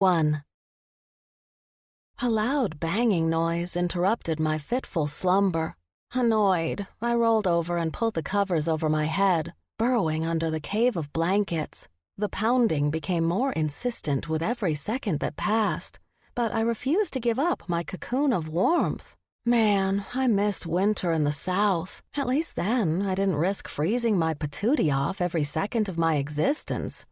1. A loud banging noise interrupted my fitful slumber. Annoyed, I rolled over and pulled the covers over my head, burrowing under the cave of blankets. The pounding became more insistent with every second that passed, but I refused to give up my cocoon of warmth. Man, I missed winter in the South. At least then, I didn't risk freezing my patootie off every second of my existence.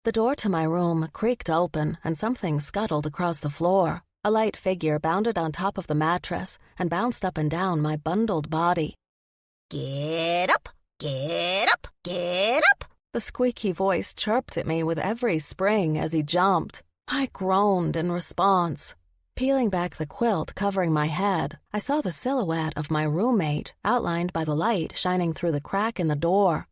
The door to my room creaked open and something scuttled across the floor. A light figure bounded on top of the mattress and bounced up and down my bundled body. Get up, get up, get up. The squeaky voice chirped at me with every spring as he jumped. I groaned in response. Peeling back the quilt covering my head, I saw the silhouette of my roommate outlined by the light shining through the crack in the door.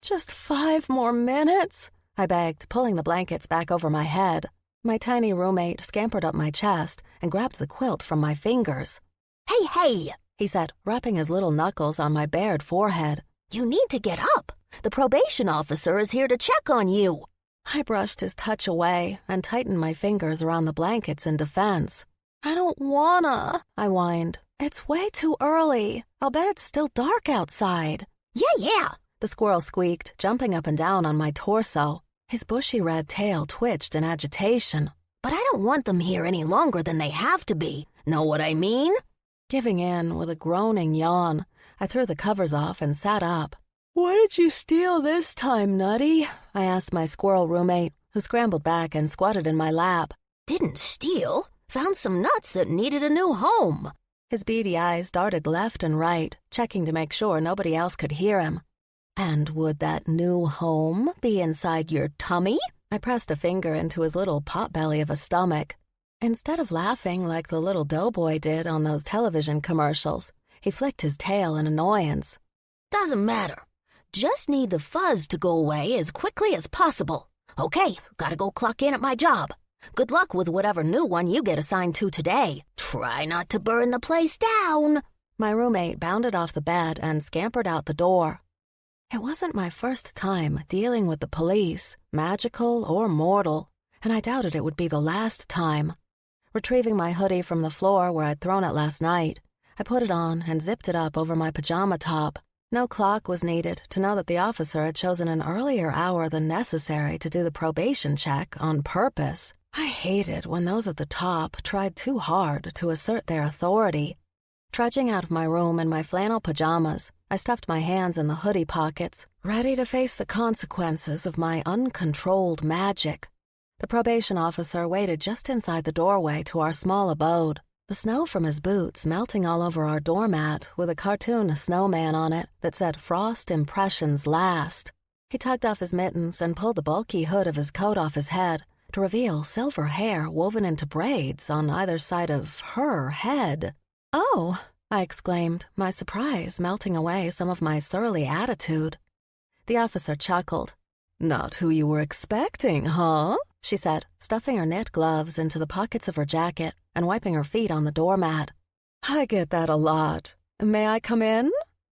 "Just 5 more minutes?" I begged, pulling the blankets back over my head. My tiny roommate scampered up my chest and grabbed the quilt from my fingers. Hey, he said, rapping his little knuckles on my bared forehead. You need to get up. The probation officer is here to check on you. I brushed his touch away and tightened my fingers around the blankets in defense. "I don't wanna," I whined. "It's way too early. I'll bet it's still dark outside." Yeah, the squirrel squeaked, jumping up and down on my torso. His bushy red tail twitched in agitation. "But I don't want them here any longer than they have to be. Know what I mean?" Giving in with a groaning yawn, I threw the covers off and sat up. "What did you steal this time, Nutty?" I asked my squirrel roommate, who scrambled back and squatted in my lap. "Didn't steal. Found some nuts that needed a new home." His beady eyes darted left and right, checking to make sure nobody else could hear him. "And would that new home be inside your tummy?" I pressed a finger into his little potbelly of a stomach. Instead of laughing like the little doughboy did on those television commercials, he flicked his tail in annoyance. "Doesn't matter. Just need the fuzz to go away as quickly as possible. Okay, gotta go clock in at my job. Good luck with whatever new one you get assigned to today. Try not to burn the place down." My roommate bounded off the bed and scampered out the door. It wasn't my first time dealing with the police, magical or mortal, and I doubted it would be the last time. Retrieving my hoodie from the floor where I'd thrown it last night, I put it on and zipped it up over my pajama top. No clock was needed to know that the officer had chosen an earlier hour than necessary to do the probation check on purpose. I hated when those at the top tried too hard to assert their authority. Trudging out of my room in my flannel pajamas, I stuffed my hands in the hoodie pockets, ready to face the consequences of my uncontrolled magic. The probation officer waited just inside the doorway to our small abode, the snow from his boots melting all over our doormat with a cartoon snowman on it that said "Frost Impressions Last." He tugged off his mittens and pulled the bulky hood of his coat off his head to reveal silver hair woven into braids on either side of her head. "Oh," I exclaimed, my surprise melting away some of my surly attitude. The officer chuckled. "Not who you were expecting, huh?" she said, stuffing her knit gloves into the pockets of her jacket and wiping her feet on the doormat. "I get that a lot. May I come in?"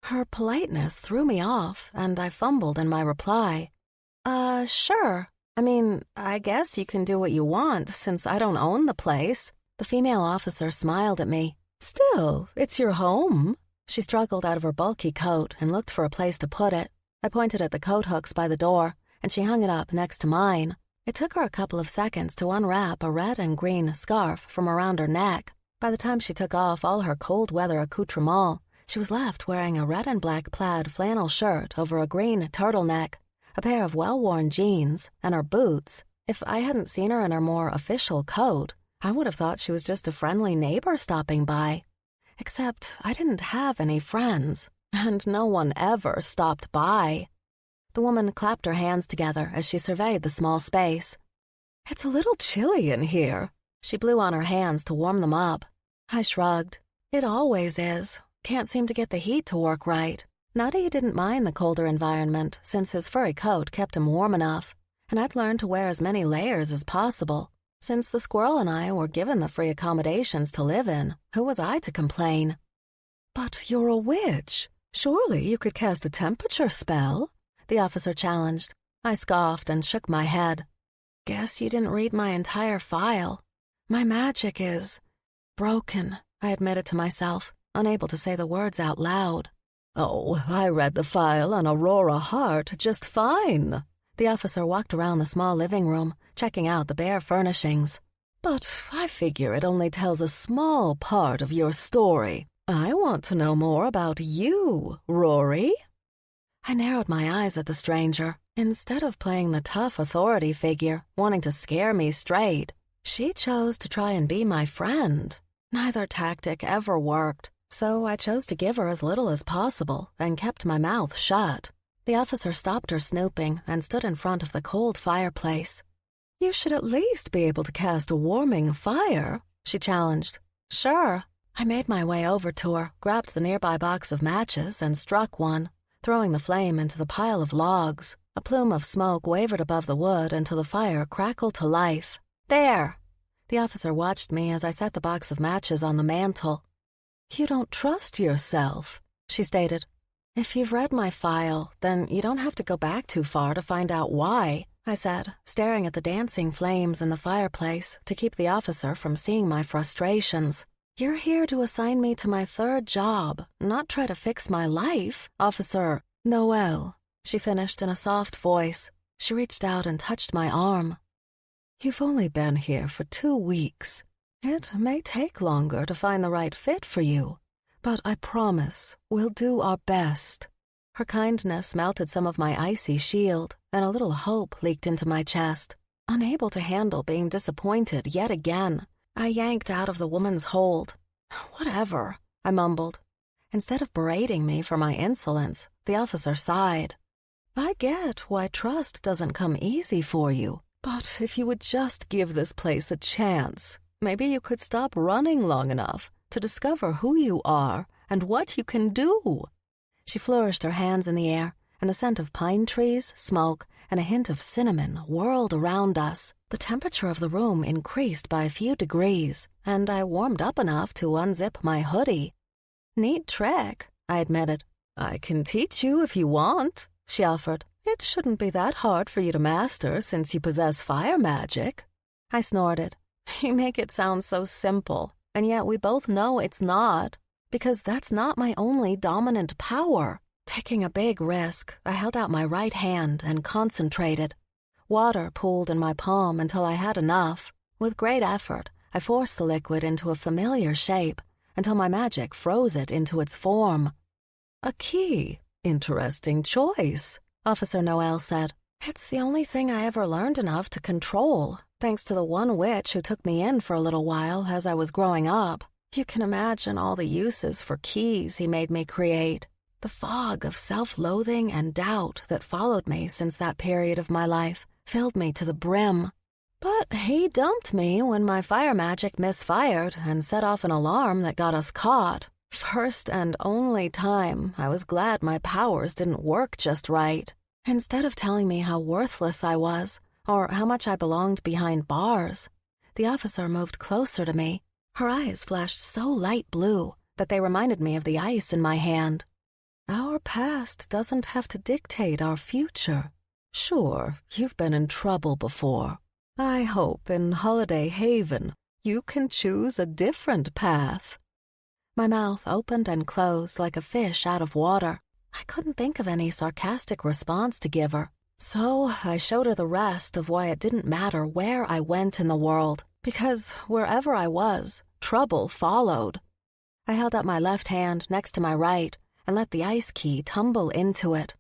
Her politeness threw me off, and I fumbled in my reply. Sure. I mean, I guess you can do what you want since I don't own the place." The female officer smiled at me. "Still, it's your home." She struggled out of her bulky coat and looked for a place to put it. I pointed at the coat hooks by the door, and she hung it up next to mine. It took her a couple of seconds to unwrap a red and green scarf from around her neck. By the time she took off all her cold-weather accoutrements, she was left wearing a red and black plaid flannel shirt over a green turtleneck, a pair of well-worn jeans, and her boots. If I hadn't seen her in her more official coat, I would have thought she was just a friendly neighbor stopping by. Except I didn't have any friends, and no one ever stopped by. The woman clapped her hands together as she surveyed the small space. "It's a little chilly in here." She blew on her hands to warm them up. I shrugged. "It always is. Can't seem to get the heat to work right." Nutty didn't mind the colder environment since his furry coat kept him warm enough, and I'd learned to wear as many layers as possible. Since the squirrel and I were given the free accommodations to live in, who was I to complain? "But you're a witch. Surely you could cast a temperature spell?" the officer challenged. I scoffed and shook my head. guess you didn't read my entire file. My magic is broken, I admitted to myself, unable to say the words out loud. Oh, I read the file on Aurora Hart just fine. The officer walked around the small living room, checking out the bare furnishings. But I figure it only tells a small part of your story. I want to know more about you, Rory. I narrowed my eyes at the stranger. Instead of playing the tough authority figure, wanting to scare me straight, she chose to try and be my friend. Neither tactic ever worked, so I chose to give her as little as possible and kept my mouth shut. The officer stopped her snooping and stood in front of the cold fireplace. You should at least be able to cast a warming fire, she challenged. Sure. I made my way over to her, grabbed the nearby box of matches, and struck one, throwing the flame into the pile of logs. A plume of smoke wavered above the wood until the fire crackled to life. There! The officer watched me as I set the box of matches on the mantel. You don't trust yourself, she stated. If you've read my file, then you don't have to go back too far to find out why, I said, staring at the dancing flames in the fireplace to keep the officer from seeing my frustrations. You're here to assign me to my third job, not try to fix my life, Officer Noel, she finished in a soft voice. She reached out and touched my arm. You've only been here for 2 weeks. It may take longer to find the right fit for you, but I promise we'll do our best. Her kindness melted some of my icy shield, and a little hope leaked into my chest. Unable to handle being disappointed yet again, I yanked out of the woman's hold. Whatever, I mumbled. Instead of berating me for my insolence, the officer sighed. I get why trust doesn't come easy for you, but if you would just give this place a chance, maybe you could stop running long enough to discover who you are and what you can do. She flourished her hands in the air, and the scent of pine trees, smoke, and a hint of cinnamon whirled around us. The temperature of the room increased by a few degrees, and I warmed up enough to unzip my hoodie. Neat trick, I admitted. I can teach you if you want, she offered. It shouldn't be that hard for you to master since you possess fire magic. I snorted. You make it sound so simple, and yet we both know it's not, because that's not my only dominant power. Taking a big risk, I held out my right hand and concentrated. Water pooled in my palm until I had enough. With great effort, I forced the liquid into a familiar shape until my magic froze it into its form. A key. Interesting choice, Officer Noel said. It's the only thing I ever learned enough to control, thanks to the one witch who took me in for a little while as I was growing up. You can imagine all the uses for keys he made me create. The fog of self-loathing and doubt that followed me since that period of my life filled me to the brim. But he dumped me when my fire magic misfired and set off an alarm that got us caught. First and only time I was glad my powers didn't work just right. Instead of telling me how worthless I was, or how much I belonged behind bars, the officer moved closer to me. Her eyes flashed so light blue that they reminded me of the ice in my hand. Our past doesn't have to dictate our future. Sure, you've been in trouble before. I hope in Holiday Haven you can choose a different path. My mouth opened and closed like a fish out of water. I couldn't think of any sarcastic response to give her, so I showed her the rest of why it didn't matter where I went in the world, because wherever I was, trouble followed. I held up my left hand next to my right and let the ice key tumble into it.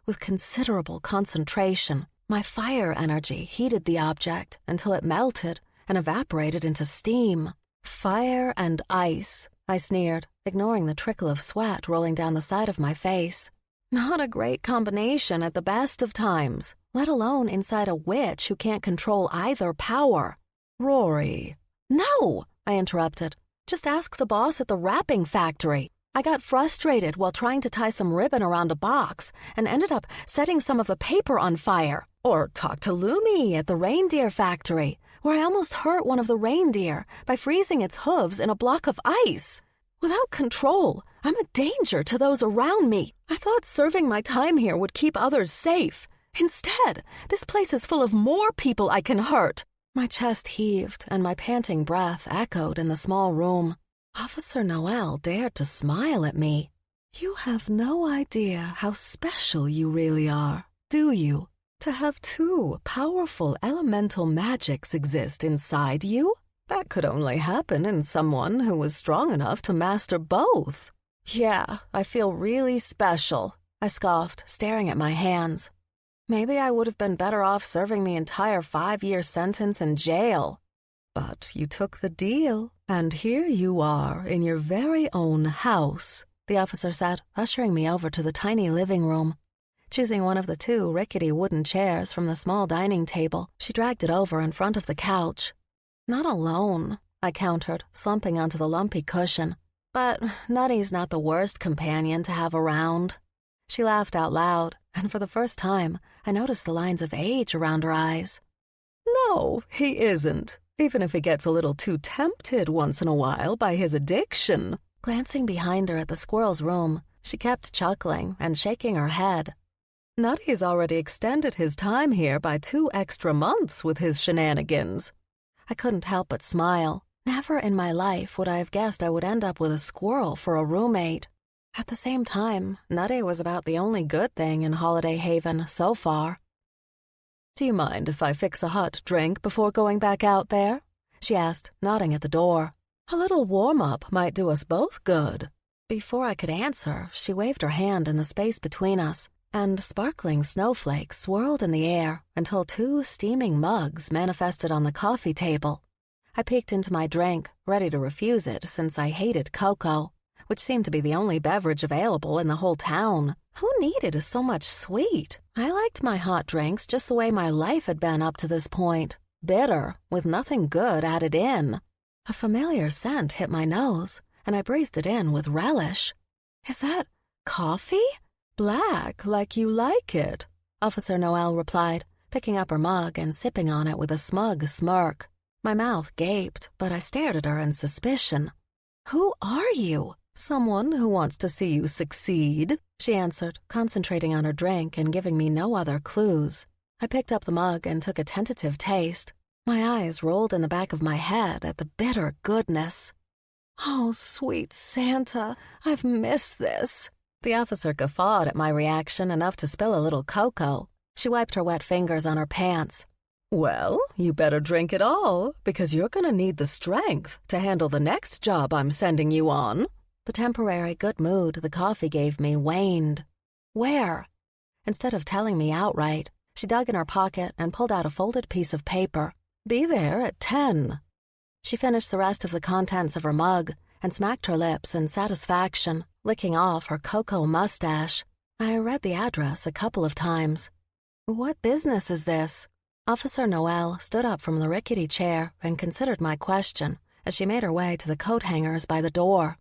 With considerable concentration, my fire energy heated the object until it melted and evaporated into steam. Fire and ice, I sneered, ignoring the trickle of sweat rolling down the side of my face. Not a great combination at the best of times, let alone inside a witch who can't control either power. Rory. No, I interrupted. Just ask the boss at the wrapping factory. I got frustrated while trying to tie some ribbon around a box and ended up setting some of the paper on fire. Or talk to Lumi at the reindeer factory, where I almost hurt one of the reindeer by freezing its hooves in a block of ice. Without control, I'm a danger to those around me. I thought serving my time here would keep others safe. Instead, this place is full of more people I can hurt. My chest heaved and my panting breath echoed in the small room. Officer Noel dared to smile at me. You have no idea how special you really are, do you? To have two powerful elemental magics exist inside you? That could only happen in someone who was strong enough to master both. Yeah, I feel really special, I scoffed, staring at my hands. Maybe I would have been better off serving the entire 5-year sentence in jail. But you took the deal, and here you are in your very own house, the officer said, ushering me over to the tiny living room. Choosing one of the 2 rickety wooden chairs from the small dining table, she dragged it over in front of the couch. Not alone, I countered, slumping onto the lumpy cushion. But Nutty's not the worst companion to have around. She laughed out loud, and for the first time, I noticed the lines of age around her eyes. No, he isn't, even if he gets a little too tempted once in a while by his addiction. Glancing behind her at the squirrel's room, she kept chuckling and shaking her head. Nutty's already extended his time here by 2 extra months with his shenanigans. I couldn't help but smile. Never in my life would I have guessed I would end up with a squirrel for a roommate. At the same time, Nutty was about the only good thing in Holiday Haven so far. Do you mind if I fix a hot drink before going back out there? She asked, nodding at the door. A little warm-up might do us both good. Before I could answer, she waved her hand in the space between us, and sparkling snowflakes swirled in the air until 2 steaming mugs manifested on the coffee table. I peeked into my drink, ready to refuse it since I hated cocoa, which seemed to be the only beverage available in the whole town. Who needed so much sweet? I liked my hot drinks just the way my life had been up to this point, bitter, with nothing good added in. A familiar scent hit my nose, and I breathed it in with relish. Is that coffee? Black, like you like it, Officer Noel replied, picking up her mug and sipping on it with a smug smirk. My mouth gaped, but I stared at her in suspicion. Who are you? Someone who wants to see you succeed, she answered, concentrating on her drink and giving me no other clues. I picked up the mug and took a tentative taste. My eyes rolled in the back of my head at the bitter goodness. Oh, sweet Santa, I've missed this. The officer guffawed at my reaction enough to spill a little cocoa. She wiped her wet fingers on her pants. Well, you better drink it all, because you're going to need the strength to handle the next job I'm sending you on. The temporary good mood the coffee gave me waned. Where? Instead of telling me outright, she dug in her pocket and pulled out a folded piece of paper. Be there at 10. She finished the rest of the contents of her mug and smacked her lips in satisfaction, licking off her cocoa mustache. I read the address a couple of times. What business is this? Officer Noel stood up from the rickety chair and considered my question as she made her way to the coat hangers by the door.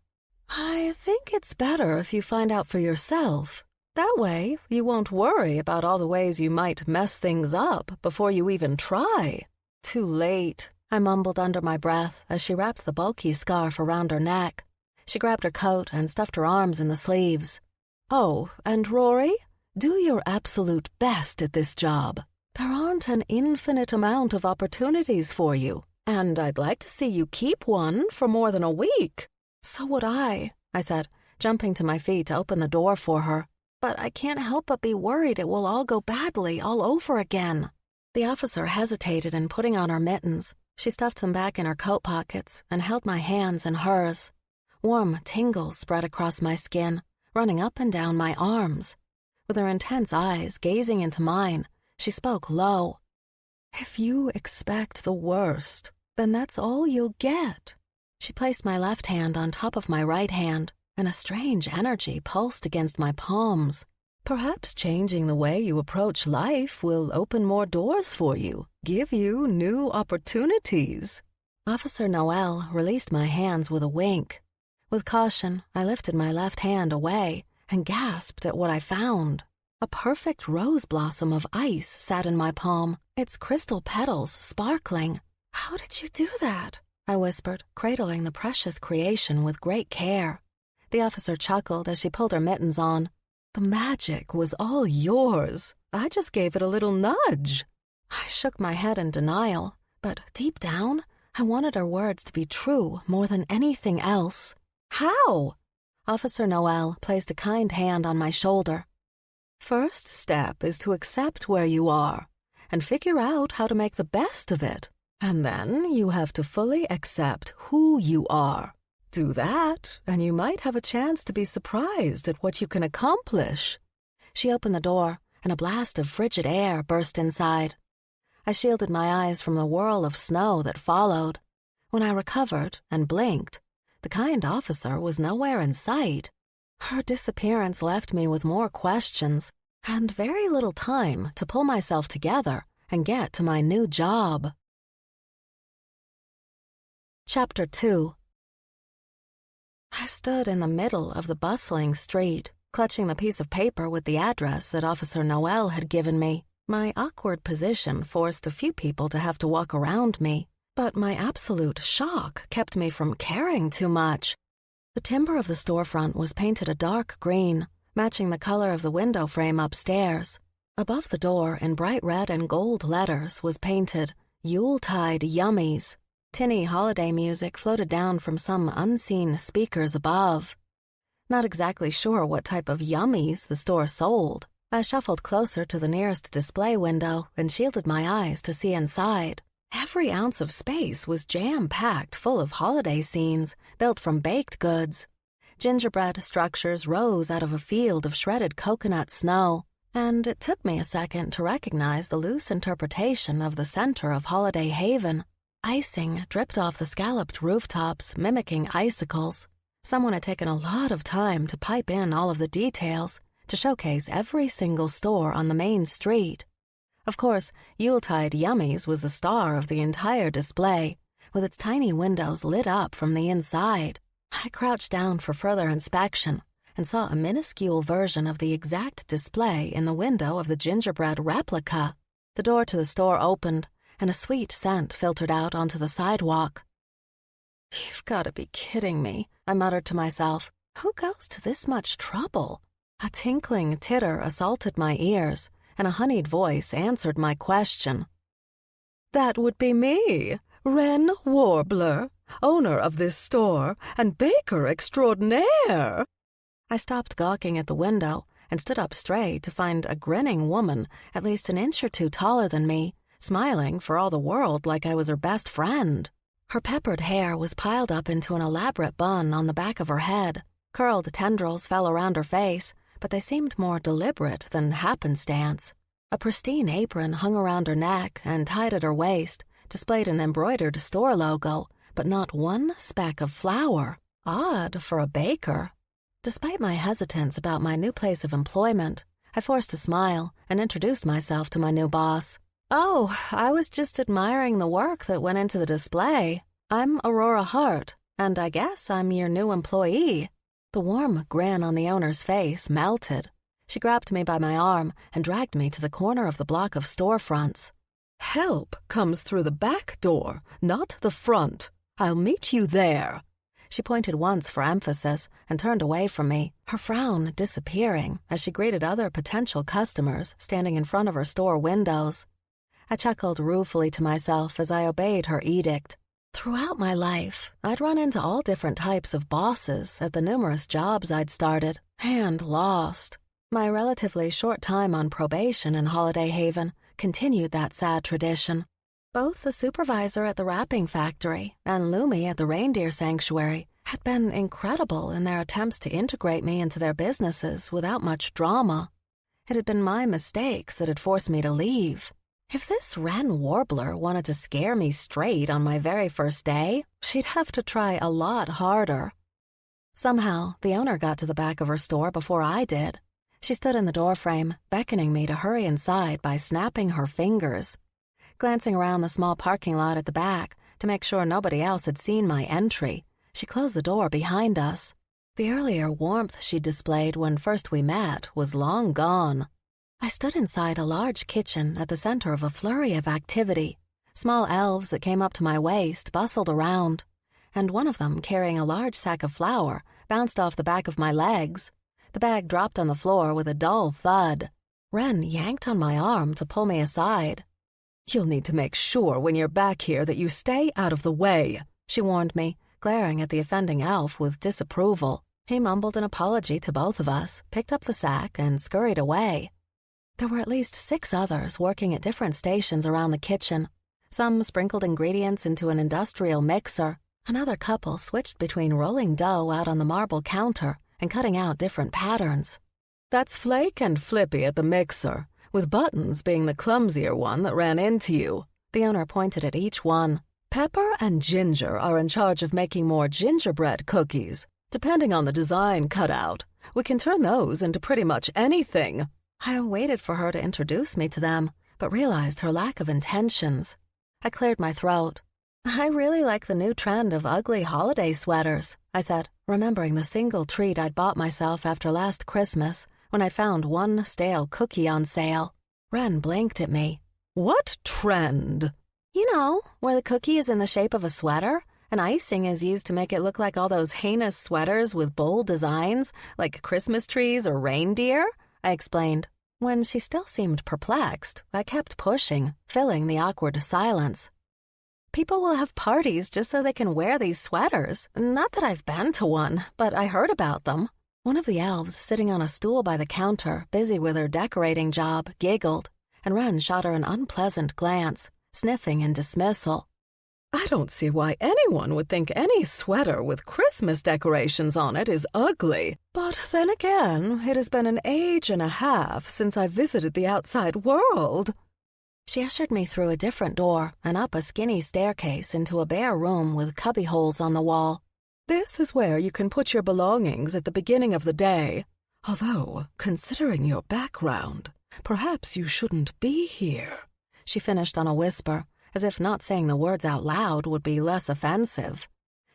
I think it's better if you find out for yourself. That way, you won't worry about all the ways you might mess things up before you even try. Too late, I mumbled under my breath as she wrapped the bulky scarf around her neck. She grabbed her coat and stuffed her arms in the sleeves. Oh, and Rory, do your absolute best at this job. There aren't an infinite amount of opportunities for you, and I'd like to see you keep one for more than a week. So would I said, jumping to my feet to open the door for her. But I can't help but be worried it will all go badly all over again. The officer hesitated in putting on her mittens. She stuffed them back in her coat pockets and held my hands in hers. Warm tingles spread across my skin, running up and down my arms. With her intense eyes gazing into mine, she spoke low. If you expect the worst, then that's all you'll get. She placed my left hand on top of my right hand, and a strange energy pulsed against my palms. Perhaps changing the way you approach life will open more doors for you, give you new opportunities. Officer Noel released my hands with a wink. With caution, I lifted my left hand away and gasped at what I found. A perfect rose blossom of ice sat in my palm, its crystal petals sparkling. How did you do that? I whispered, cradling the precious creation with great care. The officer chuckled as she pulled her mittens on. The magic was all yours. I just gave it a little nudge. I shook my head in denial, but deep down, I wanted her words to be true more than anything else. How? Officer Noel placed a kind hand on my shoulder. First step is to accept where you are and figure out how to make the best of it. And then you have to fully accept who you are. Do that, and you might have a chance to be surprised at what you can accomplish. She opened the door, and a blast of frigid air burst inside. I shielded my eyes from the whirl of snow that followed. When I recovered and blinked, the kind officer was nowhere in sight. Her disappearance left me with more questions and very little time to pull myself together and get to my new job. Chapter 2. I stood in the middle of the bustling street, clutching the piece of paper with the address that Officer Noel had given me. My awkward position forced a few people to have to walk around me, but my absolute shock kept me from caring too much. The timber of the storefront was painted a dark green, matching the color of the window frame upstairs. Above the door, in bright red and gold letters, was painted, "Yuletide Yummies." Tinny holiday music floated down from some unseen speakers above. Not exactly sure what type of yummies the store sold, I shuffled closer to the nearest display window and shielded my eyes to see inside. Every ounce of space was jam-packed full of holiday scenes built from baked goods. Gingerbread structures rose out of a field of shredded coconut snow, and it took me a second to recognize the loose interpretation of the center of Holiday Haven. Icing dripped off the scalloped rooftops, mimicking icicles. Someone had taken a lot of time to pipe in all of the details to showcase every single store on the main street. Of course, Yuletide Yummies was the star of the entire display, with its tiny windows lit up from the inside. I crouched down for further inspection and saw a minuscule version of the exact display in the window of the gingerbread replica. The door to the store opened, and a sweet scent filtered out onto the sidewalk. "You've got to be kidding me," I muttered to myself. "Who goes to this much trouble?" A tinkling titter assaulted my ears, and a honeyed voice answered my question. "That would be me, Wren Warbler, owner of this store and baker extraordinaire." I stopped gawking at the window and stood up straight to find a grinning woman at least an inch or two taller than me, smiling for all the world like I was her best friend. Her peppered hair was piled up into an elaborate bun on the back of her head. Curled tendrils fell around her face, but they seemed more deliberate than happenstance. A pristine apron hung around her neck and tied at her waist, displayed an embroidered store logo, but not one speck of flour. Odd for a baker. Despite my hesitance about my new place of employment, I forced a smile and introduced myself to my new boss. "Oh, I was just admiring the work that went into the display. I'm Aurora Hart, and I guess I'm your new employee." The warm grin on the owner's face melted. She grabbed me by my arm and dragged me to the corner of the block of storefronts. "Help comes through the back door, not the front. I'll meet you there." She pointed once for emphasis and turned away from me, her frown disappearing as she greeted other potential customers standing in front of her store windows. I chuckled ruefully to myself as I obeyed her edict. Throughout my life, I'd run into all different types of bosses at the numerous jobs I'd started and lost. My relatively short time on probation in Holiday Haven continued that sad tradition. Both the supervisor at the wrapping factory and Lumi at the reindeer sanctuary had been incredible in their attempts to integrate me into their businesses without much drama. It had been my mistakes that had forced me to leave. If this Wren Warbler wanted to scare me straight on my very first day, she'd have to try a lot harder. Somehow, the owner got to the back of her store before I did. She stood in the doorframe, beckoning me to hurry inside by snapping her fingers. Glancing around the small parking lot at the back to make sure nobody else had seen my entry, she closed the door behind us. The earlier warmth she displayed when first we met was long gone. I stood inside a large kitchen at the center of a flurry of activity. Small elves that came up to my waist bustled around, and one of them, carrying a large sack of flour, bounced off the back of my legs. The bag dropped on the floor with a dull thud. Wren yanked on my arm to pull me aside. "You'll need to make sure when you're back here that you stay out of the way," she warned me, glaring at the offending elf with disapproval. He mumbled an apology to both of us, picked up the sack, and scurried away. There were at least 6 others working at different stations around the kitchen. Some sprinkled ingredients into an industrial mixer. Another couple switched between rolling dough out on the marble counter and cutting out different patterns. "That's Flake and Flippy at the mixer, with Buttons being the clumsier one that ran into you." The owner pointed at each one. "Pepper and Ginger are in charge of making more gingerbread cookies. Depending on the design cutout, we can turn those into pretty much anything." I waited for her to introduce me to them, but realized her lack of intentions. I cleared my throat. "I really like the new trend of ugly holiday sweaters," I said, remembering the single treat I'd bought myself after last Christmas when I'd found one stale cookie on sale. Wren blinked at me. "What trend?" "You know, where the cookie is in the shape of a sweater, and icing is used to make it look like all those heinous sweaters with bold designs, like Christmas trees or reindeer," I explained. When she still seemed perplexed, I kept pushing, filling the awkward silence. "People will have parties just so they can wear these sweaters. Not that I've been to one, but I heard about them." One of the elves sitting on a stool by the counter, busy with her decorating job, giggled, and Wren shot her an unpleasant glance, sniffing in dismissal. "I don't see why anyone would think any sweater with Christmas decorations on it is ugly. But then again, it has been an age and a half since I visited the outside world." She ushered me through a different door and up a skinny staircase into a bare room with cubby holes on the wall. "This is where you can put your belongings at the beginning of the day. Although, considering your background, perhaps you shouldn't be here," she finished on a whisper, as if not saying the words out loud would be less offensive.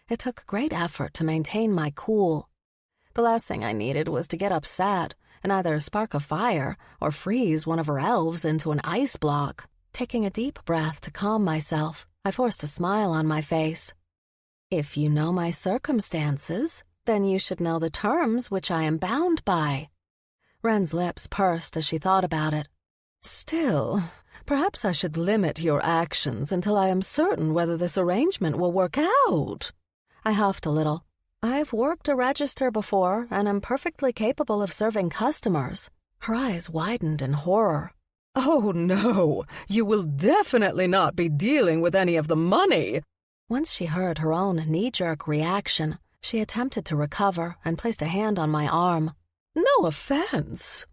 It took great effort to maintain my cool. The last thing I needed was to get upset and either spark a fire or freeze one of her elves into an ice block. Taking a deep breath to calm myself, I forced a smile on my face. "If you know my circumstances, then you should know the terms which I am bound by." Wren's lips pursed as she thought about it. "Still, perhaps I should limit your actions until I am certain whether this arrangement will work out." I huffed a little. "I've worked a register before and am perfectly capable of serving customers." Her eyes widened in horror. "Oh, no, you will definitely not be dealing with any of the money." Once she heard her own knee-jerk reaction, she attempted to recover and placed a hand on my arm. "No offense."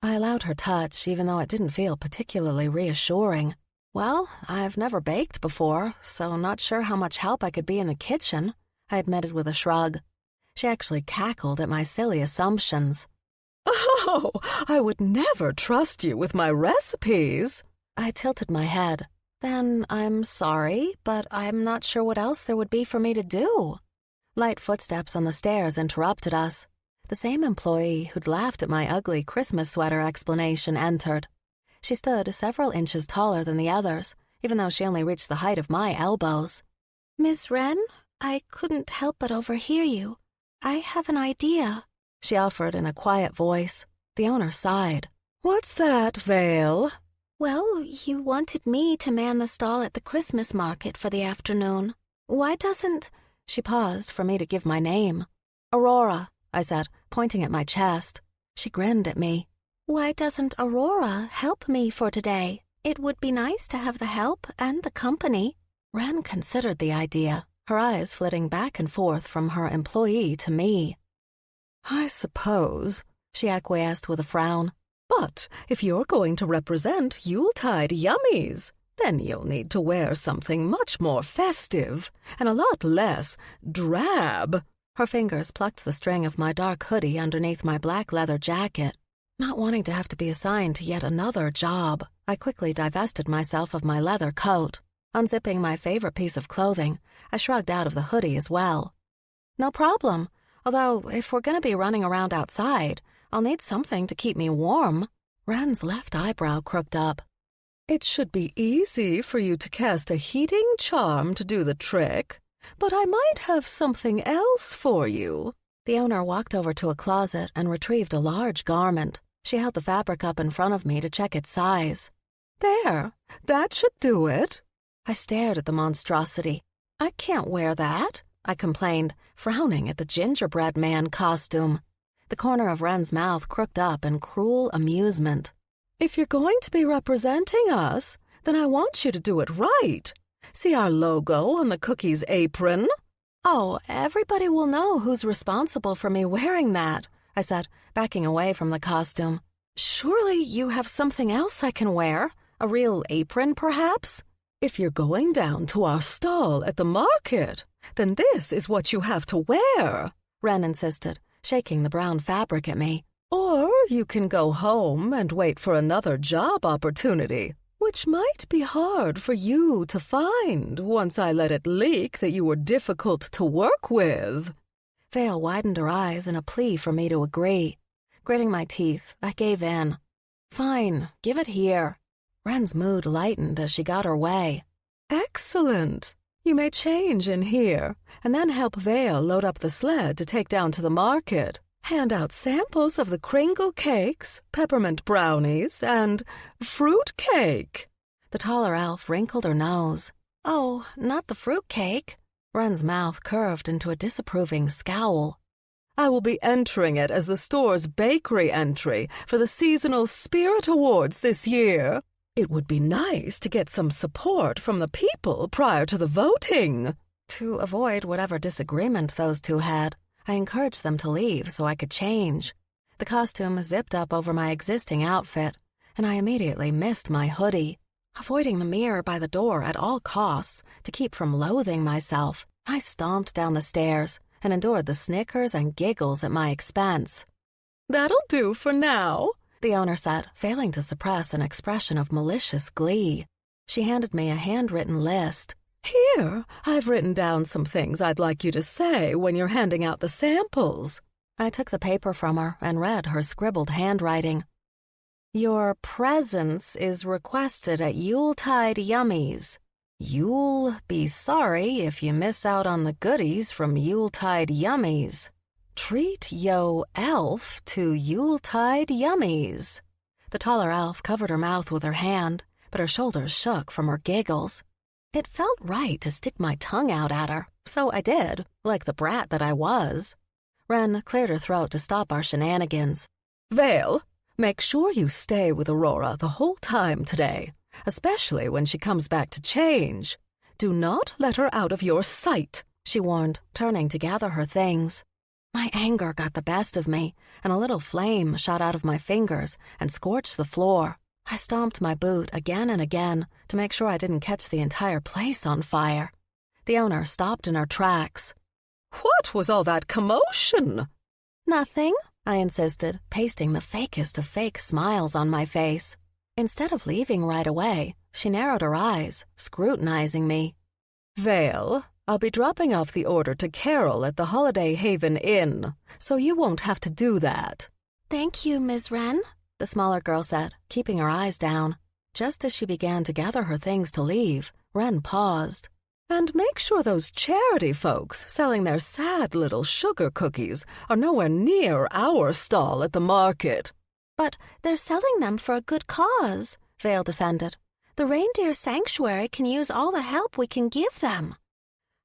I allowed her touch, even though it didn't feel particularly reassuring. "Well, I've never baked before, so not sure how much help I could be in the kitchen," I admitted with a shrug. She actually cackled at my silly assumptions. "Oh, I would never trust you with my recipes." I tilted my head. "Then I'm sorry, but I'm not sure what else there would be for me to do." Light footsteps on the stairs interrupted us. The same employee who'd laughed at my ugly Christmas sweater explanation entered. She stood several inches taller than the others, even though she only reached the height of my elbows. "Miss Wren, I couldn't help but overhear you. I have an idea," she offered in a quiet voice. The owner sighed. "What's that, Vale?" "Well, you wanted me to man the stall at the Christmas market for the afternoon. Why doesn't—" She paused for me to give my name. "Aurora," I said, pointing at my chest. She grinned at me. "Why doesn't Aurora help me for today? It would be nice to have the help and the company." Wren considered the idea, her eyes flitting back and forth from her employee to me. "I suppose," she acquiesced with a frown. "But if you're going to represent Yuletide yummies, then you'll need to wear something much more festive and a lot less drab." Her fingers plucked the string of my dark hoodie underneath my black leather jacket. Not wanting to have to be assigned to yet another job, I quickly divested myself of my leather coat. Unzipping my favorite piece of clothing, I shrugged out of the hoodie as well. "No problem, although if we're going to be running around outside, I'll need something to keep me warm." Wren's left eyebrow crooked up. "It should be easy for you to cast a heating charm to do the trick, but I might have something else for you." The owner walked over to a closet and retrieved a large garment. She held the fabric up in front of me to check its size. "There, that should do it." I stared at the monstrosity. "I can't wear that," I complained, frowning at the gingerbread man costume. The corner of Wren's mouth crooked up in cruel amusement. "If you're going to be representing us, then I want you to do it right. See our logo on the cookie's apron?" "Oh, everybody will know who's responsible for me wearing that," I said, backing away from the costume. "Surely you have something else I can wear? A real apron, perhaps?" "If you're going down to our stall at the market, then this is what you have to wear," Wren insisted, shaking the brown fabric at me. "Or you can go home and wait for another job opportunity, which might be hard for you to find once I let it leak that you were difficult to work with." Vale widened her eyes in a plea for me to agree. Gritting my teeth, I gave in. "Fine, give it here." Wren's mood lightened as she got her way. "Excellent. You may change in here, and then help Vale load up the sled to take down to the market. Hand out samples of the Kringle cakes, peppermint brownies, and fruit cake." The taller elf wrinkled her nose. "Oh, not the fruit cake." Wren's mouth curved into a disapproving scowl. "I will be entering it as the store's bakery entry for the seasonal Spirit Awards this year. It would be nice to get some support from the people prior to the voting." To avoid whatever disagreement those two had, I encouraged them to leave so I could change. The costume zipped up over my existing outfit, and I immediately missed my hoodie. Avoiding the mirror by the door at all costs to keep from loathing myself, I stomped down the stairs and endured the snickers and giggles at my expense. "That'll do for now," the owner said, failing to suppress an expression of malicious glee. She handed me a handwritten list. "Here, I've written down some things I'd like you to say when you're handing out the samples." I took the paper from her and read her scribbled handwriting. "Your presence is requested at Yuletide Yummies. You'll be sorry if you miss out on the goodies from Yuletide Yummies. Treat yo elf to Yuletide Yummies." The taller elf covered her mouth with her hand, but her shoulders shook from her giggles. It felt right to stick my tongue out at her, so I did, like the brat that I was. Wren cleared her throat to stop our shenanigans. "Vale, make sure you stay with Aurora the whole time today, especially when she comes back to change. Do not let her out of your sight," she warned, turning to gather her things. My anger got the best of me, and a little flame shot out of my fingers and scorched the floor. I stomped my boot again and again to make sure I didn't catch the entire place on fire. The owner stopped in her tracks. "What was all that commotion?" "Nothing," I insisted, pasting the fakest of fake smiles on my face. Instead of leaving right away, she narrowed her eyes, scrutinizing me. "Vale, I'll be dropping off the order to Carol at the Holiday Haven Inn, so you won't have to do that." "Thank you, Ms. Wren," the smaller girl said, keeping her eyes down. Just as she began to gather her things to leave, Wren paused. "And make sure those charity folks selling their sad little sugar cookies are nowhere near our stall at the market." "But they're selling them for a good cause," Vale defended. "The reindeer sanctuary can use all the help we can give them."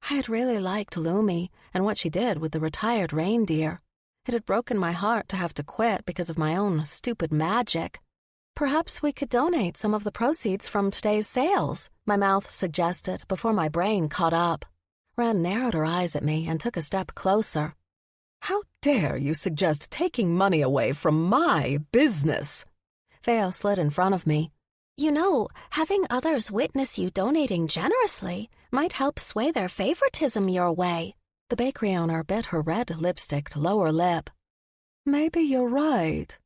I had really liked Lumi and what she did with the retired reindeer. It had broken my heart to have to quit because of my own stupid magic. "Perhaps we could donate some of the proceeds from today's sales," my mouth suggested before my brain caught up. Wren narrowed her eyes at me and took a step closer. "How dare you suggest taking money away from my business?" Vale slid in front of me. "You know, having others witness you donating generously might help sway their favoritism your way." The bakery owner bit her red lipsticked lower lip. "Maybe you're right.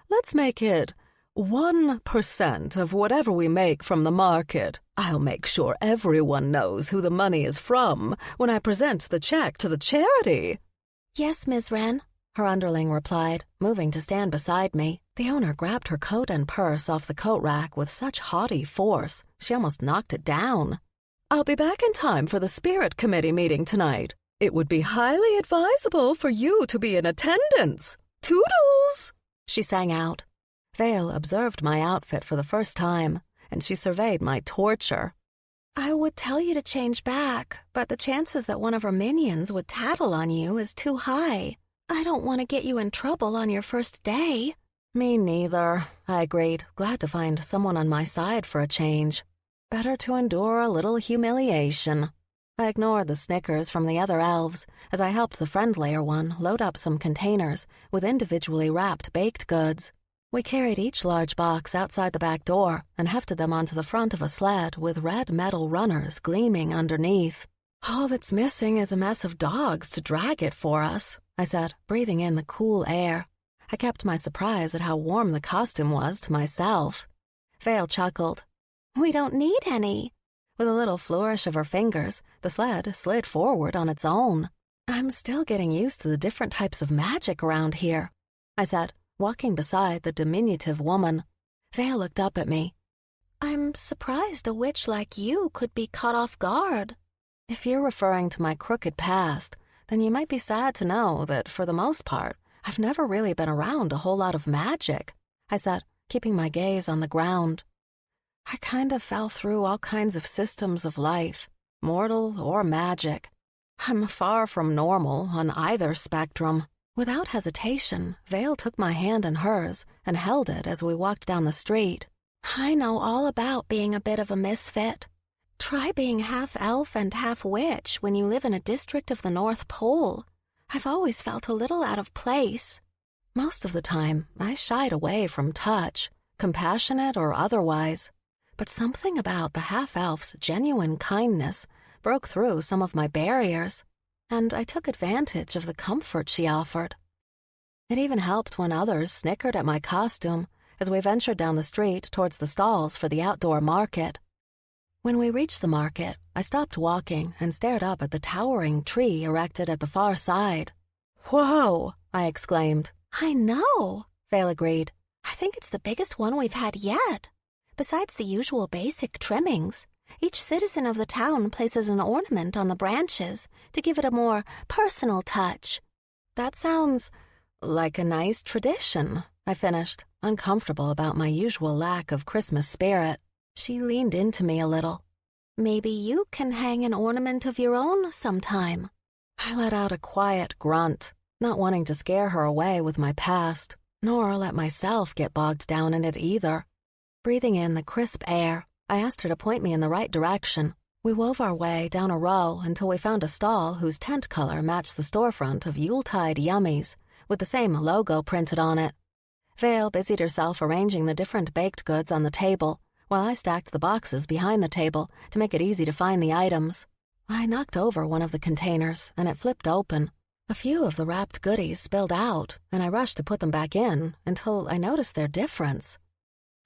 Let's make it 1% of whatever we make from the market. I'll make sure everyone knows who the money is from when I present the check to the charity." "Yes, Ms. Wren," her underling replied, moving to stand beside me. The owner grabbed her coat and purse off the coat rack with such haughty force, she almost knocked it down. "I'll be back in time for the Spirit Committee meeting tonight. It would be highly advisable for you to be in attendance. Toodles! She sang out. Vale observed my outfit for the first time, and she surveyed my torture. I would tell you to change back, but the chances that one of her minions would tattle on you is too high. I don't want to get you in trouble on your first day. Me neither, I agreed, glad to find someone on my side for a change. Better to endure a little humiliation. I ignored the snickers from the other elves as I helped the friendlier one load up some containers with individually wrapped baked goods. We carried each large box outside the back door and hefted them onto the front of a sled with red metal runners gleaming underneath. All that's missing is a mess of dogs to drag it for us, I said, breathing in the cool air. I kept my surprise at how warm the costume was to myself. Vale chuckled. We don't need any. With a little flourish of her fingers, the sled slid forward on its own. I'm still getting used to the different types of magic around here, I said, walking beside the diminutive woman. Vale looked up at me. I'm surprised a witch like you could be caught off guard. If you're referring to my crooked past, then you might be sad to know that, for the most part, I've never really been around a whole lot of magic, I said, keeping my gaze on the ground. I kind of fell through all kinds of systems of life, mortal or magic. I'm far from normal on either spectrum. Without hesitation, Vale took my hand in hers and held it as we walked down the street. I know all about being a bit of a misfit. Try being half elf and half witch when you live in a district of the North Pole. I've always felt a little out of place. Most of the time, I shied away from touch, compassionate or otherwise. But something about the half-elf's genuine kindness broke through some of my barriers, and I took advantage of the comfort she offered. It even helped when others snickered at my costume as we ventured down the street towards the stalls for the outdoor market. When we reached the market, I stopped walking and stared up at the towering tree erected at the far side. Whoa! I exclaimed. I know, Vale agreed. I think it's the biggest one we've had yet. Besides the usual basic trimmings, each citizen of the town places an ornament on the branches to give it a more personal touch. That sounds like a nice tradition, I finished, uncomfortable about my usual lack of Christmas spirit. She leaned into me a little. Maybe you can hang an ornament of your own sometime. I let out a quiet grunt, not wanting to scare her away with my past, nor let myself get bogged down in it either. Breathing in the crisp air, I asked her to point me in the right direction. We wove our way down a row until we found a stall whose tent color matched the storefront of Yuletide Yummies, with the same logo printed on it. Vale busied herself arranging the different baked goods on the table, while I stacked the boxes behind the table to make it easy to find the items. I knocked over one of the containers, and it flipped open. A few of the wrapped goodies spilled out, and I rushed to put them back in until I noticed their difference.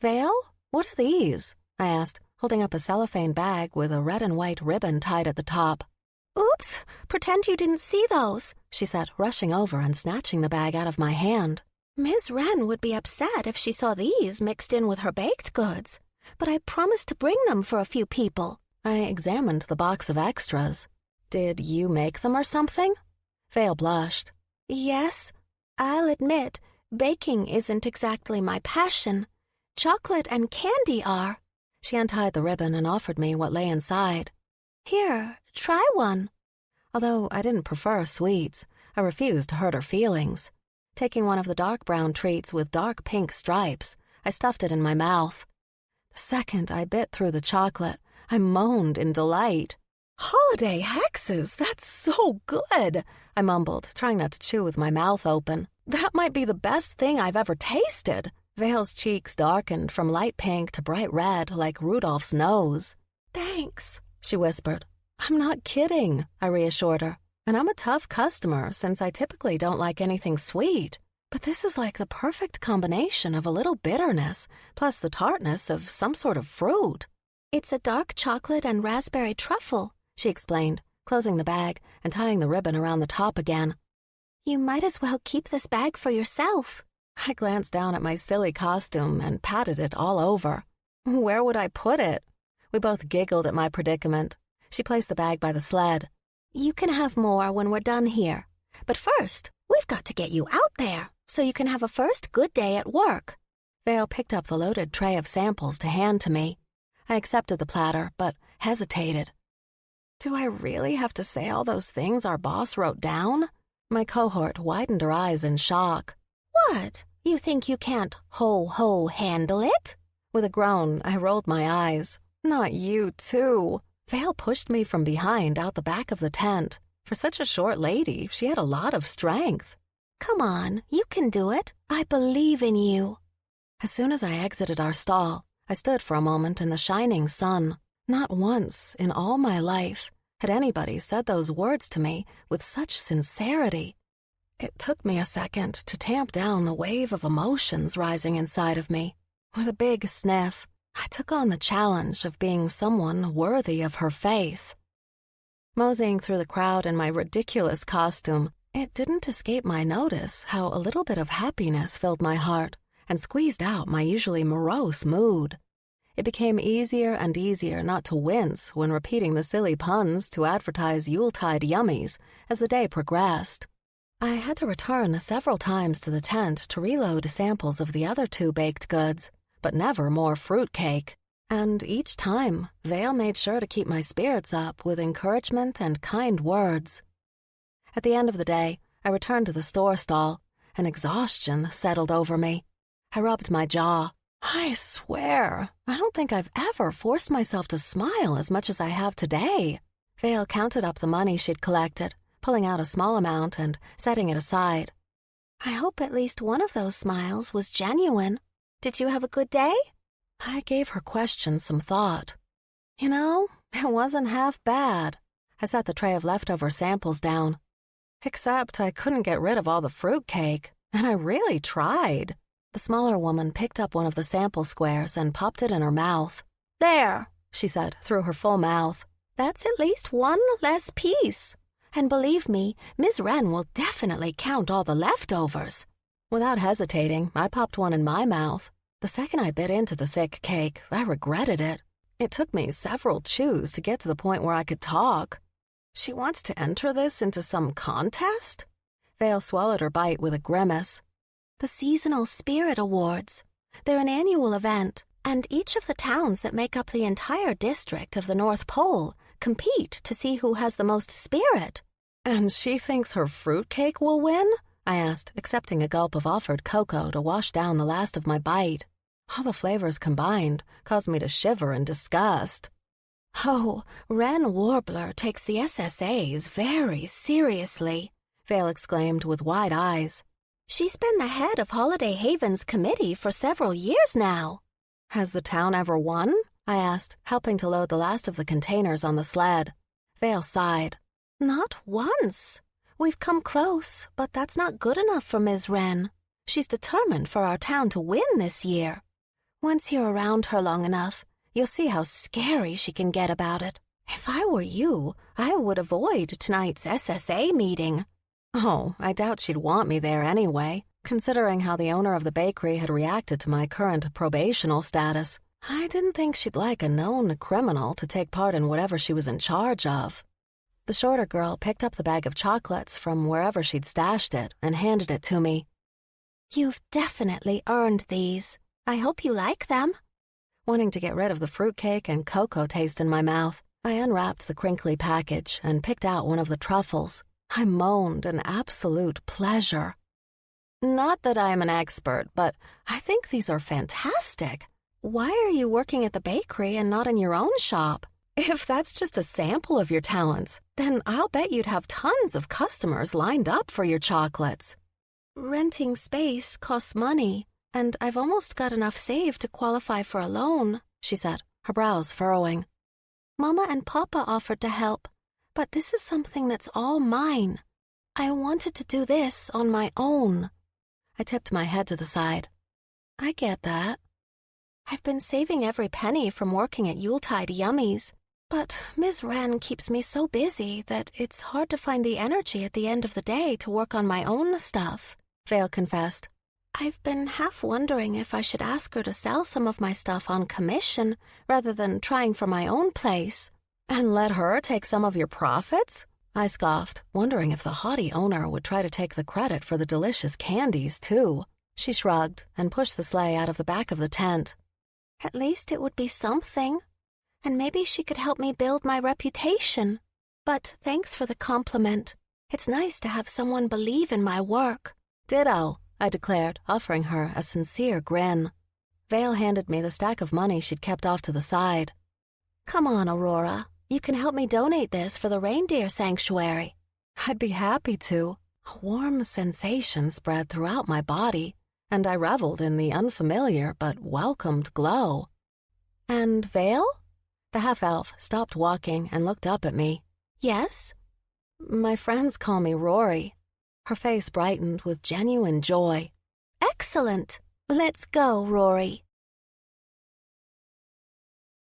Vale, what are these? I asked, holding up a cellophane bag with a red and white ribbon tied at the top. Oops, pretend you didn't see those, she said, rushing over and snatching the bag out of my hand. Ms. Wren would be upset if she saw these mixed in with her baked goods, but I promised to bring them for a few people. I examined the box of extras. Did you make them or something? Vale blushed. Yes, I'll admit, baking isn't exactly my passion. Chocolate and candy are. She untied the ribbon and offered me what lay inside. Here, try one. Although I didn't prefer sweets, I refused to hurt her feelings. Taking one of the dark brown treats with dark pink stripes, I stuffed it in my mouth. The second I bit through the chocolate, I moaned in delight. Holiday hexes, that's so good, I mumbled, trying not to chew with my mouth open. That might be the best thing I've ever tasted. Vale's cheeks darkened from light pink to bright red like Rudolph's nose. Thanks, she whispered. I'm not kidding, I reassured her. And I'm a tough customer since I typically don't like anything sweet. But this is like the perfect combination of a little bitterness plus the tartness of some sort of fruit. It's a dark chocolate and raspberry truffle, she explained, closing the bag and tying the ribbon around the top again. You might as well keep this bag for yourself. I glanced down at my silly costume and patted it all over. Where would I put it? We both giggled at my predicament. She placed the bag by the sled. You can have more when we're done here. But first, we've got to get you out there so you can have a first good day at work. Vale picked up the loaded tray of samples to hand to me. I accepted the platter, but hesitated. Do I really have to say all those things our boss wrote down? My cohort widened her eyes in shock. What? You think you can't handle it? With a groan, I rolled my eyes. Not you, too. Vale pushed me from behind out the back of the tent. For such a short lady, she had a lot of strength. Come on, you can do it. I believe in you. As soon as I exited our stall, I stood for a moment in the shining sun. Not once in all my life had anybody said those words to me with such sincerity. It took me a second to tamp down the wave of emotions rising inside of me. With a big sniff, I took on the challenge of being someone worthy of her faith. Moseying through the crowd in my ridiculous costume, it didn't escape my notice how a little bit of happiness filled my heart and squeezed out my usually morose mood. It became easier and easier not to wince when repeating the silly puns to advertise Yuletide yummies as the day progressed. I had to return several times to the tent to reload samples of the other 2 baked goods, but never more fruitcake. And each time, Vale made sure to keep my spirits up with encouragement and kind words. At the end of the day, I returned to the store stall, and exhaustion settled over me. I rubbed my jaw. I swear, I don't think I've ever forced myself to smile as much as I have today. Vale counted up the money she'd collected, pulling out a small amount and setting it aside. I hope at least one of those smiles was genuine. Did you have a good day? I gave her question some thought. You know, it wasn't half bad. I set the tray of leftover samples down. Except I couldn't get rid of all the fruitcake, and I really tried. The smaller woman picked up one of the sample squares and popped it in her mouth. There, she said through her full mouth. That's at least one less piece. And believe me, Ms. Wren will definitely count all the leftovers. Without hesitating, I popped one in my mouth. The second I bit into the thick cake, I regretted it. It took me several chews to get to the point where I could talk. She wants to enter this into some contest? Vale swallowed her bite with a grimace. The Seasonal Spirit Awards. They're an annual event, and each of the towns that make up the entire district of the North Pole compete to see who has the most spirit. And she thinks her fruitcake will win? I asked, accepting a gulp of offered cocoa to wash down the last of my bite. All the flavors combined caused me to shiver in disgust. Oh, Wren Warbler takes the SSAs very seriously, Vale exclaimed with wide eyes. She's been the head of Holiday Haven's committee for several years now. Has the town ever won? I asked, helping to load the last of the containers on the sled. Vale sighed. Not once. We've come close, but that's not good enough for Ms. Wren. She's determined for our town to win this year. Once you're around her long enough, you'll see how scary she can get about it. If I were you, I would avoid tonight's SSA meeting. Oh, I doubt she'd want me there anyway, considering how the owner of the bakery had reacted to my current probational status. I didn't think she'd like a known criminal to take part in whatever she was in charge of. The shorter girl picked up the bag of chocolates from wherever she'd stashed it and handed it to me. You've definitely earned these. I hope you like them. Wanting to get rid of the fruitcake and cocoa taste in my mouth, I unwrapped the crinkly package and picked out one of the truffles. I moaned in absolute pleasure. Not that I'm an expert, but I think these are fantastic. Why are you working at the bakery and not in your own shop? If that's just a sample of your talents, then I'll bet you'd have tons of customers lined up for your chocolates. Renting space costs money, and I've almost got enough saved to qualify for a loan, she said, her brows furrowing. Mama and Papa offered to help, but this is something that's all mine. I wanted to do this on my own. I tipped my head to the side. I get that. I've been saving every penny from working at Yuletide Yummies, but Ms. Wren keeps me so busy that it's hard to find the energy at the end of the day to work on my own stuff, Vale confessed. I've been half wondering if I should ask her to sell some of my stuff on commission rather than trying for my own place. And let her take some of your profits? I scoffed, wondering if the haughty owner would try to take the credit for the delicious candies, too. She shrugged and pushed the sleigh out of the back of the tent. At least it would be something. And maybe she could help me build my reputation. But thanks for the compliment. It's nice to have someone believe in my work. Ditto, I declared, offering her a sincere grin. Vale handed me the stack of money she'd kept off to the side. Come on, Aurora. You can help me donate this for the reindeer sanctuary. I'd be happy to. A warm sensation spread throughout my body, and I reveled in the unfamiliar but welcomed glow. And Vale? The half-elf stopped walking and looked up at me. Yes? My friends call me Rory. Her face brightened with genuine joy. Excellent. Let's go, Rory.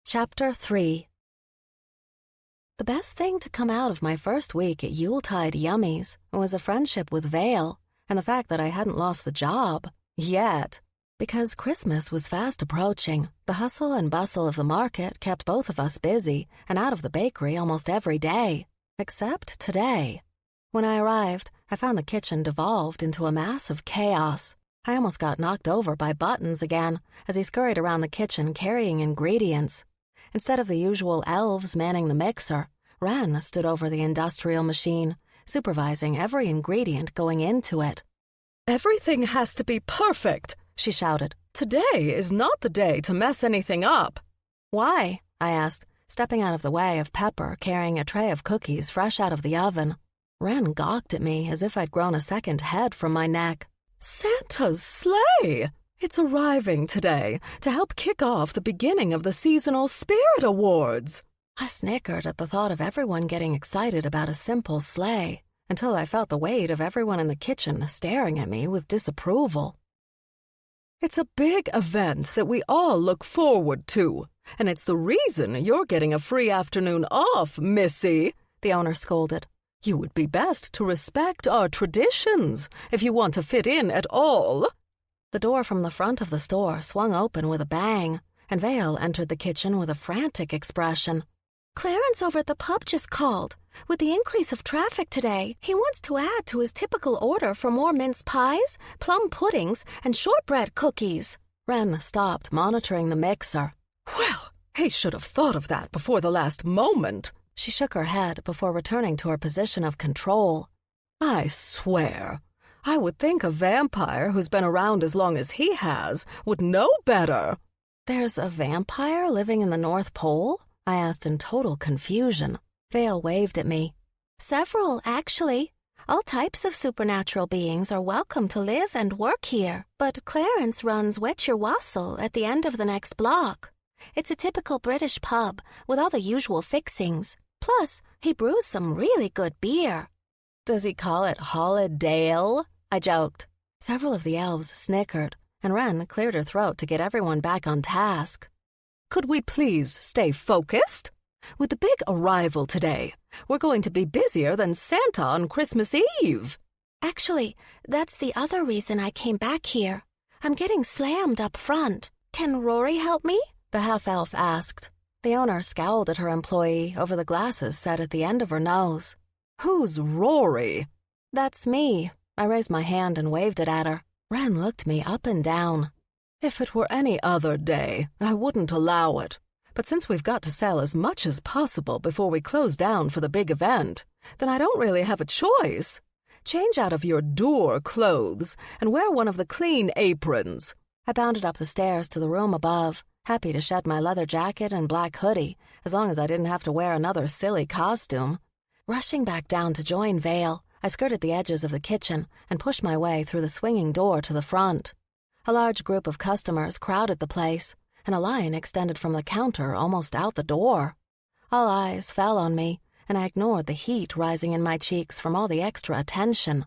Chapter 3. The best thing to come out of my first week at Yuletide Yummies was a friendship with Vale and the fact that I hadn't lost the job. Yet. Because Christmas was fast approaching, the hustle and bustle of the market kept both of us busy and out of the bakery almost every day. Except today. When I arrived, I found the kitchen devolved into a mass of chaos. I almost got knocked over by Buttons again as he scurried around the kitchen carrying ingredients. Instead of the usual elves manning the mixer, Wren stood over the industrial machine, supervising every ingredient going into it. "Everything has to be perfect," she shouted. "Today is not the day to mess anything up." "Why?" I asked, stepping out of the way of Pepper carrying a tray of cookies fresh out of the oven. Wren gawked at me as if I'd grown a second head from my neck. "Santa's sleigh! It's arriving today to help kick off the beginning of the seasonal spirit awards." I snickered at the thought of everyone getting excited about a simple sleigh, until I felt the weight of everyone in the kitchen staring at me with disapproval. "It's a big event that we all look forward to, and it's the reason you're getting a free afternoon off, Missy," the owner scolded. "You would be best to respect our traditions if you want to fit in at all." The door from the front of the store swung open with a bang, and Vale entered the kitchen with a frantic expression. "Clarence over at the pub just called. With the increase of traffic today, he wants to add to his typical order for more mince pies, plum puddings, and shortbread cookies." Wren stopped monitoring the mixer. "Well, he should have thought of that before the last moment." She shook her head before returning to her position of control. "I swear, I would think a vampire who's been around as long as he has would know better." "There's a vampire living in the North Pole?" I asked in total confusion. Vale waved at me. "Several, actually. All types of supernatural beings are welcome to live and work here, but Clarence runs Wet Your Wassail at the end of the next block. It's a typical British pub with all the usual fixings. Plus, he brews some really good beer." "Does he call it Holidale?" I joked. Several of the elves snickered, and Wren cleared her throat to get everyone back on task. "Could we please stay focused? With the big arrival today, we're going to be busier than Santa on Christmas Eve." "Actually, that's the other reason I came back here. I'm getting slammed up front. Can Rory help me?" the half-elf asked. The owner scowled at her employee over the glasses set at the end of her nose. "Who's Rory?" "That's me." I raised my hand and waved it at her. Wren looked me up and down. "If it were any other day, I wouldn't allow it. But since we've got to sell as much as possible before we close down for the big event, then I don't really have a choice. Change out of your door clothes and wear one of the clean aprons." I bounded up the stairs to the room above, happy to shed my leather jacket and black hoodie, as long as I didn't have to wear another silly costume. Rushing back down to join Vale, I skirted the edges of the kitchen and pushed my way through the swinging door to the front. A large group of customers crowded the place, and a line extended from the counter almost out the door. All eyes fell on me, and I ignored the heat rising in my cheeks from all the extra attention.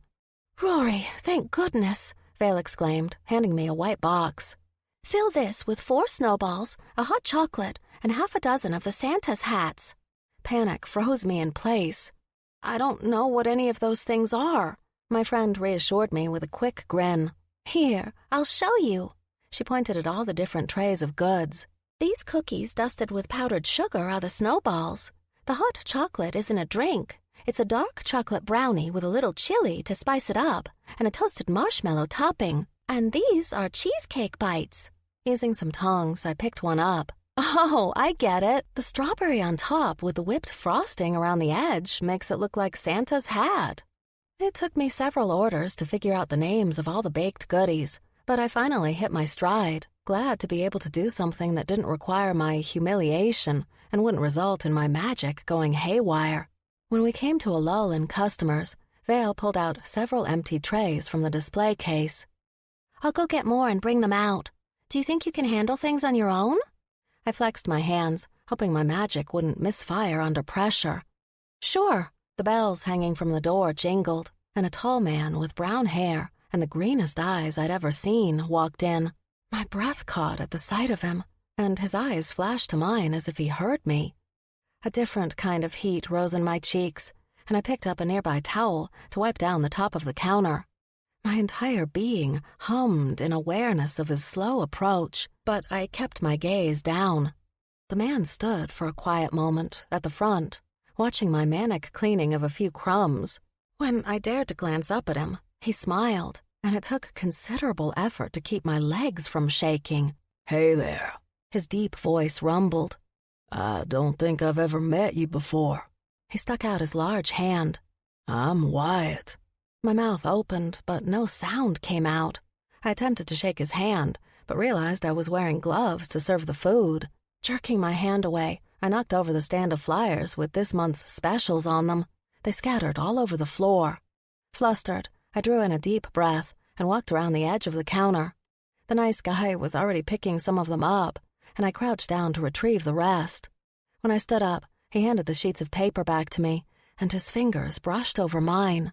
"Rory, thank goodness," Vale exclaimed, handing me a white box. "Fill this with 4 snowballs, a hot chocolate, and half a dozen of the Santa's hats." Panic froze me in place. "I don't know what any of those things are," my friend reassured me with a quick grin. "Here, I'll show you." She pointed at all the different trays of goods. "These cookies dusted with powdered sugar are the snowballs. The hot chocolate isn't a drink. It's a dark chocolate brownie with a little chili to spice it up and a toasted marshmallow topping. And these are cheesecake bites. Using some tongs, I picked one up. Oh, I get it. The strawberry on top with the whipped frosting around the edge makes it look like Santa's hat. It took me several orders to figure out the names of all the baked goodies, but I finally hit my stride, glad to be able to do something that didn't require my humiliation and wouldn't result in my magic going haywire. When we came to a lull in customers, Vale pulled out several empty trays from the display case. I'll go get more and bring them out. Do you think you can handle things on your own? I flexed my hands, hoping my magic wouldn't misfire under pressure. Sure. The bells hanging from the door jingled, and a tall man with brown hair and the greenest eyes I'd ever seen walked in. My breath caught at the sight of him, and his eyes flashed to mine as if he heard me. A different kind of heat rose in my cheeks, and I picked up a nearby towel to wipe down the top of the counter. My entire being hummed in awareness of his slow approach, but I kept my gaze down. The man stood for a quiet moment at the front, watching my manic cleaning of a few crumbs. When I dared to glance up at him, he smiled, and it took considerable effort to keep my legs from shaking. "Hey there," his deep voice rumbled. "I don't think I've ever met you before." He stuck out his large hand. "I'm Wyatt." My mouth opened, but no sound came out. I attempted to shake his hand, but realized I was wearing gloves to serve the food. Jerking my hand away, I knocked over the stand of flyers with this month's specials on them. They scattered all over the floor. Flustered, I drew in a deep breath and walked around the edge of the counter. The nice guy was already picking some of them up, and I crouched down to retrieve the rest. When I stood up, he handed the sheets of paper back to me, and his fingers brushed over mine.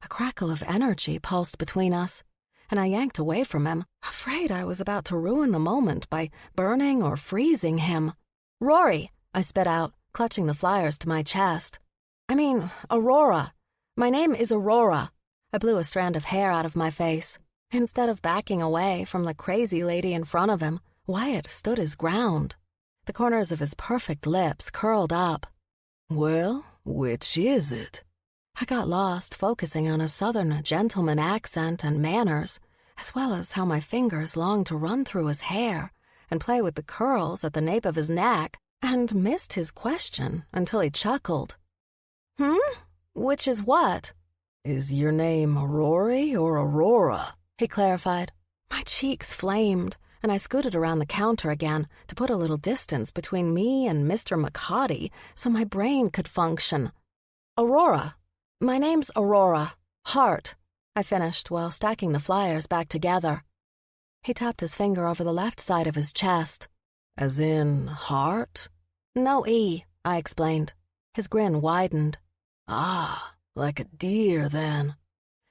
A crackle of energy pulsed between us, and I yanked away from him, afraid I was about to ruin the moment by burning or freezing him. "Rory," I spit out, clutching the flyers to my chest. Aurora. My name is Aurora." I blew a strand of hair out of my face. Instead of backing away from the crazy lady in front of him, Wyatt stood his ground. The corners of his perfect lips curled up. "Well, which is it?" I got lost focusing on a southern gentleman accent and manners, as well as how my fingers longed to run through his hair and play with the curls at the nape of his neck, and missed his question until he chuckled. Which is what?" "Is your name Rory or Aurora?" he clarified. My cheeks flamed, and I scooted around the counter again to put a little distance between me and Mr. McCaughty so my brain could function. "Aurora. My name's Aurora Hart," I finished while stacking the flyers back together. He tapped his finger over the left side of his chest. "As in Hart?" "No E," I explained. His grin widened. "Ah, like a deer, then."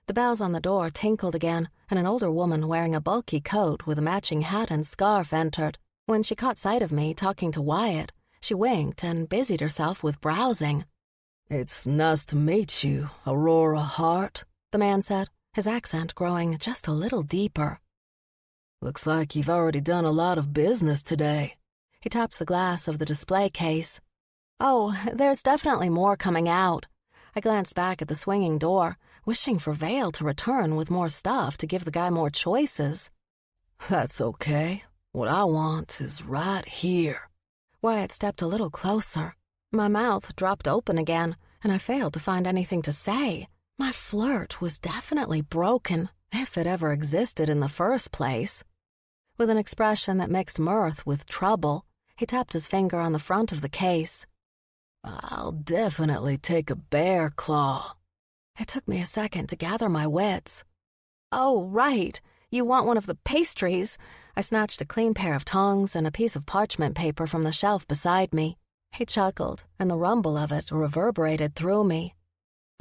The bells on the door tinkled again, and an older woman wearing a bulky coat with a matching hat and scarf entered. When she caught sight of me talking to Wyatt, she winked and busied herself with browsing. "It's nice to meet you, Aurora Hart," the man said, his accent growing just a little deeper. "Looks like you've already done a lot of business today." He tapped the glass of the display case. "Oh, there's definitely more coming out." I glanced back at the swinging door, wishing for Vale to return with more stuff to give the guy more choices. "That's okay. What I want is right here." Wyatt stepped a little closer. My mouth dropped open again, and I failed to find anything to say. My flirt was definitely broken, if it ever existed in the first place. With an expression that mixed mirth with trouble, he tapped his finger on the front of the case. "I'll definitely take a bear claw." It took me a second to gather my wits. "Oh, right. You want one of the pastries." I snatched a clean pair of tongs and a piece of parchment paper from the shelf beside me. He chuckled, and the rumble of it reverberated through me.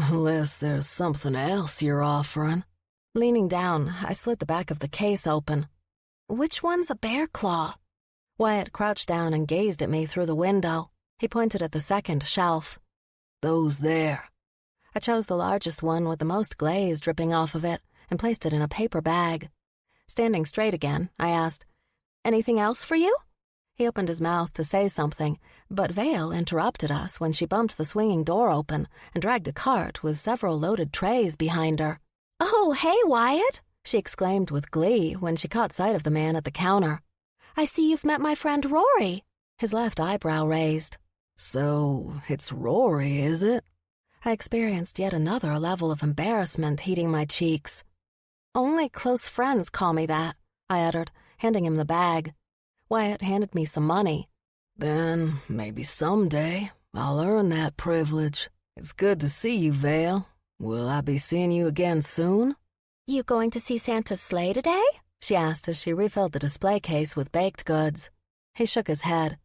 "Unless there's something else you're offering." Leaning down, I slid the back of the case open. "Which one's a bear claw?" Wyatt crouched down and gazed at me through the window. He pointed at the second shelf. "Those there." I chose the largest one with the most glaze dripping off of it and placed it in a paper bag. Standing straight again, I asked, "Anything else for you?" He opened his mouth to say something, but Vale interrupted us when she bumped the swinging door open and dragged a cart with several loaded trays behind her. "Oh, hey, Wyatt," she exclaimed with glee when she caught sight of the man at the counter. "I see you've met my friend Rory." His left eyebrow raised. So, it's Rory, is it? I experienced yet another level of embarrassment heating my cheeks. "Only close friends call me that," I uttered, handing him the bag. Wyatt handed me some money. Then, maybe someday, I'll earn that privilege. It's good to see you, Vale. Will I be seeing you again soon? "You going to see Santa's sleigh today?" she asked as she refilled the display case with baked goods. He shook his head.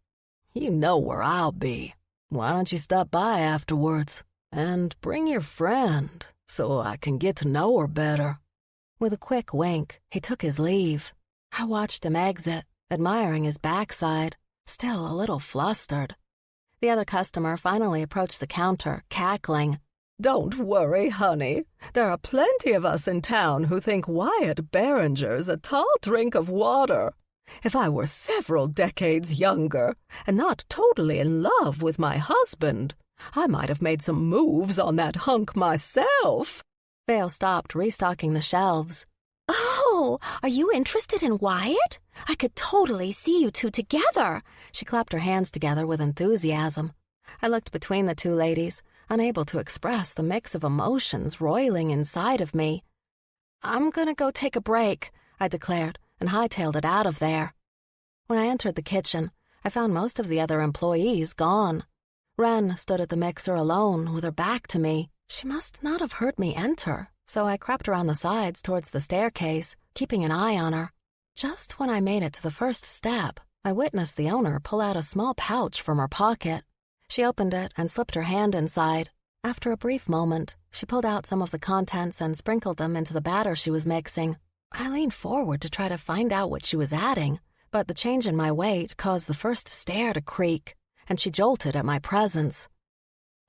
You know where I'll be. Why don't you stop by afterwards? And bring your friend, so I can get to know her better." With a quick wink, he took his leave. I watched him exit, admiring his backside, still a little flustered. The other customer finally approached the counter, cackling. "Don't worry, honey. There are plenty of us in town who think Wyatt Beringer's a tall drink of water. If I were several decades younger and not totally in love with my husband, I might have made some moves on that hunk myself." Vale stopped restocking the shelves. "Oh, are you interested in Wyatt? I could totally see you two together." She clapped her hands together with enthusiasm. I looked between the two ladies, unable to express the mix of emotions roiling inside of me. "I'm gonna go take a break," I declared, and hightailed it out of there. When I entered the kitchen, I found most of the other employees gone. Wren stood at the mixer alone with her back to me. She must not have heard me enter, so I crept around the sides towards the staircase, keeping an eye on her. Just when I made it to the first step, I witnessed the owner pull out a small pouch from her pocket. She opened it and slipped her hand inside. After a brief moment, she pulled out some of the contents and sprinkled them into the batter she was mixing. I leaned forward to try to find out what she was adding, but the change in my weight caused the first stair to creak, and she jolted at my presence.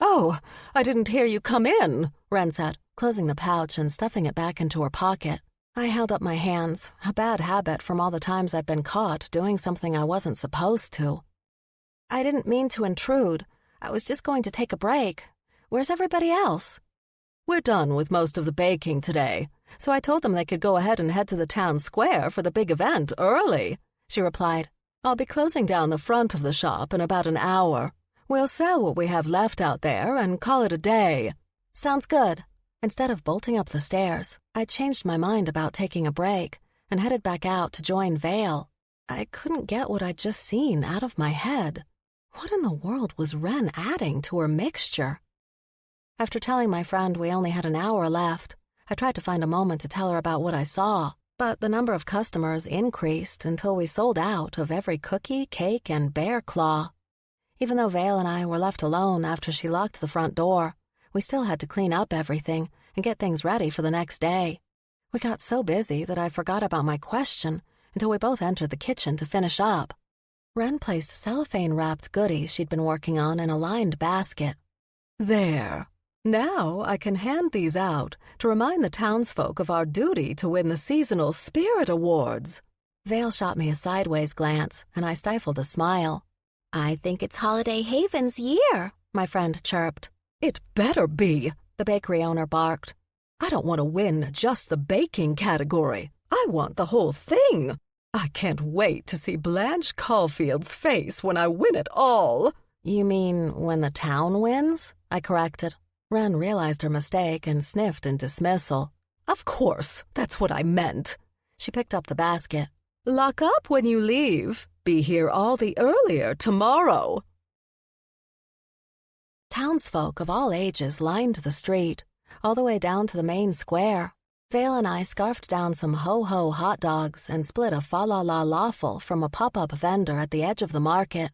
"Oh, I didn't hear you come in," Wren said, closing the pouch and stuffing it back into her pocket. I held up my hands, a bad habit from all the times I'd been caught doing something I wasn't supposed to. "I didn't mean to intrude. I was just going to take a break. Where's everybody else?" "We're done with most of the baking today, so I told them they could go ahead and head to the town square for the big event early," she replied. "I'll be closing down the front of the shop in about an hour. We'll sell what we have left out there and call it a day." "Sounds good." Instead of bolting up the stairs, I changed my mind about taking a break and headed back out to join Vale. I couldn't get what I'd just seen out of my head. What in the world was Wren adding to her mixture? After telling my friend we only had an hour left, I tried to find a moment to tell her about what I saw, but the number of customers increased until we sold out of every cookie, cake, and bear claw. Even though Vale and I were left alone after she locked the front door, we still had to clean up everything and get things ready for the next day. We got so busy that I forgot about my question until we both entered the kitchen to finish up. Wren placed cellophane-wrapped goodies she'd been working on in a lined basket. "There. Now I can hand these out to remind the townsfolk of our duty to win the seasonal spirit awards." Vale shot me a sideways glance, and I stifled a smile. "I think it's Holiday Haven's year," my friend chirped. "It better be," the bakery owner barked. "I don't want to win just the baking category. I want the whole thing. I can't wait to see Blanche Caulfield's face when I win it all." "You mean when the town wins?" I corrected. Wren realized her mistake and sniffed in dismissal. "Of course, that's what I meant." She picked up the basket. "Lock up when you leave. Be here all the earlier tomorrow." Townsfolk of all ages lined the street, all the way down to the main square. Vale and I scarfed down some ho-ho hot dogs and split a fa-la-la-lawful from a pop-up vendor at the edge of the market.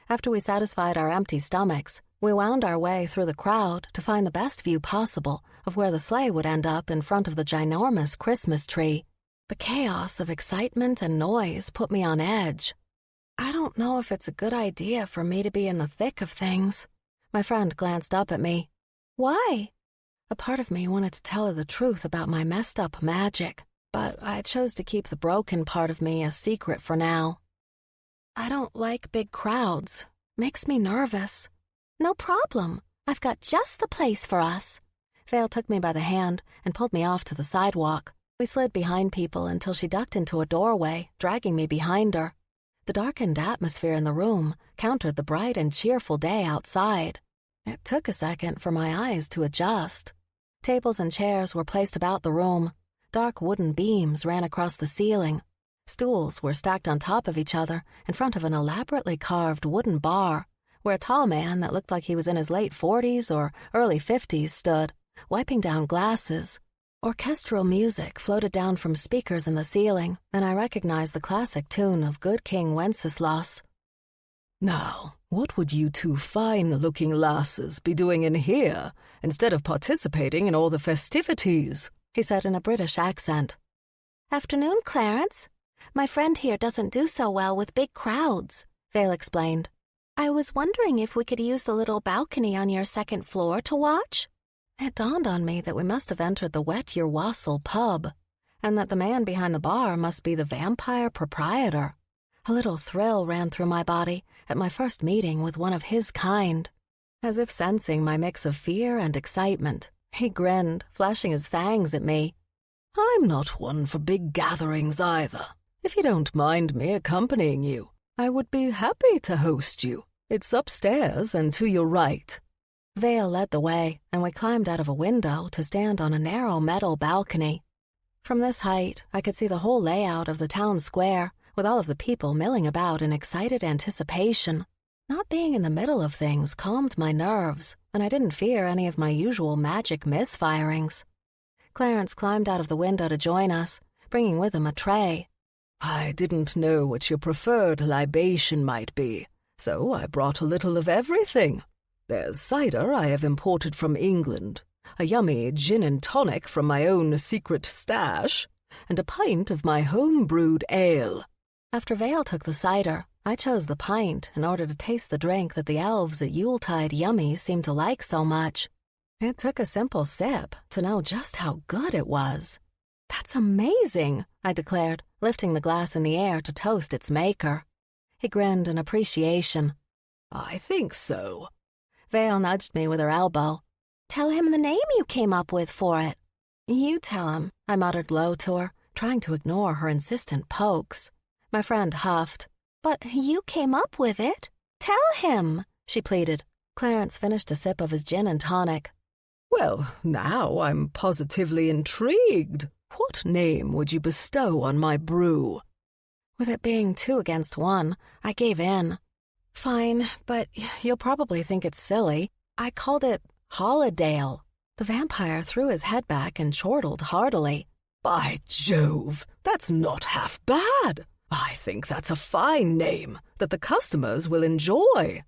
After we satisfied our empty stomachs, we wound our way through the crowd to find the best view possible of where the sleigh would end up in front of the ginormous Christmas tree. The chaos of excitement and noise put me on edge. I don't know if it's a good idea for me to be in the thick of things. My friend glanced up at me. "Why?" A part of me wanted to tell her the truth about my messed-up magic, but I chose to keep the broken part of me a secret for now. I don't like big crowds. Makes me nervous. No problem. I've got just the place for us. Vale took me by the hand and pulled me off to the sidewalk. We slid behind people until she ducked into a doorway, dragging me behind her. The darkened atmosphere in the room countered the bright and cheerful day outside. It took a second for my eyes to adjust. Tables and chairs were placed about the room. Dark wooden beams ran across the ceiling. Stools were stacked on top of each other in front of an elaborately carved wooden bar, where a tall man that looked like he was in his late 40s or early 50s stood, wiping down glasses. Orchestral music floated down from speakers in the ceiling, and I recognized the classic tune of Good King Wenceslas. Now, what would you two fine-looking lasses be doing in here instead of participating in all the festivities? He said in a British accent. Afternoon, Clarence. My friend here doesn't do so well with big crowds, Vale explained. I was wondering if we could use the little balcony on your second floor to watch. It dawned on me that we must have entered the Wet Your Wassail pub, and that the man behind the bar must be the vampire proprietor. A little thrill ran through my body at my first meeting with one of his kind. As if sensing my mix of fear and excitement, he grinned, flashing his fangs at me. I'm not one for big gatherings either. If you don't mind me accompanying you, I would be happy to host you. It's upstairs and to your right. Vale led the way, and we climbed out of a window to stand on a narrow metal balcony. From this height, I could see the whole layout of the town square, with all of the people milling about in excited anticipation. Not being in the middle of things calmed my nerves, and I didn't fear any of my usual magic misfirings. Clarence climbed out of the window to join us, bringing with him a tray. I didn't know what your preferred libation might be, so I brought a little of everything. There's cider I have imported from England, a yummy gin and tonic from my own secret stash, and a pint of my home-brewed ale. After Vale took the cider, I chose the pint in order to taste the drink that the elves at Yuletide Yummy seemed to like so much. It took a simple sip to know just how good it was. That's amazing, I declared, lifting the glass in the air to toast its maker. He grinned in appreciation. I think so. Vale nudged me with her elbow. Tell him the name you came up with for it. You tell him, I muttered low to her, trying to ignore her insistent pokes. My friend huffed. But you came up with it. Tell him, she pleaded. Clarence finished a sip of his gin and tonic. Well, now I'm positively intrigued. What name would you bestow on my brew? With it being 2 against 1, I gave in. Fine, but you'll probably think it's silly. I called it Holidale. The vampire threw his head back and chortled heartily. By Jove, that's not half bad. I think that's a fine name that the customers will enjoy.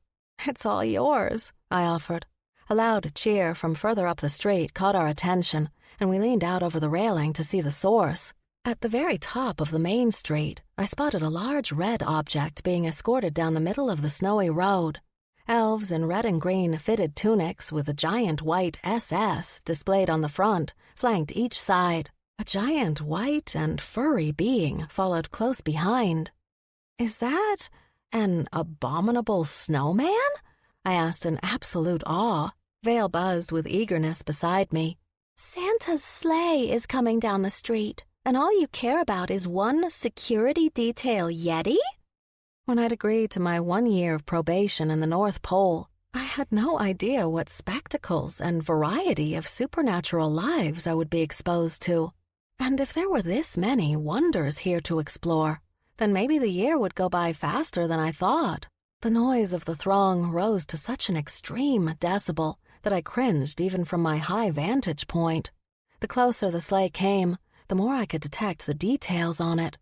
It's all yours, I offered. A loud cheer from further up the street caught our attention, and we leaned out over the railing to see the source. At the very top of the main street, I spotted a large red object being escorted down the middle of the snowy road. Elves in red and green fitted tunics with a giant white SS displayed on the front flanked each side. A giant white and furry being followed close behind. Is that an abominable snowman? I asked in absolute awe. Vale buzzed with eagerness beside me. Santa's sleigh is coming down the street, and all you care about is one security detail Yeti? When I'd agreed to my 1 year of probation in the North Pole, I had no idea what spectacles and variety of supernatural lives I would be exposed to. And if there were this many wonders here to explore, then maybe the year would go by faster than I thought. The noise of the throng rose to such an extreme decibel that I cringed even from my high vantage point. The closer the sleigh came, the more I could detect the details on it.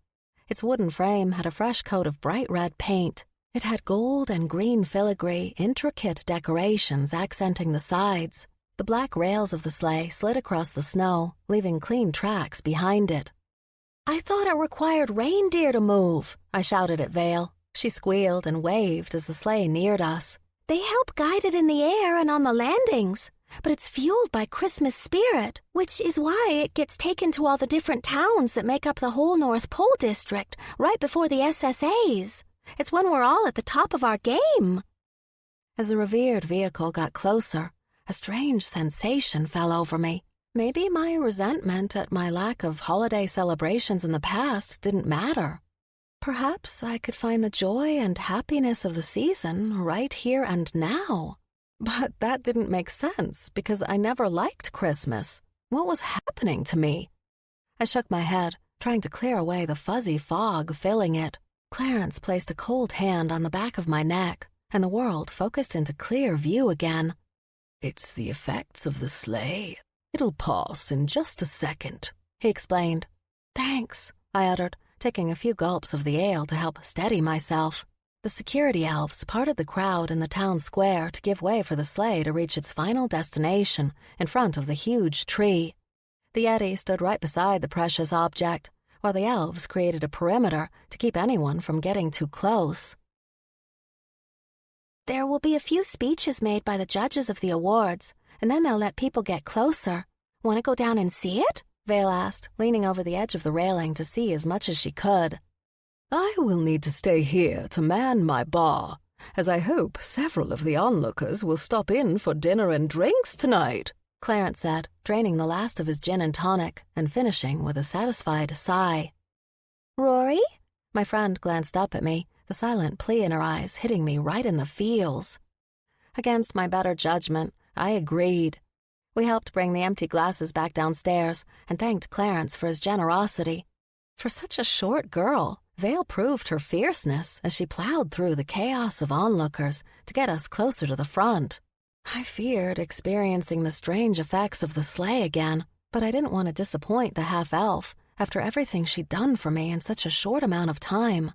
Its wooden frame had a fresh coat of bright red paint. It had gold and green filigree, intricate decorations accenting the sides. The black rails of the sleigh slid across the snow, leaving clean tracks behind it. I thought it required reindeer to move, I shouted at Vale. She squealed and waved as the sleigh neared us. They help guide it in the air and on the landings, but it's fueled by Christmas spirit, which is why it gets taken to all the different towns that make up the whole North Pole district right before the SSAs. It's when we're all at the top of our game. As the revered vehicle got closer, a strange sensation fell over me. Maybe my resentment at my lack of holiday celebrations in the past didn't matter. Perhaps I could find the joy and happiness of the season right here and now. But that didn't make sense because I never liked Christmas. What was happening to me? I shook my head, trying to clear away the fuzzy fog filling it. Clarence placed a cold hand on the back of my neck, and the world focused into clear view again. It's the effects of the sleigh. It'll pass in just a second, he explained. Thanks, I uttered, taking a few gulps of the ale to help steady myself. The security elves parted the crowd in the town square to give way for the sleigh to reach its final destination in front of the huge tree. The Yeti stood right beside the precious object, while the elves created a perimeter to keep anyone from getting too close. There will be a few speeches made by the judges of the awards, and then they'll let people get closer. Want to go down and see it? Vale asked, leaning over the edge of the railing to see as much as she could. I will need to stay here to man my bar, as I hope several of the onlookers will stop in for dinner and drinks tonight, Clarence said, draining the last of his gin and tonic and finishing with a satisfied sigh. Rory? My friend glanced up at me, the silent plea in her eyes hitting me right in the feels. Against my better judgment, I agreed. We helped bring the empty glasses back downstairs and thanked Clarence for his generosity. For such a short girl, Vale proved her fierceness as she plowed through the chaos of onlookers to get us closer to the front. I feared experiencing the strange effects of the sleigh again, but I didn't want to disappoint the half-elf after everything she'd done for me in such a short amount of time.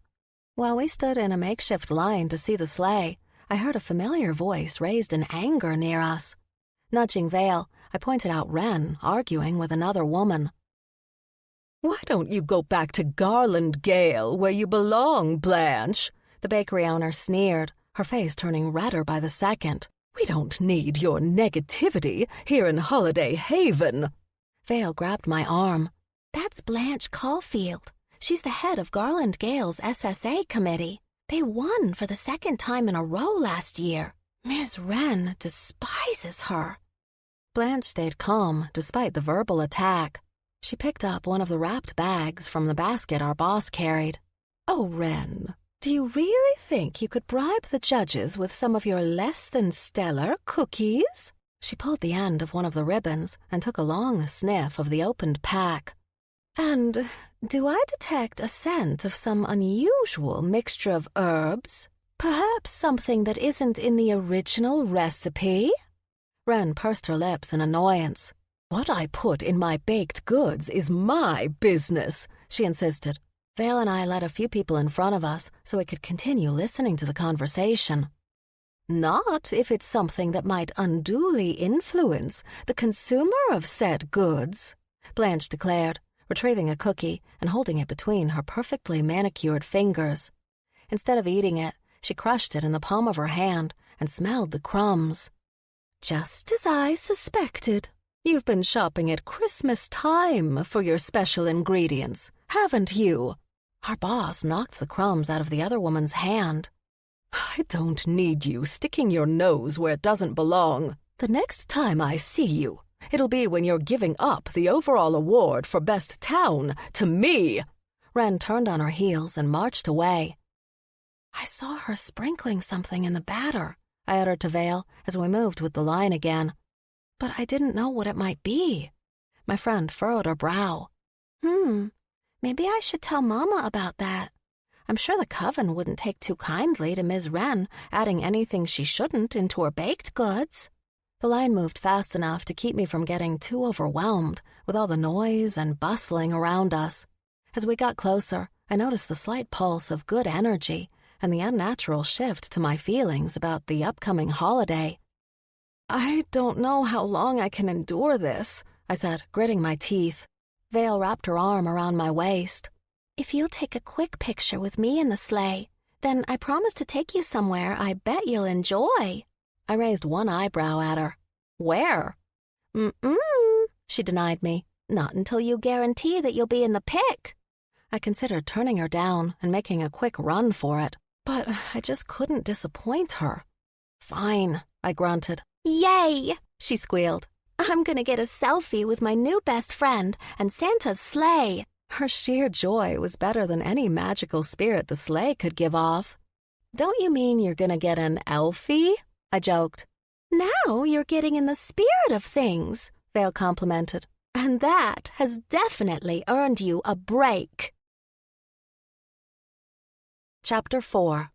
While we stood in a makeshift line to see the sleigh, I heard a familiar voice raised in anger near us. Nudging Vale, I pointed out Wren arguing with another woman. Why don't you go back to Garland Gale where you belong, Blanche? The bakery owner sneered, her face turning redder by the second. We don't need your negativity here in Holiday Haven. Vale grabbed my arm. That's Blanche Caulfield. She's the head of Garland Gale's SSA committee. They won for the second time in a row last year. Ms. Wren despises her. Blanche stayed calm despite the verbal attack. She picked up one of the wrapped bags from the basket our boss carried. Oh, Wren, do you really think you could bribe the judges with some of your less-than-stellar cookies? She pulled the end of one of the ribbons and took a long sniff of the opened pack. And do I detect a scent of some unusual mixture of herbs? Perhaps something that isn't in the original recipe? Wren pursed her lips in annoyance. What I put in my baked goods is my business, she insisted. Vale and I let a few people in front of us so we could continue listening to the conversation. Not if it's something that might unduly influence the consumer of said goods, Blanche declared, retrieving a cookie and holding it between her perfectly manicured fingers. Instead of eating it, she crushed it in the palm of her hand and smelled the crumbs. Just as I suspected. You've been shopping at Christmas time for your special ingredients, haven't you? Our boss knocked the crumbs out of the other woman's hand. I don't need you sticking your nose where it doesn't belong. The next time I see you, it'll be when you're giving up the overall award for best town to me. Wren turned on her heels and marched away. I saw her sprinkling something in the batter, I uttered to Vale as we moved with the line again. But I didn't know what it might be. My friend furrowed her brow. Maybe I should tell Mama about that. I'm sure the coven wouldn't take too kindly to Ms. Wren adding anything she shouldn't into her baked goods. The line moved fast enough to keep me from getting too overwhelmed with all the noise and bustling around us. As we got closer, I noticed the slight pulse of good energy and the unnatural shift to my feelings about the upcoming holiday. I don't know how long I can endure this, I said, gritting my teeth. Vale wrapped her arm around my waist. If you'll take a quick picture with me in the sleigh, then I promise to take you somewhere I bet you'll enjoy. I raised one eyebrow at her. Where? She denied me. Not until you guarantee that you'll be in the pic. I considered turning her down and making a quick run for it. But I just couldn't disappoint her. "Fine," I grunted. Yay! She squealed. I'm gonna get a selfie with my new best friend and Santa's sleigh. Her sheer joy was better than any magical spirit the sleigh could give off. "Don't you mean you're gonna get an elfie?" I joked. Now you're getting in the spirit of things, Vale complimented. And that has definitely earned you a break. Chapter 4.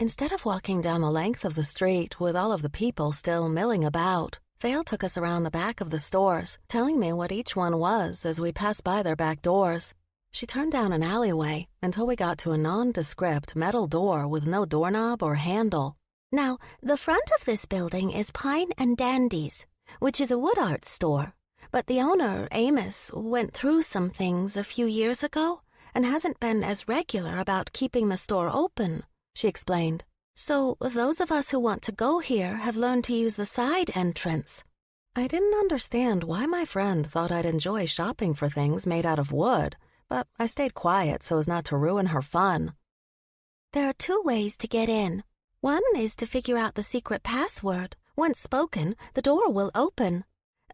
Instead of walking down the length of the street with all of the people still milling about, Vale took us around the back of the stores, telling me what each one was as we passed by their back doors. She turned down an alleyway until we got to a nondescript metal door with no doorknob or handle. Now, the front of this building is Pine and Dandy's, which is a wood art store. But the owner, Amos, went through some things a few years ago and hasn't been as regular about keeping the store open, she explained. So those of us who want to go here have learned to use the side entrance. I didn't understand why my friend thought I'd enjoy shopping for things made out of wood, but I stayed quiet so as not to ruin her fun. There are 2 ways to get in. One is to figure out the secret password. Once spoken, the door will open.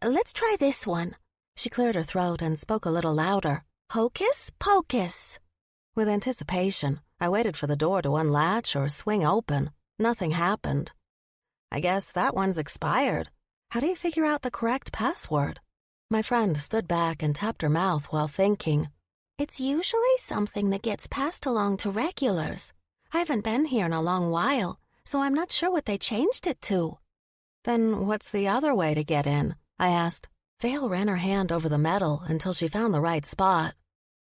Let's try this one. She cleared her throat and spoke a little louder. Hocus pocus. With anticipation, I waited for the door to unlatch or swing open. Nothing happened. I guess that one's expired. How do you figure out the correct password? My friend stood back and tapped her mouth while thinking. It's usually something that gets passed along to regulars. I haven't been here in a long while, so I'm not sure what they changed it to. Then what's the other way to get in? I asked. Vale ran her hand over the metal until she found the right spot.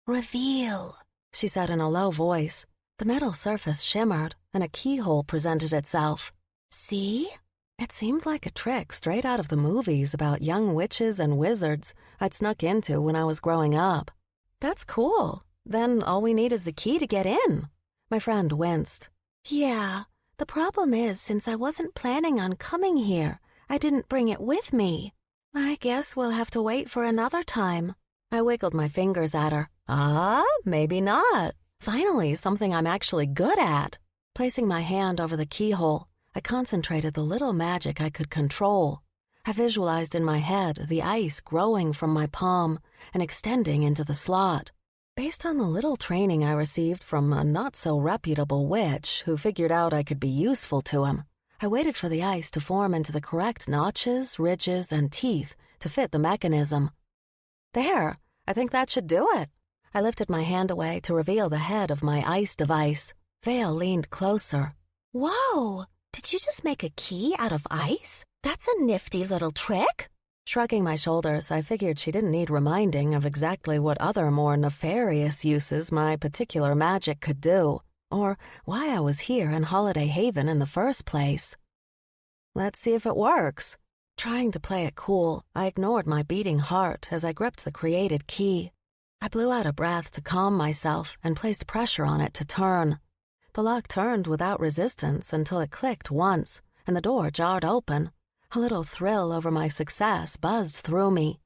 Reveal, she said in a low voice. The metal surface shimmered, and a keyhole presented itself. See? It seemed like a trick straight out of the movies about young witches and wizards I'd snuck into when I was growing up. That's cool. Then all we need is the key to get in. My friend winced. Yeah, the problem is since I wasn't planning on coming here, I didn't bring it with me. I guess we'll have to wait for another time. I wiggled my fingers at her. Maybe not. Finally, something I'm actually good at. Placing my hand over the keyhole, I concentrated the little magic I could control. I visualized in my head the ice growing from my palm and extending into the slot. Based on the little training I received from a not-so-reputable witch who figured out I could be useful to him, I waited for the ice to form into the correct notches, ridges, and teeth to fit the mechanism. There, I think that should do it. I lifted my hand away to reveal the head of my ice device. Vale leaned closer. Whoa! Did you just make a key out of ice? That's a nifty little trick. Shrugging my shoulders, I figured she didn't need reminding of exactly what other more nefarious uses my particular magic could do, or why I was here in Holiday Haven in the first place. Let's see if it works. Trying to play it cool, I ignored my beating heart as I gripped the created key. I blew out a breath to calm myself and placed pressure on it to turn. The lock turned without resistance until it clicked once, and the door jarred open. A little thrill over my success buzzed through me.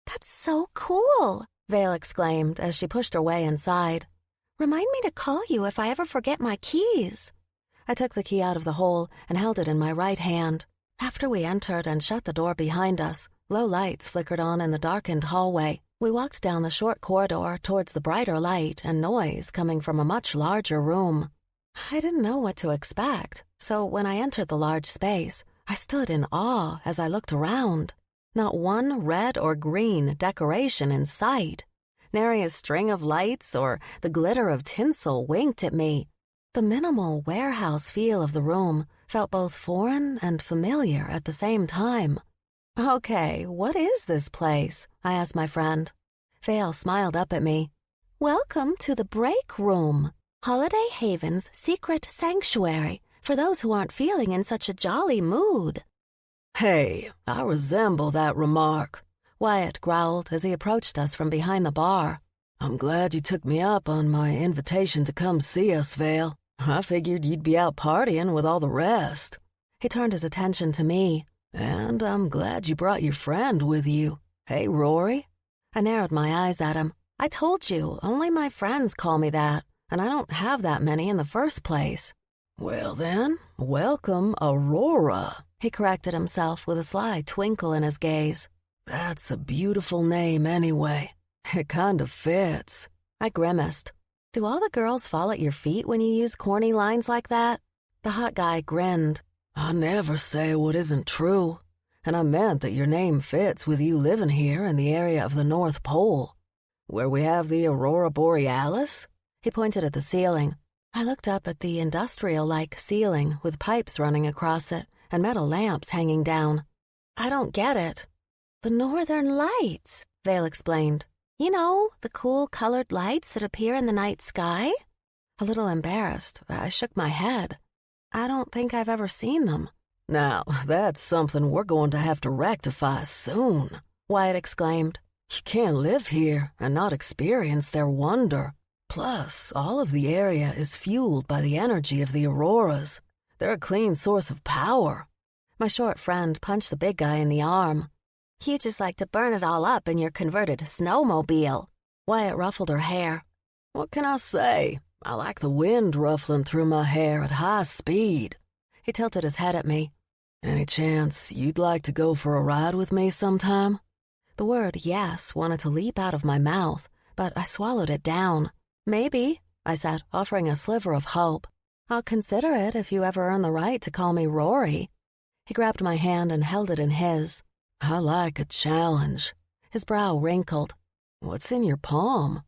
That's so cool, Vale exclaimed as she pushed her way inside. Remind me to call you if I ever forget my keys. I took the key out of the hole and held it in my right hand. After we entered and shut the door behind us, low lights flickered on in the darkened hallway. We walked down the short corridor towards the brighter light and noise coming from a much larger room. I didn't know what to expect, so when I entered the large space, I stood in awe as I looked around. Not one red or green decoration in sight. Nary a string of lights or the glitter of tinsel winked at me. The minimal warehouse feel of the room felt both foreign and familiar at the same time. Okay, what is this place? I asked my friend. Vale smiled up at me. Welcome to the break room, Holiday Haven's secret sanctuary for those who aren't feeling in such a jolly mood. Hey, I resemble that remark, Wyatt growled as he approached us from behind the bar. I'm glad you took me up on my invitation to come see us, Vale. I figured you'd be out partying with all the rest. He turned his attention to me. And I'm glad you brought your friend with you. Hey, Rory? I narrowed my eyes at him. I told you, only my friends call me that. and I don't have that many in the first place. Well then, welcome, Aurora, He corrected himself with a sly twinkle in his gaze. That's a beautiful name anyway. It kind of fits. I grimaced. Do all the girls fall at your feet when you use corny lines like that? The hot guy grinned. I never say what isn't true. And I meant that your name fits with you living here in the area of the North Pole, where we have the Aurora Borealis. He pointed at the ceiling. I looked up at the industrial-like ceiling with pipes running across it and metal lamps hanging down. I don't get it. The Northern Lights, Vale explained. You know, the cool colored lights that appear in the night sky? A little embarrassed, I shook my head. I don't think I've ever seen them. Now, that's something we're going to have to rectify soon, Wyatt exclaimed. You can't live here and not experience their wonder. Plus, all of the area is fueled by the energy of the auroras. They're a clean source of power. My short friend punched the big guy in the arm. You just like to burn it all up in your converted snowmobile. Wyatt ruffled her hair. What can I say? I like the wind ruffling through my hair at high speed. He tilted his head at me. Any chance you'd like to go for a ride with me sometime? The word yes wanted to leap out of my mouth, but I swallowed it down. Maybe, I said, offering a sliver of hope. I'll consider it if you ever earn the right to call me Rory. He grabbed my hand and held it in his. I like a challenge. His brow wrinkled. What's in your palm?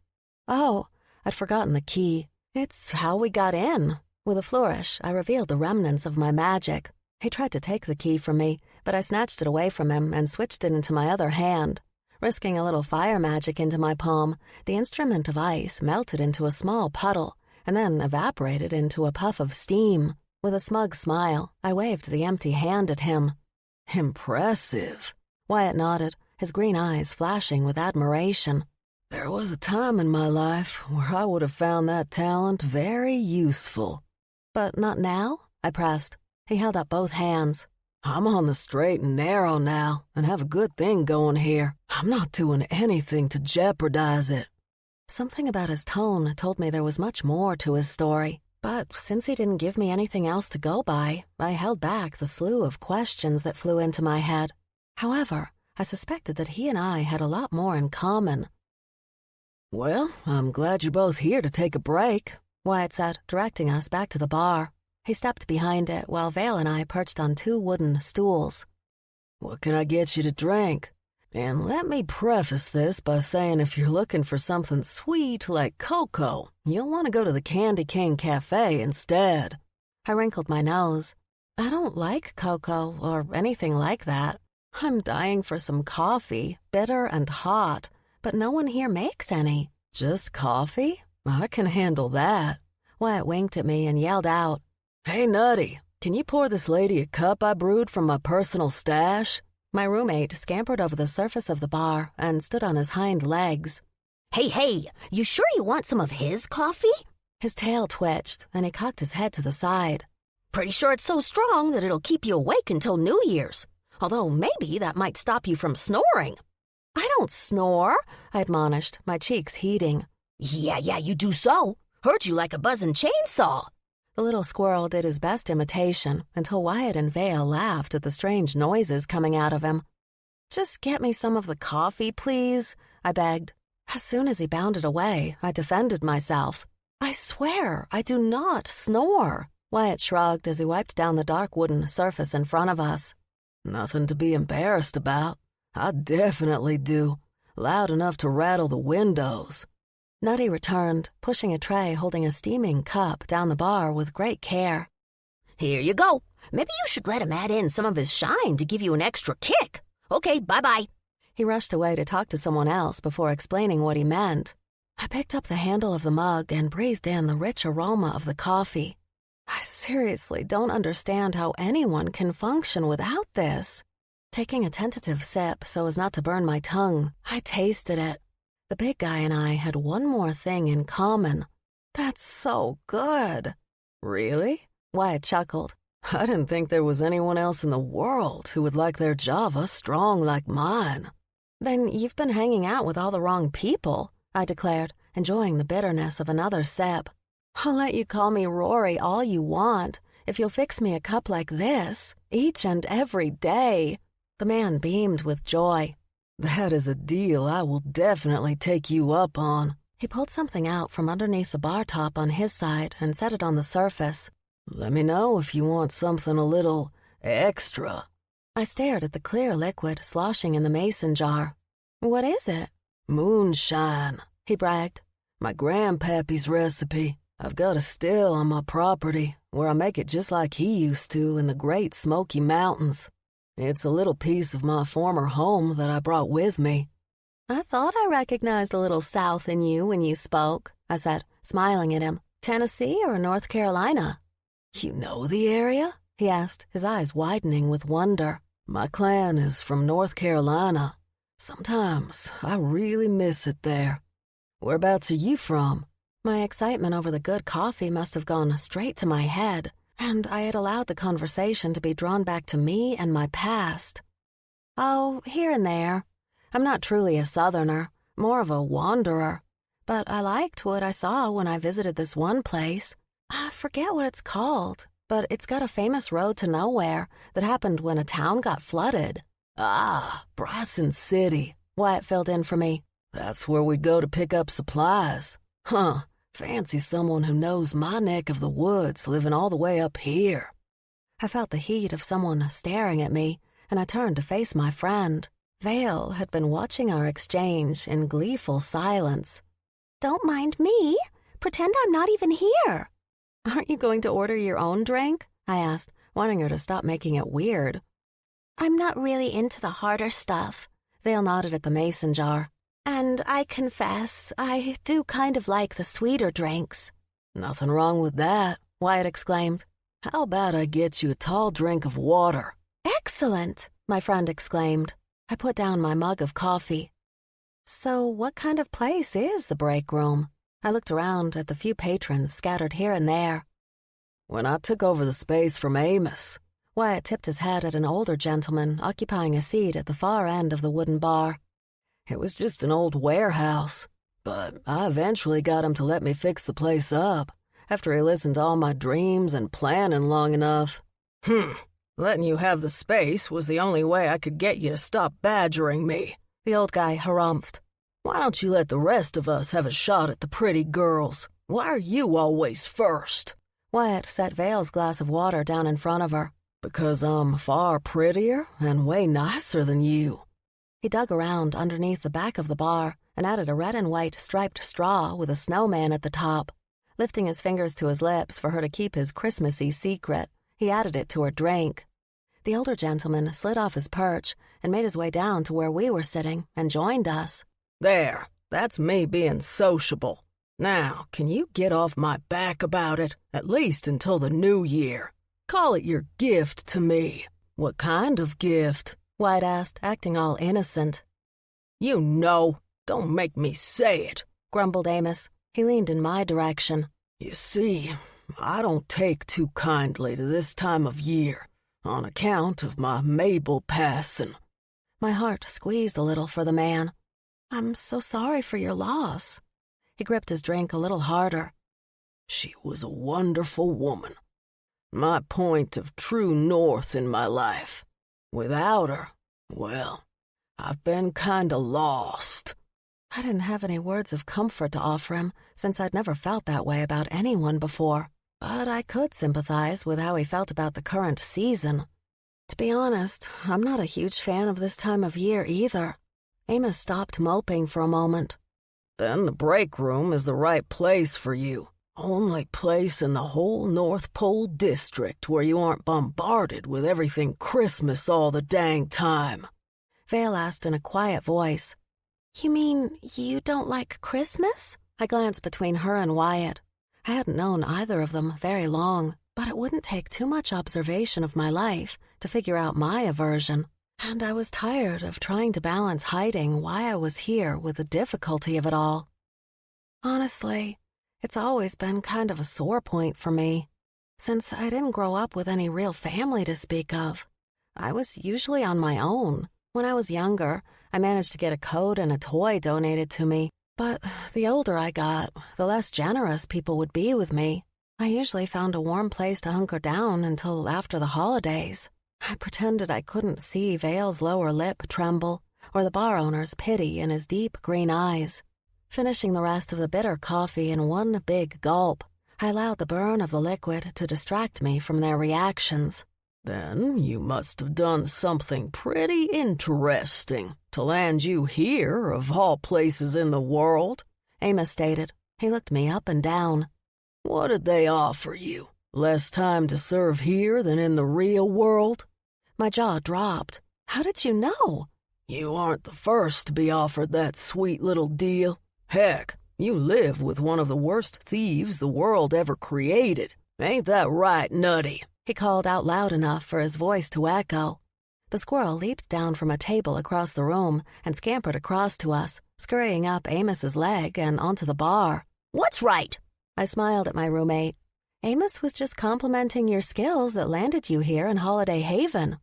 Oh, I'd forgotten the key. It's how we got in. With a flourish, I revealed the remnants of my magic. He tried to take the key from me, but I snatched it away from him and switched it into my other hand. Risking a little fire magic into my palm, the instrument of ice melted into a small puddle and then evaporated into a puff of steam. With a smug smile, I waved the empty hand at him. Impressive. Wyatt nodded, his green eyes flashing with admiration. There was a time in my life where I would have found that talent very useful. But not now? I pressed. He held up both hands. I'm on the straight and narrow now and have a good thing going here. I'm not doing anything to jeopardize it. Something about his tone told me there was much more to his story. But since he didn't give me anything else to go by, I held back the slew of questions that flew into my head. However, I suspected that he and I had a lot more in common. Well, I'm glad you're both here to take a break, Wyatt said, directing us back to the bar. He stepped behind it while Vale and I perched on 2 wooden stools. What can I get you to drink? And let me preface this by saying if you're looking for something sweet like cocoa, you'll want to go to the Candy Cane Cafe instead. I wrinkled my nose. I don't like cocoa or anything like that. I'm dying for some coffee, bitter and hot, but no one here makes any. Just coffee? I can handle that. Wyatt winked at me and yelled out, Hey, Nutty, can you pour this lady a cup I brewed from my personal stash? My roommate scampered over the surface of the bar and stood on his hind legs. Hey, you sure you want some of his coffee? His tail twitched, and he cocked his head to the side. Pretty sure it's so strong that it'll keep you awake until New Year's. Although maybe that might stop you from snoring. I don't snore, I admonished, my cheeks heating. Yeah, you do so. Heard you like a buzzing chainsaw. The little squirrel did his best imitation until Wyatt and Vale laughed at the strange noises coming out of him. Just get me some of the coffee, please, I begged. As soon as he bounded away, I defended myself. I swear, I do not snore. Wyatt shrugged as he wiped down the dark wooden surface in front of us. Nothing to be embarrassed about. I definitely do. Loud enough to rattle the windows. Nutty returned, pushing a tray holding a steaming cup down the bar with great care. Here you go. Maybe you should let him add in some of his shine to give you an extra kick. Okay, bye-bye. He rushed away to talk to someone else before explaining what he meant. I picked up the handle of the mug and breathed in the rich aroma of the coffee. I seriously don't understand how anyone can function without this. Taking a tentative sip so as not to burn my tongue, I tasted it. The big guy and I had one more thing in common. That's so good. Really? Wyatt chuckled. I didn't think there was anyone else in the world who would like their Java strong like mine. Then you've been hanging out with all the wrong people, I declared, enjoying the bitterness of another sip. I'll let you call me Rory all you want if you'll fix me a cup like this each and every day." The man beamed with joy. "That is a deal I will definitely take you up on." He pulled something out from underneath the bar top on his side and set it on the surface. "Let me know if you want something a little extra." I stared at the clear liquid sloshing in the mason jar. "What is it?" "Moonshine," he bragged. "My grandpappy's recipe. I've got a still on my property where I make it just like he used to in the Great Smoky Mountains. It's a little piece of my former home that I brought with me." "I thought I recognized a little South in you when you spoke," I said, smiling at him. "Tennessee or North Carolina?" "You know the area?" he asked, his eyes widening with wonder. "My clan is from North Carolina. Sometimes I really miss it there. Whereabouts are you from?" My excitement over the good coffee must have gone straight to my head, and I had allowed the conversation to be drawn back to me and my past. "Oh, here and there. I'm not truly a Southerner, more of a wanderer, but I liked what I saw when I visited this one place. I forget what it's called, but it's got a famous road to nowhere that happened when a town got flooded." "Ah, Bryson City," Wyatt filled in for me. "That's where we'd go to pick up supplies. Huh, fancy someone who knows my neck of the woods living all the way up here." I felt the heat of someone staring at me, and I turned to face my friend. Vale had been watching our exchange in gleeful silence. "Don't mind me. Pretend I'm not even here." "Aren't you going to order your own drink?" I asked, wanting her to stop making it weird. "I'm not really into the harder stuff." Vale nodded at the mason jar. "And I confess, I do kind of like the sweeter drinks." "Nothing wrong with that," Wyatt exclaimed. "How about I get you a tall drink of water?" "Excellent," my friend exclaimed. I put down my mug of coffee. "So what kind of place is the break room?" I looked around at the few patrons scattered here and there. "When I took over the space from Amos," Wyatt tipped his head at an older gentleman occupying a seat at the far end of the wooden bar. "It was just an old warehouse, but I eventually got him to let me fix the place up after he listened to all my dreams and planning long enough." "Letting you have the space was the only way I could get you to stop badgering me," the old guy harumphed. "Why don't you let the rest of us have a shot at the pretty girls? Why are you always first?" Wyatt set Vale's glass of water down in front of her. "Because I'm far prettier and way nicer than you." He dug around underneath the back of the bar and added a red and white striped straw with a snowman at the top. Lifting his fingers to his lips for her to keep his Christmassy secret, he added it to her drink. The older gentleman slid off his perch and made his way down to where we were sitting and joined us. "There, that's me being sociable. Now, can you get off my back about it, at least until the new year? Call it your gift to me." "What kind of gift?" Wyatt asked, acting all innocent. "You know. Don't make me say it," grumbled Amos. He leaned in my direction. "You see, I don't take too kindly to this time of year on account of my Mabel passing." My heart squeezed a little for the man. "I'm so sorry for your loss." He gripped his drink a little harder. "She was a wonderful woman. My point of true north in my life. Without her, well, I've been kinda lost." I didn't have any words of comfort to offer him, since I'd never felt that way about anyone before. But I could sympathize with how he felt about the current season. To be honest, I'm not a huge fan of this time of year either. Amos stopped moping for a moment. "Then the break room is the right place for you. Only place in the whole North Pole district where you aren't bombarded with everything Christmas all the dang time." Vale asked in a quiet voice. "You mean you don't like Christmas?" I glanced between her and Wyatt. I hadn't known either of them very long, but it wouldn't take too much observation of my life to figure out my aversion. And I was tired of trying to balance hiding why I was here with the difficulty of it all. Honestly, it's always been kind of a sore point for me. Since I didn't grow up with any real family to speak of, I was usually on my own. When I was younger, I managed to get a coat and a toy donated to me, But the older I got, the less generous people would be with me. I usually found a warm place to hunker down until after the holidays. I pretended I couldn't see Vale's lower lip tremble or the bar owner's pity in his deep green eyes. Finishing the rest of the bitter coffee in one big gulp, I allowed the burn of the liquid to distract me from their reactions. Then you must have done something pretty interesting to land you here, of all places in the world, Amos stated. He looked me up and down. What did they offer you? Less time to serve here than in the real world? My jaw dropped. How did you know? You aren't the first to be offered that sweet little deal. Heck, you live with one of the worst thieves the world ever created. Ain't that right, Nutty? He called out loud enough for his voice to echo. The squirrel leaped down from a table across the room and scampered across to us, scurrying up Amos's leg and onto the bar. What's right? I smiled at my roommate. Amos was just complimenting your skills that landed you here in Holiday Haven.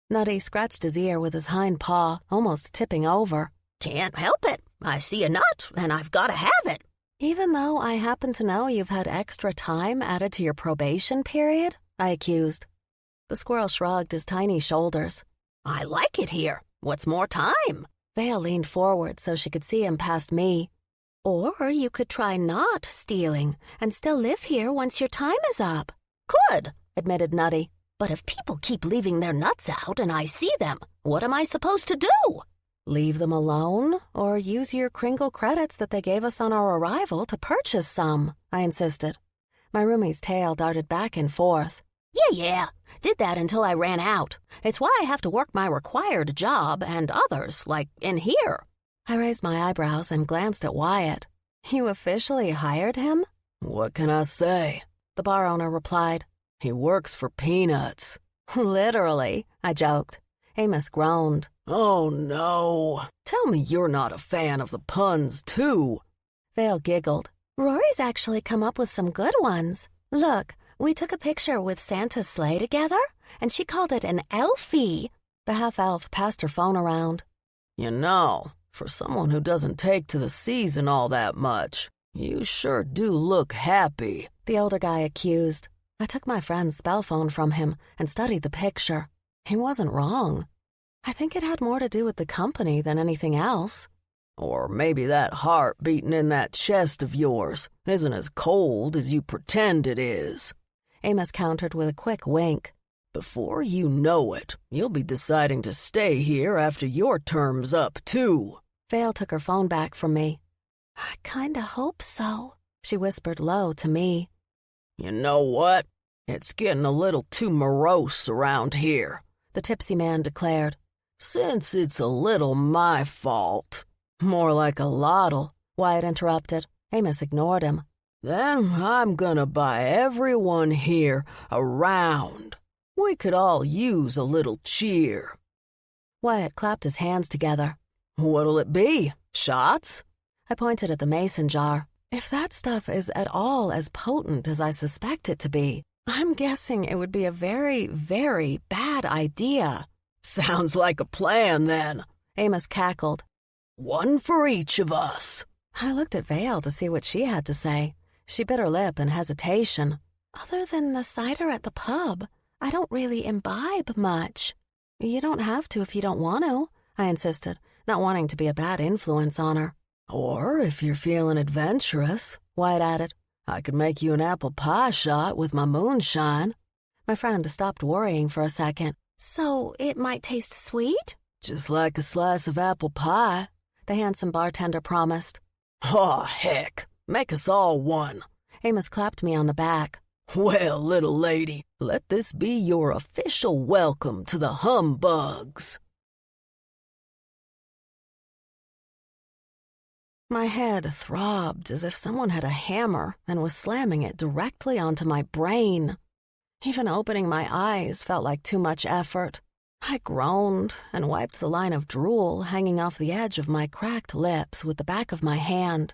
Nutty scratched his ear with his hind paw, almost tipping over. Can't help it. I see a nut, and I've got to have it. Even though I happen to know you've had extra time added to your probation period, I accused. The squirrel shrugged his tiny shoulders. I like it here. What's more time? Vale leaned forward so she could see him past me. Or you could try not stealing and still live here once your time is up. Could, admitted Nutty. But if people keep leaving their nuts out and I see them, what am I supposed to do? Leave them alone, or use your Kringle credits that they gave us on our arrival to purchase some, I insisted. My roomie's tail darted back and forth. Yeah. Did that until I ran out. It's why I have to work my required job and others, like in here. I raised my eyebrows and glanced at Wyatt. You officially hired him? What can I say? The bar owner replied. He works for peanuts. Literally, I joked. Amos groaned. Oh, no. Tell me you're not a fan of the puns, too. Vale giggled. Rory's actually come up with some good ones. Look, we took a picture with Santa's sleigh together, and she called it an elfie. The half-elf passed her phone around. You know, for someone who doesn't take to the season all that much, you sure do look happy, the older guy accused. I took my friend's spell phone from him and studied the picture. He wasn't wrong. I think it had more to do with the company than anything else. Or maybe that heart beating in that chest of yours isn't as cold as you pretend it is. Amos countered with a quick wink. Before you know it, you'll be deciding to stay here after your term's up, too. Vale took her phone back from me. I kinda hope so, she whispered low to me. You know what? It's getting a little too morose around here, the tipsy man declared. Since it's a little my fault. More like a lot'll, Wyatt interrupted. Amos ignored him. Then I'm gonna buy everyone here a round. We could all use a little cheer. Wyatt clapped his hands together. What'll it be? Shots? I pointed at the mason jar. If that stuff is at all as potent as I suspect it to be, I'm guessing it would be a very, very bad idea. Sounds like a plan, then. Amos cackled. One for each of us. I looked at Vale to see what she had to say. She bit her lip in hesitation. Other than the cider at the pub, I don't really imbibe much. You don't have to if you don't want to, I insisted, not wanting to be a bad influence on her. Or if you're feeling adventurous, Wyatt added, I could make you an apple pie shot with my moonshine. My friend stopped worrying for a second. So it might taste sweet? Just like a slice of apple pie, the handsome bartender promised. Oh, heck, make us all one. Amos clapped me on the back. Well, little lady, let this be your official welcome to the Humbugs. My head throbbed as if someone had a hammer and was slamming it directly onto my brain. Even opening my eyes felt like too much effort. I groaned and wiped the line of drool hanging off the edge of my cracked lips with the back of my hand.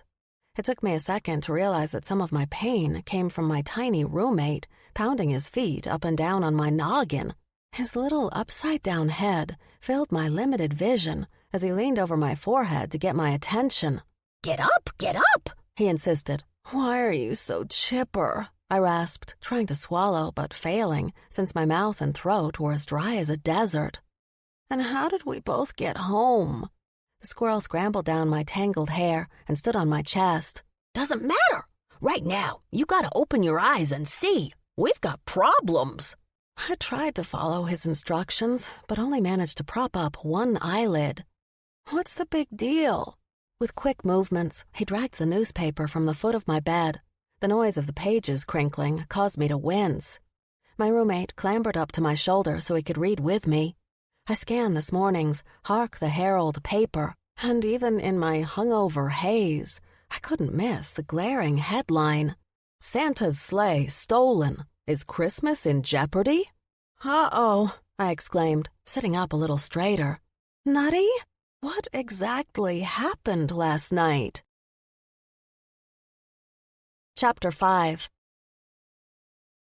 It took me a second to realize that some of my pain came from my tiny roommate pounding his feet up and down on my noggin. His little upside-down head filled my limited vision as he leaned over my forehead to get my attention. Get up, he insisted. Why are you so chipper? I rasped, trying to swallow but failing since my mouth and throat were as dry as a desert. And how did we both get home? The squirrel scrambled down my tangled hair and stood on my chest. Doesn't matter. Right now, you gotta open your eyes and see. We've got problems. I tried to follow his instructions, but only managed to prop up one eyelid. What's the big deal? With quick movements, he dragged the newspaper from the foot of my bed. The noise of the pages crinkling caused me to wince. My roommate clambered up to my shoulder so he could read with me. I scanned this morning's Hark the Herald paper, and even in my hungover haze, I couldn't miss the glaring headline. Santa's sleigh stolen. Is Christmas in jeopardy? Uh-oh, I exclaimed, sitting up a little straighter. Nutty? What exactly happened last night? Chapter 5.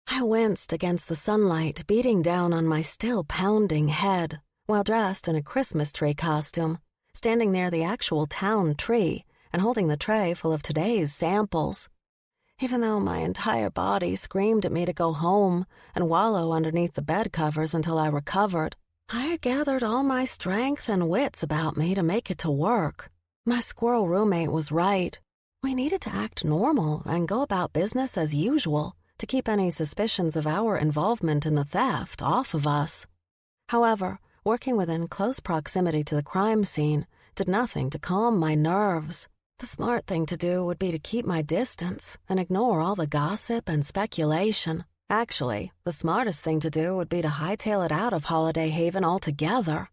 I winced against the sunlight beating down on my still pounding head while dressed in a Christmas tree costume, standing near the actual town tree and holding the tray full of today's samples. Even though my entire body screamed at me to go home and wallow underneath the bed covers until I recovered, I had gathered all my strength and wits about me to make it to work. My squirrel roommate was right. We needed to act normal and go about business as usual to keep any suspicions of our involvement in the theft off of us. However, working within close proximity to the crime scene did nothing to calm my nerves. The smart thing to do would be to keep my distance and ignore all the gossip and speculation. Actually, the smartest thing to do would be to hightail it out of Holiday Haven altogether.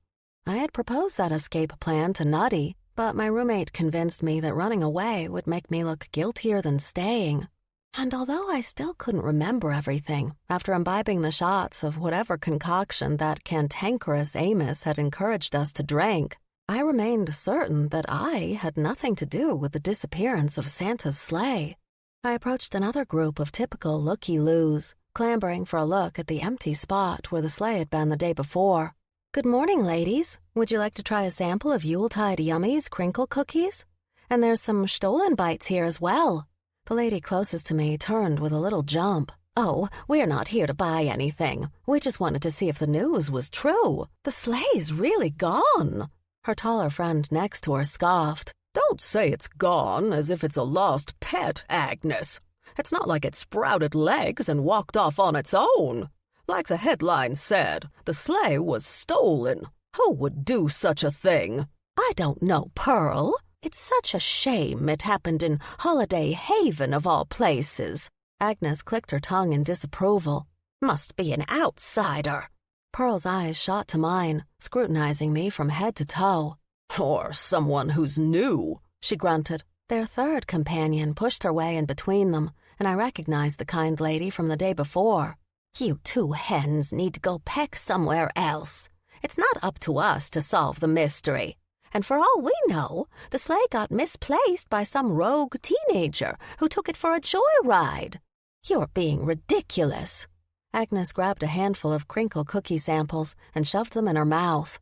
I had proposed that escape plan to Nutty, but my roommate convinced me that running away would make me look guiltier than staying. And although I still couldn't remember everything after imbibing the shots of whatever concoction that cantankerous Amos had encouraged us to drink, I remained certain that I had nothing to do with the disappearance of Santa's sleigh. I approached another group of typical looky-loos, clambering for a look at the empty spot where the sleigh had been the day before. "Good morning, ladies. Would you like to try a sample of Yuletide Yummies crinkle cookies? And there's some Stollen bites here as well." The lady closest to me turned with a little jump. "Oh, we're not here to buy anything. We just wanted to see if the news was true. The sleigh's really gone." Her taller friend next to her scoffed. "Don't say it's gone as if it's a lost pet, Agnes. It's not like it sprouted legs and walked off on its own. Like the headline said, the sleigh was stolen. Who would do such a thing?" "I don't know, Pearl. It's such a shame it happened in Holiday Haven of all places." Agnes clicked her tongue in disapproval. "Must be an outsider." Pearl's eyes shot to mine, scrutinizing me from head to toe. "Or someone who's new," she grunted. Their third companion pushed her way in between them, and I recognized the kind lady from the day before. "You two hens need to go peck somewhere else. It's not up to us to solve the mystery. And for all we know, the sleigh got misplaced by some rogue teenager who took it for a joyride. You're being ridiculous." Agnes grabbed a handful of crinkle cookie samples and shoved them in her mouth.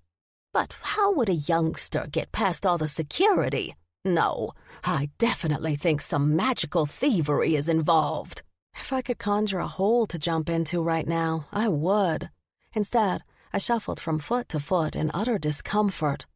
"But how would a youngster get past all the security? No, I definitely think some magical thievery is involved." If I could conjure a hole to jump into right now, I would. Instead, I shuffled from foot to foot in utter discomfort.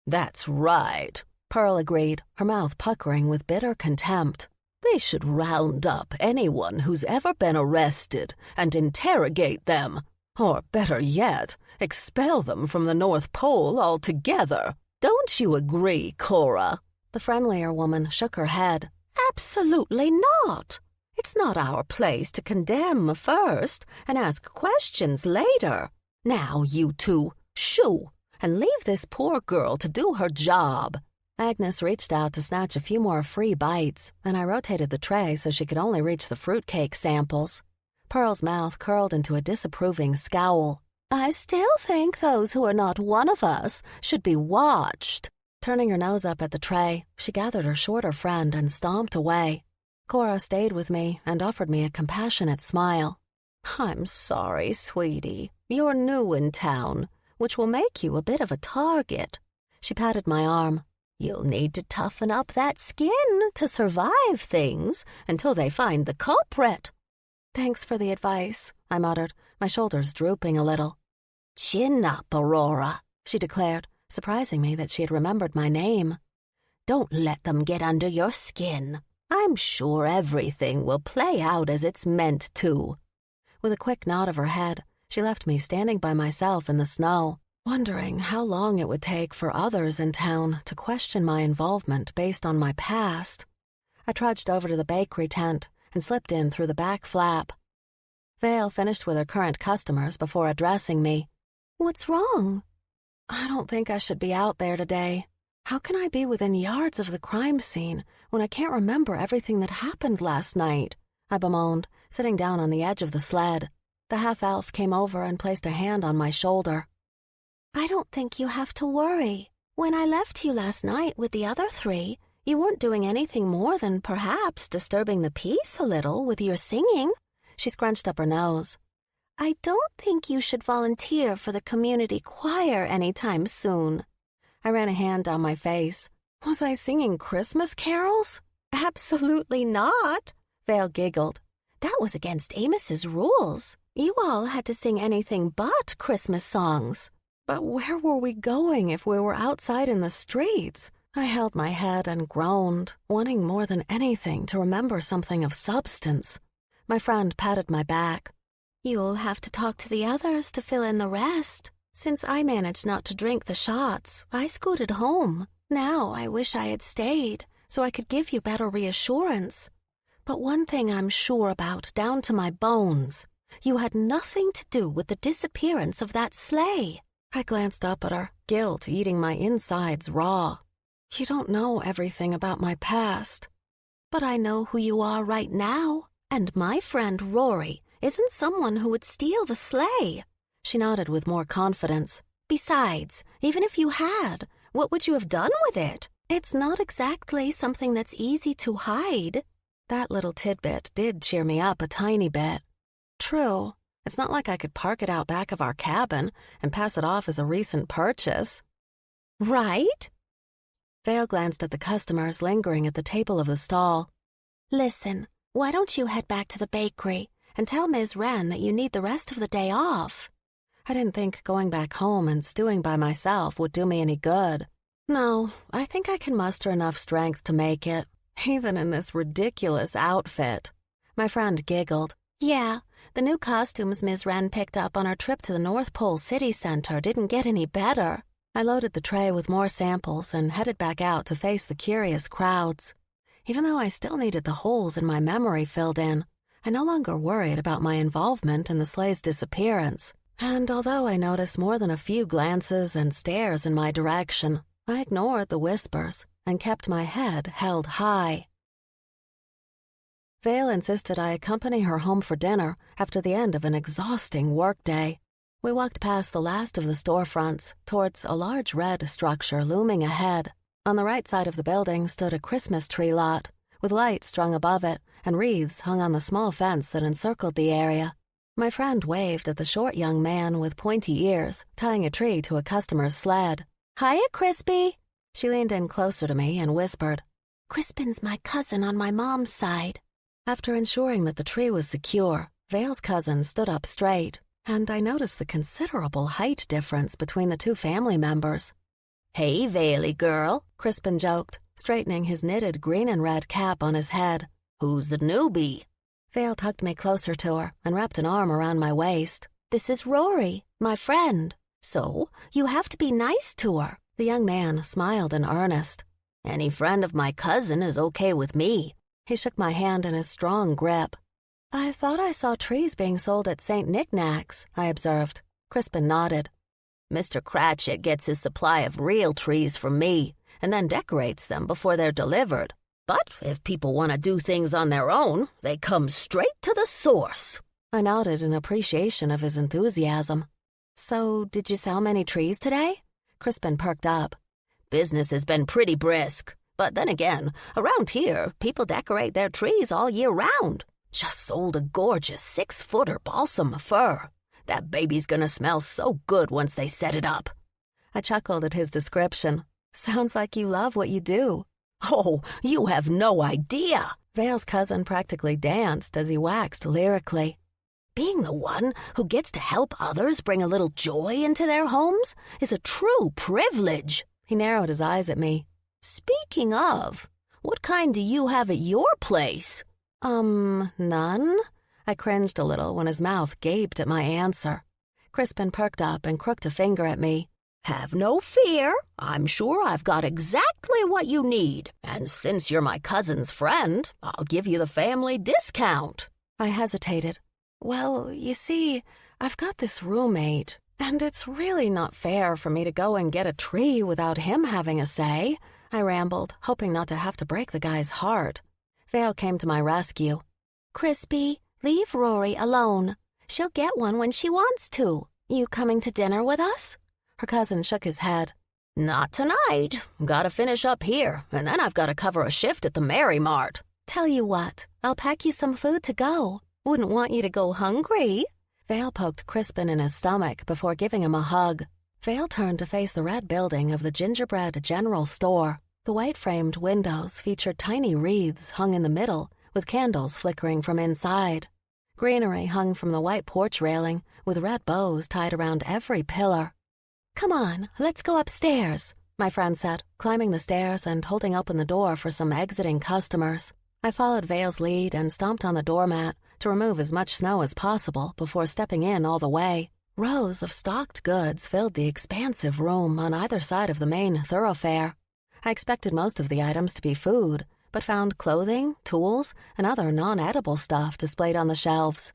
"That's right," Pearl agreed, her mouth puckering with bitter contempt. "They should round up anyone who's ever been arrested and interrogate them. Or better yet, expel them from the North Pole altogether. Don't you agree, Cora?" The friendlier woman shook her head. "Absolutely not. It's not our place to condemn first and ask questions later. Now, you two, shoo, and leave this poor girl to do her job." Agnes reached out to snatch a few more free bites, and I rotated the tray so she could only reach the fruitcake samples. Pearl's mouth curled into a disapproving scowl. "I still think those who are not one of us should be watched." Turning her nose up at the tray, she gathered her shorter friend and stomped away. Cora stayed with me and offered me a compassionate smile. "I'm sorry, sweetie. You're new in town, which will make you a bit of a target." She patted my arm. You'll need to toughen up that skin to survive things until they find the culprit. Thanks for the advice, I muttered, my shoulders drooping a little. Chin up, Aurora, she declared, surprising me that she had remembered my name. Don't let them get under your skin. I'm sure everything will play out as it's meant to. With a quick nod of her head, she left me standing by myself in the snow, wondering how long it would take for others in town to question my involvement based on my past. I trudged over to the bakery tent and slipped in through the back flap. Vale finished with her current customers before addressing me. What's wrong? I don't think I should be out there today. How can I be within yards of the crime scene when I can't remember everything that happened last night? I bemoaned, sitting down on the edge of the sled. The half-elf came over and placed a hand on my shoulder. I don't think you have to worry. When I left you last night with the other 3, you weren't doing anything more than perhaps disturbing the peace a little with your singing. She scrunched up her nose. I don't think you should volunteer for the community choir anytime soon. I ran a hand down my face. Was I singing Christmas carols? Absolutely not, Vale giggled. That was against Amos's rules. You all had to sing anything but Christmas songs. But where were we going if we were outside in the streets? I held my head and groaned, wanting more than anything to remember something of substance. My friend patted my back. You'll have to talk to the others to fill in the rest. Since I managed not to drink the shots, I scooted home. Now I wish I had stayed, so I could give you better reassurance. But one thing I'm sure about, down to my bones. You had nothing to do with the disappearance of that sleigh. I glanced up at her, guilt eating my insides raw. You don't know everything about my past. But I know who you are right now, and my friend Rory isn't someone who would steal the sleigh. She nodded with more confidence. Besides, even if you had, what would you have done with it? It's not exactly something that's easy to hide. That little tidbit did cheer me up a tiny bit. True, it's not like I could park it out back of our cabin and pass it off as a recent purchase. Right? Vale glanced at the customers lingering at the table of the stall. Listen, why don't you head back to the bakery and tell Ms. Wren that you need the rest of the day off? I didn't think going back home and stewing by myself would do me any good. No, I think I can muster enough strength to make it, even in this ridiculous outfit. My friend giggled. Yeah, the new costumes Ms. Wren picked up on our trip to the North Pole City Center didn't get any better. I loaded the tray with more samples and headed back out to face the curious crowds. Even though I still needed the holes in my memory filled in, I no longer worried about my involvement in the sleigh's disappearance. And although I noticed more than a few glances and stares in my direction, I ignored the whispers and kept my head held high. Vale insisted I accompany her home for dinner after the end of an exhausting workday. We walked past the last of the storefronts towards a large red structure looming ahead. On the right side of the building stood a Christmas tree lot, with lights strung above it and wreaths hung on the small fence that encircled the area. My friend waved at the short young man with pointy ears, tying a tree to a customer's sled. Hiya, Crispy. She leaned in closer to me and whispered. Crispin's my cousin on my mom's side. After ensuring that the tree was secure, Vale's cousin stood up straight, and I noticed the considerable height difference between the two family members. Hey, Valey girl, Crispin joked, straightening his knitted green and red cap on his head. Who's the newbie? Vale tucked me closer to her and wrapped an arm around my waist. This is Rory, my friend. So, you have to be nice to her. The young man smiled in earnest. Any friend of my cousin is okay with me. He shook my hand in his strong grip. I thought I saw trees being sold at St. Knickknacks, I observed. Crispin nodded. Mr. Cratchit gets his supply of real trees from me, and then decorates them before they're delivered. But if people want to do things on their own, they come straight to the source. I nodded in appreciation of his enthusiasm. So, did you sell many trees today? Crispin perked up. Business has been pretty brisk. But then again, around here, people decorate their trees all year round. Just sold a gorgeous 6-footer balsam fir. That baby's gonna smell so good once they set it up. I chuckled at his description. Sounds like you love what you do. Oh, you have no idea. Vale's cousin practically danced as he waxed lyrically. Being the one who gets to help others bring a little joy into their homes is a true privilege. He narrowed his eyes at me. Speaking of, what kind do you have at your place? None? I cringed a little when his mouth gaped at my answer. Crispin perked up and crooked a finger at me. Have no fear. I'm sure I've got exactly what you need. And since you're my cousin's friend, I'll give you the family discount. I hesitated. Well, you see, I've got this roommate, and it's really not fair for me to go and get a tree without him having a say. I rambled, hoping not to have to break the guy's heart. Vale came to my rescue. Crispy, leave Rory alone. She'll get one when she wants to. You coming to dinner with us? Her cousin shook his head. Not tonight. Gotta finish up here, and then I've gotta cover a shift at the Mary Mart. Tell you what, I'll pack you some food to go. Wouldn't want you to go hungry. Vale poked Crispin in his stomach before giving him a hug. Vale turned to face the red building of the gingerbread general store. The white-framed windows featured tiny wreaths hung in the middle, with candles flickering from inside. Greenery hung from the white porch railing, with red bows tied around every pillar. Come on, let's go upstairs, my friend said, climbing the stairs and holding open the door for some exiting customers. I followed Vale's lead and stomped on the doormat to remove as much snow as possible before stepping in all the way. Rows of stocked goods filled the expansive room on either side of the main thoroughfare. I expected most of the items to be food, but found clothing, tools, and other non-edible stuff displayed on the shelves.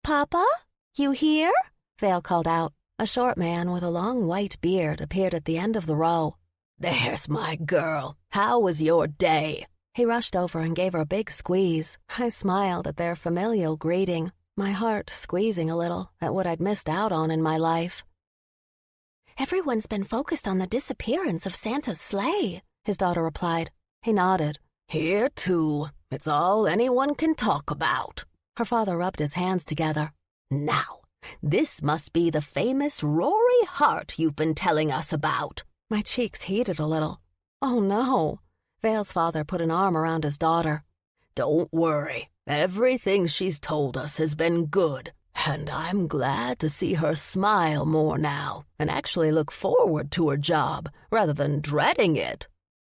Papa, you here? Vale called out. A short man with a long white beard appeared at the end of the row. There's my girl. How was your day? He rushed over and gave her a big squeeze. I smiled at their familial greeting, my heart squeezing a little at what I'd missed out on in my life. Everyone's been focused on the disappearance of Santa's sleigh, his daughter replied. He nodded. Here, too. It's all anyone can talk about. Her father rubbed his hands together. Now, this must be the famous Aurora Hart you've been telling us about. My cheeks heated a little. Oh, no. Vale's father put an arm around his daughter. Don't worry. Everything she's told us has been good. And I'm glad to see her smile more now and actually look forward to her job rather than dreading it.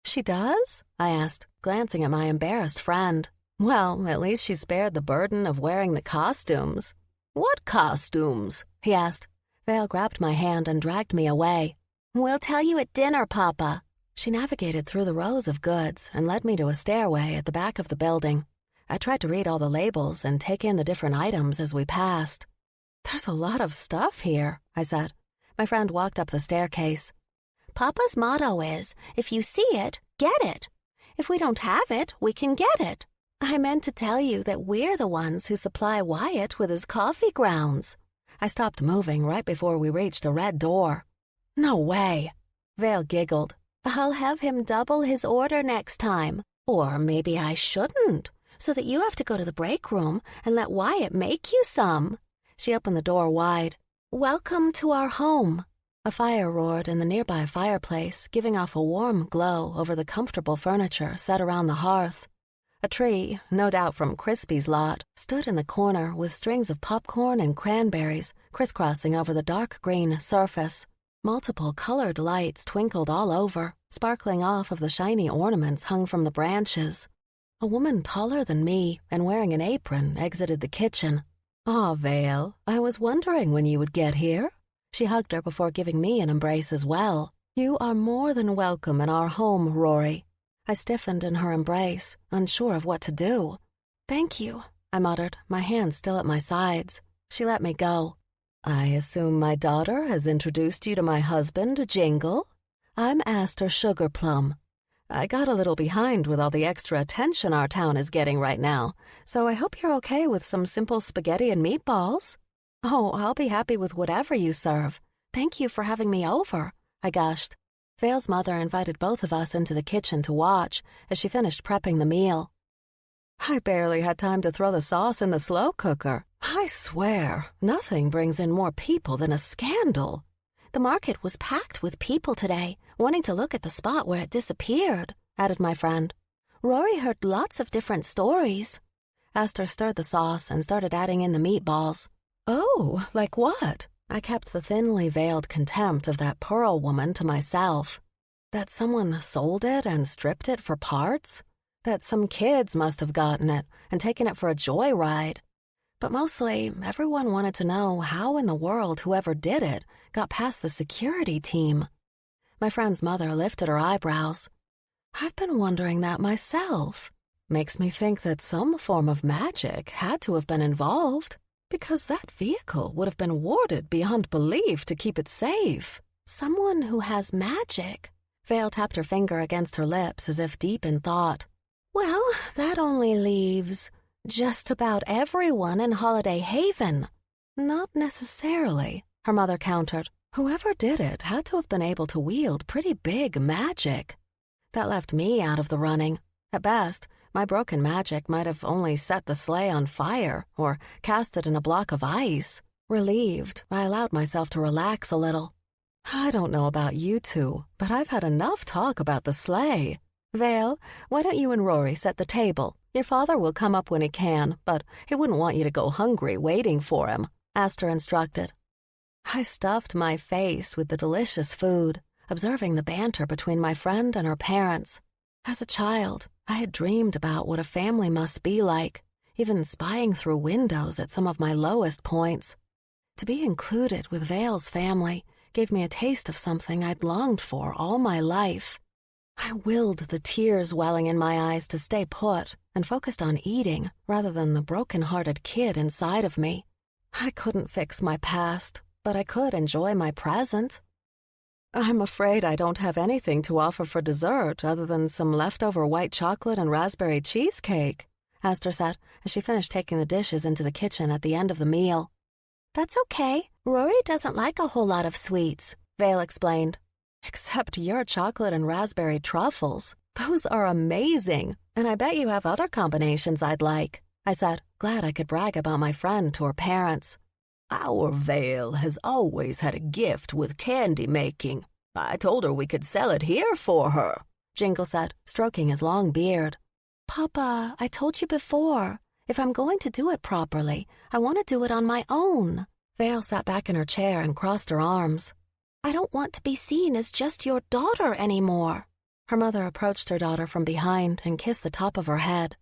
She does? I asked, glancing at my embarrassed friend. Well, at least she spared the burden of wearing the costumes. What costumes? He asked. Vale grabbed my hand and dragged me away. We'll tell you at dinner, Papa. She navigated through the rows of goods and led me to a stairway at the back of the building. I tried to read all the labels and take in the different items as we passed. There's a lot of stuff here, I said. My friend walked up the staircase. Papa's motto is, if you see it, get it. If we don't have it, we can get it. I meant to tell you that we're the ones who supply Wyatt with his coffee grounds. I stopped moving right before we reached a red door. No way. Vale giggled. I'll have him double his order next time. Or maybe I shouldn't, so that you have to go to the break room and let Wyatt make you some. She opened the door wide. Welcome to our home. A fire roared in the nearby fireplace, giving off a warm glow over the comfortable furniture set around the hearth. A tree, no doubt from Crispy's lot, stood in the corner with strings of popcorn and cranberries crisscrossing over the dark green surface. Multiple colored lights twinkled all over, sparkling off of the shiny ornaments hung from the branches. A woman taller than me and wearing an apron exited the kitchen. "Aw, Vale, I was wondering when you would get here." She hugged her before giving me an embrace as well. "You are more than welcome in our home, Rory." I stiffened in her embrace, unsure of what to do. "Thank you," I muttered, my hands still at my sides. She let me go. "I assume my daughter has introduced you to my husband, Jingle? I'm Aster Sugarplum. I got a little behind with all the extra attention our town is getting right now, so I hope you're okay with some simple spaghetti and meatballs." "Oh, I'll be happy with whatever you serve. Thank you for having me over," I gushed. Vale's mother invited both of us into the kitchen to watch as she finished prepping the meal. "I barely had time to throw the sauce in the slow cooker. I swear, nothing brings in more people than a scandal." The market was packed with people today, wanting to look at the spot where it disappeared," added my friend. "Rory heard lots of different stories." Esther stirred the sauce and started adding in the meatballs. "Oh, like what?" I kept the thinly veiled contempt of that Pearl woman to myself. That someone sold it and stripped it for parts? That some kids must have gotten it and taken it for a joyride? But mostly, everyone wanted to know how in the world whoever did it got past the security team. My friend's mother lifted her eyebrows. "I've been wondering that myself. Makes me think that some form of magic had to have been involved, because that vehicle would have been warded beyond belief to keep it safe." "Someone who has magic." Vale tapped her finger against her lips as if deep in thought. "Well, that only leaves just about everyone in Holiday Haven." "Not necessarily," her mother countered. "Whoever did it had to have been able to wield pretty big magic. That left me out of the running. At best, my broken magic might have only set the sleigh on fire or cast it in a block of ice." Relieved, I allowed myself to relax a little. "I don't know about you two, but I've had enough talk about the sleigh. Vale, why don't you and Rory set the table? Your father will come up when he can, but he wouldn't want you to go hungry waiting for him," Esther instructed. I stuffed my face with the delicious food, observing the banter between my friend and her parents. As a child, I had dreamed about what a family must be like, even spying through windows at some of my lowest points. To be included with Vale's family gave me a taste of something I'd longed for all my life. I willed the tears welling in my eyes to stay put and focused on eating rather than the broken-hearted kid inside of me. I couldn't fix my past, but I could enjoy my present. "I'm afraid I don't have anything to offer for dessert other than some leftover white chocolate and raspberry cheesecake," Esther said as she finished taking the dishes into the kitchen at the end of the meal. "That's okay. Rory doesn't like a whole lot of sweets," Vale explained. "Except your chocolate and raspberry truffles. Those are amazing, and I bet you have other combinations I'd like," I said, glad I could brag about my friend to her parents. "Our Vale has always had a gift with candy making. I told her we could sell it here for her," Jingle said, stroking his long beard. "Papa, I told you before, if I'm going to do it properly, I want to do it on my own." Vale sat back in her chair and crossed her arms. "I don't want to be seen as just your daughter anymore." Her mother approached her daughter from behind and kissed the top of her head.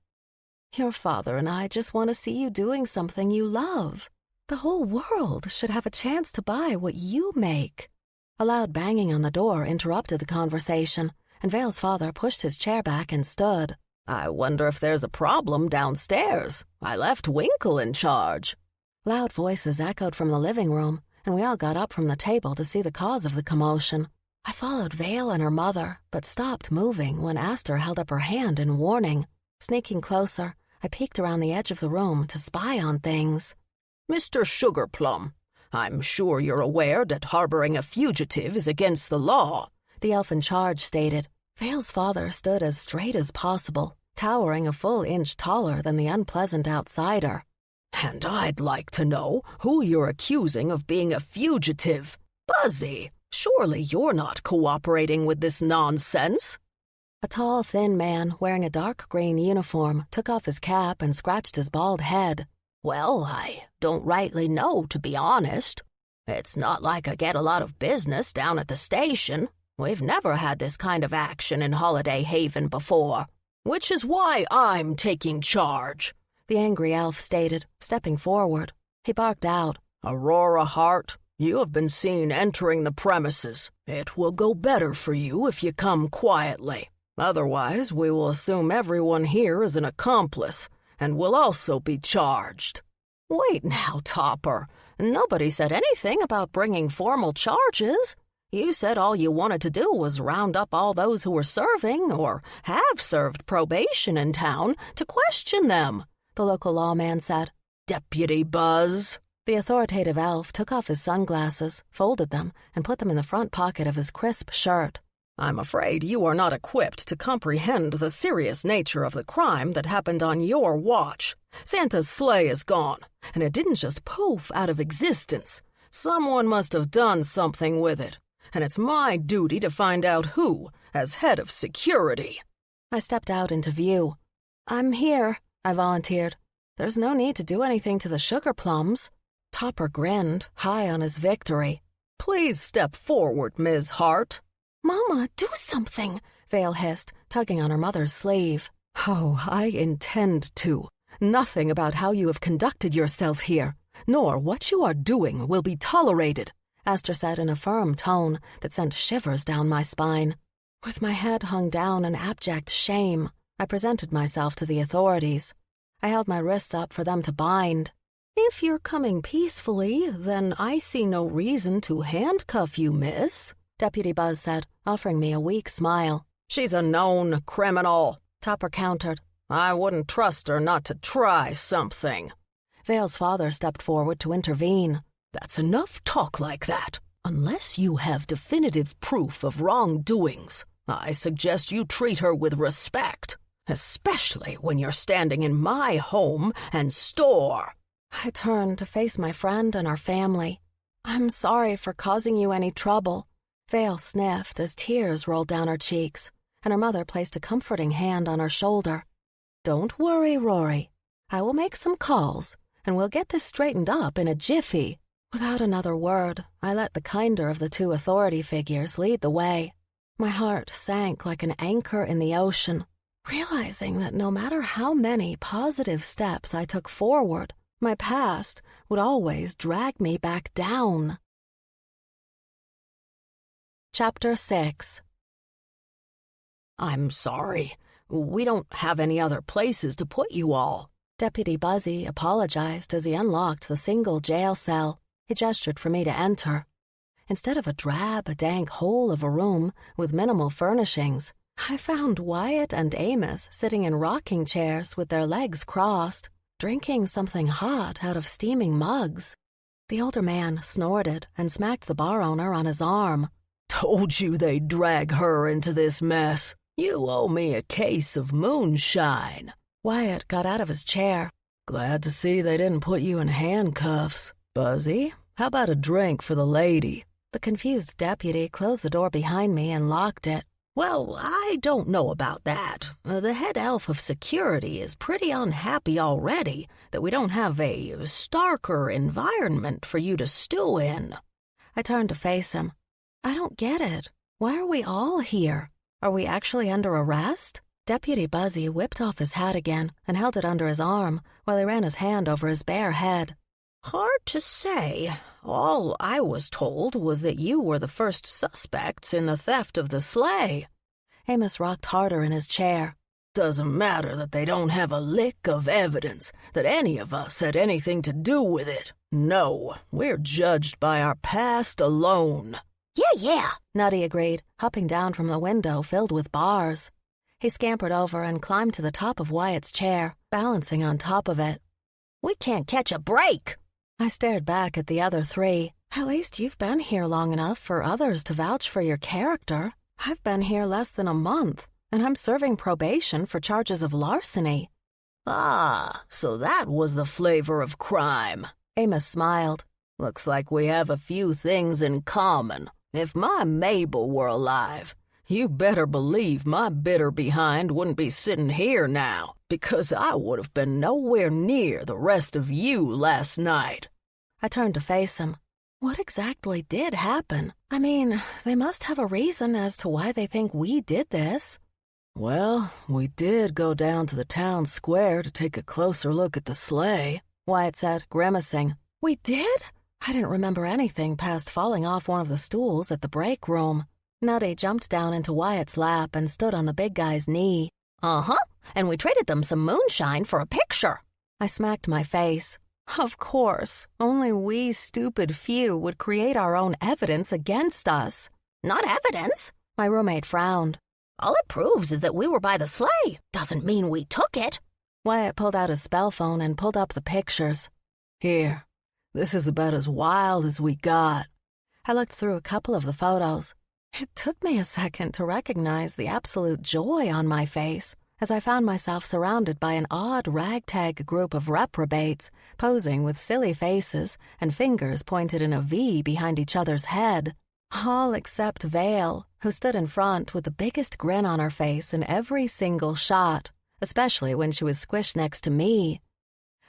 "Your father and I just want to see you doing something you love. The whole world should have a chance to buy what you make." A loud banging on the door interrupted the conversation, and Vale's father pushed his chair back and stood. "I wonder if there's a problem downstairs. I left Winkle in charge." Loud voices echoed from the living room, and we all got up from the table to see the cause of the commotion. I followed Vale and her mother, but stopped moving when Esther held up her hand in warning. Sneaking closer, I peeked around the edge of the room to spy on things. "Mr. Sugarplum, I'm sure you're aware that harboring a fugitive is against the law," the elf in charge stated. Vale's father stood as straight as possible, towering a full inch taller than the unpleasant outsider. "And I'd like to know who you're accusing of being a fugitive. Buzzy, surely you're not cooperating with this nonsense." A tall, thin man wearing a dark green uniform took off his cap and scratched his bald head. "Well, I don't rightly know, to be honest. It's not like I get a lot of business down at the station. We've never had this kind of action in Holiday Haven before, which is why I'm taking charge," the angry elf stated, stepping forward. He barked out, "Aurora Hart, you have been seen entering the premises. It will go better for you if you come quietly. Otherwise, we will assume everyone here is an accomplice, and will also be charged." "Wait now, Topper. Nobody said anything about bringing formal charges. You said all you wanted to do was round up all those who were serving or have served probation in town to question them," the local lawman said. "Deputy Buzz." The authoritative elf took off his sunglasses, folded them, and put them in the front pocket of his crisp shirt. "I'm afraid you are not equipped to comprehend the serious nature of the crime that happened on your watch. Santa's sleigh is gone, and it didn't just poof out of existence. Someone must have done something with it. and it's my duty to find out who, as head of security. I stepped out into view. I'm here, I volunteered. There's no need to do anything to the sugar plums. Topper grinned, high on his victory. Please step forward, Ms. Hart. Mama, do something, Vale hissed, tugging on her mother's sleeve. Oh, I intend to. Nothing about how you have conducted yourself here, nor what you are doing, will be tolerated, Aster said in a firm tone that sent shivers down my spine. With my head hung down in abject shame, I presented myself to the authorities. I held my wrists up for them to bind. If you're coming peacefully, then I see no reason to handcuff you, miss, Deputy Buzz said, offering me a weak smile. She's a known criminal, Topper countered. I wouldn't trust her not to try something. Vale's father stepped forward to intervene. That's enough talk like that. Unless you have definitive proof of wrongdoings, I suggest you treat her with respect, especially when you're standing in my home and store. I turned to face my friend and our family. I'm sorry for causing you any trouble. Vale sniffed as tears rolled down her cheeks, and her mother placed a comforting hand on her shoulder. Don't worry, Rory. I will make some calls, and we'll get this straightened up in a jiffy. Without another word, I let the kinder of the two authority figures lead the way. My heart sank like an anchor in the ocean, realizing that no matter how many positive steps I took forward, my past would always drag me back down. Chapter 6. I'm sorry. We don't have any other places to put you all. Deputy Buzzy apologized as he unlocked the single jail cell. He gestured for me to enter. Instead of a drab, dank hole of a room with minimal furnishings, I found Wyatt and Amos sitting in rocking chairs with their legs crossed, drinking something hot out of steaming mugs. The older man snorted and smacked the bar owner on his arm. Told you they'd drag her into this mess. You owe me a case of moonshine. Wyatt got out of his chair. Glad to see they didn't put you in handcuffs. Buzzy, how about a drink for the lady? The confused deputy closed the door behind me and locked it. Well, I don't know about that. The head elf of security is pretty unhappy already that we don't have a starker environment for you to stew in. I turned to face him. I don't get it. Why are we all here? Are we actually under arrest? Deputy Buzzy whipped off his hat again and held it under his arm while he ran his hand over his bare head. Hard to say. All I was told was that you were the first suspects in the theft of the sleigh. Amos rocked harder in his chair. Doesn't matter that they don't have a lick of evidence that any of us had anything to do with it. No, we're judged by our past alone. Yeah, Nutty agreed, hopping down from the window filled with bars. He scampered over and climbed to the top of Wyatt's chair, balancing on top of it. We can't catch a break. I stared back at the other three. At least you've been here long enough for others to vouch for your character. I've been here less than a month, and I'm serving probation for charges of larceny. Ah, so that was the flavor of crime. Amos smiled. Looks like we have a few things in common. If my Mabel were alive, you better believe my bitter behind wouldn't be sitting here now, because I would have been nowhere near the rest of you last night. I turned to face him. What exactly did happen? I mean, they must have a reason as to why they think we did this. Well, we did go down to the town square to take a closer look at the sleigh, Wyatt said, grimacing. We did? I didn't remember anything past falling off one of the stools at the break room. Nutty jumped down into Wyatt's lap and stood on the big guy's knee. Uh-huh, and we traded them some moonshine for a picture. I smacked my face. Of course, only we stupid few would create our own evidence against us. Not evidence, my roommate frowned. All it proves is that we were by the sleigh. Doesn't mean we took it. Wyatt pulled out his spell phone and pulled up the pictures. Here, this is about as wild as we got. I looked through a couple of the photos. It took me a second to recognize the absolute joy on my face as I found myself surrounded by an odd ragtag group of reprobates posing with silly faces and fingers pointed in a V behind each other's head. All except Vale, who stood in front with the biggest grin on her face in every single shot, especially when she was squished next to me.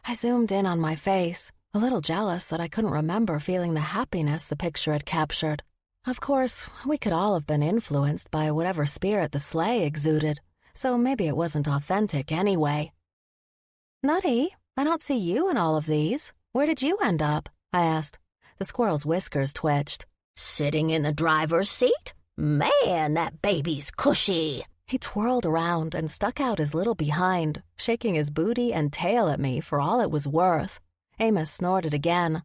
I zoomed in on my face, a little jealous that I couldn't remember feeling the happiness the picture had captured. Of course, we could all have been influenced by whatever spirit the sleigh exuded, so maybe it wasn't authentic anyway. "Nutty, I don't see you in all of these. Where did you end up?" I asked. The squirrel's whiskers twitched. Sitting in the driver's seat? Man, that baby's cushy. He twirled around and stuck out his little behind, shaking his booty and tail at me for all it was worth. Amos snorted again.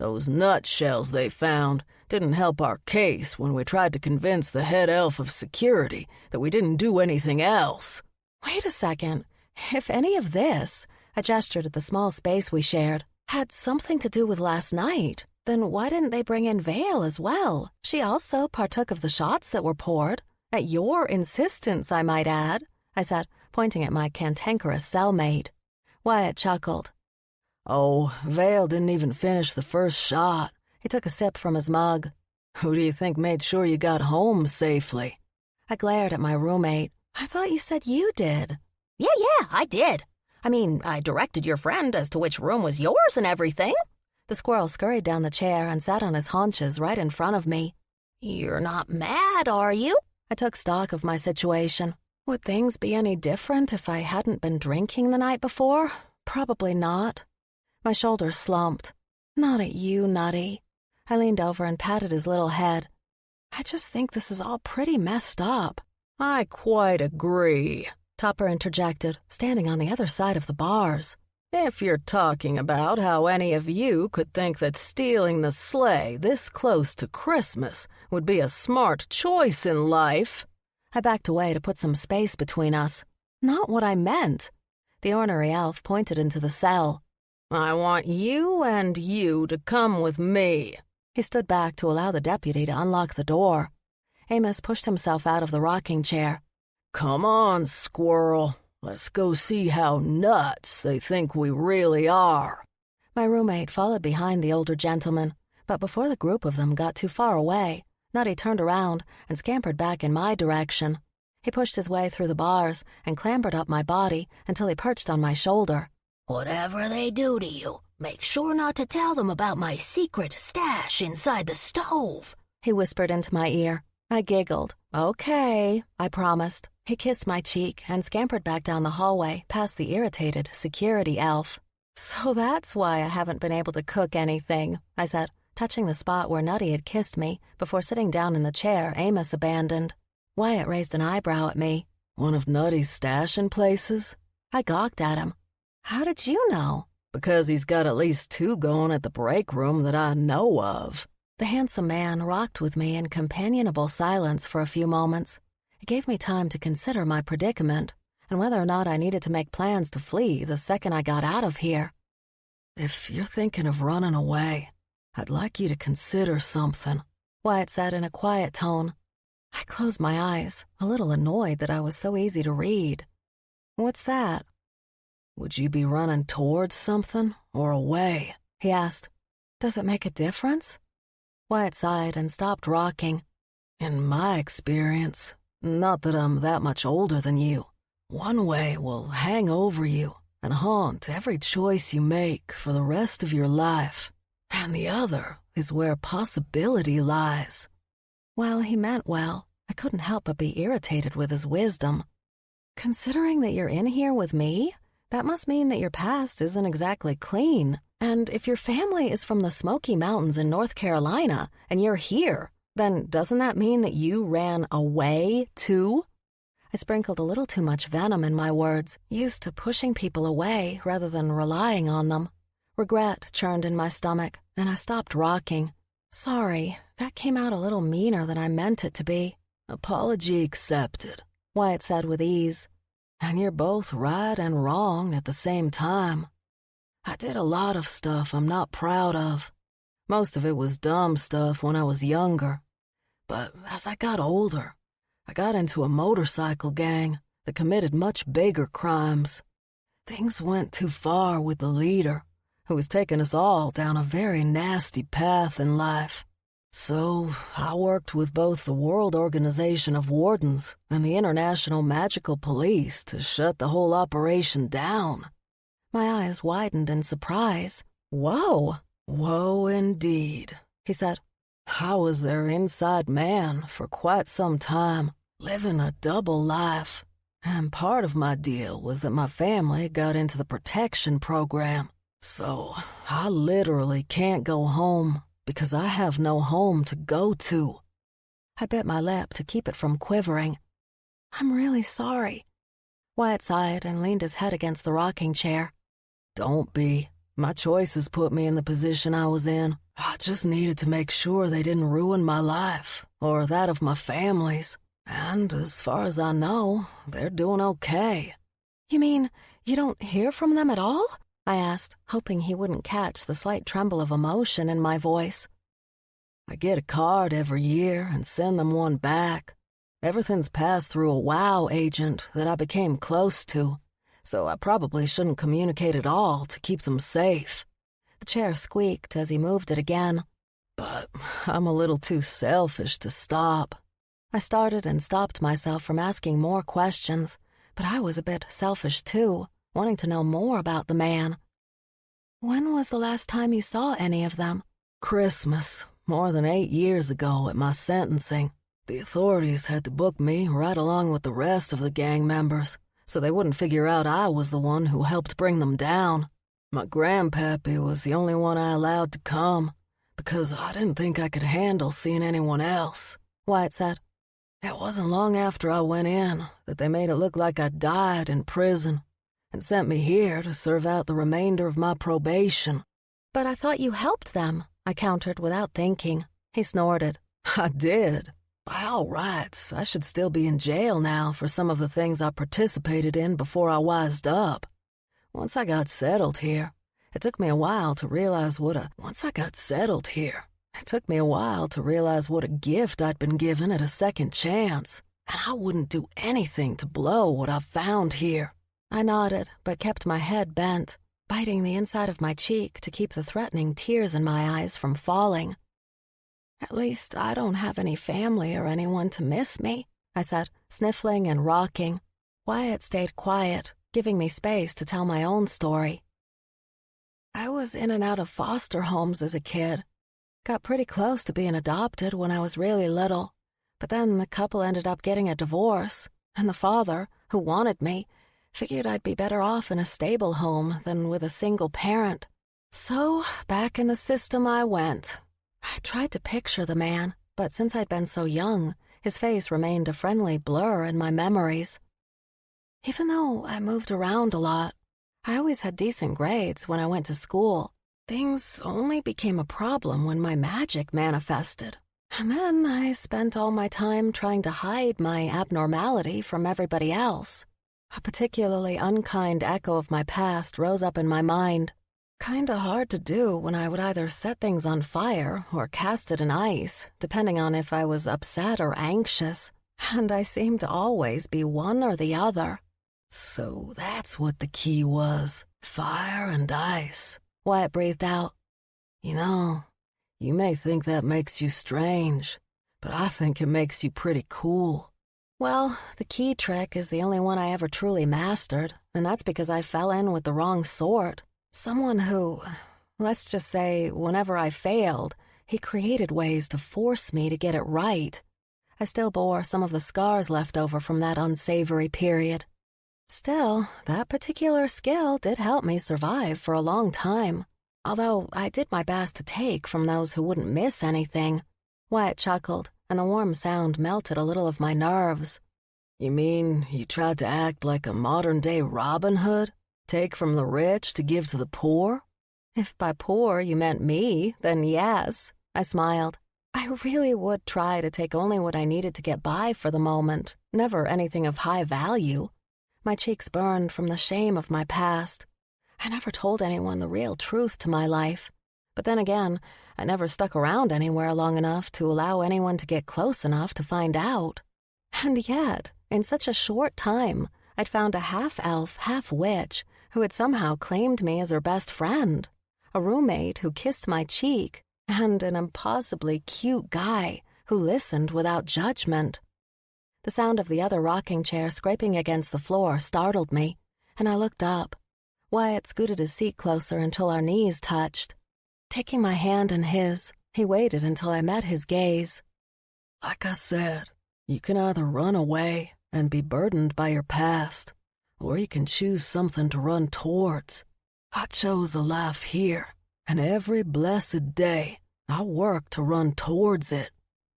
"Those nutshells they found didn't help our case when we tried to convince the head elf of security that we didn't do anything else." Wait a second. If any of this, I gestured at the small space we shared, had something to do with last night, then why didn't they bring in Vale as well? She also partook of the shots that were poured. At your insistence, I might add, I said, pointing at my cantankerous cellmate. Wyatt chuckled. "Oh, Vale didn't even finish the first shot." He took a sip from his mug. "Who do you think made sure you got home safely?" I glared at my roommate. I thought you said you did. Yeah, I did. I mean, I directed your friend as to which room was yours and everything. The squirrel scurried down the chair and sat on his haunches right in front of me. You're not mad, are you? I took stock of my situation. Would things be any different if I hadn't been drinking the night before? Probably not. My shoulders slumped. Not at you, Nutty. I leaned over and patted his little head. I just think this is all pretty messed up. "I quite agree," Topper interjected, standing on the other side of the bars. "If you're talking about how any of you could think that stealing the sleigh this close to Christmas would be a smart choice in life." I backed away to put some space between us. Not what I meant. The ornery elf pointed into the cell. "I want you and you to come with me." He stood back to allow the deputy to unlock the door. Amos pushed himself out of the rocking chair. "Come on, squirrel. Let's go see how nuts they think we really are." My roommate followed behind the older gentleman, but before the group of them got too far away, Nutty turned around and scampered back in my direction. He pushed his way through the bars and clambered up my body until he perched on my shoulder. "Whatever they do to you, make sure not to tell them about my secret stash inside the stove," he whispered into my ear. I giggled. "Okay," I promised. He kissed my cheek and scampered back down the hallway past the irritated security elf. "So that's why I haven't been able to cook anything," I said, touching the spot where Nutty had kissed me before sitting down in the chair Amos abandoned. Wyatt raised an eyebrow at me. "One of Nutty's stashing places?" I gawked at him. "How did you know?" "Because he's got at least 2 going at the break room that I know of." The handsome man rocked with me in companionable silence for a few moments. It gave me time to consider my predicament and whether or not I needed to make plans to flee the second I got out of here. "If you're thinking of running away, I'd like you to consider something," Wyatt said in a quiet tone. I closed my eyes, a little annoyed that I was so easy to read. "What's that?" "Would you be running towards something or away?" he asked. "Does it make a difference?" Wyatt sighed and stopped rocking. "In my experience, not that I'm that much older than you, one way will hang over you and haunt every choice you make for the rest of your life, and the other is where possibility lies." While he meant well, I couldn't help but be irritated with his wisdom. "Considering that you're in here with me, that must mean that your past isn't exactly clean. And if your family is from the Smoky Mountains in North Carolina and you're here, then doesn't that mean that you ran away, too?" I sprinkled a little too much venom in my words, used to pushing people away rather than relying on them. Regret churned in my stomach, and I stopped rocking. "Sorry, that came out a little meaner than I meant it to be." "Apology accepted," Wyatt said with ease. "And you're both right and wrong at the same time. I did a lot of stuff I'm not proud of. Most of it was dumb stuff when I was younger. But as I got older, I got into a motorcycle gang that committed much bigger crimes. Things went too far with the leader, who was taking us all down a very nasty path in life. So, I worked with both the World Organization of Wardens and the International Magical Police to shut the whole operation down. My eyes widened in surprise. Whoa! Whoa indeed, he said. I was their inside man for quite some time, living a double life. And part of my deal was that my family got into the protection program. So, I literally can't go home because I have no home to go to. I bit my lip to keep it from quivering. I'm really sorry. Wyatt sighed and leaned his head against the rocking chair. Don't be. My choices put me in the position I was in. I just needed to make sure they didn't ruin my life, or that of my family's. And as far as I know, they're doing okay. You mean you don't hear from them at all? I asked, hoping he wouldn't catch the slight tremble of emotion in my voice. I get a card every year and send them one back. Everything's passed through a WOW agent that I became close to, so I probably shouldn't communicate at all to keep them safe. The chair squeaked as he moved it again. But I'm a little too selfish to stop. I started and stopped myself from asking more questions, but I was a bit selfish too, wanting to know more about the man. When was the last time you saw any of them? Christmas, more than 8 years ago at my sentencing. The authorities had to book me right along with the rest of the gang members, so they wouldn't figure out I was the one who helped bring them down. My grandpappy was the only one I allowed to come, because I didn't think I could handle seeing anyone else, Wyatt said. It wasn't long after I went in that they made it look like I died in prison and sent me here to serve out the remainder of my probation. But I thought you helped them, I countered without thinking. He snorted. I did. By all rights, I should still be in jail now for some of the things I participated in before I wised up. Once I got settled here, it took me a while to realize what a gift I'd been given at a second chance, and I wouldn't do anything to blow what I've found here. I nodded, but kept my head bent, biting the inside of my cheek to keep the threatening tears in my eyes from falling. At least I don't have any family or anyone to miss me, I said, sniffling and rocking. Wyatt stayed quiet, giving me space to tell my own story. I was in and out of foster homes as a kid. Got pretty close to being adopted when I was really little, but then the couple ended up getting a divorce, and the father, who wanted me, figured I'd be better off in a stable home than with a single parent. So back in the system I went. I tried to picture the man, but since I'd been so young, his face remained a friendly blur in my memories. Even though I moved around a lot, I always had decent grades when I went to school. Things only became a problem when my magic manifested. And then I spent all my time trying to hide my abnormality from everybody else. A particularly unkind echo of my past rose up in my mind. Kinda hard to do when I would either set things on fire or cast it in ice, depending on if I was upset or anxious. And I seemed to always be one or the other. So that's what the key was. Fire and ice. Wyatt breathed out. You know, you may think that makes you strange, but I think it makes you pretty cool. Well, the key trick is the only one I ever truly mastered, and that's because I fell in with the wrong sort. Someone who, let's just say, whenever I failed, he created ways to force me to get it right. I still bore some of the scars left over from that unsavory period. Still, that particular skill did help me survive for a long time, although I did my best to take from those who wouldn't miss anything. Wyatt chuckled, and the warm sound melted a little of my nerves. You mean you tried to act like a modern-day Robin Hood? Take from the rich to give to the poor? If by poor you meant me, then yes, I smiled. I really would try to take only what I needed to get by for the moment, never anything of high value. My cheeks burned from the shame of my past. I never told anyone the real truth to my life. But then again, I never stuck around anywhere long enough to allow anyone to get close enough to find out. And yet, in such a short time, I'd found a half-elf, half-witch who had somehow claimed me as her best friend, a roommate who kissed my cheek, and an impossibly cute guy who listened without judgment. The sound of the other rocking chair scraping against the floor startled me, and I looked up. Wyatt scooted his seat closer until our knees touched. Taking my hand in his, he waited until I met his gaze. Like I said, you can either run away and be burdened by your past, or you can choose something to run towards. I chose a life here, and every blessed day I work to run towards it.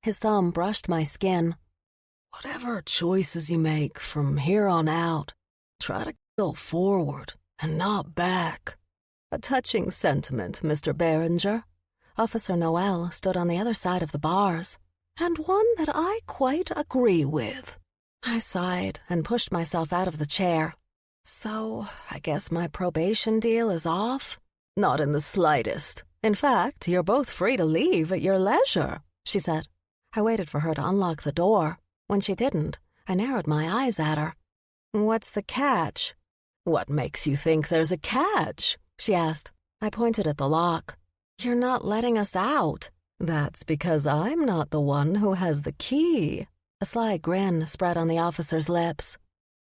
His thumb brushed my skin. Whatever choices you make from here on out, try to go forward and not back. A touching sentiment, Mr. Behringer. Officer Noel stood on the other side of the bars. And one that I quite agree with. I sighed and pushed myself out of the chair. So, I guess my probation deal is off? Not in the slightest. In fact, you're both free to leave at your leisure, she said. I waited for her to unlock the door. When she didn't, I narrowed my eyes at her. What's the catch? What makes you think there's a catch? She asked. I pointed at the lock. You're not letting us out. That's because I'm not the one who has the key. A sly grin spread on the officer's lips.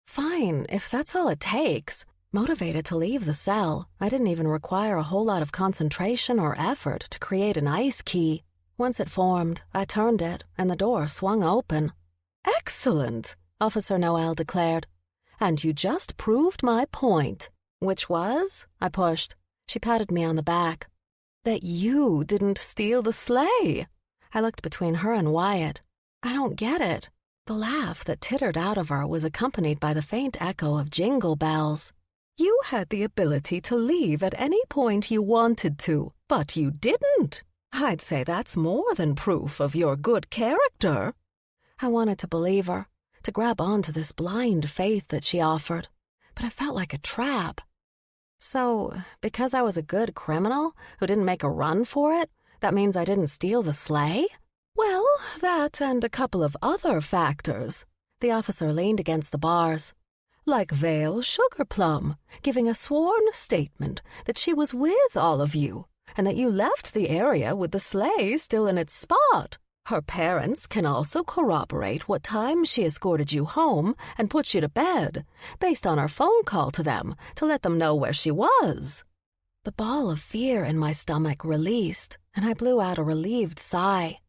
Fine, if that's all it takes. Motivated to leave the cell, I didn't even require a whole lot of concentration or effort to create an ice key. Once it formed, I turned it, and the door swung open. Excellent, Officer Noel declared. And you just proved my point. Which was? I pushed. She patted me on the back. That you didn't steal the sleigh. I looked between her and Wyatt. I don't get it. The laugh that tittered out of her was accompanied by the faint echo of jingle bells. You had the ability to leave at any point you wanted to, but you didn't. I'd say that's more than proof of your good character. I wanted to believe her, to grab onto this blind faith that she offered, but it felt like a trap. So, because I was a good criminal who didn't make a run for it, that means I didn't steal the sleigh? Well, that and a couple of other factors. The officer leaned against the bars. Like Vale Sugarplum, giving a sworn statement that she was with all of you, and that you left the area with the sleigh still in its spot. Her parents can also corroborate what time she escorted you home and put you to bed, based on her phone call to them to let them know where she was. The ball of fear in my stomach released, and I blew out a relieved sigh.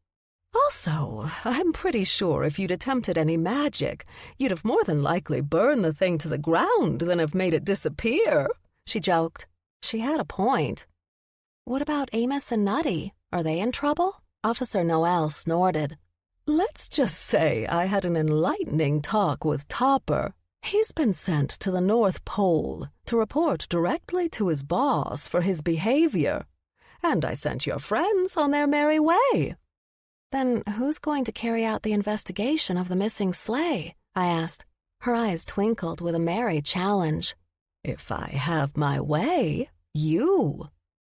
Also, I'm pretty sure if you'd attempted any magic, you'd have more than likely burned the thing to the ground than have made it disappear, she joked. She had a point. What about Amos and Nutty? Are they in trouble? Officer Noel snorted. Let's just say I had an enlightening talk with Topper. He's been sent to the North Pole to report directly to his boss for his behavior. And I sent your friends on their merry way. Then who's going to carry out the investigation of the missing sleigh? I asked. Her eyes twinkled with a merry challenge. If I have my way, you.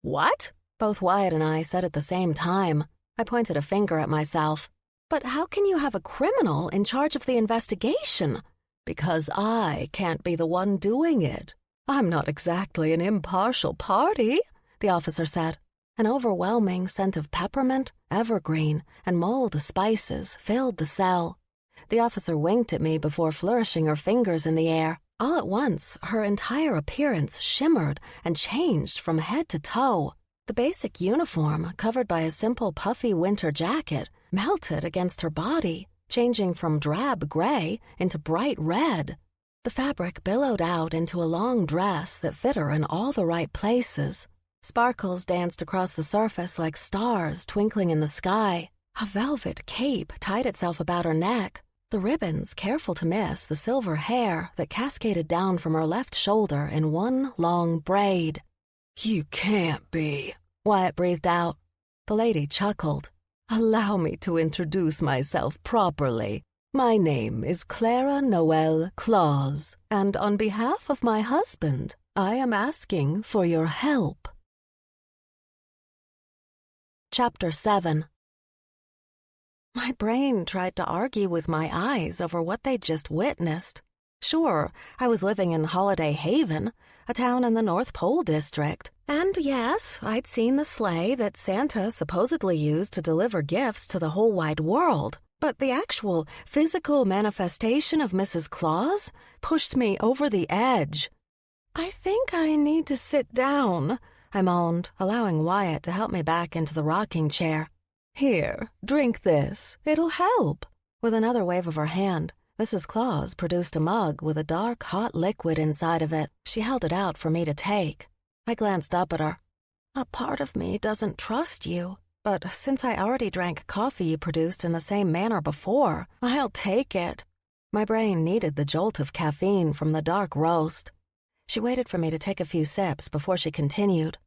What? Both Wyatt and I said at the same time. I pointed a finger at myself. But how can you have a criminal in charge of the investigation? Because I can't be the one doing it. I'm not exactly an impartial party, the officer said. An overwhelming scent of peppermint, evergreen, and mulled spices filled the cell. The officer winked at me before flourishing her fingers in the air. All at once, her entire appearance shimmered and changed from head to toe. The basic uniform, covered by a simple puffy winter jacket, melted against her body, changing from drab gray into bright red. The fabric billowed out into a long dress that fit her in all the right places. Sparkles danced across the surface like stars twinkling in the sky. A velvet cape tied itself about her neck, the ribbons careful to miss the silver hair that cascaded down from her left shoulder in one long braid. You can't be, Wyatt breathed out. The lady chuckled. Allow me to introduce myself properly. My name is Clara Noel Claus, and on behalf of my husband, I am asking for your help. Chapter 7. My brain tried to argue with my eyes over what they'd just witnessed. Sure, I was living in Holiday Haven, a town in the North Pole district. And yes, I'd seen the sleigh that Santa supposedly used to deliver gifts to the whole wide world. But the actual physical manifestation of Mrs. Claus pushed me over the edge. "I think I need to sit down," I moaned, allowing Wyatt to help me back into the rocking chair. "Here, drink this. It'll help." With another wave of her hand, Mrs. Claus produced a mug with a dark, hot liquid inside of it. She held it out for me to take. I glanced up at her. "A part of me doesn't trust you, but since I already drank coffee you produced in the same manner before, I'll take it." My brain needed the jolt of caffeine from the dark roast. She waited for me to take a few sips before she continued.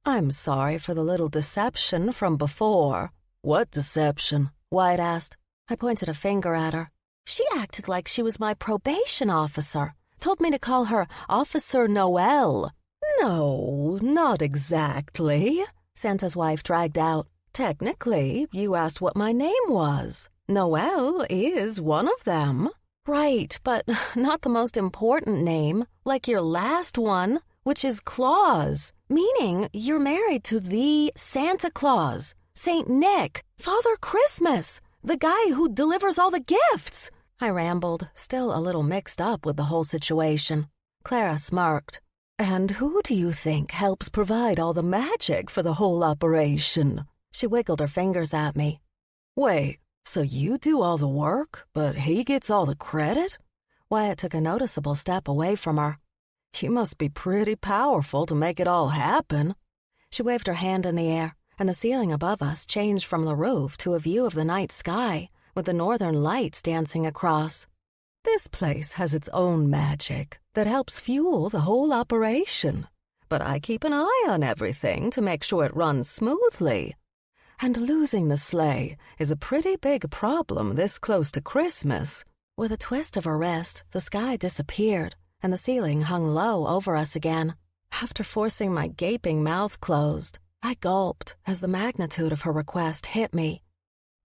"I'm sorry for the little deception from before." "What deception?" Wyatt asked. I pointed a finger at her. "She acted like she was my probation officer. Told me to call her Officer Noel." "No, not exactly," Santa's wife dragged out. "Technically, you asked what my name was. Noel is one of them." "Right, but not the most important name, like your last one, which is Claus, meaning you're married to the Santa Claus, Saint Nick, Father Christmas, the guy who delivers all the gifts." I rambled, still a little mixed up with the whole situation. Clara smirked. "And who do you think helps provide all the magic for the whole operation?" She wiggled her fingers at me. "Wait, so you do all the work, but he gets all the credit?" Wyatt took a noticeable step away from her. "You must be pretty powerful to make it all happen." She waved her hand in the air, and the ceiling above us changed from the roof to a view of the night sky, with the northern lights dancing across. "This place has its own magic that helps fuel the whole operation, but I keep an eye on everything to make sure it runs smoothly. And losing the sleigh is a pretty big problem this close to Christmas." With a twist of her wrist, the sky disappeared, and the ceiling hung low over us again. After forcing my gaping mouth closed, I gulped as the magnitude of her request hit me.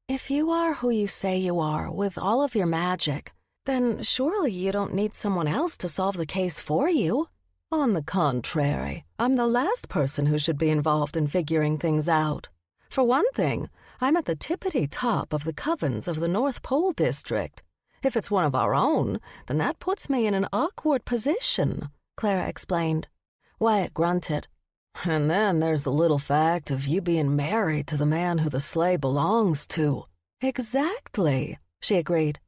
"If you are who you say you are with all of your magic, then surely you don't need someone else to solve the case for you." "On the contrary, I'm the last person who should be involved in figuring things out. For one thing, I'm at the tippity top of the covens of the North Pole district. If it's one of our own, then that puts me in an awkward position," Clara explained. Wyatt grunted. "And then there's the little fact of you being married to the man who the sleigh belongs to." "Exactly," she agreed.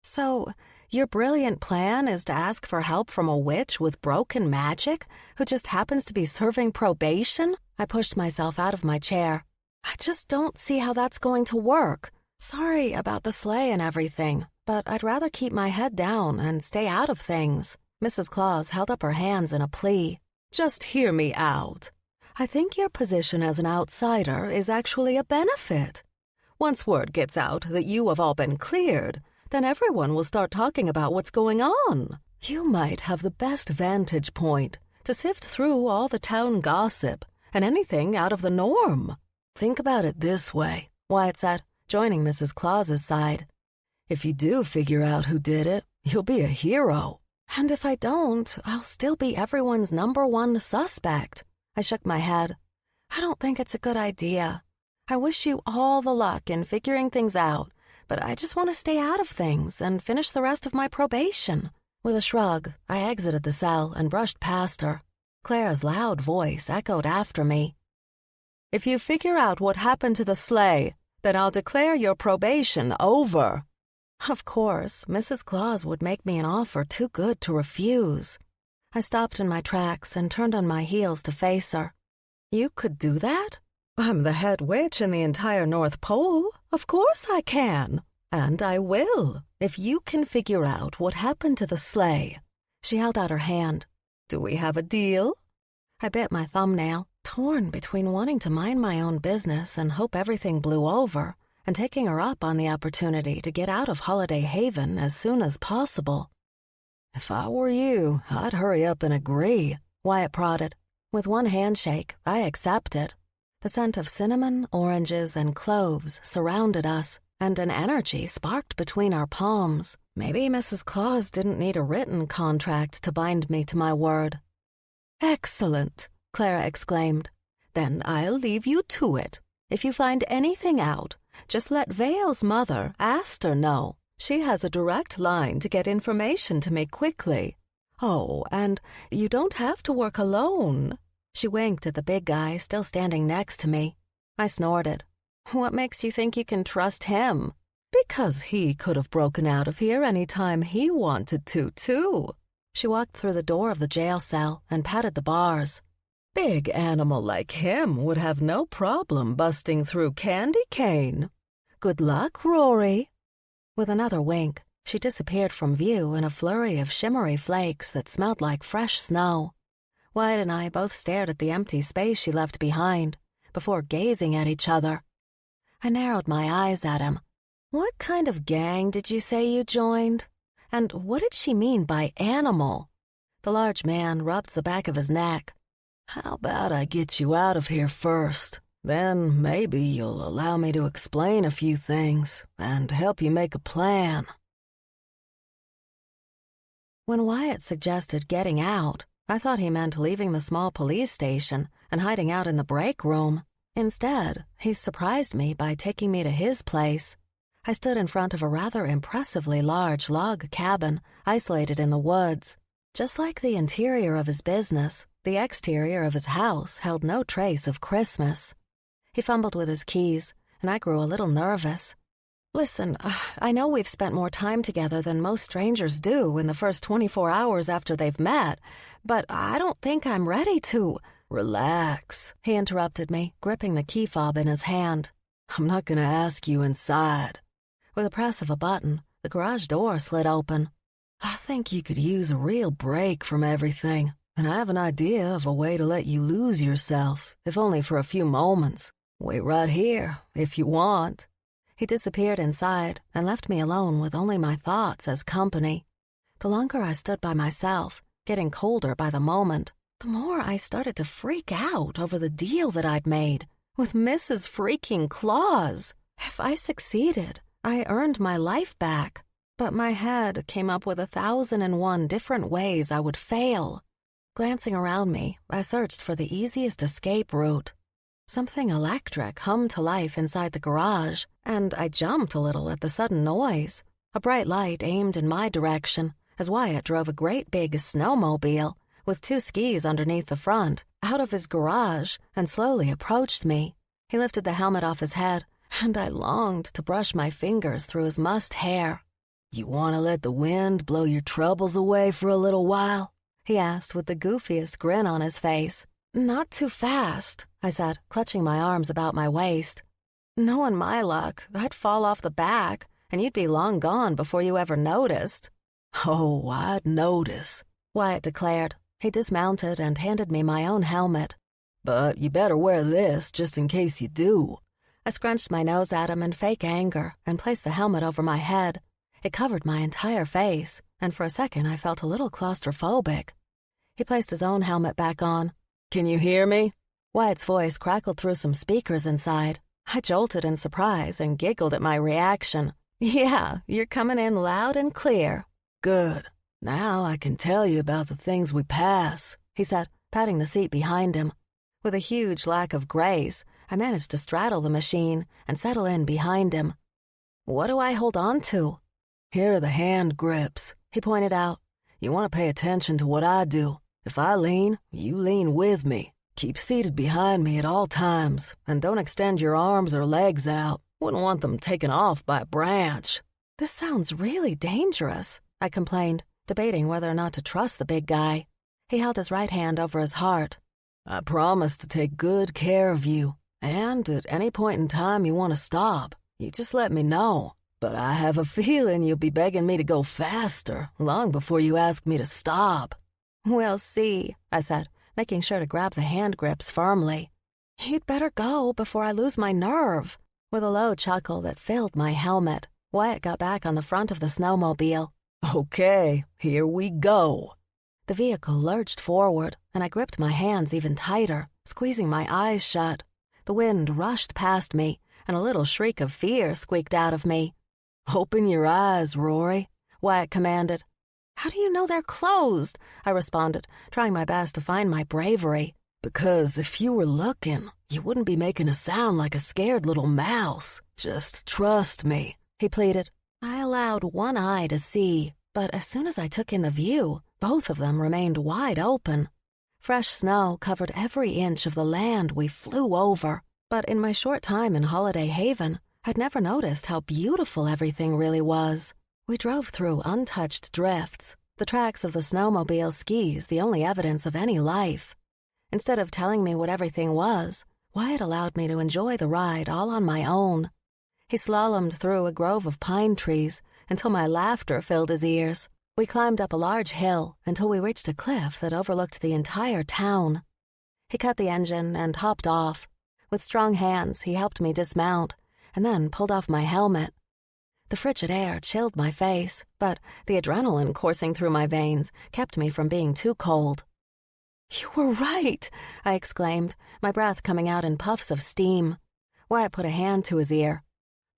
"So, your brilliant plan is to ask for help from a witch with broken magic who just happens to be serving probation?" I pushed myself out of my chair. "I just don't see how that's going to work. Sorry about the sleigh and everything, but I'd rather keep my head down and stay out of things." Mrs. Claus held up her hands in a plea. "Just hear me out. I think your position as an outsider is actually a benefit. Once word gets out that you have all been cleared, then everyone will start talking about what's going on. You might have the best vantage point to sift through all the town gossip and anything out of the norm." "Think about it this way," Wyatt said, joining Mrs. Claus's side. "If you do figure out who did it, you'll be a hero. And if I don't, I'll still be everyone's #1 suspect." I shook my head. "I don't think it's a good idea. I wish you all the luck in figuring things out, but I just want to stay out of things and finish the rest of my probation." With a shrug, I exited the cell and brushed past her. Clara's loud voice echoed after me. "If you figure out what happened to the sleigh, then I'll declare your probation over." Of course, Mrs. Claus would make me an offer too good to refuse. I stopped in my tracks and turned on my heels to face her. "You could do that?" "I'm the head witch in the entire North Pole. Of course I can. And I will, if you can figure out what happened to the sleigh." She held out her hand. "Do we have a deal?" I bit my thumbnail, torn between wanting to mind my own business and hope everything blew over, and taking her up on the opportunity to get out of Holiday Haven as soon as possible. "If I were you, I'd hurry up and agree," Wyatt prodded. With one handshake, I accepted. The scent of cinnamon, oranges, and cloves surrounded us, and an energy sparked between our palms. Maybe Mrs. Claus didn't need a written contract to bind me to my word. "Excellent," Clara exclaimed. "Then I'll leave you to it. If you find anything out, just let Vale's mother, Aster, know. She has a direct line to get information to me quickly. Oh, and you don't have to work alone." She winked at the big guy still standing next to me. I snorted. "What makes you think you can trust him?" "Because he could have broken out of here any time he wanted to, too." She walked through the door of the jail cell and patted the bars. "Big animal like him would have no problem busting through candy cane. Good luck, Rory." With another wink, she disappeared from view in a flurry of shimmery flakes that smelled like fresh snow. Wyatt and I both stared at the empty space she left behind, before gazing at each other. I narrowed my eyes at him. "What kind of gang did you say you joined? And what did she mean by animal?" The large man rubbed the back of his neck. "How about I get you out of here first? Then maybe you'll allow me to explain a few things and help you make a plan." When Wyatt suggested getting out, I thought he meant leaving the small police station and hiding out in the break room. Instead, he surprised me by taking me to his place. I stood in front of a rather impressively large log cabin, isolated in the woods. Just like the interior of his business, the exterior of his house held no trace of Christmas. He fumbled with his keys, and I grew a little nervous. "Listen, I know we've spent more time together than most strangers do in the first 24 hours after they've met, but I don't think I'm ready to—" "Relax," he interrupted me, gripping the key fob in his hand. "I'm not going to ask you inside." With a press of a button, the garage door slid open. "I think you could use a real break from everything, and I have an idea of a way to let you lose yourself, if only for a few moments. Wait right here, if you want." He disappeared inside and left me alone with only my thoughts as company. The longer I stood by myself, getting colder by the moment, the more I started to freak out over the deal that I'd made with Mrs. Freaking Claus. If I succeeded, I earned my life back, but my head came up with 1,001 different ways I would fail. Glancing around me, I searched for the easiest escape route. Something electric hummed to life inside the garage, and I jumped a little at the sudden noise. A bright light aimed in my direction as Wyatt drove a great big snowmobile with 2 skis underneath the front out of his garage and slowly approached me. He lifted the helmet off his head, and I longed to brush my fingers through his mussed hair. "You want to let the wind blow your troubles away for a little while?" he asked with the goofiest grin on his face. "Not too fast," I said, clutching my arms about my waist. "Knowing my luck, I'd fall off the back, and you'd be long gone before you ever noticed." "Oh, I'd notice," Wyatt declared. He dismounted and handed me my own helmet. "But you better wear this just in case you do." I scrunched my nose at him in fake anger and placed the helmet over my head. It covered my entire face, and for a second I felt a little claustrophobic. He placed his own helmet back on. "Can you hear me?" Wyatt's voice crackled through some speakers inside. I jolted in surprise and giggled at my reaction. "Yeah, you're coming in loud and clear." "Good. Now I can tell you about the things we pass," he said, patting the seat behind him. With a huge lack of grace, I managed to straddle the machine and settle in behind him. "What do I hold on to?" "Here are the hand grips," he pointed out. "You want to pay attention to what I do. If I lean, you lean with me. Keep seated behind me at all times, and don't extend your arms or legs out. Wouldn't want them taken off by a branch." "This sounds really dangerous," I complained, debating whether or not to trust the big guy. He held his right hand over his heart. "I promise to take good care of you, and at any point in time you want to stop, you just let me know. But I have a feeling you'll be begging me to go faster long before you ask me to stop." "We'll see," I said, making sure to grab the hand grips firmly. "You'd better go before I lose my nerve." With a low chuckle that filled my helmet, Wyatt got back on the front of the snowmobile. "Okay, here we go." The vehicle lurched forward, and I gripped my hands even tighter, squeezing my eyes shut. The wind rushed past me, and a little shriek of fear squeaked out of me. "Open your eyes, Rory," Wyatt commanded. "How do you know they're closed?" I responded, trying my best to find my bravery. "Because if you were looking, you wouldn't be making a sound like a scared little mouse. Just trust me," he pleaded. I allowed one eye to see, but as soon as I took in the view, both of them remained wide open. Fresh snow covered every inch of the land we flew over, but in my short time in Holiday Haven, I'd never noticed how beautiful everything really was. We drove through untouched drifts, the tracks of the snowmobile skis the only evidence of any life. Instead of telling me what everything was, Wyatt allowed me to enjoy the ride all on my own. He slalomed through a grove of pine trees until my laughter filled his ears. We climbed up a large hill until we reached a cliff that overlooked the entire town. He cut the engine and hopped off. With strong hands, he helped me dismount and then pulled off my helmet. The frigid air chilled my face, but the adrenaline coursing through my veins kept me from being too cold. "You were right," I exclaimed, my breath coming out in puffs of steam. Wyatt put a hand to his ear.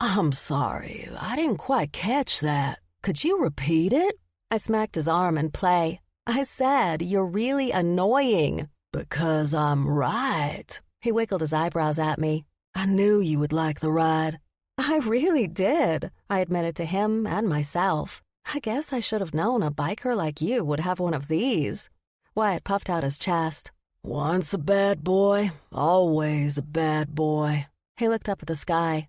"I'm sorry, I didn't quite catch that. Could you repeat it?" I smacked his arm in play. "I said, you're really annoying." "Because I'm right." He wiggled his eyebrows at me. "I knew you would like the ride." I really did, I admitted to him and myself. I guess I should have known a biker like you would have one of these. Wyatt puffed out his chest. "Once a bad boy, always a bad boy." He looked up at the sky.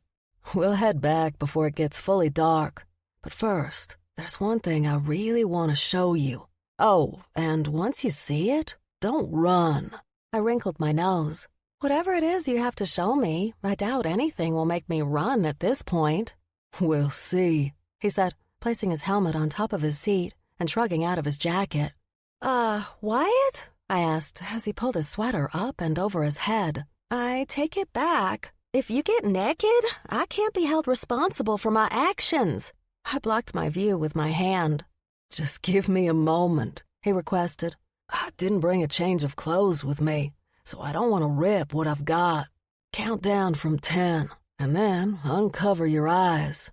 "We'll head back before it gets fully dark. But first, there's one thing I really want to show you. Oh, and once you see it, don't run." I wrinkled my nose. "Whatever it is you have to show me, I doubt anything will make me run at this point." "We'll see," he said, placing his helmet on top of his seat and shrugging out of his jacket. Wyatt?" I asked as he pulled his sweater up and over his head. "I take it back. If you get naked, I can't be held responsible for my actions." I blocked my view with my hand. "Just give me a moment," he requested. "I didn't bring a change of clothes with me, so I don't want to rip what I've got. Count down from 10, and then uncover your eyes."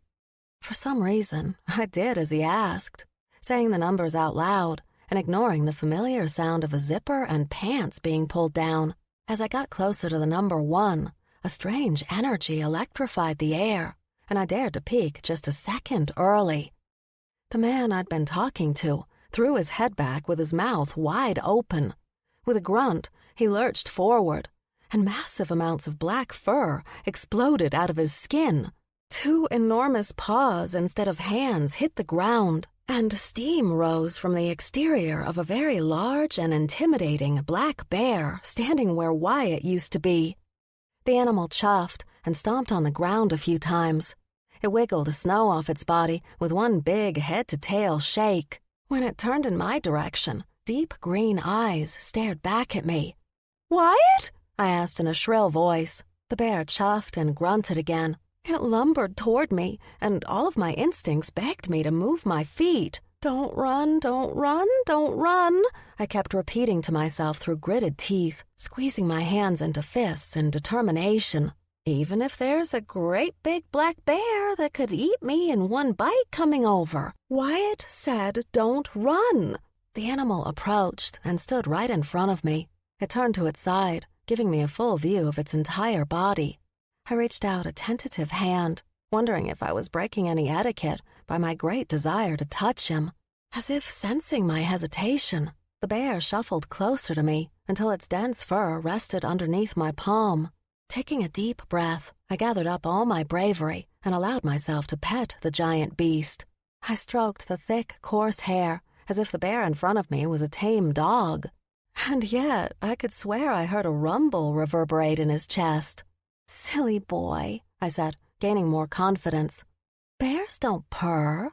For some reason, I did as he asked, saying the numbers out loud and ignoring the familiar sound of a zipper and pants being pulled down. As I got closer to the number 1, a strange energy electrified the air, and I dared to peek just a second early. The man I'd been talking to threw his head back with his mouth wide open. With a grunt, he lurched forward, and massive amounts of black fur exploded out of his skin. 2 enormous paws instead of hands hit the ground, and steam rose from the exterior of a very large and intimidating black bear standing where Wyatt used to be. The animal chuffed and stomped on the ground a few times. It wiggled snow off its body with one big head-to-tail shake. When it turned in my direction, deep green eyes stared back at me. "Wyatt?" I asked in a shrill voice. The bear chuffed and grunted again. It lumbered toward me, and all of my instincts begged me to move my feet. "Don't run, don't run, don't run," I kept repeating to myself through gritted teeth, squeezing my hands into fists in determination. "Even if there's a great big black bear that could eat me in one bite coming over, Wyatt said don't run." The animal approached and stood right in front of me. It turned to its side, giving me a full view of its entire body. I reached out a tentative hand, wondering if I was breaking any etiquette by my great desire to touch him. As if sensing my hesitation, the bear shuffled closer to me until its dense fur rested underneath my palm. Taking a deep breath, I gathered up all my bravery and allowed myself to pet the giant beast. I stroked the thick, coarse hair as if the bear in front of me was a tame dog. And yet, I could swear I heard a rumble reverberate in his chest. "Silly boy," I said, gaining more confidence. "Bears don't purr."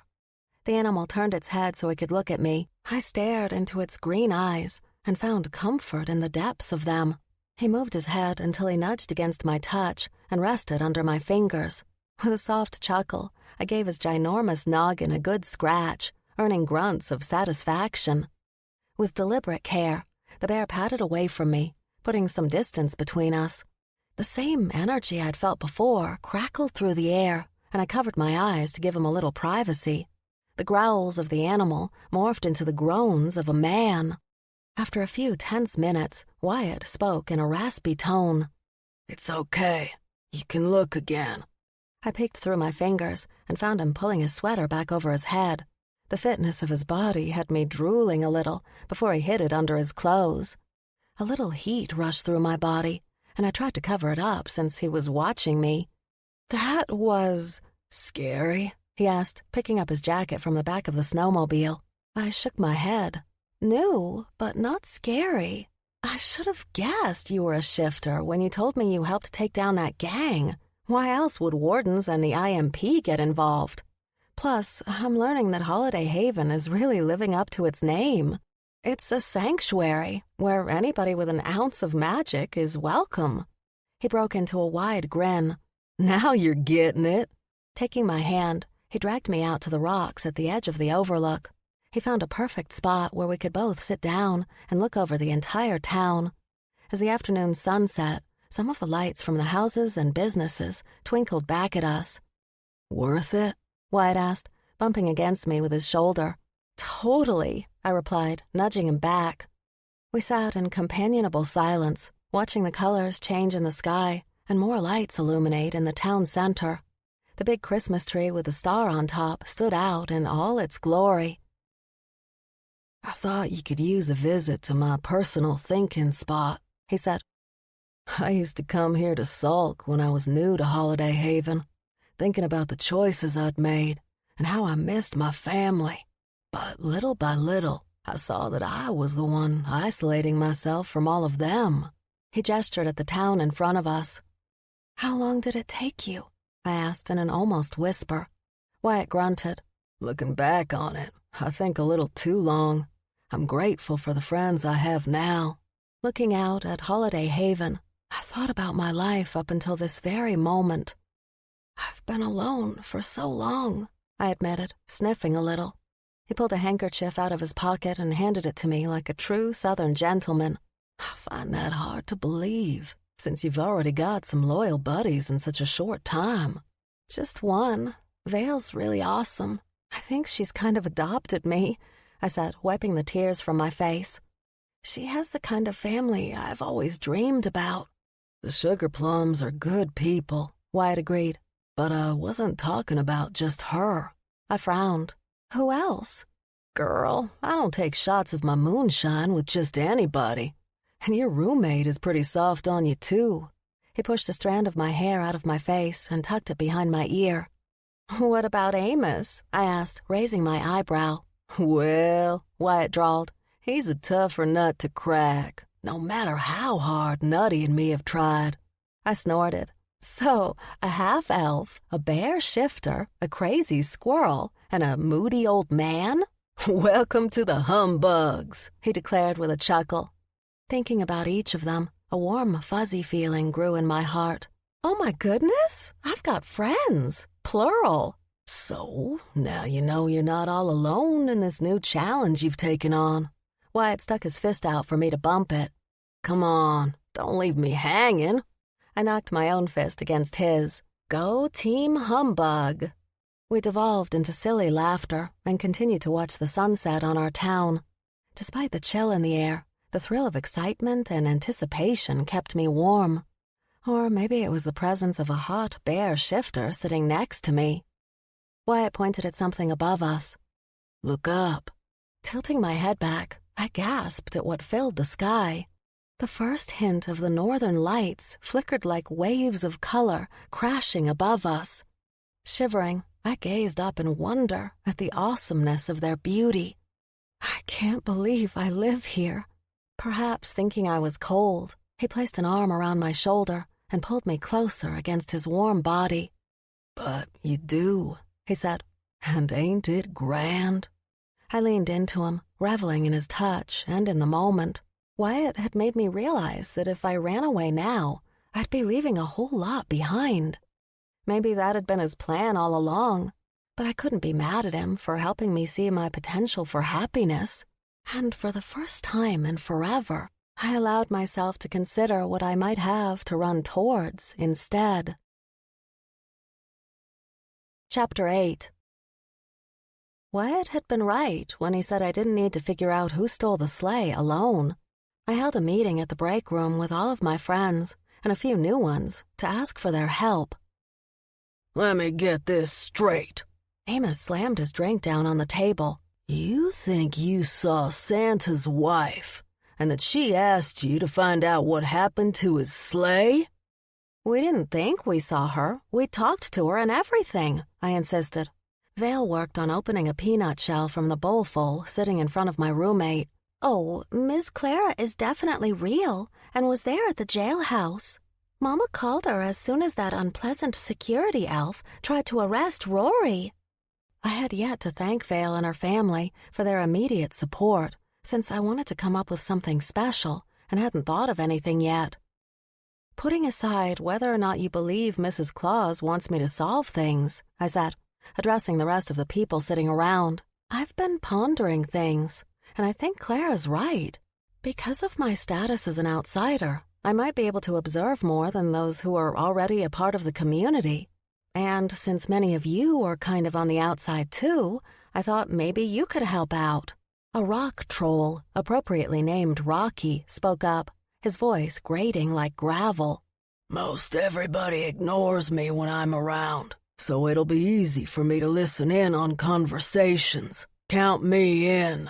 The animal turned its head so it could look at me. I stared into its green eyes and found comfort in the depths of them. He moved his head until he nudged against my touch and rested under my fingers. With a soft chuckle, I gave his ginormous noggin a good scratch, earning grunts of satisfaction. With deliberate care, the bear padded away from me, putting some distance between us. The same energy I'd felt before crackled through the air, and I covered my eyes to give him a little privacy. The growls of the animal morphed into the groans of a man. After a few tense minutes, Wyatt spoke in a raspy tone. "It's okay. You can look again." I peeked through my fingers and found him pulling his sweater back over his head. The fitness of his body had me drooling a little before he hid it under his clothes. A little heat rushed through my body, and I tried to cover it up since he was watching me. "That was scary?" he asked, picking up his jacket from the back of the snowmobile. I shook my head. "New, but not scary. I should have guessed you were a shifter when you told me you helped take down that gang. Why else would wardens and the IMP get involved? Plus, I'm learning that Holiday Haven is really living up to its name. It's a sanctuary where anybody with an ounce of magic is welcome." He broke into a wide grin. "Now you're getting it." Taking my hand, he dragged me out to the rocks at the edge of the overlook. He found a perfect spot where we could both sit down and look over the entire town. As the afternoon sun set, some of the lights from the houses and businesses twinkled back at us. "Worth it?" Wyatt asked, bumping against me with his shoulder. "Totally," I replied, nudging him back. We sat in companionable silence, watching the colors change in the sky and more lights illuminate in the town center. The big Christmas tree with the star on top stood out in all its glory. "I thought you could use a visit to my personal thinking spot," he said. "I used to come here to sulk when I was new to Holiday Haven, thinking about the choices I'd made and how I missed my family. But little by little, I saw that I was the one isolating myself from all of them." He gestured at the town in front of us. "How long did it take you?" I asked in an almost whisper. Wyatt grunted. "Looking back on it, I think a little too long. I'm grateful for the friends I have now." Looking out at Holiday Haven, I thought about my life up until this very moment. "I've been alone for so long," I admitted, sniffing a little. He pulled a handkerchief out of his pocket and handed it to me like a true Southern gentleman. "I find that hard to believe, since you've already got some loyal buddies in such a short time." "Just one. Vale's really awesome. I think she's kind of adopted me," I said, wiping the tears from my face. "She has the kind of family I've always dreamed about." "The Sugar Plums are good people," Wyatt agreed. "But I wasn't talking about just her." I frowned. "Who else?" "Girl, I don't take shots of my moonshine with just anybody. And your roommate is pretty soft on you, too." He pushed a strand of my hair out of my face and tucked it behind my ear. "What about Amos?" I asked, raising my eyebrow. "Well," Wyatt drawled, "he's a tougher nut to crack, no matter how hard Nutty and me have tried." I snorted. "So, a half-elf, a bear shifter, a crazy squirrel, and a moody old man?" "Welcome to the Humbugs," he declared with a chuckle. Thinking about each of them, a warm, fuzzy feeling grew in my heart. "Oh my goodness, I've got friends, plural." "So, now you know you're not all alone in this new challenge you've taken on." Wyatt stuck his fist out for me to bump it. "Come on, don't leave me hanging." I knocked my own fist against his. "Go Team Humbug." We devolved into silly laughter and continued to watch the sunset on our town. Despite the chill in the air, the thrill of excitement and anticipation kept me warm. Or maybe it was the presence of a hot bear shifter sitting next to me. Wyatt pointed at something above us. "Look up." Tilting my head back, I gasped at what filled the sky. The first hint of the northern lights flickered like waves of color crashing above us. Shivering, I gazed up in wonder at the awesomeness of their beauty. "I can't believe I live here." Perhaps thinking I was cold, he placed an arm around my shoulder and pulled me closer against his warm body. "But you do," he said, "and ain't it grand?" I leaned into him, reveling in his touch and in the moment. Wyatt had made me realize that if I ran away now, I'd be leaving a whole lot behind. Maybe that had been his plan all along, but I couldn't be mad at him for helping me see my potential for happiness. And for the first time in forever, I allowed myself to consider what I might have to run towards instead. Chapter 8. Wyatt had been right when he said I didn't need to figure out who stole the sleigh alone. I held a meeting at the break room with all of my friends, and a few new ones, to ask for their help. Let me get this straight. Amos slammed his drink down on the table. You think you saw Santa's wife, and that she asked you to find out what happened to his sleigh? We didn't think we saw her. We talked to her and everything, I insisted. Vale worked on opening a peanut shell from the bowlful sitting in front of my roommate. Oh, Miss Clara is definitely real and was there at the jailhouse. Mama called her as soon as that unpleasant security elf tried to arrest Rory. I had yet to thank Vale and her family for their immediate support, since I wanted to come up with something special and hadn't thought of anything yet. Putting aside whether or not you believe Mrs. Claus wants me to solve things, I said, addressing the rest of the people sitting around, I've been pondering things, and I think Clara's right. Because of my status as an outsider, I might be able to observe more than those who are already a part of the community. And since many of you are kind of on the outside too, I thought maybe you could help out. A rock troll, appropriately named Rocky, spoke up, his voice grating like gravel. Most everybody ignores me when I'm around, so it'll be easy for me to listen in on conversations. Count me in.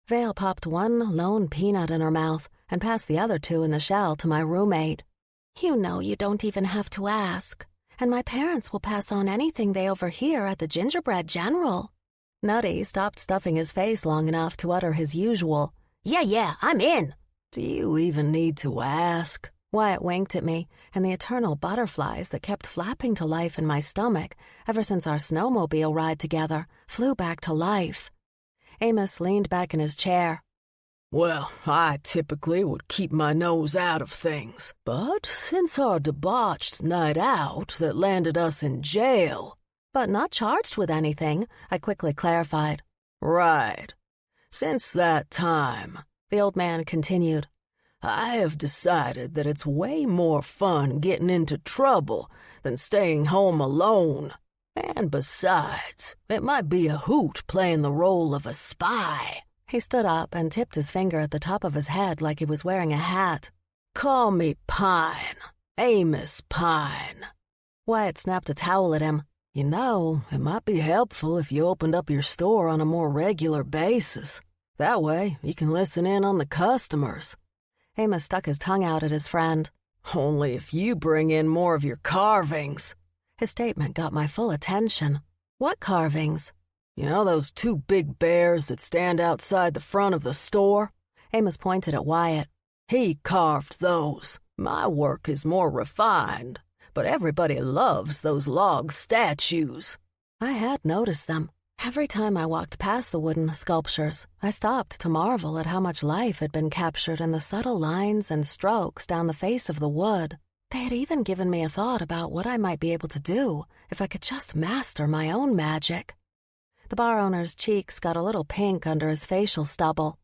Vale popped one lone peanut in her mouth and passed the other two in the shell to my roommate. You know you don't even have to ask, and my parents will pass on anything they overhear at the gingerbread general. Nutty stopped stuffing his face long enough to utter his usual, Yeah, I'm in. Do you even need to ask? Wyatt winked at me, and the eternal butterflies that kept flapping to life in my stomach ever since our snowmobile ride together flew back to life. Amos leaned back in his chair. Well, I typically would keep my nose out of things, but since our debauched night out that landed us in jail... But not charged with anything, I quickly clarified. Right. Since that time, the old man continued, I have decided that it's way more fun getting into trouble than staying home alone. And besides, it might be a hoot playing the role of a spy. He stood up and tipped his finger at the top of his head like he was wearing a hat. Call me Pine. Amos Pine. Wyatt snapped a towel at him. You know, it might be helpful if you opened up your store on a more regular basis. That way, you can listen in on the customers. Amos stuck his tongue out at his friend. Only if you bring in more of your carvings. His statement got my full attention. What carvings? You know those two big bears that stand outside the front of the store? Amos pointed at Wyatt. He carved those. My work is more refined, but everybody loves those log statues. I had noticed them. Every time I walked past the wooden sculptures, I stopped to marvel at how much life had been captured in the subtle lines and strokes down the face of the wood. They had even given me a thought about what I might be able to do if I could just master my own magic. The bar owner's cheeks got a little pink under his facial stubble.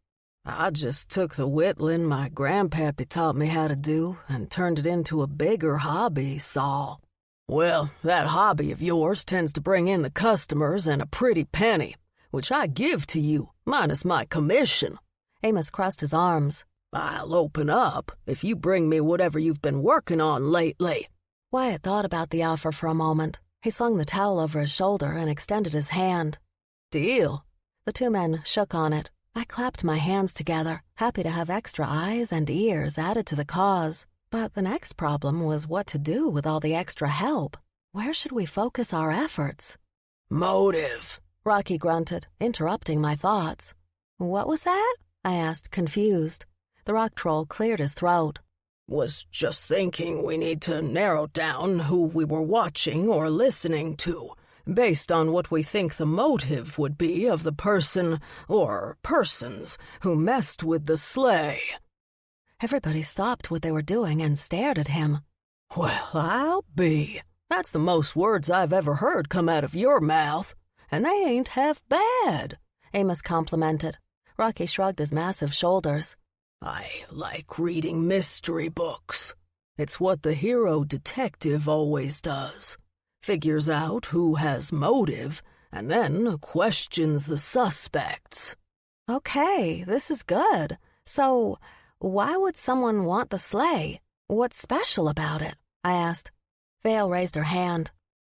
I just took the whittling my grandpappy taught me how to do and turned it into a bigger hobby, Saul. Well, that hobby of yours tends to bring in the customers and a pretty penny, which I give to you, minus my commission. Amos crossed his arms. I'll open up if you bring me whatever you've been working on lately. Wyatt thought about the offer for a moment. He slung the towel over his shoulder and extended his hand. Deal. The two men shook on it. I clapped my hands together, happy to have extra eyes and ears added to the cause. But the next problem was what to do with all the extra help. Where should we focus our efforts? Motive, Rocky grunted, interrupting my thoughts. What was that? I asked, confused. The rock troll cleared his throat. Was just thinking we need to narrow down who we were watching or listening to, based on what we think the motive would be of the person or persons who messed with the sleigh. Everybody stopped what they were doing and stared at him. Well, I'll be. That's the most words I've ever heard come out of your mouth, and they ain't half bad, Amos complimented. Rocky shrugged his massive shoulders. I like reading mystery books. It's what the hero detective always does. Figures out who has motive and then questions the suspects. Okay, this is good. So, why would someone want the sleigh? What's special about it? I asked. Vale raised her hand.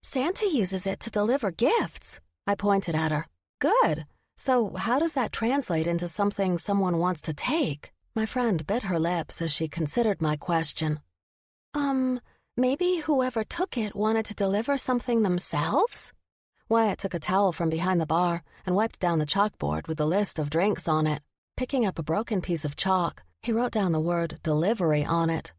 Santa uses it to deliver gifts. I pointed at her. Good. So, how does that translate into something someone wants to take? My friend bit her lips as she considered my question. Maybe whoever took it wanted to deliver something themselves? Wyatt took a towel from behind the bar and wiped down the chalkboard with a list of drinks on it. Picking up a broken piece of chalk, he wrote down the word delivery on it.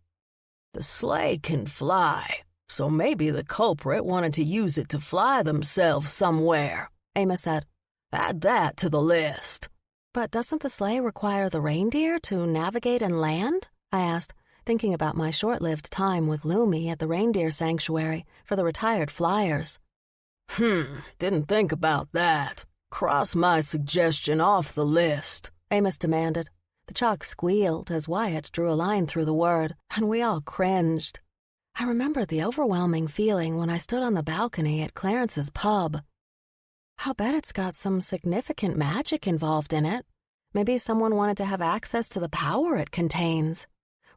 The sleigh can fly, so maybe the culprit wanted to use it to fly themselves somewhere, Amos said. Add that to the list. But doesn't the sleigh require the reindeer to navigate and land? I asked, thinking about my short-lived time with Lumi at the reindeer sanctuary for the retired flyers. Didn't think about that. Cross my suggestion off the list, Amos demanded. The chalk squealed as Wyatt drew a line through the word, and we all cringed. I remembered the overwhelming feeling when I stood on the balcony at Clarence's pub. I'll bet it's got some significant magic involved in it. Maybe someone wanted to have access to the power it contains.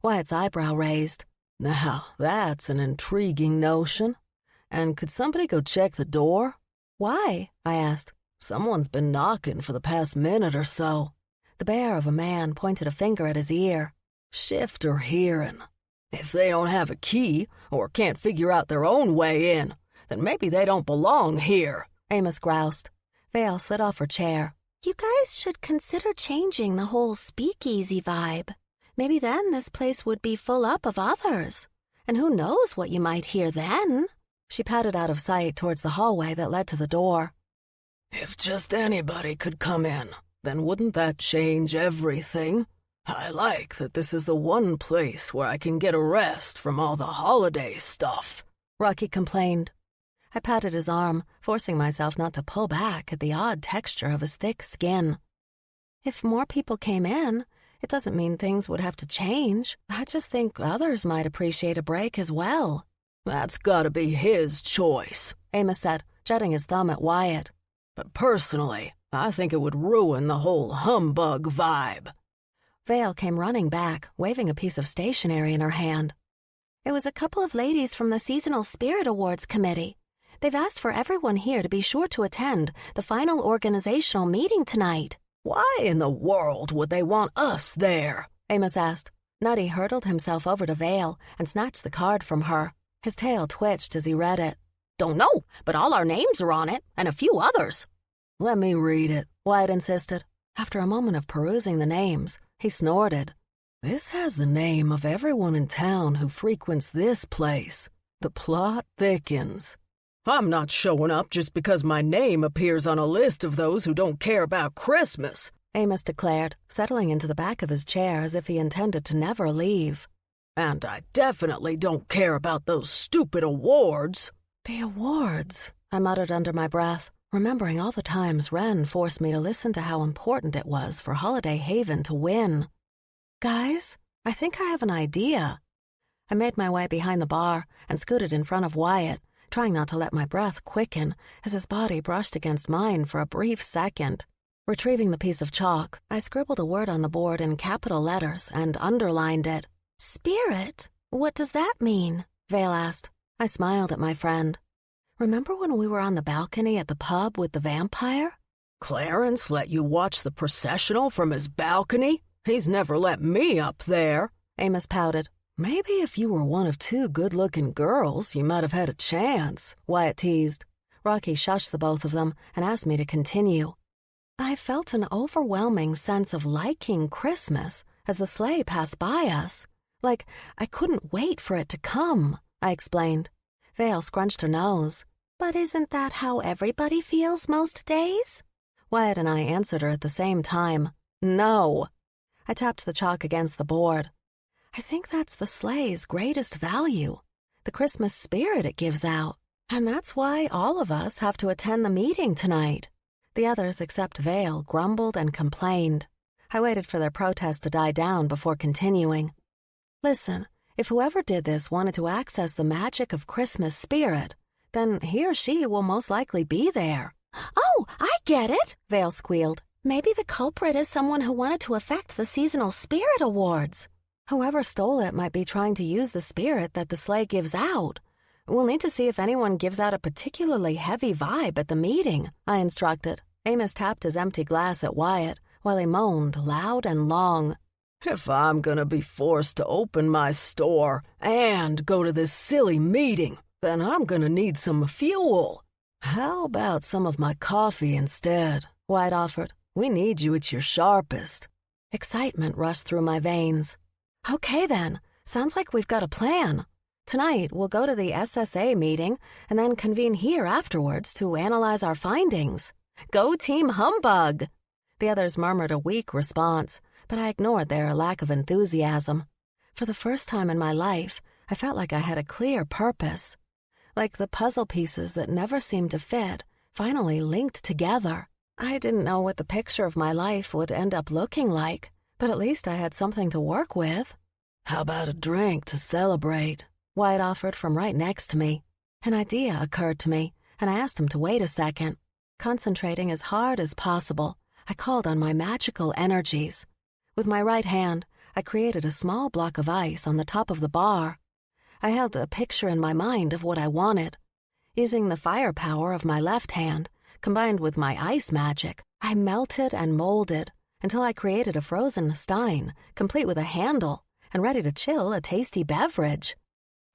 Wyatt's eyebrow raised. Now, that's an intriguing notion. And could somebody go check the door? Why? I asked. Someone's been knocking for the past minute or so. The bear of a man pointed a finger at his ear. Shifter hearing. If they don't have a key or can't figure out their own way in, then maybe they don't belong here, Amos groused. Vale slid off her chair. You guys should consider changing the whole speakeasy vibe. Maybe then this place would be full up of others. And who knows what you might hear then? She padded out of sight towards the hallway that led to the door. If just anybody could come in, then wouldn't that change everything? I like that this is the one place where I can get a rest from all the holiday stuff, Rocky complained. I patted his arm, forcing myself not to pull back at the odd texture of his thick skin. If more people came in, it doesn't mean things would have to change. I just think others might appreciate a break as well. That's gotta be his choice, Amos said, jutting his thumb at Wyatt. But personally, I think it would ruin the whole humbug vibe. Vale came running back, waving a piece of stationery in her hand. It was a couple of ladies from the Seasonal Spirit Awards Committee. They've asked for everyone here to be sure to attend the final organizational meeting tonight. Why in the world would they want us there? Amos asked. Nutty hurtled himself over to Vale and snatched the card from her. His tail twitched as he read it. Don't know, but all our names are on it, and a few others. Let me read it, Wyatt insisted. After a moment of perusing the names, he snorted. This has the name of everyone in town who frequents this place. The plot thickens. I'm not showing up just because my name appears on a list of those who don't care about Christmas, Amos declared, settling into the back of his chair as if he intended to never leave. And I definitely don't care about those stupid awards. The awards, I muttered under my breath, remembering all the times Wren forced me to listen to how important it was for Holiday Haven to win. Guys, I think I have an idea. I made my way behind the bar and scooted in front of Wyatt, trying not to let my breath quicken as his body brushed against mine for a brief second. Retrieving the piece of chalk, I scribbled a word on the board in capital letters and underlined it. Spirit? What does that mean? Vale asked. I smiled at my friend. Remember when we were on the balcony at the pub with the vampire? Clarence let you watch the processional from his balcony? He's never let me up there, Amos pouted. Maybe if you were one of two good-looking girls, you might have had a chance, Wyatt teased. Rocky shushed the both of them and asked me to continue. I felt an overwhelming sense of liking Christmas as the sleigh passed by us. Like I couldn't wait for it to come, I explained. Vale scrunched her nose. But isn't that how everybody feels most days? Wyatt and I answered her at the same time. No. I tapped the chalk against the board. I think that's the sleigh's greatest value, the Christmas spirit it gives out. And that's why all of us have to attend the meeting tonight. The others except Vale grumbled and complained. I waited for their protest to die down before continuing. Listen, if whoever did this wanted to access the magic of Christmas spirit, then he or she will most likely be there. Oh, I get it, Vale squealed. Maybe the culprit is someone who wanted to affect the seasonal spirit awards. Whoever stole it might be trying to use the spirit that the sleigh gives out. We'll need to see if anyone gives out a particularly heavy vibe at the meeting, I instructed. Amos tapped his empty glass at Wyatt while he moaned loud and long. If I'm gonna be forced to open my store and go to this silly meeting, then I'm gonna need some fuel. How about some of my coffee instead? Wyatt offered. We need you at your sharpest. Excitement rushed through my veins. Okay then, sounds like we've got a plan. Tonight we'll go to the SSA meeting and then convene here afterwards to analyze our findings. Go Team Humbug! The others murmured a weak response, but I ignored their lack of enthusiasm. For the first time in my life, I felt like I had a clear purpose. Like the puzzle pieces that never seemed to fit, finally linked together. I didn't know what the picture of my life would end up looking like, but at least I had something to work with. How about a drink to celebrate? Wyatt offered from right next to me. An idea occurred to me, and I asked him to wait a second. Concentrating as hard as possible, I called on my magical energies. With my right hand, I created a small block of ice on the top of the bar. I held a picture in my mind of what I wanted. Using the firepower of my left hand, combined with my ice magic, I melted and molded until I created a frozen stein, complete with a handle, and ready to chill a tasty beverage.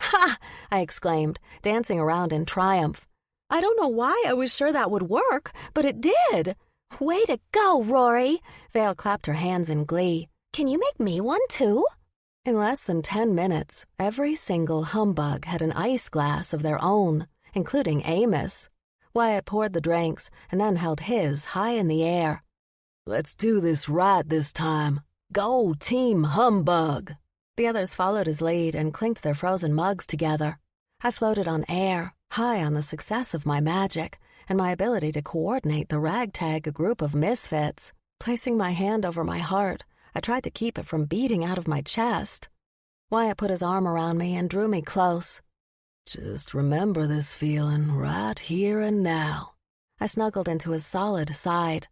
Ha! I exclaimed, dancing around in triumph. I don't know why I was sure that would work, but it did. Way to go, Rory! Vale clapped her hands in glee. Can you make me one too? In less than 10 minutes, every single humbug had an ice glass of their own, including Amos. Wyatt poured the drinks and then held his high in the air. Let's do this right this time. Go Team Humbug! The others followed his lead and clinked their frozen mugs together. I floated on air, high on the success of my magic and my ability to coordinate the ragtag group of misfits. Placing my hand over my heart, I tried to keep it from beating out of my chest. Wyatt put his arm around me and drew me close. Just remember this feeling right here and now. I snuggled into his solid side.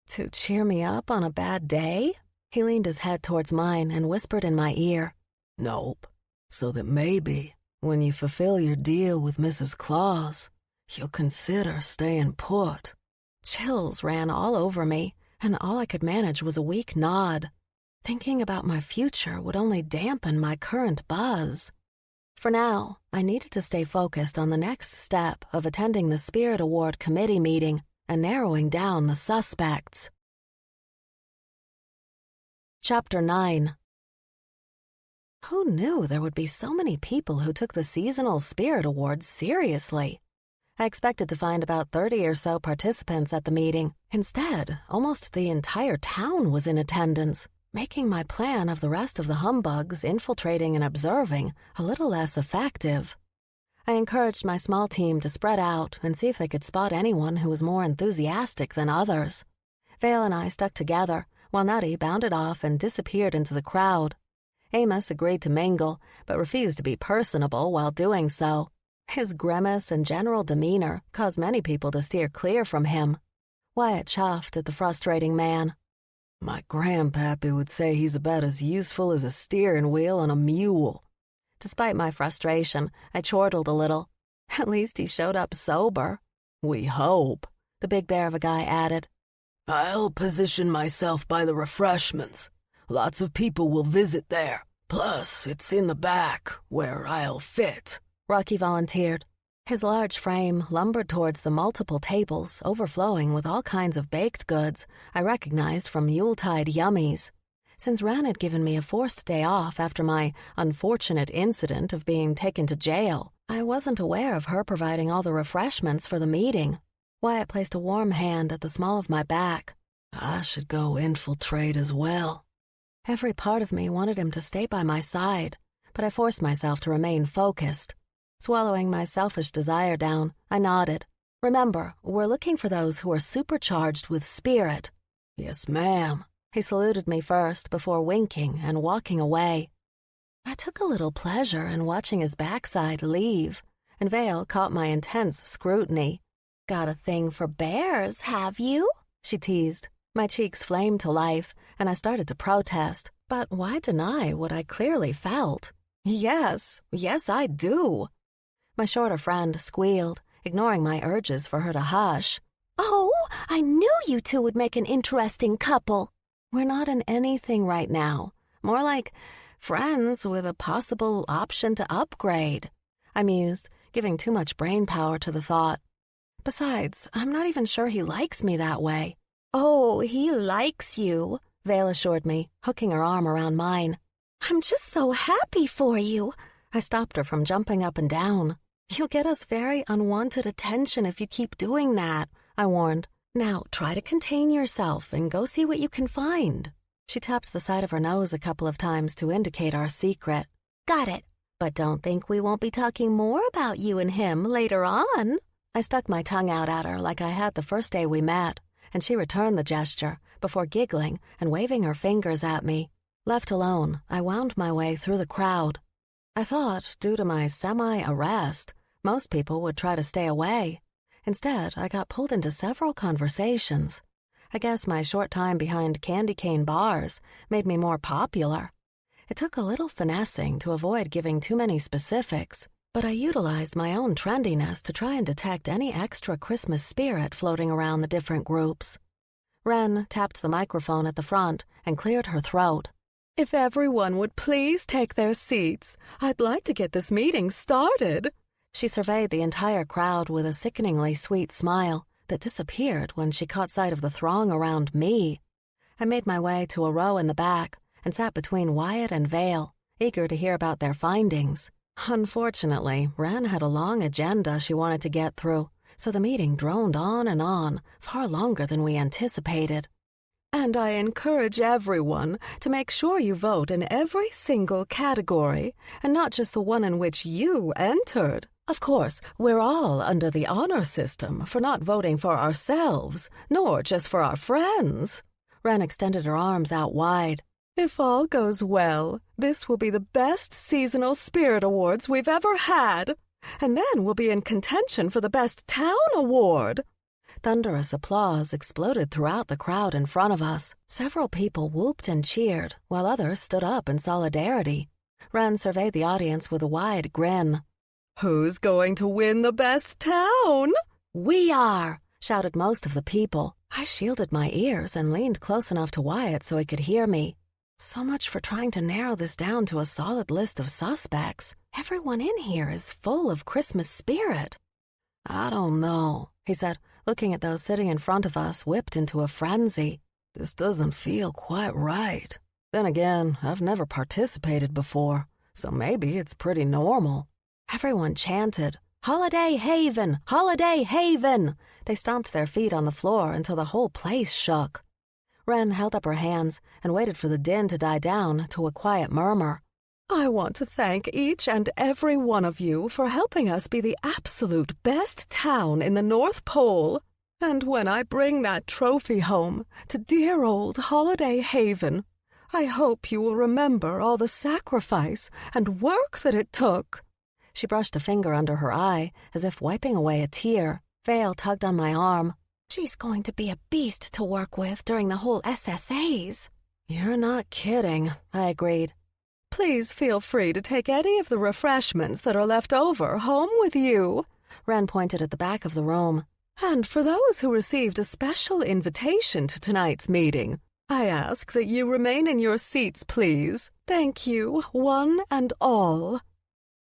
To cheer me up on a bad day? He leaned his head towards mine and whispered in my ear. Nope. So that maybe, when you fulfill your deal with Mrs. Claus, you'll consider staying put. Chills ran all over me, and all I could manage was a weak nod. Thinking about my future would only dampen my current buzz. For now, I needed to stay focused on the next step of attending the Spirit Award Committee meeting and narrowing down the suspects. Chapter 9. Who knew there would be so many people who took the seasonal Spirit Awards seriously? I expected to find about 30 or so participants at the meeting. Instead, almost the entire town was in attendance, making my plan of the rest of the humbugs infiltrating and observing a little less effective. I encouraged my small team to spread out and see if they could spot anyone who was more enthusiastic than others. Vale and I stuck together, while Nutty bounded off and disappeared into the crowd. Amos agreed to mingle, but refused to be personable while doing so. His grimace and general demeanor caused many people to steer clear from him. Wyatt chuffed at the frustrating man. My grandpappy would say he's about as useful as a steering wheel on a mule. Despite my frustration, I chortled a little. At least he showed up sober. We hope, the big bear of a guy added. I'll position myself by the refreshments. Lots of people will visit there. Plus, it's in the back, where I'll fit. Rocky volunteered. His large frame lumbered towards the multiple tables overflowing with all kinds of baked goods I recognized from Yuletide yummies. Since Ran had given me a forced day off after my unfortunate incident of being taken to jail, I wasn't aware of her providing all the refreshments for the meeting. Wyatt placed a warm hand at the small of my back. I should go infiltrate as well. Every part of me wanted him to stay by my side, but I forced myself to remain focused. Swallowing my selfish desire down, I nodded. Remember, we're looking for those who are supercharged with spirit. Yes, ma'am. He saluted me first before winking and walking away. I took a little pleasure in watching his backside leave, and Vale caught my intense scrutiny. Got a thing for bears, have you? She teased. My cheeks flamed to life, and I started to protest. But why deny what I clearly felt? Yes, I do. My shorter friend squealed, ignoring my urges for her to hush. Oh, I knew you two would make an interesting couple. We're not in anything right now. More like friends with a possible option to upgrade. I mused, giving too much brain power to the thought. Besides, I'm not even sure he likes me that way. Oh, he likes you, Vale assured me, hooking her arm around mine. I'm just so happy for you. I stopped her from jumping up and down. You'll get us very unwanted attention if you keep doing that, I warned. Now try to contain yourself and go see what you can find. She tapped the side of her nose a couple of times to indicate our secret. Got it. But don't think we won't be talking more about you and him later on. I stuck my tongue out at her like I had the first day we met, and she returned the gesture before giggling and waving her fingers at me. Left alone, I wound my way through the crowd. I thought, due to my semi-arrest, most people would try to stay away. Instead, I got pulled into several conversations. I guess my short time behind candy cane bars made me more popular. It took a little finessing to avoid giving too many specifics, but I utilized my own trendiness to try and detect any extra Christmas spirit floating around the different groups. Wren tapped the microphone at the front and cleared her throat. If everyone would please take their seats, I'd like to get this meeting started. She surveyed the entire crowd with a sickeningly sweet smile that disappeared when she caught sight of the throng around me. I made my way to a row in the back and sat between Wyatt and Vale, eager to hear about their findings. Unfortunately, Wren had a long agenda she wanted to get through, so the meeting droned on, far longer than we anticipated. And I encourage everyone to make sure you vote in every single category, and not just the one in which you entered. Of course, we're all under the honor system for not voting for ourselves, nor just for our friends. Wren extended her arms out wide. If all goes well, this will be the best seasonal spirit awards we've ever had. And then we'll be in contention for the Best Town Award. Thunderous applause exploded throughout the crowd in front of us. Several people whooped and cheered, while others stood up in solidarity. Wren surveyed the audience with a wide grin. Who's going to win the best town? We are, shouted most of the people. I shielded my ears and leaned close enough to Wyatt so he could hear me. So much for trying to narrow this down to a solid list of suspects. Everyone in here is full of Christmas spirit. I don't know, he said, looking at those sitting in front of us, whipped into a frenzy. This doesn't feel quite right. Then again, I've never participated before, so maybe it's pretty normal. Everyone chanted, "Holiday Haven! Holiday Haven!" They stomped their feet on the floor until the whole place shook. Wren held up her hands and waited for the din to die down to a quiet murmur. I want to thank each and every one of you for helping us be the absolute best town in the North Pole. And when I bring that trophy home to dear old Holiday Haven, I hope you will remember all the sacrifice and work that it took. She brushed a finger under her eye as if wiping away a tear. Vale tugged on my arm. She's going to be a beast to work with during the whole SSAs. You're not kidding, I agreed. Please feel free to take any of the refreshments that are left over home with you. Wren pointed at the back of the room. And for those who received a special invitation to tonight's meeting, I ask that you remain in your seats, please. Thank you, one and all.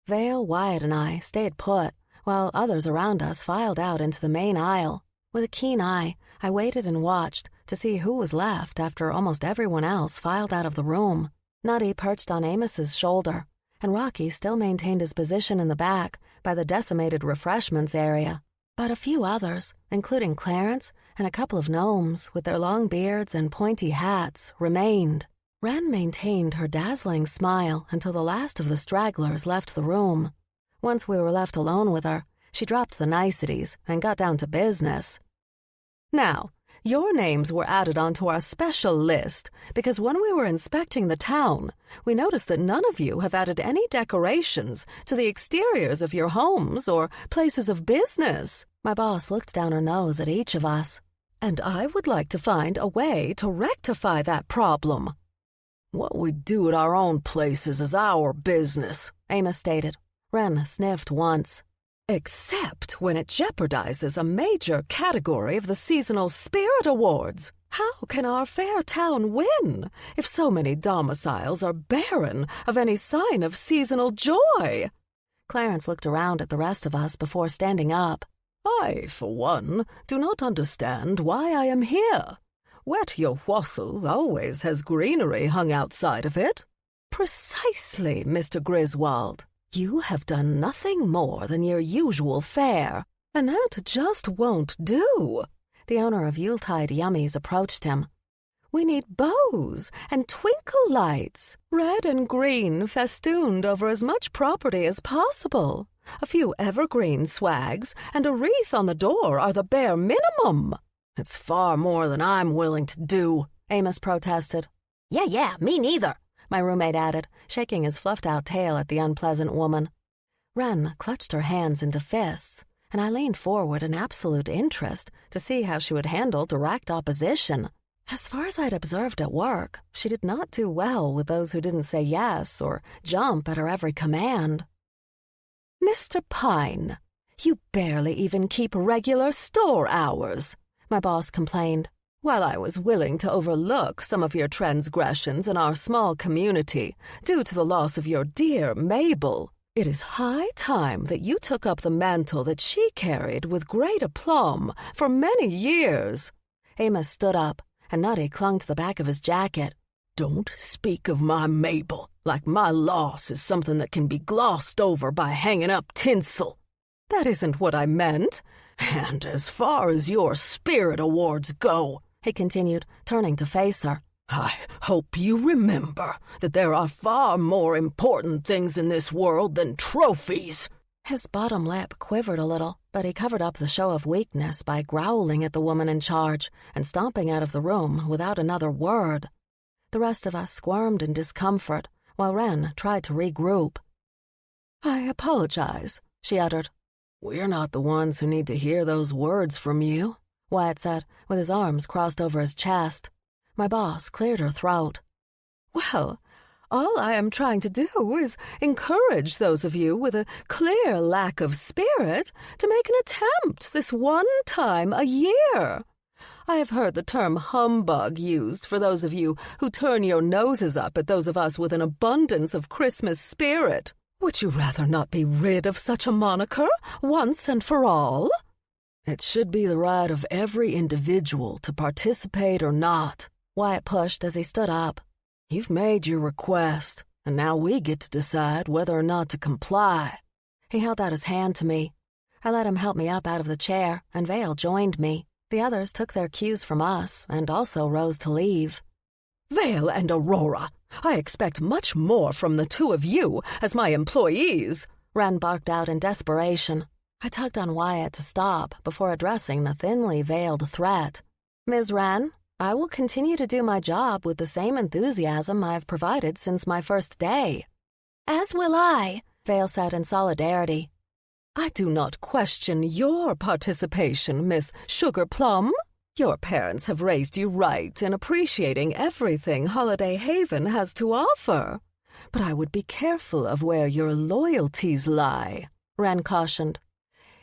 Vale, Wyatt, and I stayed put, while others around us filed out into the main aisle. With a keen eye, I waited and watched to see who was left after almost everyone else filed out of the room. Nutty perched on Amos's shoulder, and Rocky still maintained his position in the back by the decimated refreshments area. But a few others, including Clarence and a couple of gnomes with their long beards and pointy hats, remained. Wren maintained her dazzling smile until the last of the stragglers left the room. Once we were left alone with her, she dropped the niceties and got down to business. Now, Your names were added onto our special list because when we were inspecting the town, we noticed that none of you have added any decorations to the exteriors of your homes or places of business. My boss looked down her nose at each of us. And I would like to find a way to rectify that problem. What we do at our own places is our business, Amos stated. Wren sniffed once. Except when it jeopardizes a major category of the seasonal spirit awards. How can our fair town win if so many domiciles are barren of any sign of seasonal joy? Clarence looked around at the rest of us before standing up. I, for one, do not understand why I am here. Wet your wassail always has greenery hung outside of it. Precisely, Mr. Griswold. You have done nothing more than your usual fare, and that just won't do. The owner of Yuletide Yummies approached him. We need bows and twinkle lights, red and green festooned over as much property as possible. A few evergreen swags and a wreath on the door are the bare minimum. It's far more than I'm willing to do, Amos protested. Yeah, me neither, my roommate added, shaking his fluffed-out tail at the unpleasant woman. Wren clutched her hands into fists, and I leaned forward in absolute interest to see how she would handle direct opposition. As far as I'd observed at work, she did not do well with those who didn't say yes or jump at her every command. Mr. Pine, you barely even keep regular store hours, my boss complained. While I was willing to overlook some of your transgressions in our small community due to the loss of your dear Mabel, it is high time that you took up the mantle that she carried with great aplomb for many years. Amos stood up, and Nutty clung to the back of his jacket. Don't speak of my Mabel like my loss is something that can be glossed over by hanging up tinsel. That isn't what I meant. And as far as your spirit awards go, he continued, turning to face her, I hope you remember that there are far more important things in this world than trophies. His bottom lip quivered a little, but he covered up the show of weakness by growling at the woman in charge and stomping out of the room without another word. The rest of us squirmed in discomfort, while Wren tried to regroup. I apologize, she uttered. We're not the ones who need to hear those words from you, Wyatt said, with his arms crossed over his chest. My boss cleared her throat. Well, all I am trying to do is encourage those of you with a clear lack of spirit to make an attempt this one time a year. I have heard the term humbug used for those of you who turn your noses up at those of us with an abundance of Christmas spirit. Would you rather not be rid of such a moniker once and for all? It should be the right of every individual to participate or not, Wyatt pushed as he stood up. You've made your request, and now we get to decide whether or not to comply. He held out his hand to me. I let him help me up out of the chair, and Vale joined me. The others took their cues from us and also rose to leave. Vale and Aurora, I expect much more from the two of you as my employees, Wren barked out in desperation. I tugged on Wyatt to stop before addressing the thinly veiled threat. Ms. Wren, I will continue to do my job with the same enthusiasm I have provided since my first day. As will I, Vale said in solidarity. I do not question your participation, Miss Sugarplum. Your parents have raised you right in appreciating everything Holiday Haven has to offer. But I would be careful of where your loyalties lie, Wren cautioned.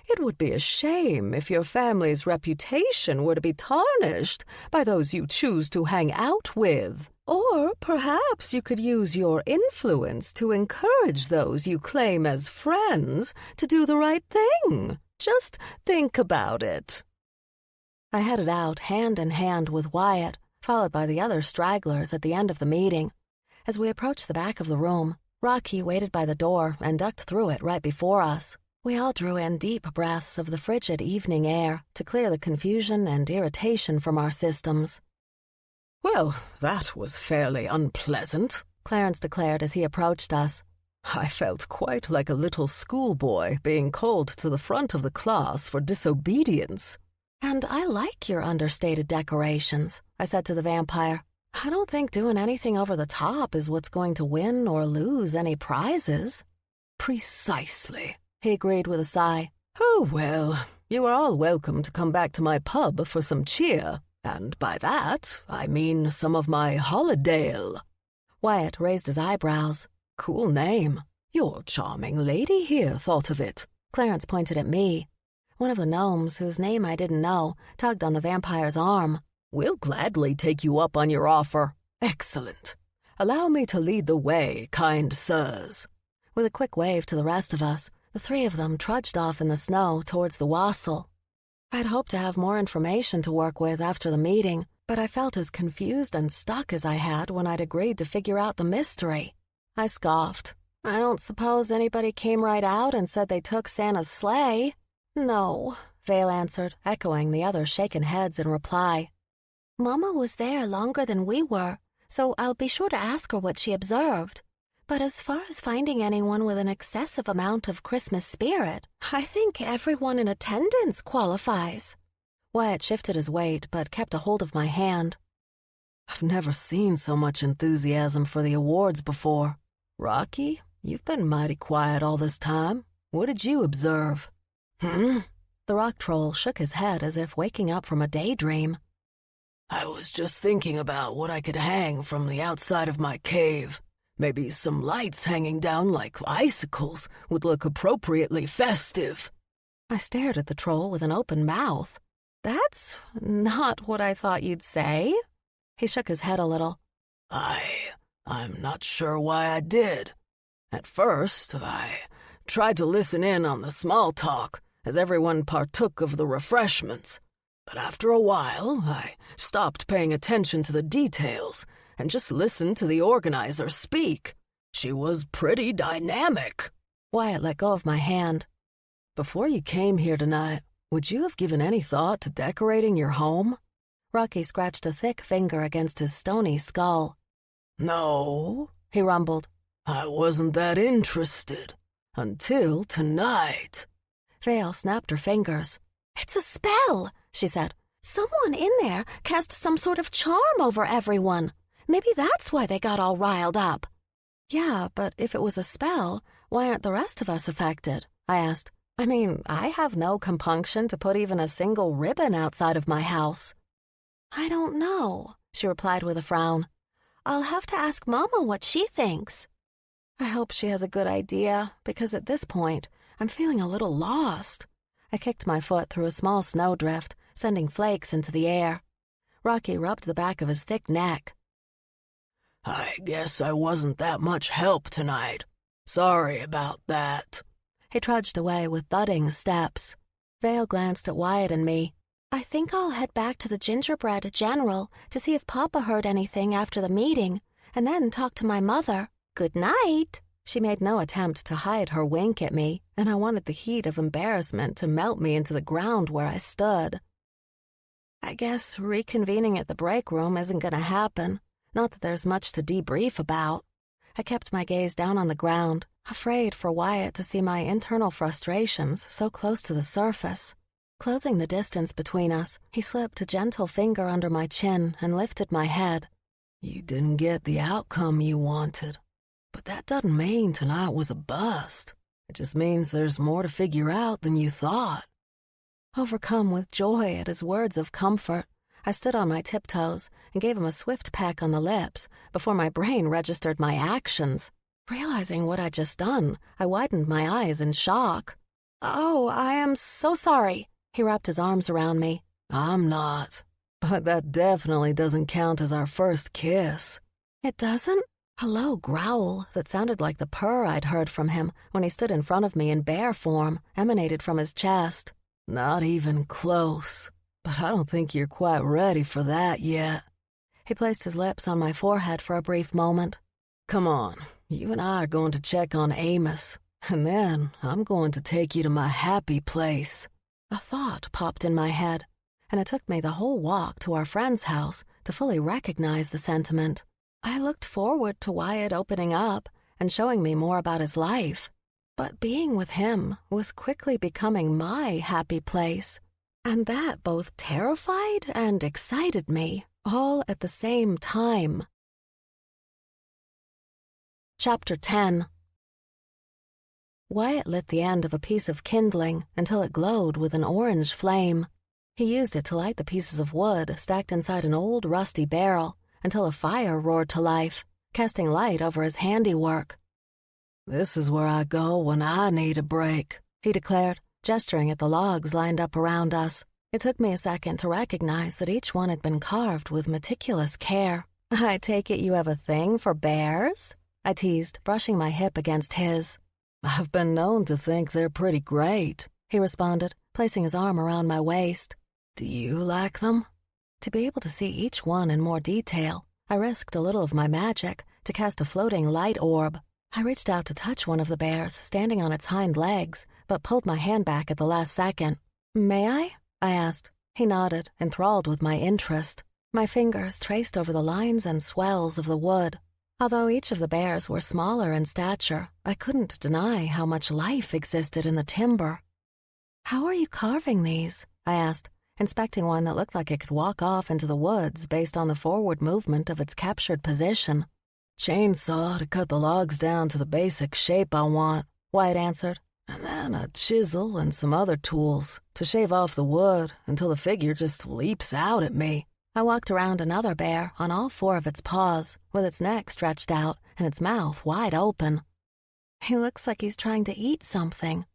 It would be a shame if your family's reputation were to be tarnished by those you choose to hang out with. Or perhaps you could use your influence to encourage those you claim as friends to do the right thing. Just think about it. I headed out hand in hand with Wyatt, followed by the other stragglers at the end of the meeting. As we approached the back of the room, Rocky waited by the door and ducked through it right before us. We all drew in deep breaths of the frigid evening air to clear the confusion and irritation from our systems. Well, that was fairly unpleasant, Clarence declared as he approached us. I felt quite like a little schoolboy being called to the front of the class for disobedience. And I like your understated decorations, I said to the vampire. I don't think doing anything over the top is what's going to win or lose any prizes. Precisely, he agreed with a sigh. Oh, well, you are all welcome to come back to my pub for some cheer, and by that, I mean some of my holidale. Wyatt raised his eyebrows. Cool name. Your charming lady here thought of it. Clarence pointed at me. One of the gnomes, whose name I didn't know, tugged on the vampire's arm. We'll gladly take you up on your offer. Excellent. Allow me to lead the way, kind sirs. With a quick wave to the rest of us, the three of them trudged off in the snow towards the wassail. I'd hoped to have more information to work with after the meeting, but I felt as confused and stuck as I had when I'd agreed to figure out the mystery. I scoffed. I don't suppose anybody came right out and said they took Santa's sleigh? No, Vale answered, echoing the other shaken heads in reply. Mama was there longer than we were, so I'll be sure to ask her what she observed. But as far as finding anyone with an excessive amount of Christmas spirit, I think everyone in attendance qualifies. Wyatt shifted his weight, but kept a hold of my hand. I've never seen so much enthusiasm for the awards before. Rocky, you've been mighty quiet all this time. What did you observe? The rock troll shook his head as if waking up from a daydream. I was just thinking about what I could hang from the outside of my cave. Maybe some lights hanging down like icicles would look appropriately festive. I stared at the troll with an open mouth. That's not what I thought you'd say. He shook his head a little. I'm not sure why I did. At first, I tried to listen in on the small talk as everyone partook of the refreshments. But after a while, I stopped paying attention to the details and just listened to the organizer speak. She was pretty dynamic. Wyatt let go of my hand. Before you came here tonight, would you have given any thought to decorating your home? Rocky scratched a thick finger against his stony skull. No, he rumbled. I wasn't that interested. Until tonight. Vale snapped her fingers. It's a spell, she said. Someone in there cast some sort of charm over everyone. Maybe that's why they got all riled up. Yeah, but if it was a spell, why aren't the rest of us affected? I asked. I mean, I have no compunction to put even a single ribbon outside of my house. I don't know, she replied with a frown. I'll have to ask Mama what she thinks. I hope she has a good idea, because at this point, I'm feeling a little lost. I kicked my foot through a small snowdrift, sending flakes into the air. Rocky rubbed the back of his thick neck. I guess I wasn't that much help tonight. Sorry about that. He trudged away with thudding steps. Vale glanced at Wyatt and me. I think I'll head back to the gingerbread general to see if Papa heard anything after the meeting, and then talk to my mother. Good night. She made no attempt to hide her wink at me, and I wanted the heat of embarrassment to melt me into the ground where I stood. I guess reconvening at the break room isn't going to happen. Not that there's much to debrief about. I kept my gaze down on the ground, afraid for Wyatt to see my internal frustrations so close to the surface. Closing the distance between us, he slipped a gentle finger under my chin and lifted my head. You didn't get the outcome you wanted. But that doesn't mean tonight was a bust. It just means there's more to figure out than you thought. Overcome with joy at his words of comfort, I stood on my tiptoes and gave him a swift peck on the lips before my brain registered my actions. Realizing what I'd just done, I widened my eyes in shock. Oh, I am so sorry. He wrapped his arms around me. I'm not. But that definitely doesn't count as our first kiss. It doesn't? A low growl that sounded like the purr I'd heard from him when he stood in front of me in bear form emanated from his chest. Not even close. But I don't think you're quite ready for that yet. He placed his lips on my forehead for a brief moment. Come on, you and I are going to check on Amos, and then I'm going to take you to my happy place. A thought popped in my head, and it took me the whole walk to our friend's house to fully recognize the sentiment. I looked forward to Wyatt opening up and showing me more about his life, but being with him was quickly becoming my happy place. And that both terrified and excited me, all at the same time. Chapter 10. Wyatt lit the end of a piece of kindling until it glowed with an orange flame. He used it to light the pieces of wood stacked inside an old rusty barrel until a fire roared to life, casting light over his handiwork. "This is where I go when I need a break," he declared, gesturing at the logs lined up around us. It took me a second to recognize that each one had been carved with meticulous care. "I take it you have a thing for bears?" I teased, brushing my hip against his. "I've been known to think they're pretty great," he responded, placing his arm around my waist. "Do you like them?" To be able to see each one in more detail, I risked a little of my magic to cast a floating light orb. I reached out to touch one of the bears standing on its hind legs, but pulled my hand back at the last second. "May I?" I asked. He nodded, enthralled with my interest. My fingers traced over the lines and swells of the wood. Although each of the bears were smaller in stature, I couldn't deny how much life existed in the timber. "How are you carving these?" I asked, inspecting one that looked like it could walk off into the woods based on the forward movement of its captured position. "Chainsaw to cut the logs down to the basic shape I want," Wyatt answered. "And then a chisel and some other tools to shave off the wood until the figure just leaps out at me." I walked around another bear on all four of its paws, with its neck stretched out and its mouth wide open. "He looks like he's trying to eat something."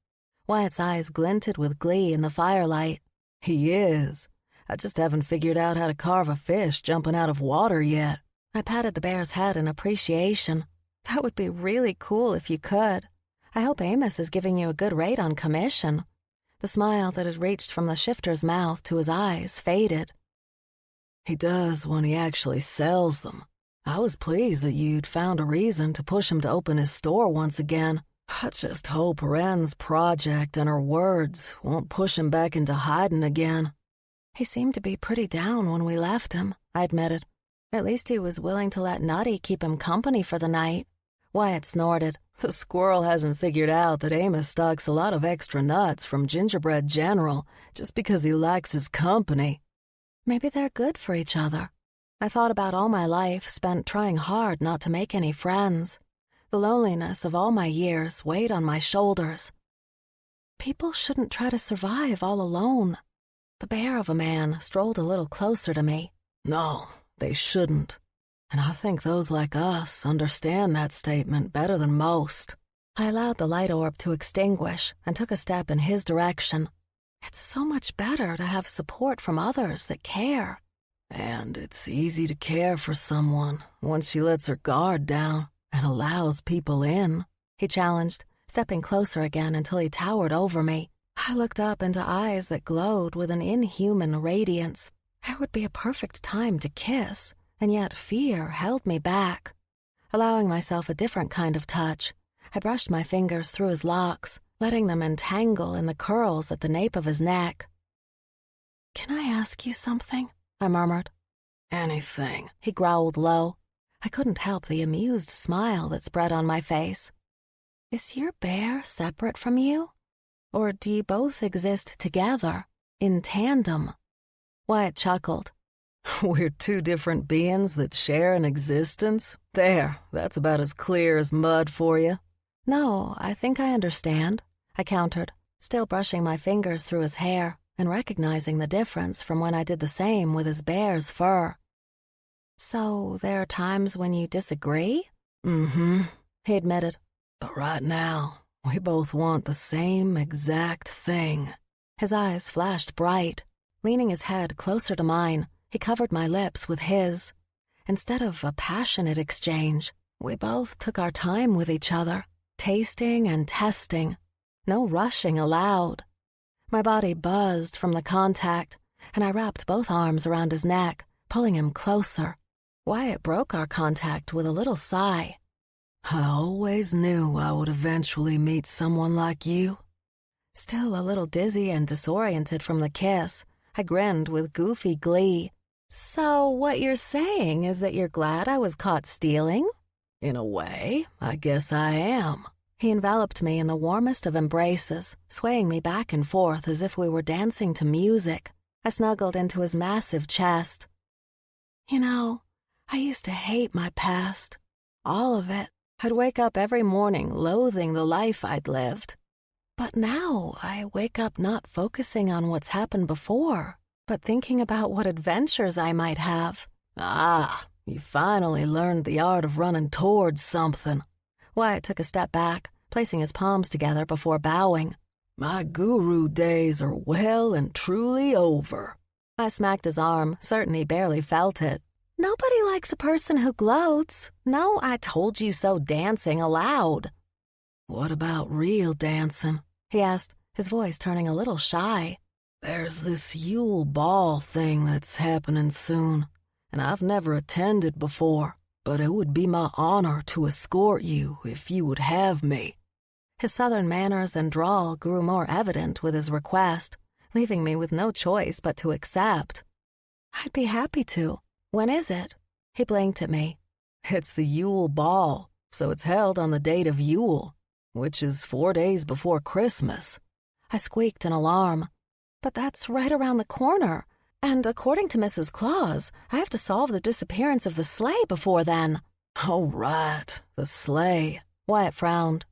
Wyatt's eyes glinted with glee in the firelight. "He is. I just haven't figured out how to carve a fish jumping out of water yet." I patted the bear's head in appreciation. "That would be really cool if you could. I hope Amos is giving you a good rate on commission." The smile that had reached from the shifter's mouth to his eyes faded. "He does when he actually sells them. I was pleased that you'd found a reason to push him to open his store once again. I just hope Ren's project and her words won't push him back into hiding again." "He seemed to be pretty down when we left him," I admitted. "At least he was willing to let Nutty keep him company for the night." Wyatt snorted. "The squirrel hasn't figured out that Amos stocks a lot of extra nuts from Gingerbread General just because he likes his company." Maybe they're good for each other. I thought about all my life spent trying hard not to make any friends. The loneliness of all my years weighed on my shoulders. People shouldn't try to survive all alone. The bear of a man strolled a little closer to me. "No, they shouldn't. And I think those like us understand that statement better than most." I allowed the light orb to extinguish and took a step in his direction. It's so much better to have support from others that care. "And it's easy to care for someone once she lets her guard down and allows people in," he challenged, stepping closer again until he towered over me. I looked up into eyes that glowed with an inhuman radiance. It would be a perfect time to kiss, and yet fear held me back. Allowing myself a different kind of touch, I brushed my fingers through his locks, letting them entangle in the curls at the nape of his neck. "Can I ask you something?" I murmured. "Anything," he growled low. I couldn't help the amused smile that spread on my face. "Is your bear separate from you? Or do you both exist together, in tandem?" Wyatt chuckled. "We're two different beings that share an existence? There, that's about as clear as mud for you." "No, I think I understand," I countered, still brushing my fingers through his hair and recognizing the difference from when I did the same with his bear's fur. "So there are times when you disagree?" "Mm-hmm," he admitted. "But right now, we both want the same exact thing." His eyes flashed bright. Leaning his head closer to mine, he covered my lips with his. Instead of a passionate exchange, we both took our time with each other, tasting and testing. No rushing allowed. My body buzzed from the contact, and I wrapped both arms around his neck, pulling him closer. Wyatt broke our contact with a little sigh. "I always knew I would eventually meet someone like you." Still a little dizzy and disoriented from the kiss, I grinned with goofy glee. "So what you're saying is that you're glad I was caught stealing?" "In a way, I guess I am." He enveloped me in the warmest of embraces, swaying me back and forth as if we were dancing to music. I snuggled into his massive chest. You know, I used to hate my past. All of it. I'd wake up every morning loathing the life I'd lived. But now I wake up not focusing on what's happened before, but thinking about what adventures I might have. Ah, you finally learned the art of running towards something. Wyatt took a step back, placing his palms together before bowing. My guru days are well and truly over. I smacked his arm, certain he barely felt it. Nobody likes a person who gloats. No, I told you so dancing aloud. What about real dancing? He asked, his voice turning a little shy. There's this Yule Ball thing that's happening soon, and I've never attended before. But it would be my honor to escort you if you would have me. His southern manners and drawl grew more evident with his request, leaving me with no choice but to accept. I'd be happy to. When is it? He blinked at me. It's the Yule Ball, so it's held on the date of Yule, which is 4 days before Christmas. I squeaked in alarm. But that's right around the corner. And according to Mrs. Claus, I have to solve the disappearance of the sleigh before then. Oh, right, the sleigh. Wyatt frowned.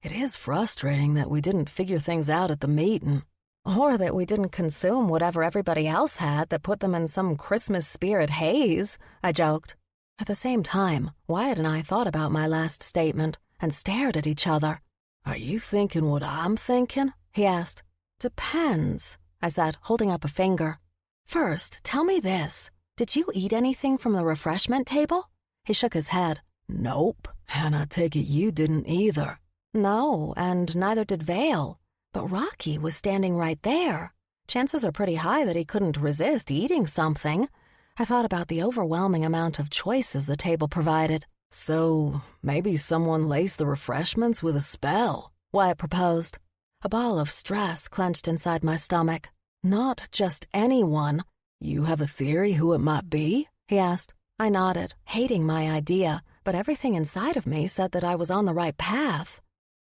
It is frustrating that we didn't figure things out at the meeting. Or that we didn't consume whatever everybody else had that put them in some Christmas spirit haze, I joked. At the same time, Wyatt and I thought about my last statement and stared at each other. Are you thinking what I'm thinking? He asked. Depends, I said, holding up a finger. First, tell me this. Did you eat anything from the refreshment table? He shook his head. Nope, and I take it you didn't either. No, and neither did Vale. But Rocky was standing right there. Chances are pretty high that he couldn't resist eating something. I thought about the overwhelming amount of choices the table provided. So, maybe someone laced the refreshments with a spell, Wyatt proposed. A ball of stress clenched inside my stomach. Not just anyone. You have a theory who it might be? He asked. I nodded, hating my idea, but everything inside of me said that I was on the right path.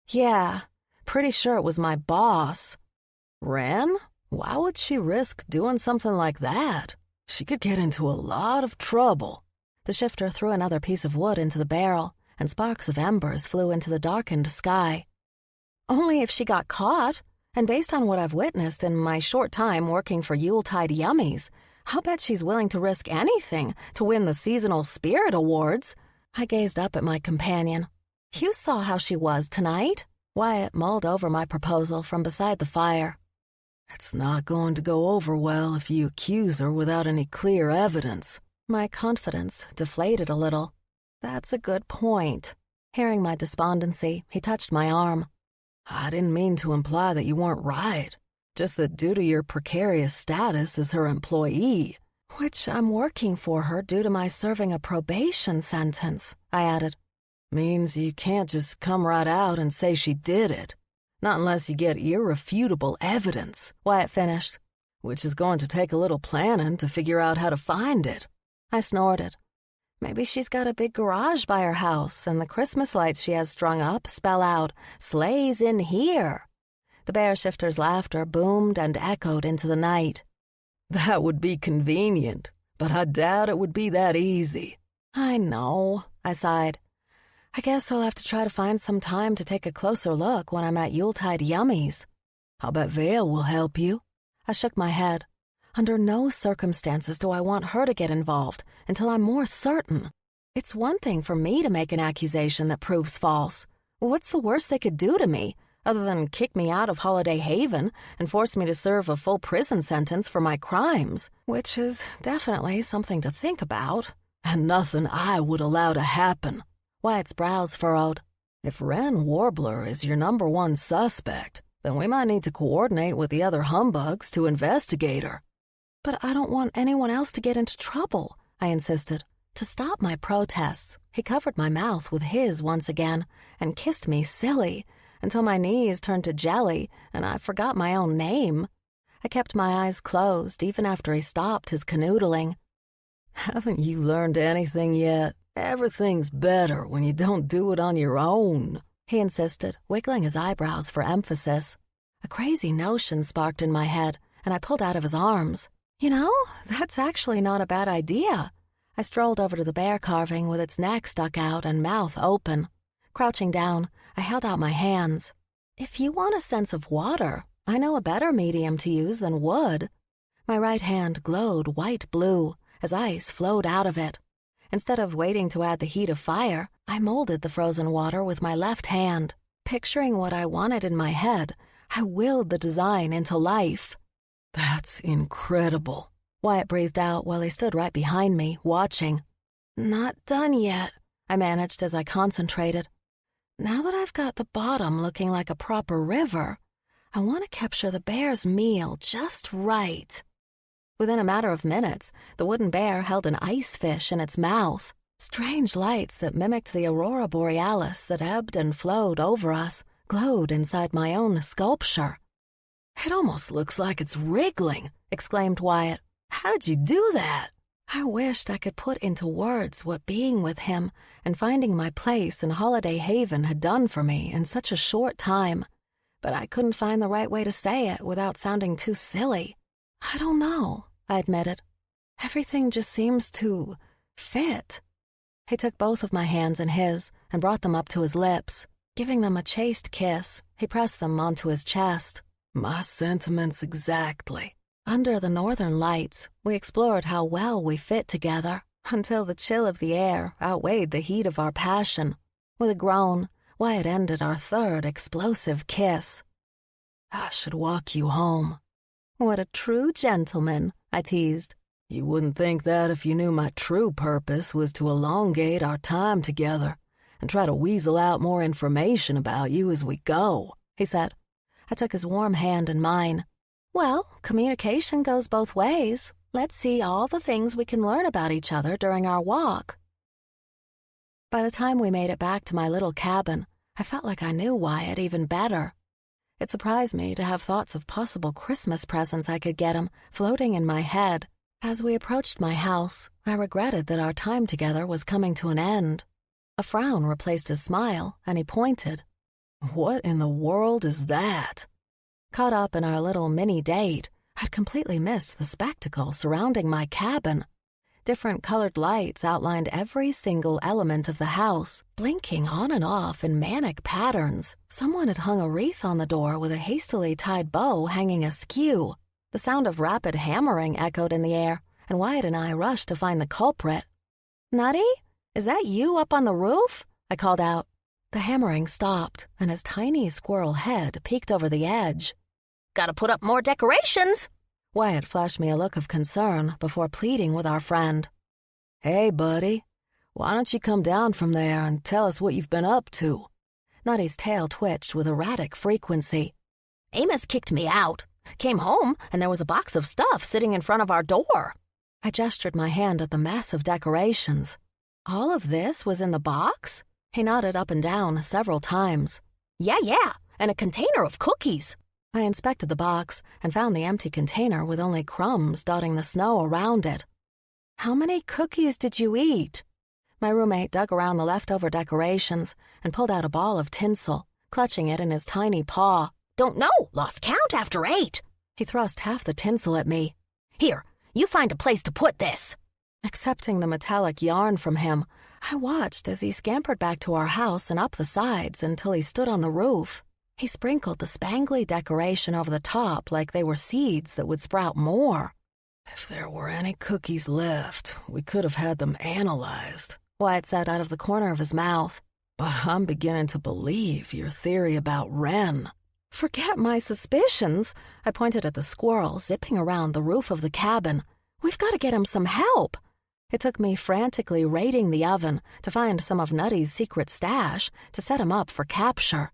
Yeah, pretty sure it was my boss. Wren? Why would she risk doing something like that? She could get into a lot of trouble. The shifter threw another piece of wood into the barrel, and sparks of embers flew into the darkened sky. Only if she got caught. And based on what I've witnessed in my short time working for Yuletide Yummies, I'll bet she's willing to risk anything to win the seasonal spirit awards. I gazed up at my companion. You saw how she was tonight. Wyatt mulled over my proposal from beside the fire. It's not going to go over well if you accuse her without any clear evidence. My confidence deflated a little. That's a good point. Hearing my despondency, he touched my arm. I didn't mean to imply that you weren't right, just that due to your precarious status as her employee. Which I'm working for her due to my serving a probation sentence, I added. Means you can't just come right out and say she did it. Not unless you get irrefutable evidence, Wyatt finished. Which is going to take a little planning to figure out how to find it. I snorted. Maybe she's got a big garage by her house, and the Christmas lights she has strung up spell out, "Sleigh's in here." The bear shifter's laughter boomed and echoed into the night. That would be convenient, but I doubt it would be that easy. I know, I sighed. I guess I'll have to try to find some time to take a closer look when I'm at Yuletide Yummies. I'll bet Vale will help you. I shook my head. Under no circumstances do I want her to get involved until I'm more certain. It's one thing for me to make an accusation that proves false. What's the worst they could do to me, other than kick me out of Holiday Haven and force me to serve a full prison sentence for my crimes, which is definitely something to think about. And nothing I would allow to happen. Wyatt's brows furrowed. If Wren Warbler is your #1 suspect, then we might need to coordinate with the other humbugs to investigate her. But I don't want anyone else to get into trouble, I insisted. To stop my protests, he covered my mouth with his once again and kissed me silly until my knees turned to jelly and I forgot my own name. I kept my eyes closed even after he stopped his canoodling. Haven't you learned anything yet? Everything's better when you don't do it on your own, he insisted, wiggling his eyebrows for emphasis. A crazy notion sparked in my head, and I pulled out of his arms. You know, that's actually not a bad idea. I strolled over to the bear carving with its neck stuck out and mouth open. Crouching down, I held out my hands. If you want a sense of water, I know a better medium to use than wood. My right hand glowed white-blue as ice flowed out of it. Instead of waiting to add the heat of fire, I molded the frozen water with my left hand. Picturing what I wanted in my head, I willed the design into life. That's incredible, Wyatt breathed out while he stood right behind me, watching. Not done yet, I managed as I concentrated. Now that I've got the bottom looking like a proper river, I want to capture the bear's meal just right. Within a matter of minutes, the wooden bear held an ice fish in its mouth. Strange lights that mimicked the Aurora Borealis that ebbed and flowed over us glowed inside my own sculpture. It almost looks like it's wriggling, exclaimed Wyatt. How did you do that? I wished I could put into words what being with him and finding my place in Holiday Haven had done for me in such a short time, but I couldn't find the right way to say it without sounding too silly. I don't know, I admitted. Everything just seems to fit. He took both of my hands in his and brought them up to his lips. Giving them a chaste kiss, he pressed them onto his chest. My sentiments exactly. Under the northern lights, we explored how well we fit together, until the chill of the air outweighed the heat of our passion. With a groan, Wyatt ended our third explosive kiss. I should walk you home. What a true gentleman, I teased. You wouldn't think that if you knew my true purpose was to elongate our time together and try to weasel out more information about you as we go, he said. I took his warm hand in mine. Well, communication goes both ways. Let's see all the things we can learn about each other during our walk. By the time we made it back to my little cabin, I felt like I knew Wyatt even better. It surprised me to have thoughts of possible Christmas presents I could get him floating in my head. As we approached my house, I regretted that our time together was coming to an end. A frown replaced his smile, and he pointed. What in the world is that? Caught up in our little mini-date, I'd completely missed the spectacle surrounding my cabin. Different colored lights outlined every single element of the house, blinking on and off in manic patterns. Someone had hung a wreath on the door with a hastily tied bow hanging askew. The sound of rapid hammering echoed in the air, and Wyatt and I rushed to find the culprit. Nutty? Is that you up on the roof? I called out. The hammering stopped, and his tiny squirrel head peeked over the edge. Gotta put up more decorations. Wyatt flashed me a look of concern before pleading with our friend. Hey, buddy, why don't you come down from there and tell us what you've been up to? Nutty's tail twitched with erratic frequency. Amos kicked me out. Came home, and there was a box of stuff sitting in front of our door. I gestured my hand at the massive decorations. All of this was in the box? He nodded up and down several times. Yeah, and a container of cookies. I inspected the box and found the empty container with only crumbs dotting the snow around it. How many cookies did you eat? My roommate dug around the leftover decorations and pulled out a ball of tinsel, clutching it in his tiny paw. Don't know. Lost count after 8. He thrust half the tinsel at me. Here, you find a place to put this. Accepting the metallic yarn from him, I watched as he scampered back to our house and up the sides until he stood on the roof. He sprinkled the spangly decoration over the top like they were seeds that would sprout more. If there were any cookies left, we could have had them analyzed, Wyatt said out of the corner of his mouth. But I'm beginning to believe your theory about Wren. Forget my suspicions. I pointed at the squirrel zipping around the roof of the cabin. We've got to get him some help. It took me frantically raiding the oven to find some of Nutty's secret stash to set him up for capture.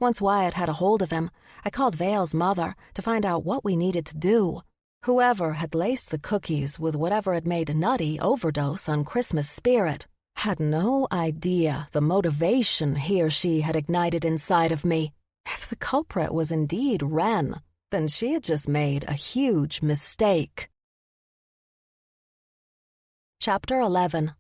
Once Wyatt had a hold of him, I called Vale's mother to find out what we needed to do. Whoever had laced the cookies with whatever had made Nutty overdose on Christmas spirit had no idea the motivation he or she had ignited inside of me. If the culprit was indeed Wren, then she had just made a huge mistake. Chapter 11.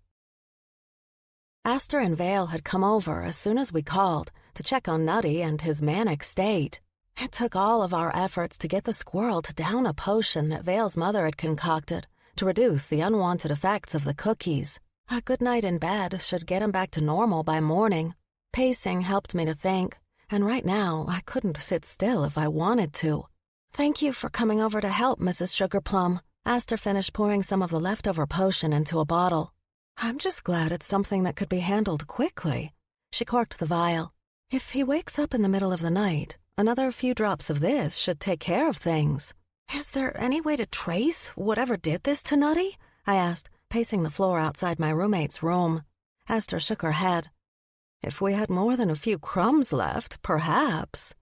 Aster and Vale had come over as soon as we called to check on Nutty and his manic state. It took all of our efforts to get the squirrel to down a potion that Vale's mother had concocted to reduce the unwanted effects of the cookies. A good night in bed should get him back to normal by morning. Pacing helped me to think, and right now I couldn't sit still if I wanted to. "Thank you for coming over to help, Mrs. Sugarplum." Aster finished pouring some of the leftover potion into a bottle. "I'm just glad it's something that could be handled quickly." She corked the vial. "If he wakes up in the middle of the night, another few drops of this should take care of things." "Is there any way to trace whatever did this to Nutty?" I asked, pacing the floor outside my roommate's room. Aster shook her head. "If we had more than a few crumbs left, perhaps.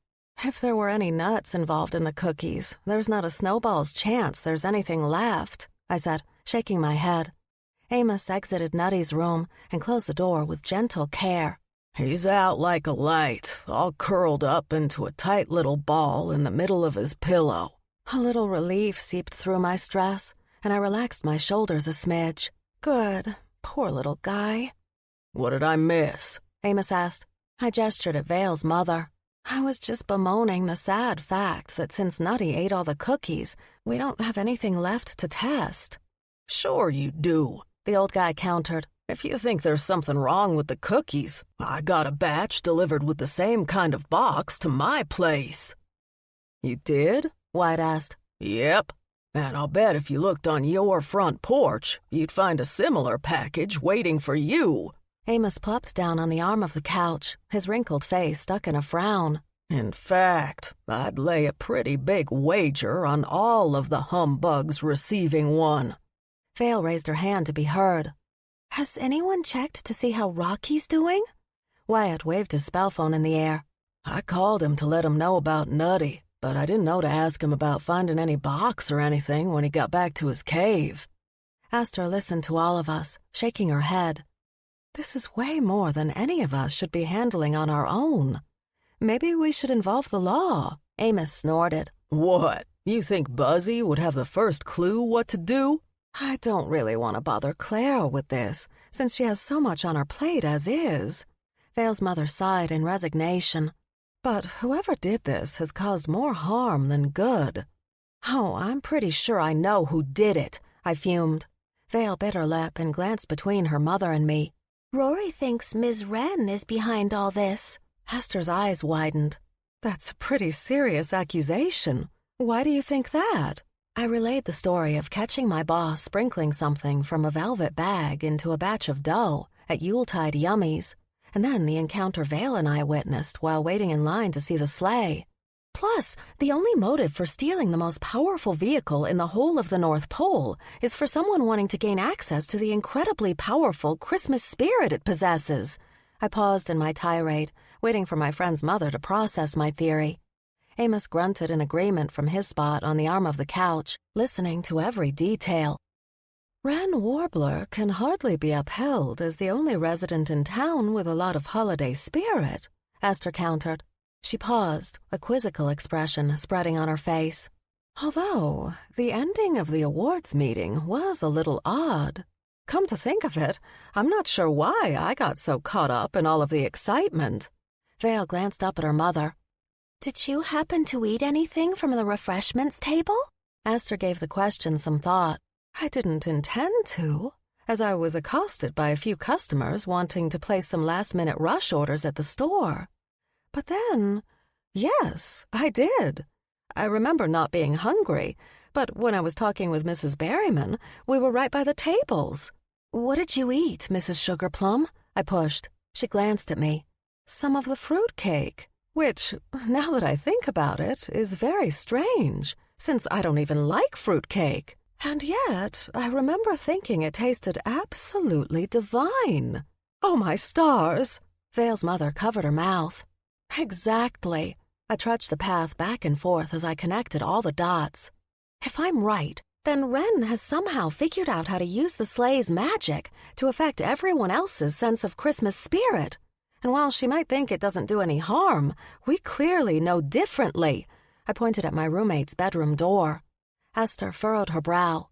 If there were any nuts involved in the cookies, there's not a snowball's chance there's anything left," I said, shaking my head. Amos exited Nutty's room and closed the door with gentle care. "He's out like a light, all curled up into a tight little ball in the middle of his pillow." A little relief seeped through my stress, and I relaxed my shoulders a smidge. Good. Poor little guy. "What did I miss?" Amos asked. I gestured at Vale's mother. I was just bemoaning the sad fact that since Nutty ate all the cookies, we don't have anything left to test. "Sure you do," the old guy countered. "If you think there's something wrong with the cookies, I got a batch delivered with the same kind of box to my place." "You did?" White asked. "Yep. And I'll bet if you looked on your front porch, you'd find a similar package waiting for you." Amos plopped down on the arm of the couch, his wrinkled face stuck in a frown. "In fact, I'd lay a pretty big wager on all of the humbugs receiving one." Vale raised her hand to be heard. "Has anyone checked to see how Rocky's doing?" Wyatt waved his spell phone in the air. "I called him to let him know about Nutty, but I didn't know to ask him about finding any box or anything when he got back to his cave." Aster listened to all of us, shaking her head. "This is way more than any of us should be handling on our own. Maybe we should involve the law." Amos snorted. "What? You think Buzzy would have the first clue what to do?" "I don't really want to bother Claire with this, since she has so much on her plate as is." Vale's mother sighed in resignation. "But whoever did this has caused more harm than good." "Oh, I'm pretty sure I know who did it," I fumed. Vale bit her lip and glanced between her mother and me. "Rory thinks Ms. Wren is behind all this." Aster's eyes widened. "That's a pretty serious accusation. Why do you think that?" I relayed the story of catching my boss sprinkling something from a velvet bag into a batch of dough at Yuletide Yummies, and then the encounter Vale and I witnessed while waiting in line to see the sleigh. Plus, the only motive for stealing the most powerful vehicle in the whole of the North Pole is for someone wanting to gain access to the incredibly powerful Christmas spirit it possesses. I paused in my tirade, waiting for my friend's mother to process my theory. Amos grunted in agreement from his spot on the arm of the couch, listening to every detail. "Wren Warbler can hardly be upheld as the only resident in town with a lot of holiday spirit," Aster countered. She paused, a quizzical expression spreading on her face. "Although, the ending of the awards meeting was a little odd. Come to think of it, I'm not sure why I got so caught up in all of the excitement." Vale glanced up at her mother. "Did you happen to eat anything from the refreshments table?" Aster gave the question some thought. "I didn't intend to, as I was accosted by a few customers wanting to place some last-minute rush orders at the store. But then, yes, I did. I remember not being hungry, but when I was talking with Mrs. Berryman, we were right by the tables." "What did you eat, Mrs. Sugarplum?" I pushed. She glanced at me. "Some of the fruit cake, which, now that I think about it, is very strange, since I don't even like fruit cake. And yet, I remember thinking it tasted absolutely divine." "Oh, my stars!" Vale's mother covered her mouth. "Exactly." I trudged the path back and forth as I connected all the dots. "If I'm right, then Wren has somehow figured out how to use the sleigh's magic to affect everyone else's sense of Christmas spirit. And while she might think it doesn't do any harm, we clearly know differently." I pointed at my roommate's bedroom door. Aster furrowed her brow.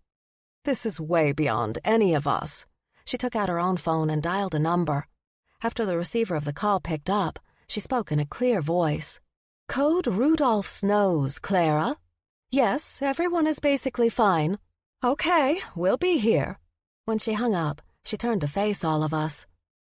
"This is way beyond any of us." She took out her own phone and dialed a number. After the receiver of the call picked up, She spoke in a clear voice. "Code Rudolph's nose, Clara. Yes, everyone is basically fine. Okay, we'll be here." When she hung up, she turned to face all of us.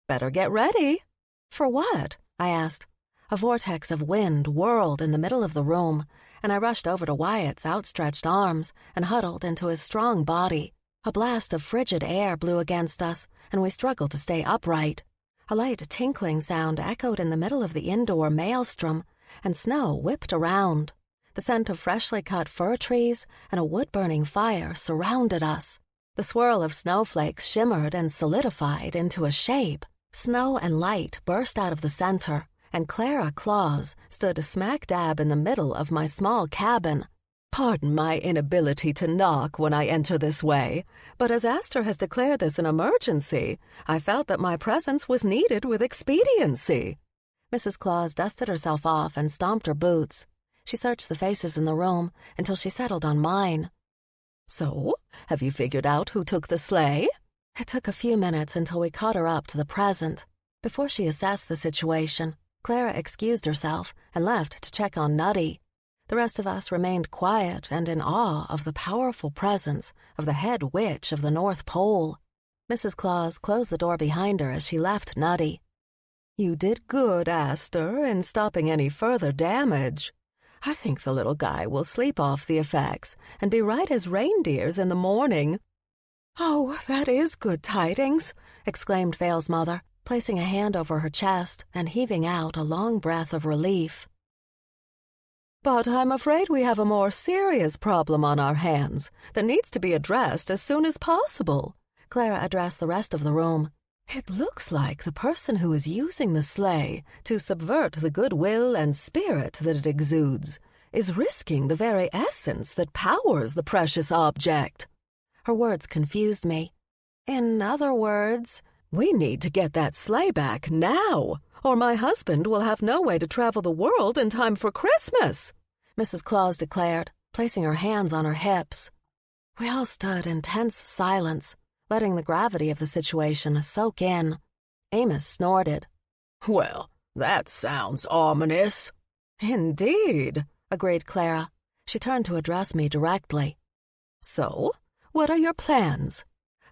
"Better get ready." "For what?" I asked. A vortex of wind whirled in the middle of the room, and I rushed over to Wyatt's outstretched arms and huddled into his strong body. A blast of frigid air blew against us, and we struggled to stay upright. A light tinkling sound echoed in the middle of the indoor maelstrom, and snow whipped around. The scent of freshly cut fir trees and a wood-burning fire surrounded us. The swirl of snowflakes shimmered and solidified into a shape. Snow and light burst out of the center, and Clara Claus stood smack dab in the middle of my small cabin. Pardon my inability to knock when I enter this way, but as Aster has declared this an emergency, I felt that my presence was needed with expediency. Mrs. Claus dusted herself off and stomped her boots. She searched the faces in the room until she settled on mine. "So, have you figured out who took the sleigh?" It took a few minutes until we caught her up to the present. Before she assessed the situation, Clara excused herself and left to check on Nutty. The rest of us remained quiet and in awe of the powerful presence of the head witch of the North Pole. Mrs. Claus closed the door behind her as she left Nutty. "You did good, Aster, in stopping any further damage. I think the little guy will sleep off the effects and be right as reindeers in the morning." "Oh, that is good tidings," exclaimed Vale's mother, placing a hand over her chest and heaving out a long breath of relief. "But I'm afraid we have a more serious problem on our hands that needs to be addressed as soon as possible." Clara addressed the rest of the room. "It looks like the person who is using the sleigh to subvert the goodwill and spirit that it exudes is risking the very essence that powers the precious object." Her words confused me. "In other words—" "We need to get that sleigh back now, or my husband will have no way to travel the world in time for Christmas," Mrs. Claus declared, placing her hands on her hips. We all stood in tense silence, letting the gravity of the situation soak in. Amos snorted. "Well, that sounds ominous." "Indeed," agreed Clara. She turned to address me directly. "So, what are your plans?"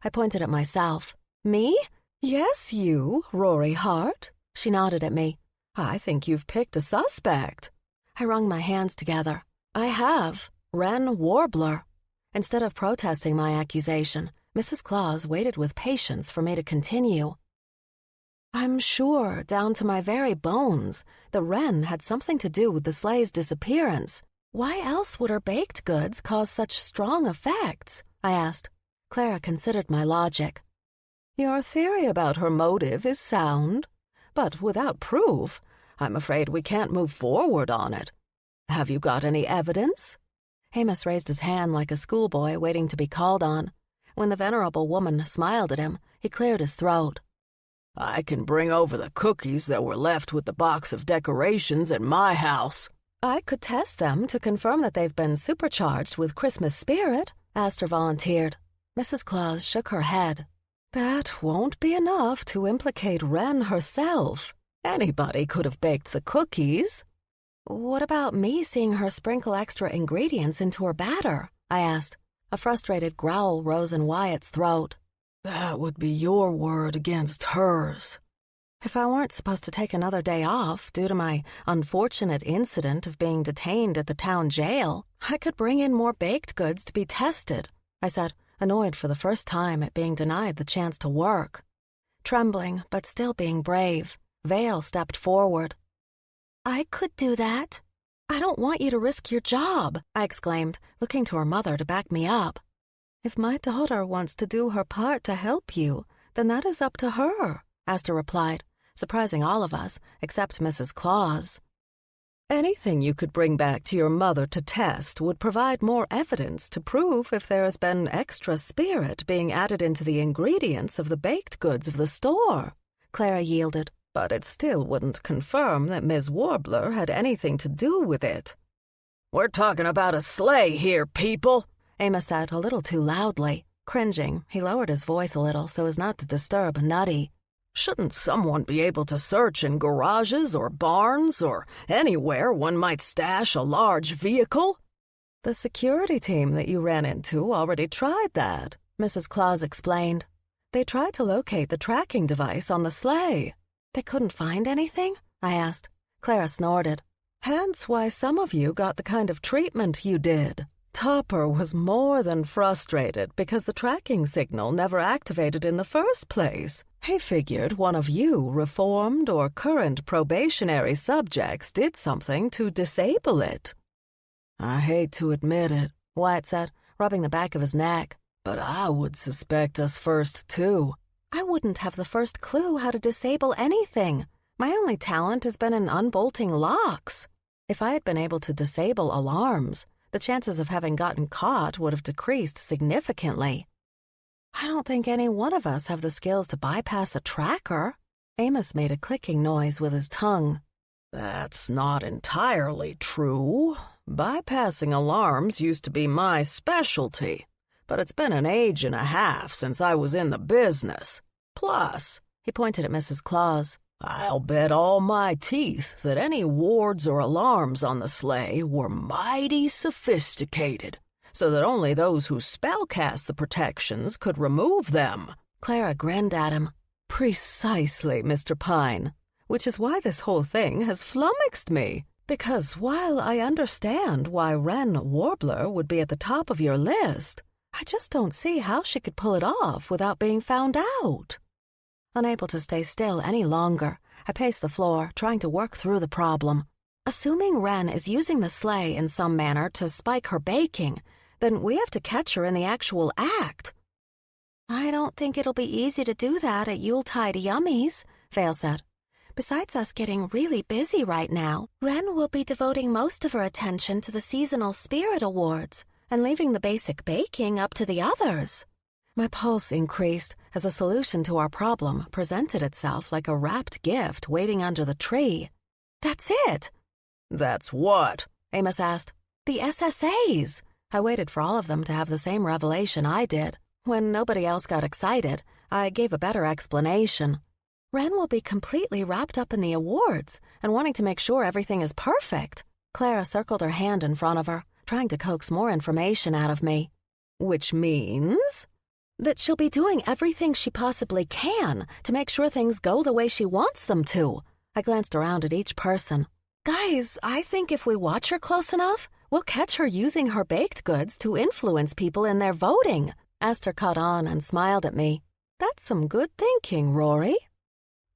I pointed at myself. "Me?" "Yes, you, Aurora Hart." She nodded at me. "I think you've picked a suspect." I wrung my hands together. "I have. Wren Warbler." Instead of protesting my accusation, Mrs. Claus waited with patience for me to continue. "I'm sure, down to my very bones, the wren had something to do with the sleigh's disappearance. Why else would her baked goods cause such strong effects?" I asked. Clara considered my logic. "Your theory about her motive is sound, but without proof, I'm afraid we can't move forward on it. Have you got any evidence?" Amos raised his hand like a schoolboy waiting to be called on. When the venerable woman smiled at him, he cleared his throat. "I can bring over the cookies that were left with the box of decorations at my house." "I could test them to confirm that they've been supercharged with Christmas spirit," Aster volunteered. Mrs. Claus shook her head. "That won't be enough to implicate Wren herself. Anybody could have baked the cookies." "What about me seeing her sprinkle extra ingredients into her batter?" I asked. A frustrated growl rose in Wyatt's throat. "That would be your word against hers." If I weren't supposed to take another day off due to my unfortunate incident of being detained at the town jail, I could bring in more baked goods to be tested, I said, annoyed for the first time at being denied the chance to work. Trembling, but still being brave, Vale stepped forward. "I could do that." "I don't want you to risk your job," I exclaimed, looking to her mother to back me up. "If my daughter wants to do her part to help you, then that is up to her," Aster replied, surprising all of us except Mrs. Claus. "Anything you could bring back to your mother to test would provide more evidence to prove if there has been extra spirit being added into the ingredients of the baked goods of the store," Clara yielded. "But it still wouldn't confirm that Ms. Warbler had anything to do with it." "We're talking about a sleigh here, people," Amos said a little too loudly. Cringing, he lowered his voice a little so as not to disturb Nutty. Shouldn't someone be able to search in garages or barns or anywhere one might stash a large vehicle? The security team that you ran into already tried that, Mrs. Claus explained. They tried to locate the tracking device on the sleigh. They couldn't find anything? I asked. Clara snorted. Hence why some of you got the kind of treatment you did. Topper was more than frustrated because the tracking signal never activated in the first place. He figured one of you reformed or current probationary subjects did something to disable it. I hate to admit it, Wyatt said, rubbing the back of his neck. but I would suspect us first, too. I wouldn't have the first clue how to disable anything. My only talent has been in unbolting locks. If I had been able to disable alarms, the chances of having gotten caught would have decreased significantly. I don't think any one of us have the skills to bypass a tracker. Amos made a clicking noise with his tongue. That's not entirely true. Bypassing alarms used to be my specialty, but it's been an age and a half since I was in the business. Plus, he pointed at Mrs. Claus, I'll bet all my teeth that any wards or alarms on the sleigh were mighty sophisticated, so that only those who spellcast the protections could remove them. Clara grinned at him. Precisely, Mr. Pine, which is why this whole thing has flummoxed me. Because while I understand why Wren Warbler would be at the top of your list, I just don't see how she could pull it off without being found out. Unable to stay still any longer, I paced the floor, trying to work through the problem. Assuming Wren is using the sleigh in some manner to spike her baking, then we have to catch her in the actual act. I don't think it'll be easy to do that at Yuletide Yummies, Vale said. Besides us getting really busy right now, Wren will be devoting most of her attention to the seasonal spirit awards and leaving the basic baking up to the others. My pulse increased as a solution to our problem presented itself like a wrapped gift waiting under the tree. That's it. That's what? Amos asked. The SSAs. I waited for all of them to have the same revelation I did. When nobody else got excited, I gave a better explanation. Wren will be completely wrapped up in the awards and wanting to make sure everything is perfect. Clara circled her hand in front of her, trying to coax more information out of me. Which means? That she'll be doing everything she possibly can to make sure things go the way she wants them to. I glanced around at each person. Guys, I think if we watch her close enough, we'll catch her using her baked goods to influence people in their voting. Aster caught on and smiled at me. That's some good thinking, Rory.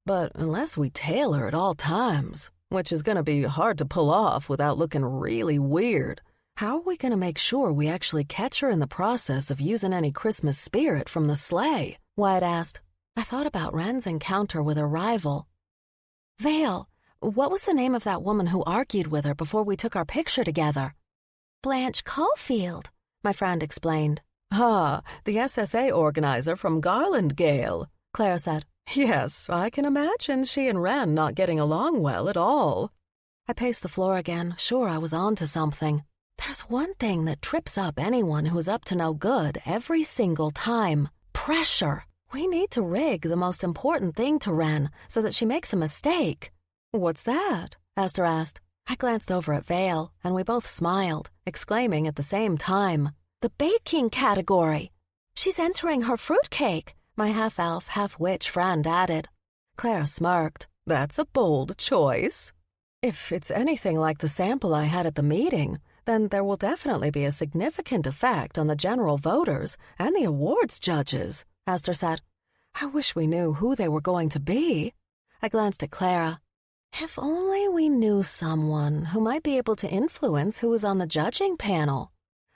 But unless we tail her at all times, which is going to be hard to pull off without looking really weird, how are we going to make sure we actually catch her in the process of using any Christmas spirit from the sleigh? Wyatt asked. I thought about Wren's encounter with her rival. Vale, what was the name of that woman who argued with her before we took our picture together? Blanche Caulfield, my friend explained. Ah, the SSA organizer from Garlandgale, Claire said. Yes, I can imagine she and Wren not getting along well at all. I paced the floor again, sure I was on to something. There's one thing that trips up anyone who's up to no good every single time. Pressure. We need to rig the most important thing to Wren so that she makes a mistake. What's that? Aster asked. I glanced over at Vale, and we both smiled, exclaiming at the same time. The baking category. She's entering her fruitcake, my half-elf, half-witch friend added. Clara smirked. That's a bold choice. If it's anything like the sample I had at the meeting, then there will definitely be a significant effect on the general voters and the awards judges, Aster said. I wish we knew who they were going to be. I glanced at Clara. If only we knew someone who might be able to influence who was on the judging panel.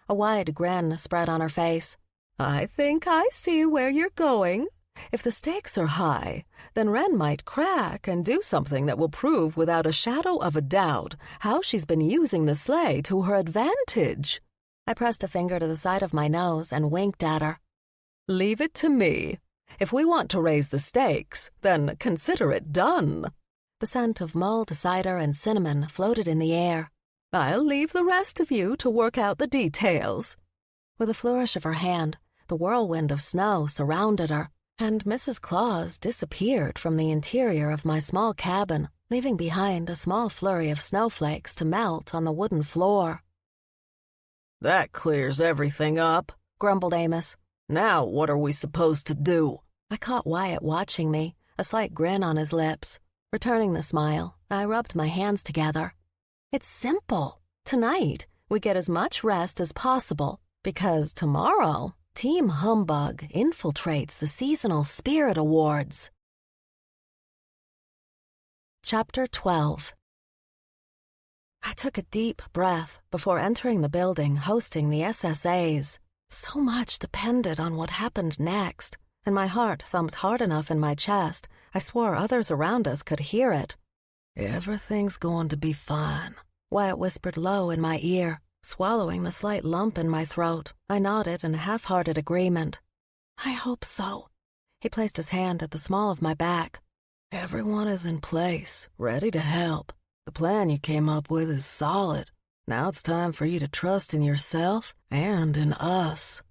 A wide grin spread on her face. I think I see where you're going. If the stakes are high, then Wren might crack and do something that will prove without a shadow of a doubt how she's been using the sleigh to her advantage. I pressed a finger to the side of my nose and winked at her. Leave it to me. If we want to raise the stakes, then consider it done. The scent of mulled cider and cinnamon floated in the air. I'll leave the rest of you to work out the details. With a flourish of her hand, the whirlwind of snow surrounded her, And Mrs. Claus disappeared from the interior of my small cabin, leaving behind a small flurry of snowflakes to melt on the wooden floor. "That clears everything up," grumbled Amos. "Now what are we supposed to do?" I caught Wyatt watching me, a slight grin on his lips. Returning the smile, I rubbed my hands together. It's simple. Tonight, we get as much rest as possible, because tomorrow, Team Humbug infiltrates the seasonal spirit awards. Chapter 12. I took a deep breath before entering the building hosting the SSAs. So much depended on what happened next, and my heart thumped hard enough in my chest, I swore others around us could hear it. "Everything's going to be fine," Wyatt whispered low in my ear. Swallowing the slight lump in my throat, I nodded in half-hearted agreement. I hope so. He placed his hand at the small of my back. "Everyone is in place, ready to help. The plan you came up with is solid. Now it's time for you to trust in yourself and in us."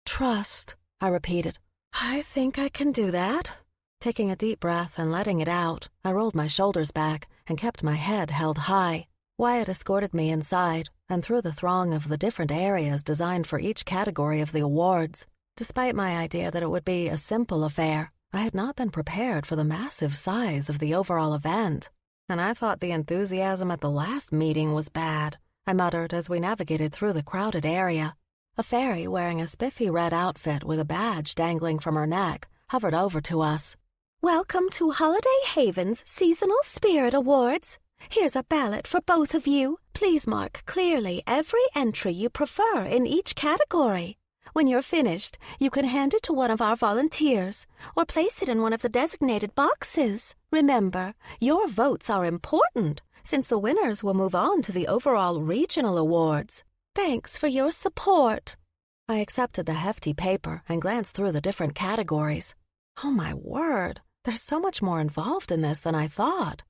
"Trust," I repeated. "I think I can do that." Taking a deep breath and letting it out, I rolled my shoulders back and kept my head held high. Wyatt escorted me inside and through the throng of the different areas designed for each category of the awards. Despite my idea that it would be a simple affair, I had not been prepared for the massive size of the overall event. And I thought the enthusiasm at the last meeting was bad, I muttered as we navigated through the crowded area. A fairy wearing a spiffy red outfit with a badge dangling from her neck hovered over to us. Welcome to Holiday Haven's Seasonal Spirit Awards. Here's a ballot for both of you. Please mark clearly every entry you prefer in each category. When you're finished, you can hand it to one of our volunteers or place it in one of the designated boxes. Remember, your votes are important since the winners will move on to the overall regional awards. Thanks for your support." I accepted the hefty paper and glanced through the different categories. Oh my word, there's so much more involved in this than I thought.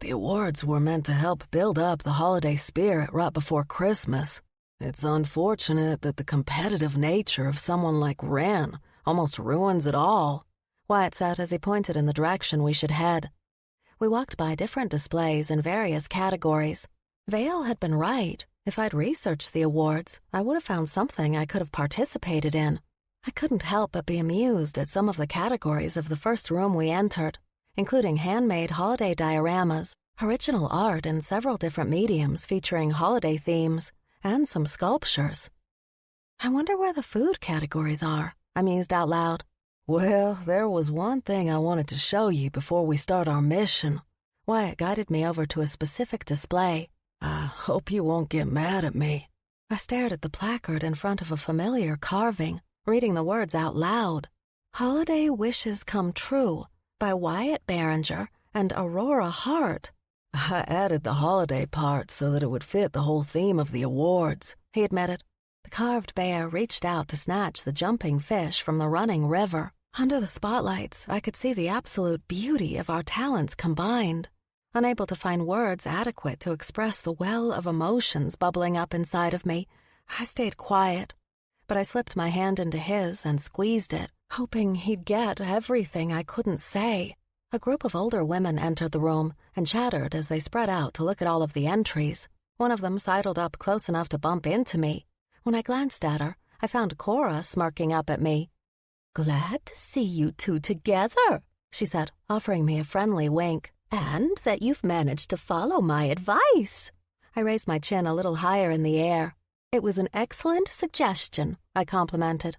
"The awards were meant to help build up the holiday spirit right before Christmas. It's unfortunate that the competitive nature of someone like Wren almost ruins it all," Wyatt said as he pointed in the direction we should head. We walked by different displays in various categories. Vale had been right. If I'd researched the awards, I would have found something I could have participated in. I couldn't help but be amused at some of the categories of the first room we entered, including handmade holiday dioramas, original art in several different mediums featuring holiday themes, and some sculptures. I wonder where the food categories are, I mused out loud. "Well, there was one thing I wanted to show you before we start our mission." Wyatt guided me over to a specific display. "I hope you won't get mad at me." I stared at the placard in front of a familiar carving, reading the words out loud. Holiday Wishes Come True by Wyatt Barringer and Aurora Hart. "I added the holiday part so that it would fit the whole theme of the awards," he admitted. The carved bear reached out to snatch the jumping fish from the running river. Under the spotlights, I could see the absolute beauty of our talents combined. Unable to find words adequate to express the well of emotions bubbling up inside of me, I stayed quiet. But I slipped my hand into his and squeezed it, hoping he'd get everything I couldn't say. A group of older women entered the room and chattered as they spread out to look at all of the entries. One of them sidled up close enough to bump into me. When I glanced at her, I found Cora smirking up at me. "Glad to see you two together," she said, offering me a friendly wink. "And that you've managed to follow my advice." I raised my chin a little higher in the air. "It was an excellent suggestion," I complimented.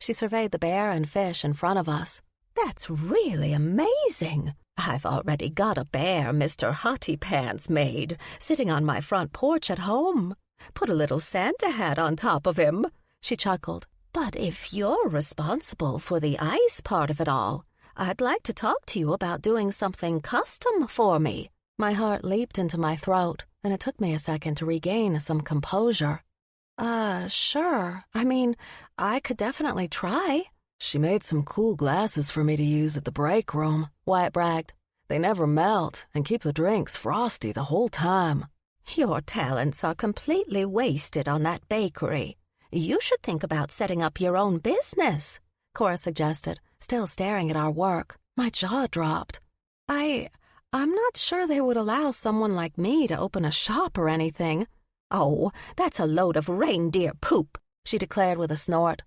She surveyed the bear and fish in front of us. "That's really amazing. I've already got a bear Mr. Hottie Pants made, sitting on my front porch at home. Put a little Santa hat on top of him," she chuckled. "But if you're responsible for the ice part of it all, I'd like to talk to you about doing something custom for me." My heart leaped into my throat, and it took me a second to regain some composure. Sure. I mean, I could definitely try." "She made some cool glasses for me to use at the break room," Wyatt bragged. "They never melt and keep the drinks frosty the whole time." "Your talents are completely wasted on that bakery. You should think about setting up your own business," Cora suggested, Still staring at our work, my jaw dropped. I'm not sure they would allow someone like me to open a shop or anything. Oh, that's a load of reindeer poop, she declared with a snort.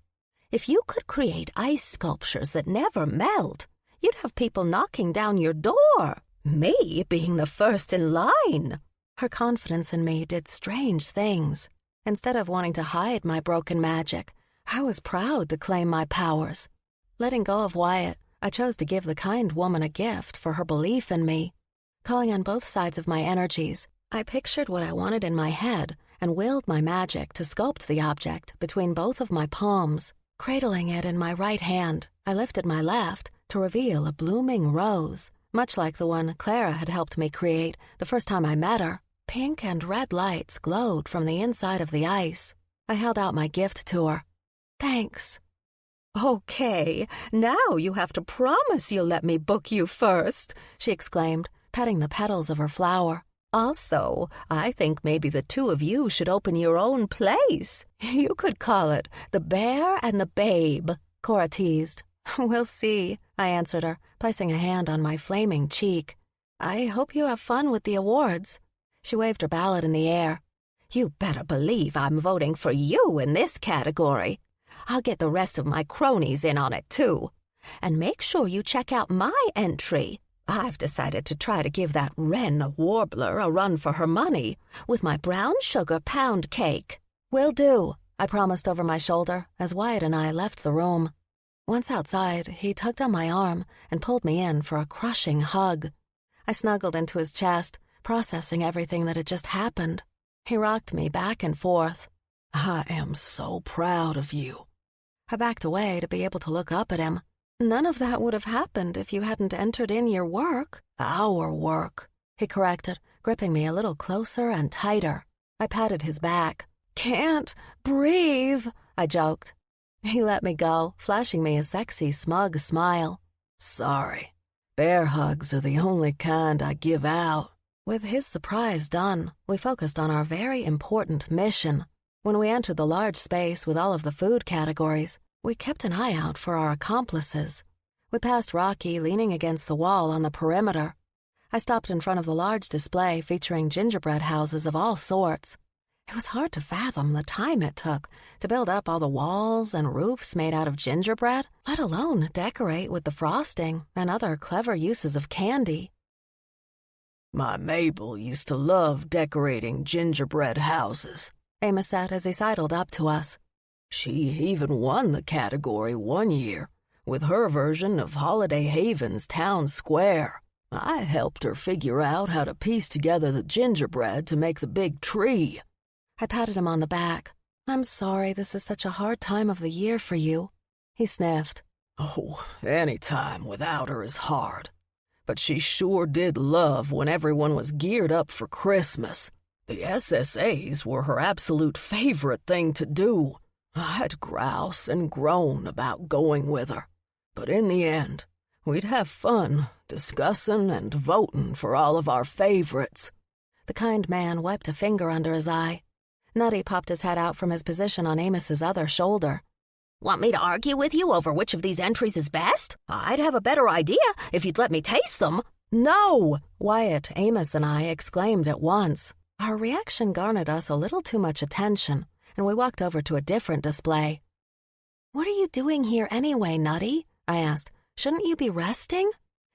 If you could create ice sculptures that never melt, you'd have people knocking down your door, me being the first in line. Her confidence in me did strange things. Instead of wanting to hide my broken magic, I was proud to claim my powers. Letting go of Wyatt, I chose to give the kind woman a gift for her belief in me. Calling on both sides of my energies, I pictured what I wanted in my head and willed my magic to sculpt the object between both of my palms. Cradling it in my right hand, I lifted my left to reveal a blooming rose, much like the one Clara had helped me create the first time I met her. Pink and red lights glowed from the inside of the ice. I held out my gift to her. Thanks. Okay, now you have to promise you'll let me book you first, she exclaimed, petting the petals of her flower. Also, I think maybe the two of you should open your own place. You could call it The Bear and the Babe, Cora teased. We'll see, I answered her, placing a hand on my flaming cheek. I hope you have fun with the awards. She waved her ballot in the air. You better believe I'm voting for you in this category. I'll get the rest of my cronies in on it, too. And make sure you check out my entry. I've decided to try to give that wren warbler a run for her money with my brown sugar pound cake. Will do, I promised over my shoulder as Wyatt and I left the room. Once outside, he tugged on my arm and pulled me in for a crushing hug. I snuggled into his chest, processing everything that had just happened. He rocked me back and forth. I am so proud of you. I backed away to be able to look up at him. None of that would have happened if you hadn't entered in your work. Our work, he corrected, gripping me a little closer and tighter. I patted his back. Can't breathe, I joked. He let me go, flashing me a sexy, smug smile. Sorry. Bear hugs are the only kind I give out. With his surprise done, we focused on our very important mission. When we entered the large space with all of the food categories, we kept an eye out for our accomplices. We passed Rocky leaning against the wall on the perimeter. I stopped in front of the large display featuring gingerbread houses of all sorts. It was hard to fathom the time it took to build up all the walls and roofs made out of gingerbread, let alone decorate with the frosting and other clever uses of candy. My Mabel used to love decorating gingerbread houses, Amos said as he sidled up to us. She even won the category one year with her version of Holiday Haven's town square. I helped her figure out how to piece together the gingerbread to make the big tree. I patted him on the back. I'm sorry this is such a hard time of the year for you. He sniffed. Oh, any time without her is hard. But she sure did love when everyone was geared up for Christmas. The SSAs were her absolute favorite thing to do. I'd grouse and groan about going with her. But in the end, we'd have fun discussing and voting for all of our favorites. The kind man wiped a finger under his eye. Nutty popped his head out from his position on Amos's other shoulder. Want me to argue with you over which of these entries is best? I'd have a better idea if you'd let me taste them. No! Wyatt, Amos, and I exclaimed at once. Our reaction garnered us a little too much attention, and we walked over to a different display. What are you doing here anyway, Nutty? I asked. Shouldn't you be resting?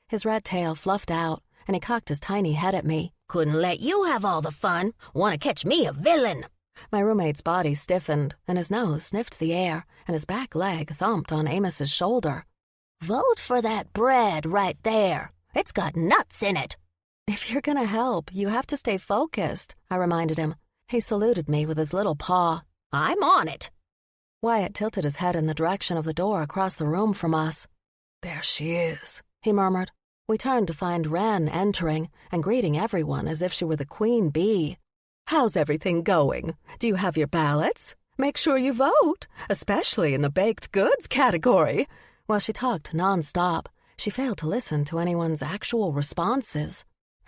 His red tail fluffed out, and he cocked his tiny head at me. Couldn't let you have all the fun. Want to catch me a villain? My roommate's body stiffened, and his nose sniffed the air, and his back leg thumped on Amos's shoulder. Vote for that bread right there. It's got nuts in it. If you're gonna help, you have to stay focused, I reminded him. He saluted me with his little paw. I'm on it. Wyatt tilted his head in the direction of the door across the room from us. There she is, he murmured. We turned to find Wren entering and greeting everyone as if she were the queen bee. How's everything going? Do you have your ballots? Make sure you vote, especially in the baked goods category. While she talked nonstop, she failed to listen to anyone's actual responses.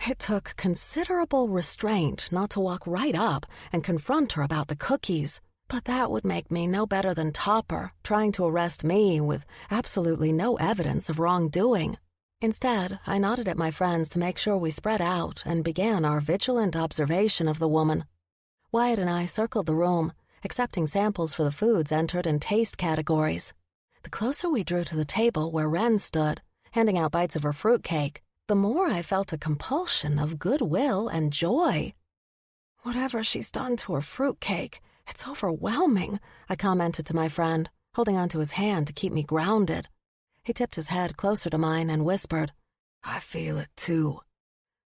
It took considerable restraint not to walk right up and confront her about the cookies, But that would make me no better than Topper, trying to arrest me with absolutely no evidence of wrongdoing. Instead, I nodded at my friends to make sure we spread out and began our vigilant observation of the woman. Wyatt and I circled the room, accepting samples for the foods entered in taste categories. The closer we drew to the table where Wren stood, handing out bites of her fruitcake, the more I felt a compulsion of goodwill and joy. "Whatever she's done to her fruitcake, it's overwhelming," I commented to my friend, holding onto his hand to keep me grounded. He tipped his head closer to mine and whispered, "I feel it too.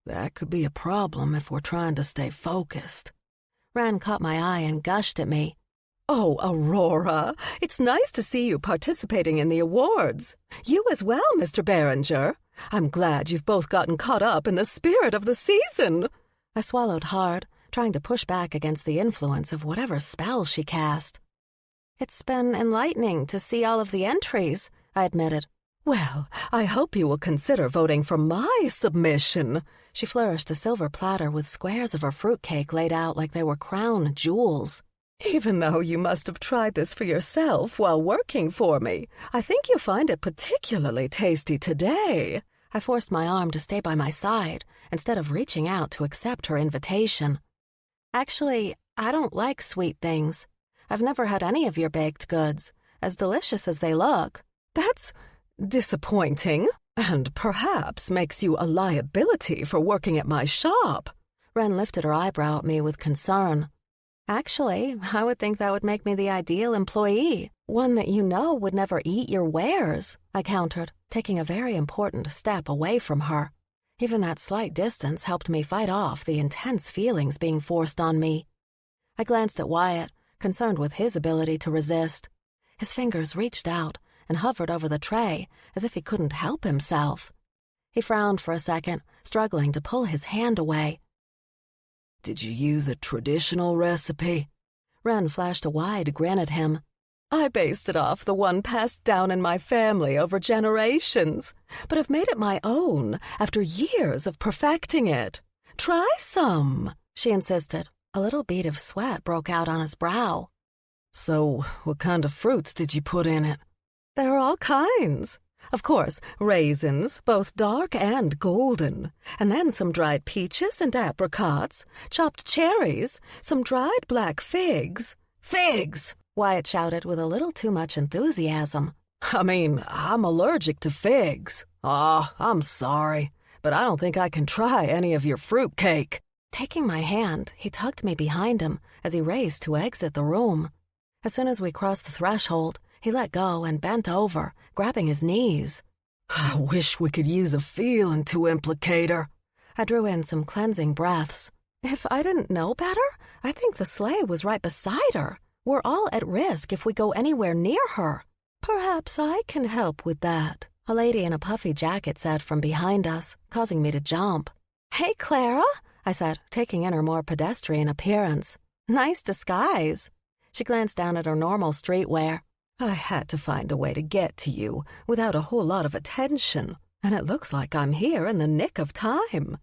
That could be a problem if we're trying to stay focused." Wren caught my eye and gushed at me. "Oh, Aurora, it's nice to see you participating in the awards. You as well, Mr. Behringer. I'm glad you've both gotten caught up in the spirit of the season." I swallowed hard, trying to push back against the influence of whatever spell she cast. "It's been enlightening to see all of the entries," I admitted. "Well, I hope you will consider voting for my submission." She flourished a silver platter with squares of her fruitcake laid out like they were crown jewels. "Even though you must have tried this for yourself while working for me, I think you'll find it particularly tasty today." I forced my arm to stay by my side instead of reaching out to accept her invitation. "Actually, I don't like sweet things. I've never had any of your baked goods, as delicious as they look." "That's disappointing, and perhaps makes you a liability for working at my shop." Wren lifted her eyebrow at me with concern. "Actually, I would think that would make me the ideal employee, one that you know would never eat your wares," I countered, taking a very important step away from her. Even that slight distance helped me fight off the intense feelings being forced on me. I glanced at Wyatt, concerned with his ability to resist. His fingers reached out and hovered over the tray as if he couldn't help himself. He frowned for a second, struggling to pull his hand away. "Did you use a traditional recipe?" Wren flashed a wide grin at him. "I based it off the one passed down in my family over generations, but have made it my own after years of perfecting it. Try some," she insisted. A little bead of sweat broke out on his brow. "So, what kind of fruits did you put in it?" "There are all kinds. Of course, raisins, both dark and golden, and then some dried peaches and apricots, chopped cherries, some dried black figs." "Figs!" Wyatt shouted with a little too much enthusiasm. I'm allergic to figs." I'm sorry, but I don't think I can try any of your fruitcake." Taking my hand, he tugged me behind him as he raced to exit the room. As soon as we crossed the threshold, he let go and bent over, grabbing his knees. "I wish we could use a feeling to implicate her." I drew in some cleansing breaths. If I didn't know better, I think the sleigh was right beside her. We're all at risk if we go anywhere near her. "Perhaps I can help with that," a lady in a puffy jacket said from behind us, causing me to jump. "Hey, Clara," I said, taking in her more pedestrian appearance. "Nice disguise." She glanced down at her normal streetwear. "I had to find a way to get to you without a whole lot of attention, and it looks like I'm here in the nick of time."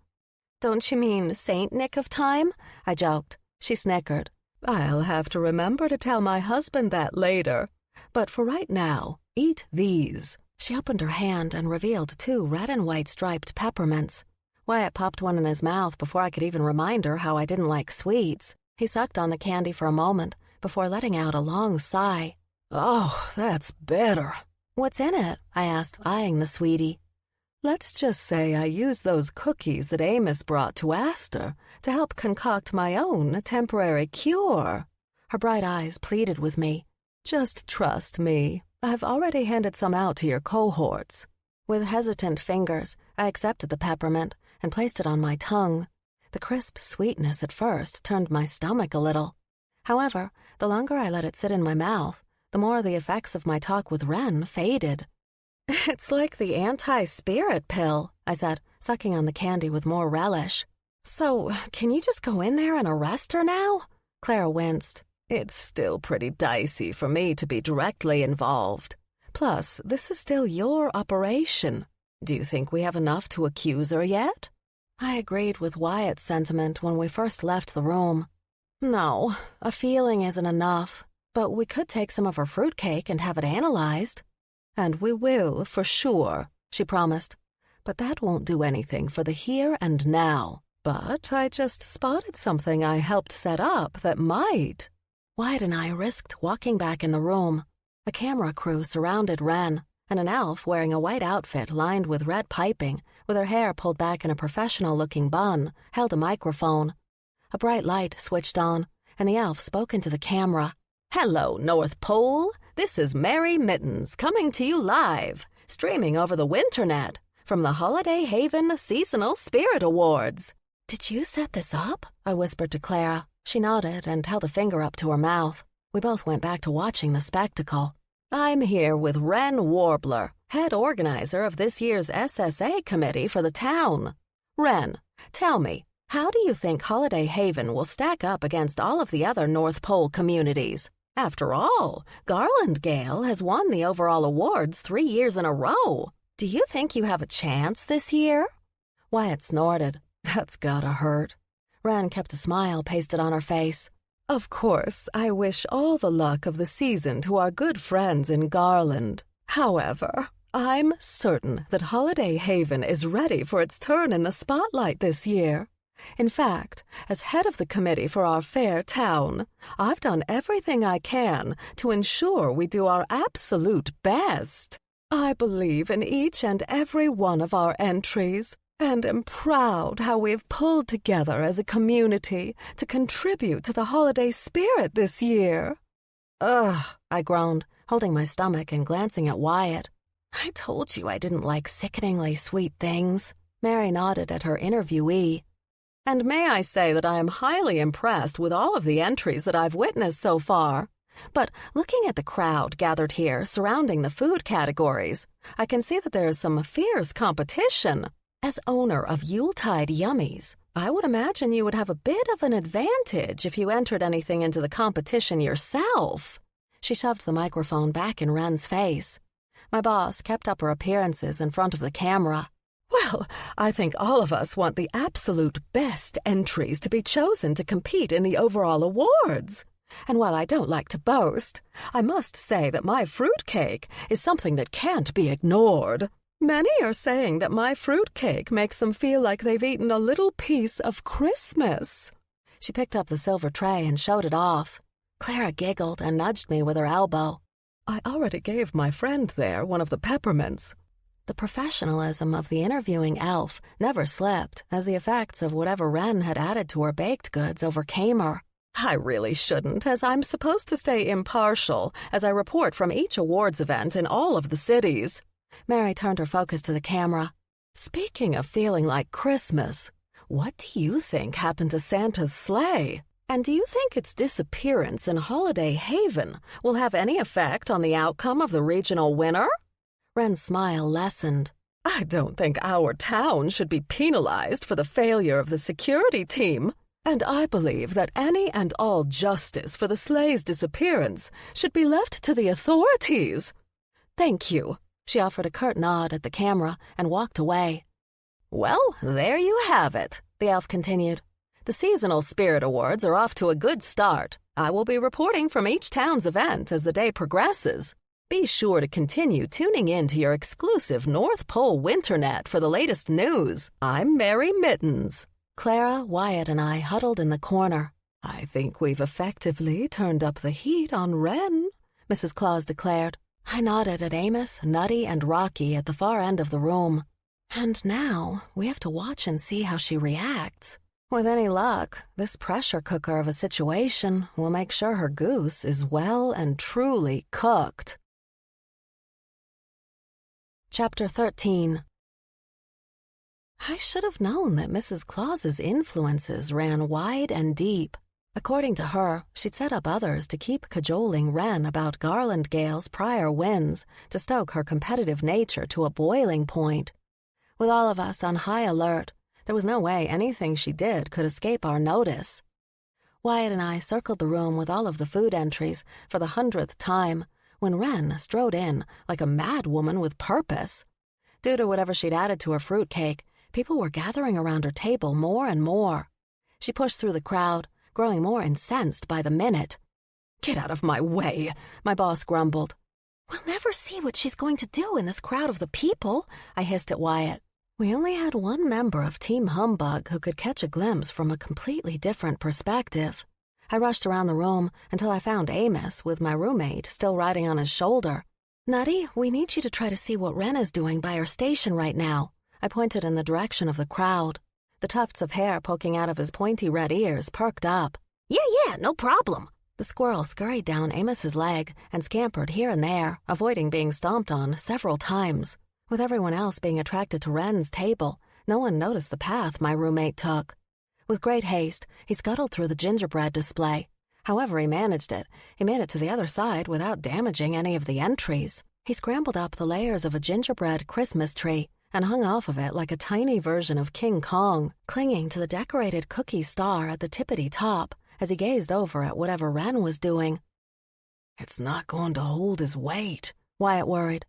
"Don't you mean Saint Nick of Time?" I joked. She snickered. "I'll have to remember to tell my husband that later. But for right now, eat these." She opened her hand and revealed 2 red and white striped peppermints. Wyatt popped one in his mouth before I could even remind her how I didn't like sweets. He sucked on the candy for a moment before letting out a long sigh. "Oh, that's better." "What's in it?" I asked, eyeing the sweetie. "Let's just say I used those cookies that Amos brought to Astor to help concoct my own temporary cure." Her bright eyes pleaded with me. "Just trust me. I've already handed some out to your cohorts." With hesitant fingers, I accepted the peppermint and placed it on my tongue. The crisp sweetness at first turned my stomach a little. However, the longer I let it sit in my mouth, the more the effects of my talk with Wren faded. "It's like the anti-spirit pill," I said, sucking on the candy with more relish. "So, can you just go in there and arrest her now?" Clara winced. "It's still pretty dicey for me to be directly involved. Plus, this is still your operation. Do you think we have enough to accuse her yet?" I agreed with Wyatt's sentiment when we first left the room. "No, a feeling isn't enough. But we could take some of her fruitcake and have it analyzed. And we will, for sure, she promised. But that won't do anything for the here and now. But I just spotted something I helped set up that might. Wyatt and I risked walking back in the room. A camera crew surrounded Wren, and an elf wearing a white outfit lined with red piping, with her hair pulled back in a professional-looking bun, held a microphone. A bright light switched on, and the elf spoke into the camera. Hello, North Pole. This is Mary Mittens coming to you live, streaming over the Winternet from the Holiday Haven Seasonal Spirit Awards. Did you set this up? I whispered to Clara. She nodded and held a finger up to her mouth. We both went back to watching the spectacle. I'm here with Wren Warbler, head organizer of this year's SSA committee for the town. Wren, tell me, how do you think Holiday Haven will stack up against all of the other North Pole communities? After all, Garlandgale has won the overall awards 3 years in a row. Do you think you have a chance this year? Wyatt snorted. That's gotta hurt. Wren kept a smile pasted on her face. Of course, I wish all the luck of the season to our good friends in Garland. However, I'm certain that Holiday Haven is ready for its turn in the spotlight this year. In fact, as head of the committee for our fair town, I've done everything I can to ensure we do our absolute best. I believe in each and every one of our entries, and am proud how we've pulled together as a community to contribute to the holiday spirit this year. Ugh, I groaned, holding my stomach and glancing at Wyatt. I told you I didn't like sickeningly sweet things. Mary nodded at her interviewee. And may I say that I am highly impressed with all of the entries that I've witnessed so far. But looking at the crowd gathered here surrounding the food categories, I can see that there is some fierce competition. As owner of Yuletide Yummies, I would imagine you would have a bit of an advantage if you entered anything into the competition yourself. She shoved the microphone back in Wren's face. My boss kept up her appearances in front of the camera. Well, I think all of us want the absolute best entries to be chosen to compete in the overall awards. And while I don't like to boast, I must say that my fruitcake is something that can't be ignored. Many are saying that my fruitcake makes them feel like they've eaten a little piece of Christmas. She picked up the silver tray and showed it off. Clara giggled and nudged me with her elbow. I already gave my friend there one of the peppermints. The professionalism of the interviewing elf never slipped as the effects of whatever Wren had added to her baked goods overcame her. I really shouldn't, as I'm supposed to stay impartial as I report from each awards event in all of the cities. Mary turned her focus to the camera. Speaking of feeling like Christmas, what do you think happened to Santa's sleigh? And do you think its disappearance in Holiday Haven will have any effect on the outcome of the regional winner? Wren's smile lessened. I don't think our town should be penalized for the failure of the security team. And I believe that any and all justice for the sleigh's disappearance should be left to the authorities. Thank you. She offered a curt nod at the camera and walked away. Well, there you have it, the elf continued. The Seasonal Spirit Awards are off to a good start. I will be reporting from each town's event as the day progresses. Be sure to continue tuning in to your exclusive North Pole Winternet for the latest news. I'm Mary Mittens. Clara, Wyatt, and I huddled in the corner. I think we've effectively turned up the heat on Wren, Mrs. Claus declared. I nodded at Amos, Nutty, and Rocky at the far end of the room. And now we have to watch and see how she reacts. With any luck, this pressure cooker of a situation will make sure her goose is well and truly cooked. Chapter 13. I should have known that Mrs. Claus's influences ran wide and deep. According to her, she'd set up others to keep cajoling Wren about Garlandgale's prior wins to stoke her competitive nature to a boiling point. With all of us on high alert, there was no way anything she did could escape our notice. Wyatt and I circled the room with all of the food entries for the 100th time when Wren strode in like a mad woman with purpose. Due to whatever she'd added to her fruitcake, people were gathering around her table more and more. She pushed through the crowd, growing more incensed by the minute. Get out of my way, my boss grumbled. We'll never see what she's going to do in this crowd of the people, I hissed at Wyatt. We only had one member of Team Humbug who could catch a glimpse from a completely different perspective. I rushed around the room until I found Amos with my roommate still riding on his shoulder. Nutty, we need you to try to see what Wren is doing by her station right now. I pointed in the direction of the crowd. The tufts of hair poking out of his pointy red ears perked up. Yeah, no problem. The squirrel scurried down Amos's leg and scampered here and there, avoiding being stomped on several times. With everyone else being attracted to Wren's table, no one noticed the path my roommate took. With great haste, he scuttled through the gingerbread display. However he managed it, he made it to the other side without damaging any of the entries. He scrambled up the layers of a gingerbread Christmas tree and hung off of it like a tiny version of King Kong, clinging to the decorated cookie star at the tippity top as he gazed over at whatever Wren was doing. It's not going to hold his weight, Wyatt worried.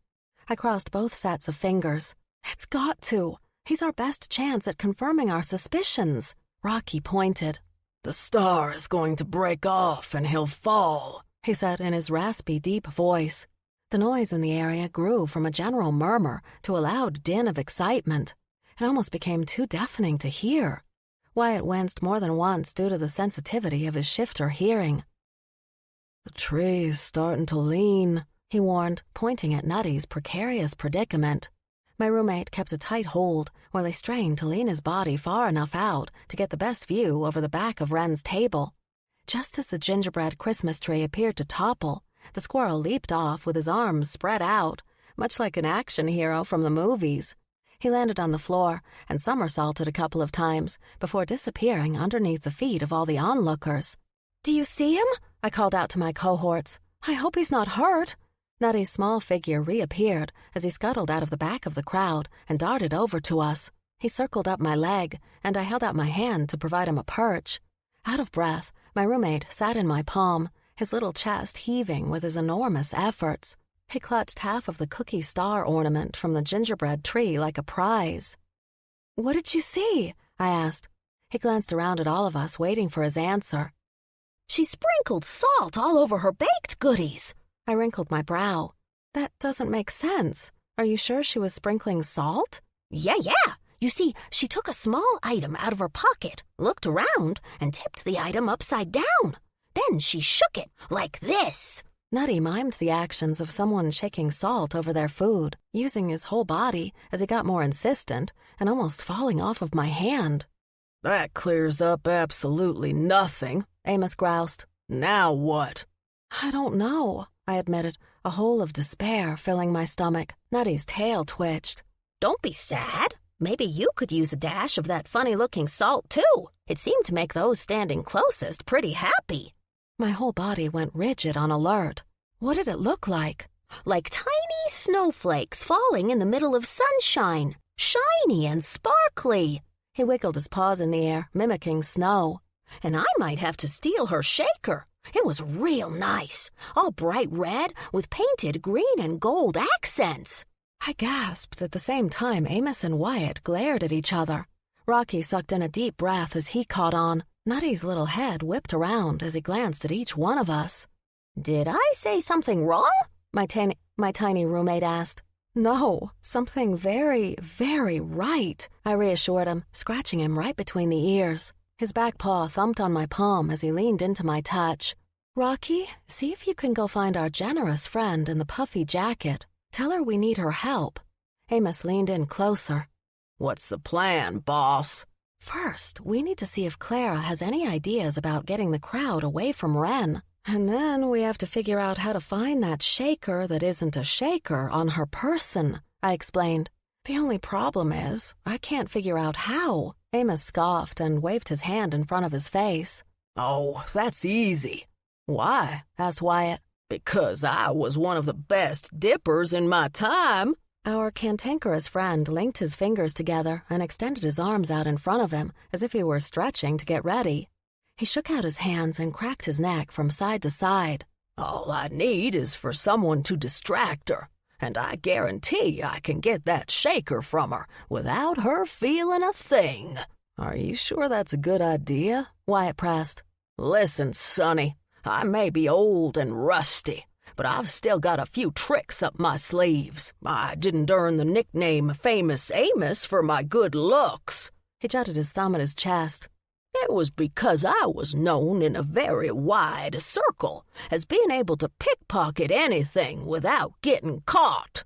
I crossed both sets of fingers. It's got to. He's our best chance at confirming our suspicions. Rocky pointed. The star is going to break off and he'll fall, he said in his raspy, deep voice. The noise in the area grew from a general murmur to a loud din of excitement. It almost became too deafening to hear. Wyatt winced more than once due to the sensitivity of his shifter hearing. The tree's starting to lean, he warned, pointing at Nutty's precarious predicament. My roommate kept a tight hold while he strained to lean his body far enough out to get the best view over the back of Wren's table. Just as the gingerbread Christmas tree appeared to topple, the squirrel leaped off with his arms spread out, much like an action hero from the movies. He landed on the floor and somersaulted a couple of times before disappearing underneath the feet of all the onlookers. Do you see him? I called out to my cohorts. I hope he's not hurt. Nutty's small figure reappeared as he scuttled out of the back of the crowd and darted over to us. He circled up my leg, and I held out my hand to provide him a perch. Out of breath, my roommate sat in my palm, his little chest heaving with his enormous efforts. He clutched half of the cookie star ornament from the gingerbread tree like a prize. What did you see? I asked. He glanced around at all of us, waiting for his answer. She sprinkled salt all over her baked goodies. I wrinkled my brow. That doesn't make sense. Are you sure she was sprinkling salt? Yeah. You see, she took a small item out of her pocket, looked around, and tipped the item upside down. Then she shook it like this. Nutty mimed the actions of someone shaking salt over their food, using his whole body as he got more insistent and almost falling off of my hand. That clears up absolutely nothing, Amos groused. Now what? I don't know, I admitted, a hole of despair filling my stomach. Nutty's tail twitched. Don't be sad. Maybe you could use a dash of that funny-looking salt, too. It seemed to make those standing closest pretty happy. My whole body went rigid on alert. What did it look like? Like tiny snowflakes falling in the middle of sunshine. Shiny and sparkly. He wiggled his paws in the air, mimicking snow. And I might have to steal her shaker. It was real nice. All bright red with painted green and gold accents. I gasped at the same time Amos and Wyatt glared at each other. Rocky sucked in a deep breath as he caught on. Nutty's little head whipped around as he glanced at each one of us. Did I say something wrong? My tiny roommate asked. No, something very, very right, I reassured him, scratching him right between the ears. His back paw thumped on my palm as he leaned into my touch. Rocky, see if you can go find our generous friend in the puffy jacket. Tell her we need her help. Amos leaned in closer. What's the plan, boss? First, we need to see if Clara has any ideas about getting the crowd away from Wren. And then we have to figure out how to find that shaker that isn't a shaker on her person, I explained. The only problem is, I can't figure out how. Amos scoffed and waved his hand in front of his face. Oh, that's easy. Why? Asked Wyatt. Because I was one of the best dippers in my time. Our cantankerous friend linked his fingers together and extended his arms out in front of him as if he were stretching to get ready. He shook out his hands and cracked his neck from side to side. All I need is for someone to distract her, and I guarantee I can get that shaker from her without her feeling a thing. Are you sure that's a good idea? Wyatt pressed. Listen, Sonny, I may be old and rusty, but I've still got a few tricks up my sleeves. I didn't earn the nickname Famous Amos for my good looks." He jutted his thumb at his chest. "It was because I was known in a very wide circle as being able to pickpocket anything without getting caught."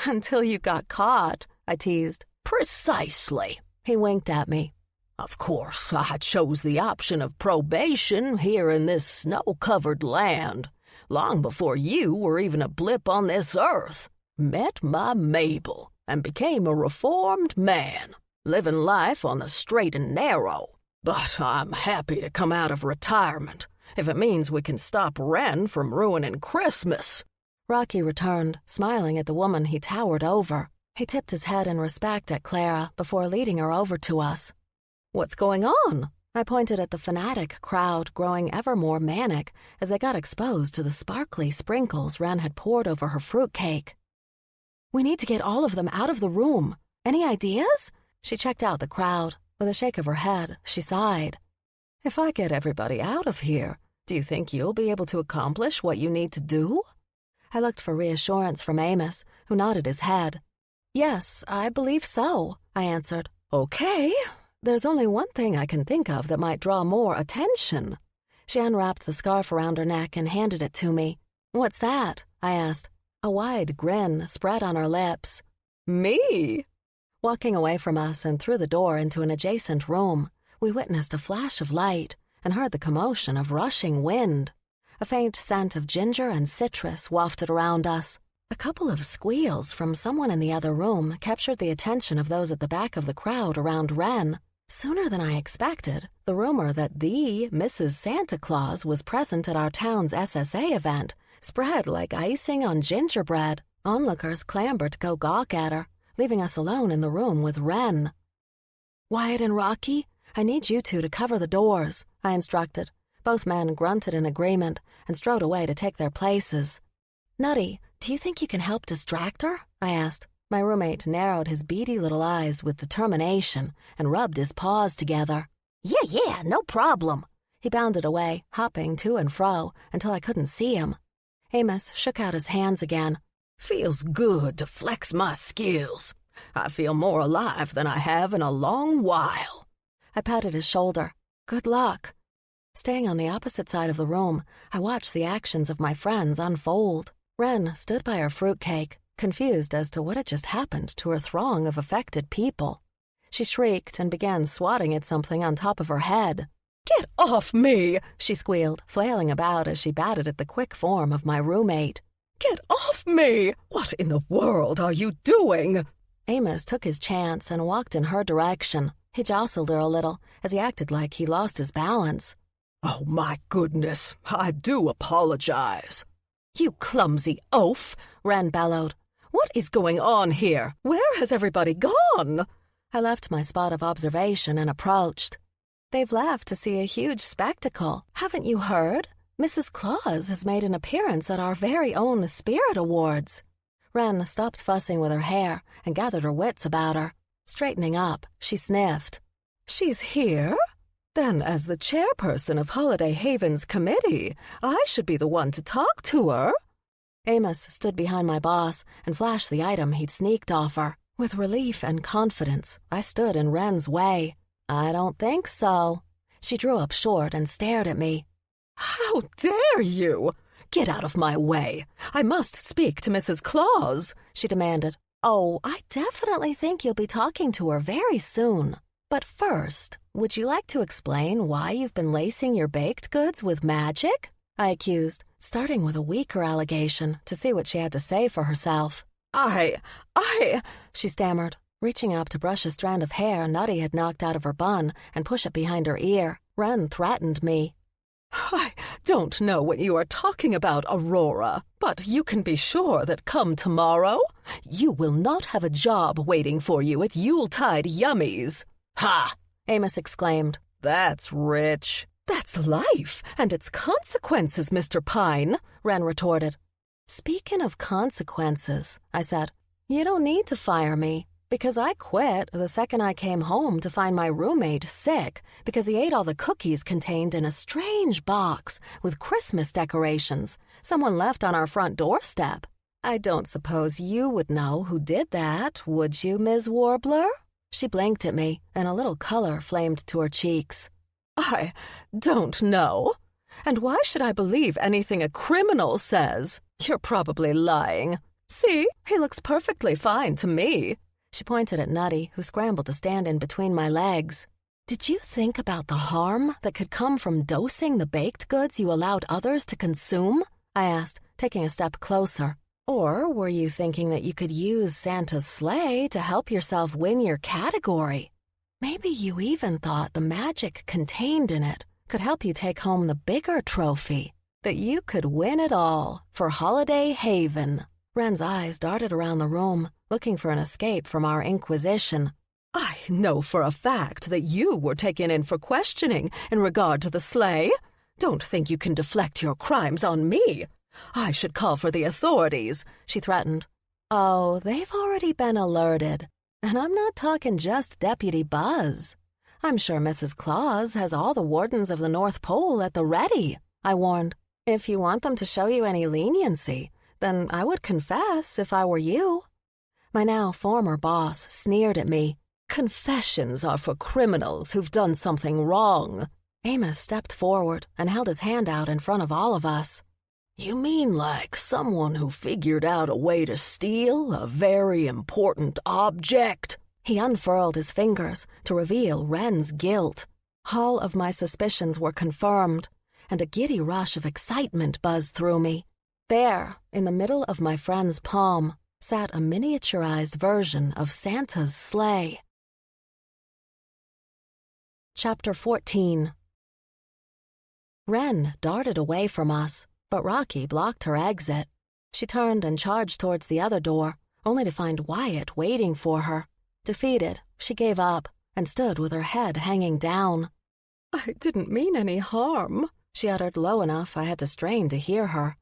"Until you got caught," I teased. "Precisely." He winked at me. "Of course, I chose the option of probation here in this snow-covered land, long before you were even a blip on this earth. Met my Mabel and became a reformed man, living life on the straight and narrow. But I'm happy to come out of retirement if it means we can stop Wren from ruining Christmas." Rocky returned, smiling at the woman he towered over. He tipped his head in respect at Clara before leading her over to us. "What's going on?" I pointed at the fanatic crowd growing ever more manic as they got exposed to the sparkly sprinkles Wren had poured over her fruitcake. "We need to get all of them out of the room. Any ideas?" She checked out the crowd. With a shake of her head, she sighed. "If I get everybody out of here, do you think you'll be able to accomplish what you need to do?" I looked for reassurance from Amos, who nodded his head. "Yes, I believe so," I answered. "Okay. There's only one thing I can think of that might draw more attention." She unwrapped the scarf around her neck and handed it to me. "What's that?" I asked. A wide grin spread on her lips. "Me?" Walking away from us and through the door into an adjacent room, we witnessed a flash of light and heard the commotion of rushing wind. A faint scent of ginger and citrus wafted around us. A couple of squeals from someone in the other room captured the attention of those at the back of the crowd around Wren. Sooner than I expected, the rumor that the Mrs. Santa Claus was present at our town's SSA event spread like icing on gingerbread. Onlookers clambered to go gawk at her, leaving us alone in the room with Wren. "Wyatt and Rocky, I need you two to cover the doors," I instructed. Both men grunted in agreement and strode away to take their places. "Nutty, do you think you can help distract her?" I asked. My roommate narrowed his beady little eyes with determination and rubbed his paws together. Yeah, no problem." He bounded away, hopping to and fro until I couldn't see him. Amos shook out his hands again. "Feels good to flex my skills. I feel more alive than I have in a long while." I patted his shoulder. "Good luck." Staying on the opposite side of the room, I watched the actions of my friends unfold. Wren stood by her fruitcake, confused as to what had just happened to her throng of affected people. She shrieked and began swatting at something on top of her head. "Get off me!" she squealed, flailing about as she batted at the quick form of my roommate. "Get off me! What in the world are you doing?" Amos took his chance and walked in her direction. He jostled her a little as he acted like he lost his balance. "Oh, my goodness, I do apologize." "You clumsy oaf!" Wren bellowed. "What is going on here? Where has everybody gone?" I left my spot of observation and approached. "They've left to see a huge spectacle. Haven't you heard? Mrs. Claus has made an appearance at our very own Spirit Awards." Wren stopped fussing with her hair and gathered her wits about her. Straightening up, she sniffed. "She's here? Then as the chairperson of Holiday Haven's committee, I should be the one to talk to her." Amos stood behind my boss and flashed the item he'd sneaked off her. With relief and confidence, I stood in Wren's way. "I don't think so." She drew up short and stared at me. "How dare you? Get out of my way. I must speak to Mrs. Claus," she demanded. "Oh, I definitely think you'll be talking to her very soon. But first, would you like to explain why you've been lacing your baked goods with magic?" I accused, starting with a weaker allegation to see what she had to say for herself. I... she stammered, reaching up to brush a strand of hair Nutty had knocked out of her bun and push it behind her ear. Wren threatened me. "I don't know what you are talking about, Aurora, but you can be sure that come tomorrow, you will not have a job waiting for you at Yuletide Yummies." "Ha!" Amos exclaimed. "That's rich." "That's life and its consequences, Mr. Pine," Wren retorted. "Speaking of consequences," I said, "you don't need to fire me. Because I quit the second I came home to find my roommate sick because he ate all the cookies contained in a strange box with Christmas decorations someone left on our front doorstep. I don't suppose you would know who did that, would you, Ms. Warbler? She blinked at me, and a little color flamed to her cheeks. I don't know. And why should I believe anything a criminal says? You're probably lying. See, he looks perfectly fine to me. She pointed at Nutty, who scrambled to stand in between my legs. Did you think about the harm that could come from dosing the baked goods you allowed others to consume? I asked, taking a step closer. Or were you thinking that you could use Santa's sleigh to help yourself win your category? Maybe you even thought the magic contained in it could help you take home the bigger trophy, that you could win it all for Holiday Haven. Wren's eyes darted around the room, looking for an escape from our inquisition. I know for a fact that you were taken in for questioning in regard to the sleigh. Don't think you can deflect your crimes on me. I should call for the authorities, she threatened. Oh, they've already been alerted. And I'm not talking just Deputy Buzz. I'm sure Mrs. Claus has all the wardens of the North Pole at the ready, I warned. If you want them to show you any leniency, then I would confess if I were you. My now former boss sneered at me. Confessions are for criminals who've done something wrong. Amos stepped forward and held his hand out in front of all of us. You mean like someone who figured out a way to steal a very important object? He unfurled his fingers to reveal Wren's guilt. All of my suspicions were confirmed, and a giddy rush of excitement buzzed through me. There, in the middle of my friend's palm, sat a miniaturized version of Santa's sleigh. Chapter 14. Wren darted away from us, but Rocky blocked her exit. She turned and charged towards the other door, only to find Wyatt waiting for her. Defeated, she gave up and stood with her head hanging down. I didn't mean any harm, she uttered low enough I had to strain to hear her.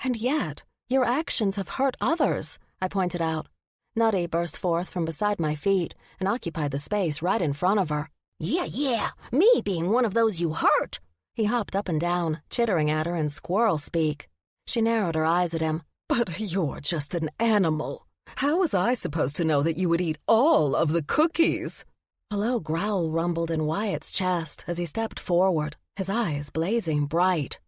And yet, your actions have hurt others, I pointed out. Nutty burst forth from beside my feet and occupied the space right in front of her. Yeah, me being one of those you hurt. He hopped up and down, chittering at her in squirrel speak. She narrowed her eyes at him. But you're just an animal. How was I supposed to know that you would eat all of the cookies? A low growl rumbled in Wyatt's chest as he stepped forward, his eyes blazing bright.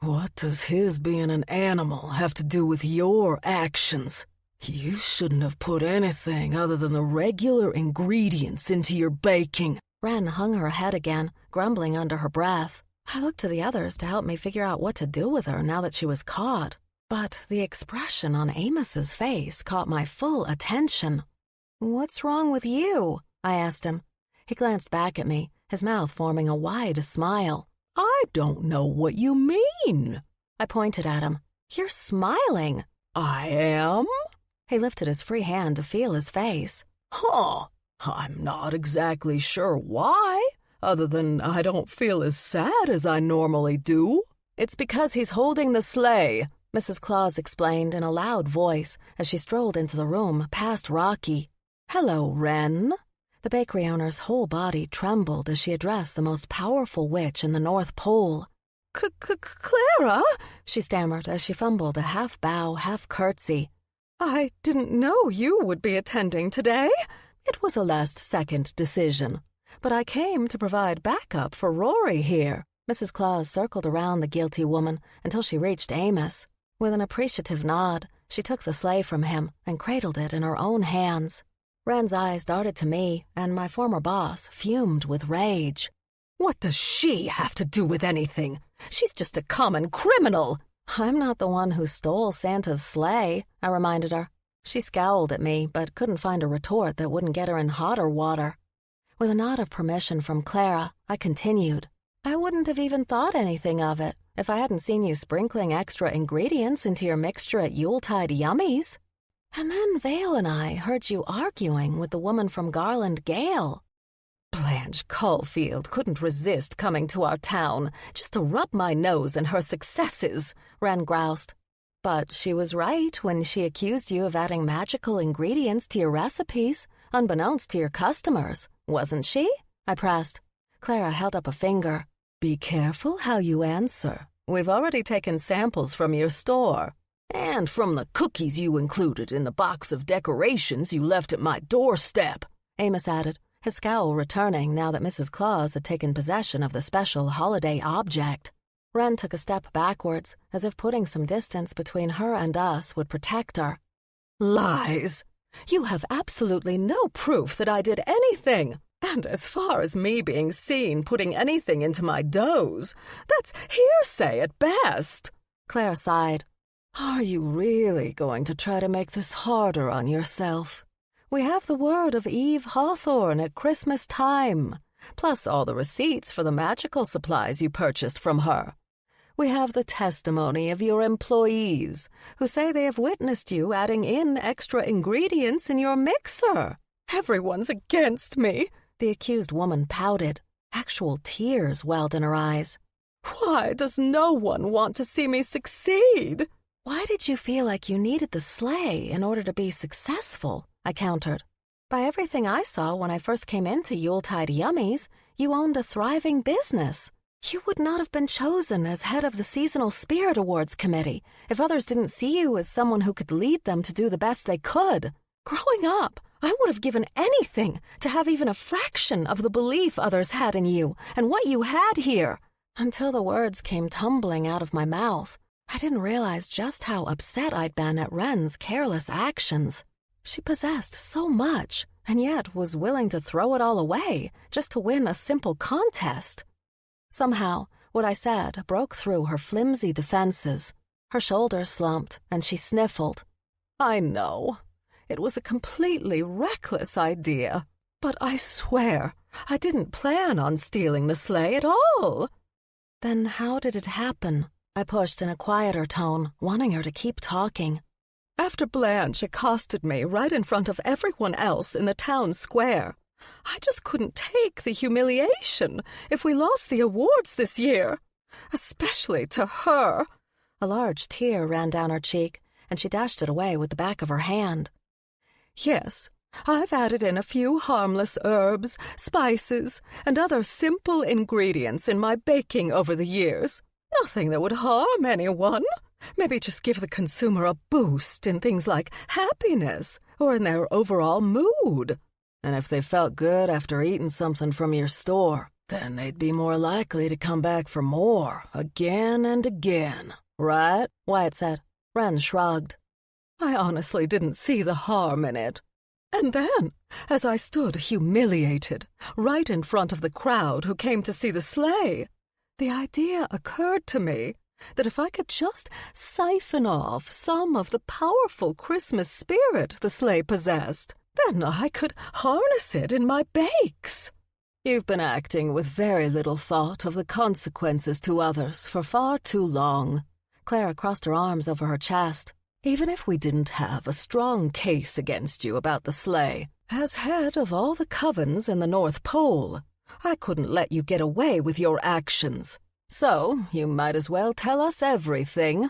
What does his being an animal have to do with your actions? You shouldn't have put anything other than the regular ingredients into your baking. Wren hung her head again, grumbling under her breath. I looked to the others to help me figure out what to do with her now that she was caught. But the expression on Amos's face caught my full attention. "What's wrong with you?" I asked him. He glanced back at me, his mouth forming a wide smile. I don't know what you mean. I pointed at him. "You're smiling." I am? He lifted his free hand to feel his face. Huh. I'm not exactly sure why, other than I don't feel as sad as I normally do. It's because he's holding the sleigh, Mrs. Claus explained in a loud voice as she strolled into the room past Rocky. "Hello, Wren." The bakery owner's whole body trembled as she addressed the most powerful witch in the North Pole. Clara, she stammered as she fumbled a half-bow, half-curtsy. I didn't know you would be attending today. It was a last-second decision, but I came to provide backup for Rory here. Mrs. Claus circled around the guilty woman until she reached Amos. With an appreciative nod, she took the sleigh from him and cradled it in her own hands. Wren's eyes darted to me, and my former boss fumed with rage. What does she have to do with anything? She's just a common criminal. I'm not the one who stole Santa's sleigh, I reminded her. She scowled at me, but couldn't find a retort that wouldn't get her in hotter water. With a nod of permission from Clara, I continued. I wouldn't have even thought anything of it if I hadn't seen you sprinkling extra ingredients into your mixture at Yuletide Yummies. And then Vale and I heard you arguing with the woman from Garland Gale. Blanche Caulfield couldn't resist coming to our town just to rub my nose in her successes, Wren groused. But she was right when she accused you of adding magical ingredients to your recipes, unbeknownst to your customers, wasn't she? I pressed. Clara held up a finger. Be careful how you answer. We've already taken samples from your store. And from the cookies you included in the box of decorations you left at my doorstep, Amos added, his scowl returning now that Mrs. Claus had taken possession of the special holiday object. Wren took a step backwards, as if putting some distance between her and us would protect her. Lies! You have absolutely no proof that I did anything. And as far as me being seen putting anything into my doughs, that's hearsay at best. Clara sighed. Are you really going to try to make this harder on yourself? We have the word of Eve Hawthorne at Christmas time, plus all the receipts for the magical supplies you purchased from her. We have the testimony of your employees, who say they have witnessed you adding in extra ingredients in your mixer. Everyone's against me. The accused woman pouted. Actual tears welled in her eyes. Why does no one want to see me succeed? Why did you feel like you needed the sleigh in order to be successful? I countered. By everything I saw when I first came into Yuletide Yummies, you owned a thriving business. You would not have been chosen as head of the Seasonal Spirit Awards Committee if others didn't see you as someone who could lead them to do the best they could. Growing up, I would have given anything to have even a fraction of the belief others had in you and what you had here. Until the words came tumbling out of my mouth, I didn't realize just how upset I'd been at Wren's careless actions. She possessed so much, and yet was willing to throw it all away just to win a simple contest. Somehow, what I said broke through her flimsy defenses. Her shoulders slumped, and she sniffled. I know. It was a completely reckless idea. But I swear, I didn't plan on stealing the sleigh at all. Then how did it happen? I pushed in a quieter tone, wanting her to keep talking. After Blanche accosted me right in front of everyone else in the town square, I just couldn't take the humiliation if we lost the awards this year, especially to her. A large tear ran down her cheek, and she dashed it away with the back of her hand. Yes, I've added in a few harmless herbs, spices, and other simple ingredients in my baking over the years. Nothing that would harm anyone. Maybe just give the consumer a boost in things like happiness or in their overall mood. And if they felt good after eating something from your store, then they'd be more likely to come back for more, again and again, right? Wyatt said. Wren shrugged. I honestly didn't see the harm in it. And then, as I stood humiliated, right in front of the crowd who came to see the sleigh, the idea occurred to me that if I could just siphon off some of the powerful Christmas spirit the sleigh possessed, then I could harness it in my bakes. You've been acting with very little thought of the consequences to others for far too long. Clara crossed her arms over her chest. Even if we didn't have a strong case against you about the sleigh, as head of all the covens in the North Pole, I couldn't let you get away with your actions. So you might as well tell us everything.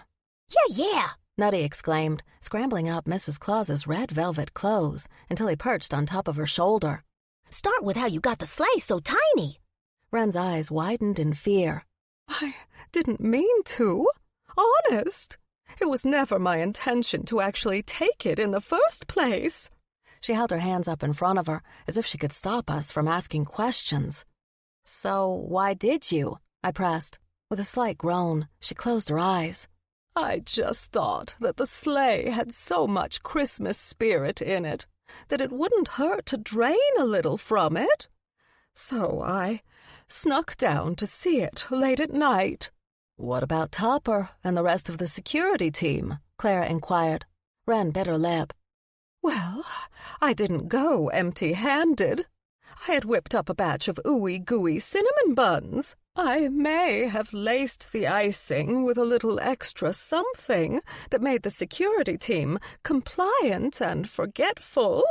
Yeah, Nutty exclaimed, scrambling up Mrs. Claus's red velvet clothes until he perched on top of her shoulder. Start with how you got the sleigh so tiny. Wren's eyes widened in fear. I didn't mean to. Honest. It was never my intention to actually take it in the first place. She held her hands up in front of her, as if she could stop us from asking questions. So why did you? I pressed. With a slight groan, she closed her eyes. I just thought that the sleigh had so much Christmas spirit in it that it wouldn't hurt to drain a little from it. So I snuck down to see it late at night. What about Topper and the rest of the security team? Clara inquired. Wren bit her lip. Well, I didn't go empty-handed. I had whipped up a batch of ooey-gooey cinnamon buns. I may have laced the icing with a little extra something that made the security team compliant and forgetful.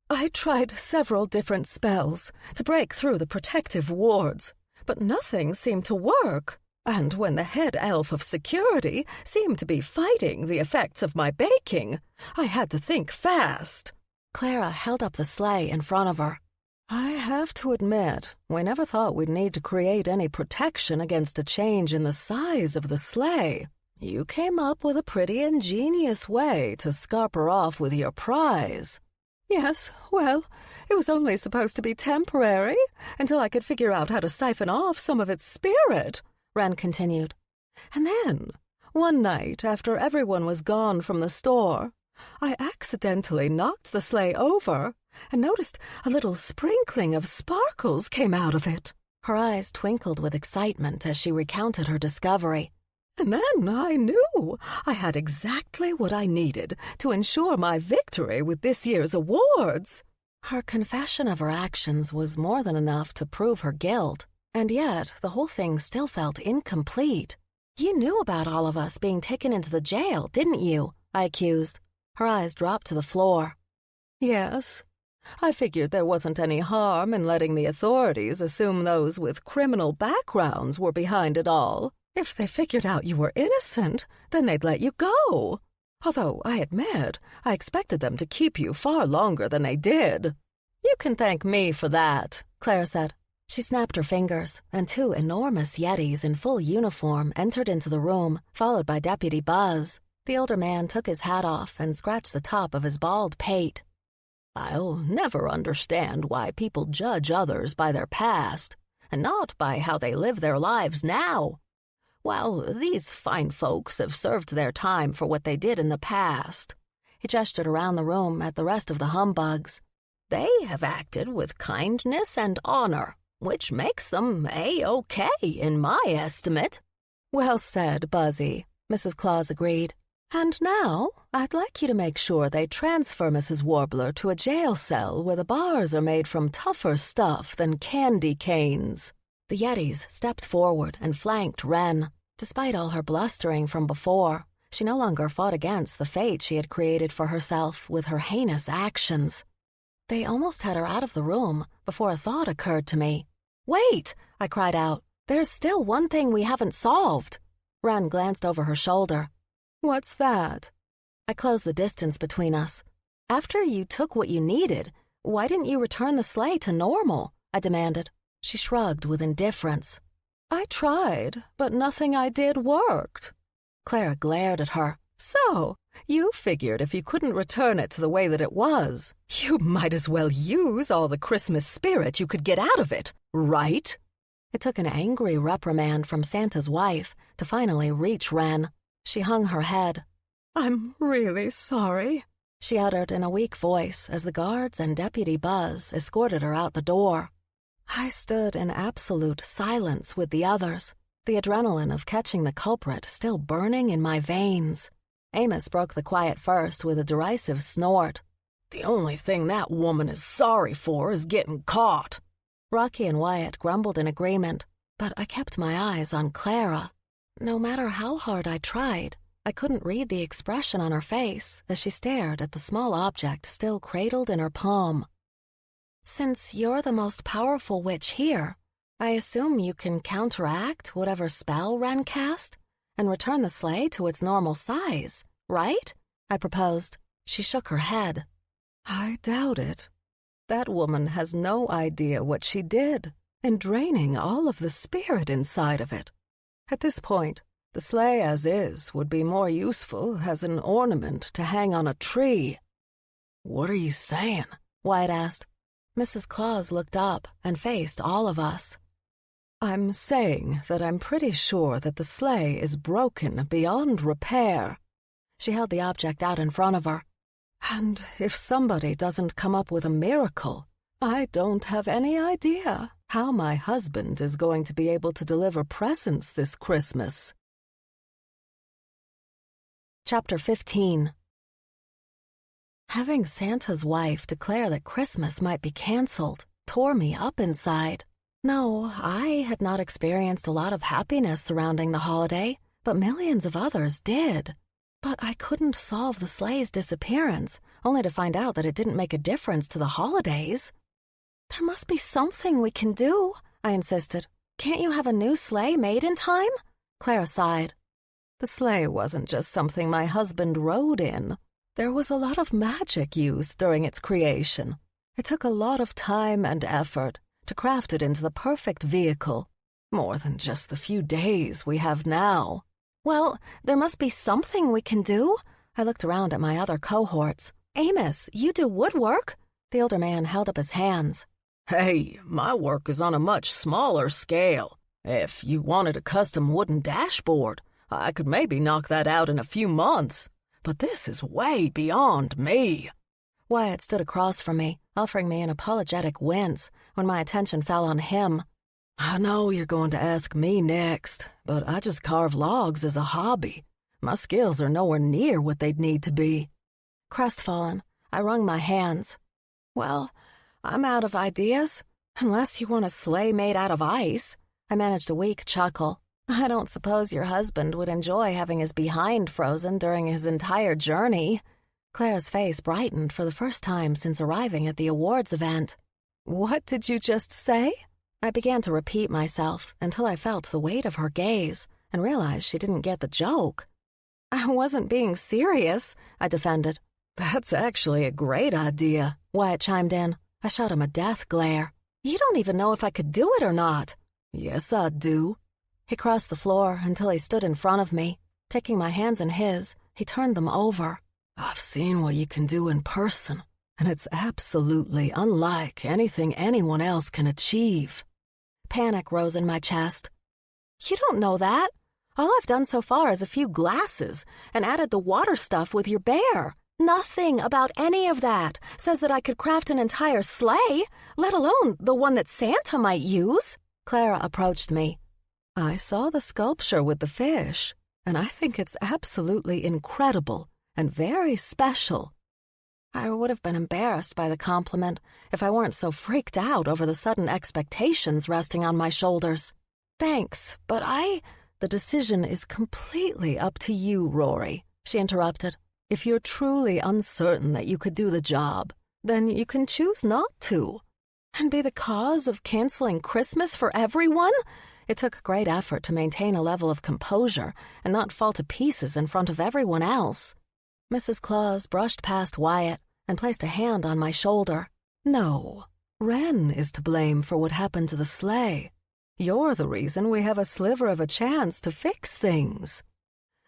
I tried several different spells to break through the protective wards, but nothing seemed to work. And when the head elf of security seemed to be fighting the effects of my baking, I had to think fast. Clara held up the sleigh in front of her. I have to admit, we never thought we'd need to create any protection against a change in the size of the sleigh. You came up with a pretty ingenious way to scupper off with your prize. Yes, well, it was only supposed to be temporary, until I could figure out how to siphon off some of its spirit, Wren continued. And then, one night after everyone was gone from the store, I accidentally knocked the sleigh over and noticed a little sprinkling of sparkles came out of it. Her eyes twinkled with excitement as she recounted her discovery. And then I knew I had exactly what I needed to ensure my victory with this year's awards. Her confession of her actions was more than enough to prove her guilt, and yet the whole thing still felt incomplete. You knew about all of us being taken into the jail, didn't you? I accused. Her eyes dropped to the floor. Yes. I figured there wasn't any harm in letting the authorities assume those with criminal backgrounds were behind it all. If they figured out you were innocent, then they'd let you go. Although, I admit, I expected them to keep you far longer than they did. You can thank me for that, Clara said. She snapped her fingers, and 2 enormous Yetis in full uniform entered into the room, followed by Deputy Buzz. The older man took his hat off and scratched the top of his bald pate. I'll never understand why people judge others by their past, and not by how they live their lives now. Well, these fine folks have served their time for what they did in the past. He gestured around the room at the rest of the humbugs. They have acted with kindness and honor, which makes them A-OK in my estimate. Well said, Buzzy, Mrs. Claus agreed. And now, I'd like you to make sure they transfer Mrs. Warbler to a jail cell where the bars are made from tougher stuff than candy canes. The Yetis stepped forward and flanked Wren. Despite all her blustering from before, she no longer fought against the fate she had created for herself with her heinous actions. They almost had her out of the room before a thought occurred to me. Wait, I cried out. There's still one thing we haven't solved. Wren glanced over her shoulder. What's that? I closed the distance between us. After you took what you needed, why didn't you return the sleigh to normal? I demanded. She shrugged with indifference. I tried, but nothing I did worked. Clara glared at her. So, you figured if you couldn't return it to the way that it was, you might as well use all the Christmas spirit you could get out of it, right? It took an angry reprimand from Santa's wife to finally reach Wren. She hung her head. I'm really sorry, she uttered in a weak voice as the guards and Deputy Buzz escorted her out the door. I stood in absolute silence with the others, the adrenaline of catching the culprit still burning in my veins. Amos broke the quiet first with a derisive snort. The only thing that woman is sorry for is getting caught. Rocky and Wyatt grumbled in agreement, but I kept my eyes on Clara. No matter how hard I tried, I couldn't read the expression on her face as she stared at the small object still cradled in her palm. Since you're the most powerful witch here, I assume you can counteract whatever spell Wren cast and return the sleigh to its normal size, right? I proposed. She shook her head. I doubt it. That woman has no idea what she did in draining all of the spirit inside of it. At this point, the sleigh as is would be more useful as an ornament to hang on a tree. What are you saying? Wyatt asked. Mrs. Claus looked up and faced all of us. I'm saying that I'm pretty sure that the sleigh is broken beyond repair. She held the object out in front of her. And if somebody doesn't come up with a miracle, I don't have any idea how my husband is going to be able to deliver presents this Christmas. Chapter 15. Having Santa's wife declare that Christmas might be canceled tore me up inside. No, I had not experienced a lot of happiness surrounding the holiday, but millions of others did. But I couldn't solve the sleigh's disappearance, only to find out that it didn't make a difference to the holidays. There must be something we can do, I insisted. Can't you have a new sleigh made in time? Clara sighed. The sleigh wasn't just something my husband rode in. There was a lot of magic used during its creation. It took a lot of time and effort to craft it into the perfect vehicle, more than just the few days we have now. Well, there must be something we can do. I looked around at my other cohorts. Amos, you do woodwork? The older man held up his hands. Hey, my work is on a much smaller scale. If you wanted a custom wooden dashboard, I could maybe knock that out in a few months. But this is way beyond me. Wyatt stood across from me, offering me an apologetic wince when my attention fell on him. I know you're going to ask me next, but I just carve logs as a hobby. My skills are nowhere near what they'd need to be. Crestfallen, I wrung my hands. Well, I'm out of ideas. Unless you want a sleigh made out of ice. I managed a weak chuckle. I don't suppose your husband would enjoy having his behind frozen during his entire journey. Clara's face brightened for the first time since arriving at the awards event. What did you just say? I began to repeat myself until I felt the weight of her gaze and realized she didn't get the joke. I wasn't being serious, I defended. That's actually a great idea, Wyatt chimed in. I shot him a death glare. You don't even know if I could do it or not. Yes, I do. He crossed the floor until he stood in front of me. Taking my hands in his, he turned them over. I've seen what you can do in person, and it's absolutely unlike anything anyone else can achieve. Panic rose in my chest. You don't know that. All I've done so far is a few glasses and added the water stuff with your bear. Nothing about any of that says that I could craft an entire sleigh, let alone the one that Santa might use. Clara approached me. I saw the sculpture with the fish, and I think it's absolutely incredible and very special. I would have been embarrassed by the compliment if I weren't so freaked out over the sudden expectations resting on my shoulders. Thanks, but The decision is completely up to you, Rory, she interrupted. If you're truly uncertain that you could do the job, then you can choose not to. And be the cause of canceling Christmas for everyone? It took great effort to maintain a level of composure and not fall to pieces in front of everyone else. Mrs. Claus brushed past Wyatt and placed a hand on my shoulder. No, Wren is to blame for what happened to the sleigh. You're the reason we have a sliver of a chance to fix things.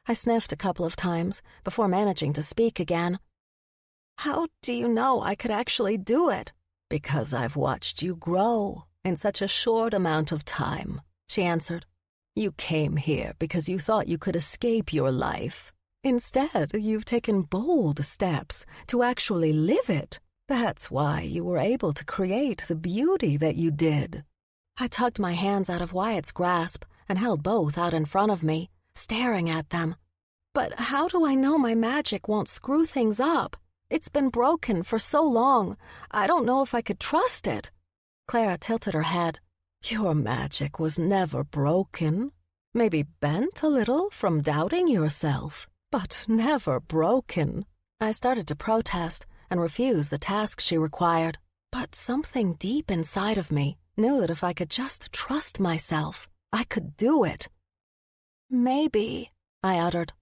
I sniffed a couple of times before managing to speak again. How do you know I could actually do it? Because I've watched you grow in such a short amount of time, she answered. You came here because you thought you could escape your life. Instead, you've taken bold steps to actually live it. That's why you were able to create the beauty that you did. I tugged my hands out of Wyatt's grasp and held both out in front of me, staring at them. But how do I know my magic won't screw things up? It's been broken for so long. I don't know if I could trust it. Clara tilted her head. Your magic was never broken. Maybe bent a little from doubting yourself, but never broken. I started to protest and refuse the task she required. But something deep inside of me knew that if I could just trust myself, I could do it. Maybe, I uttered.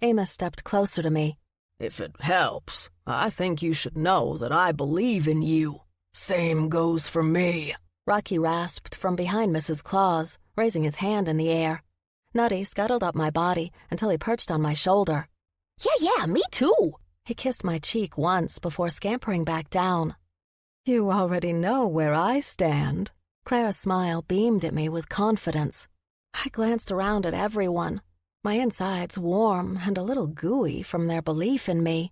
Amos stepped closer to me. If it helps, I think you should know that I believe in you. Same goes for me. Rocky rasped from behind Mrs. Claus, raising his hand in the air. Nutty scuttled up my body until he perched on my shoulder. Yeah, me too. He kissed my cheek once before scampering back down. You already know where I stand. Clara's smile beamed at me with confidence. I glanced around at everyone, my insides warm and a little gooey from their belief in me.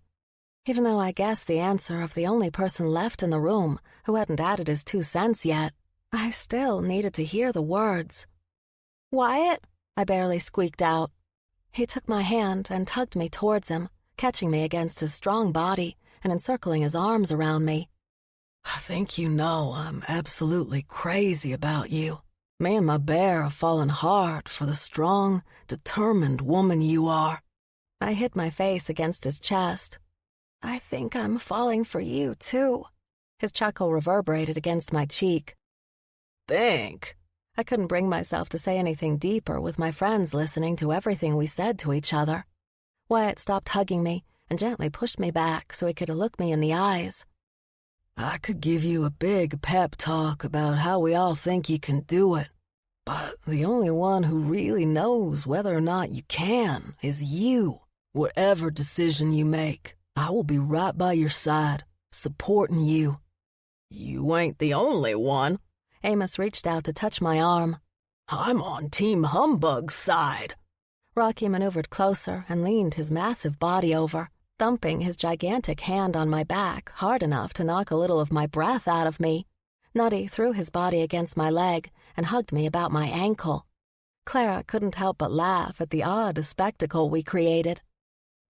Even though I guessed the answer of the only person left in the room who hadn't added his 2 cents yet, I still needed to hear the words. Wyatt, I barely squeaked out. He took my hand and tugged me towards him, catching me against his strong body and encircling his arms around me. I think you know I'm absolutely crazy about you. Me and my bear have fallen hard for the strong, determined woman you are. I hit my face against his chest. I think I'm falling for you, too. His chuckle reverberated against my cheek. Think? I couldn't bring myself to say anything deeper with my friends listening to everything we said to each other. Wyatt stopped hugging me and gently pushed me back so he could look me in the eyes. I could give you a big pep talk about how we all think you can do it, but the only one who really knows whether or not you can is you. Whatever decision you make, I will be right by your side, supporting you. You ain't the only one. Amos reached out to touch my arm. I'm on Team Humbug's side. Rocky maneuvered closer and leaned his massive body over, thumping his gigantic hand on my back hard enough to knock a little of my breath out of me. Nutty threw his body against my leg and hugged me about my ankle. Clara couldn't help but laugh at the odd spectacle we created.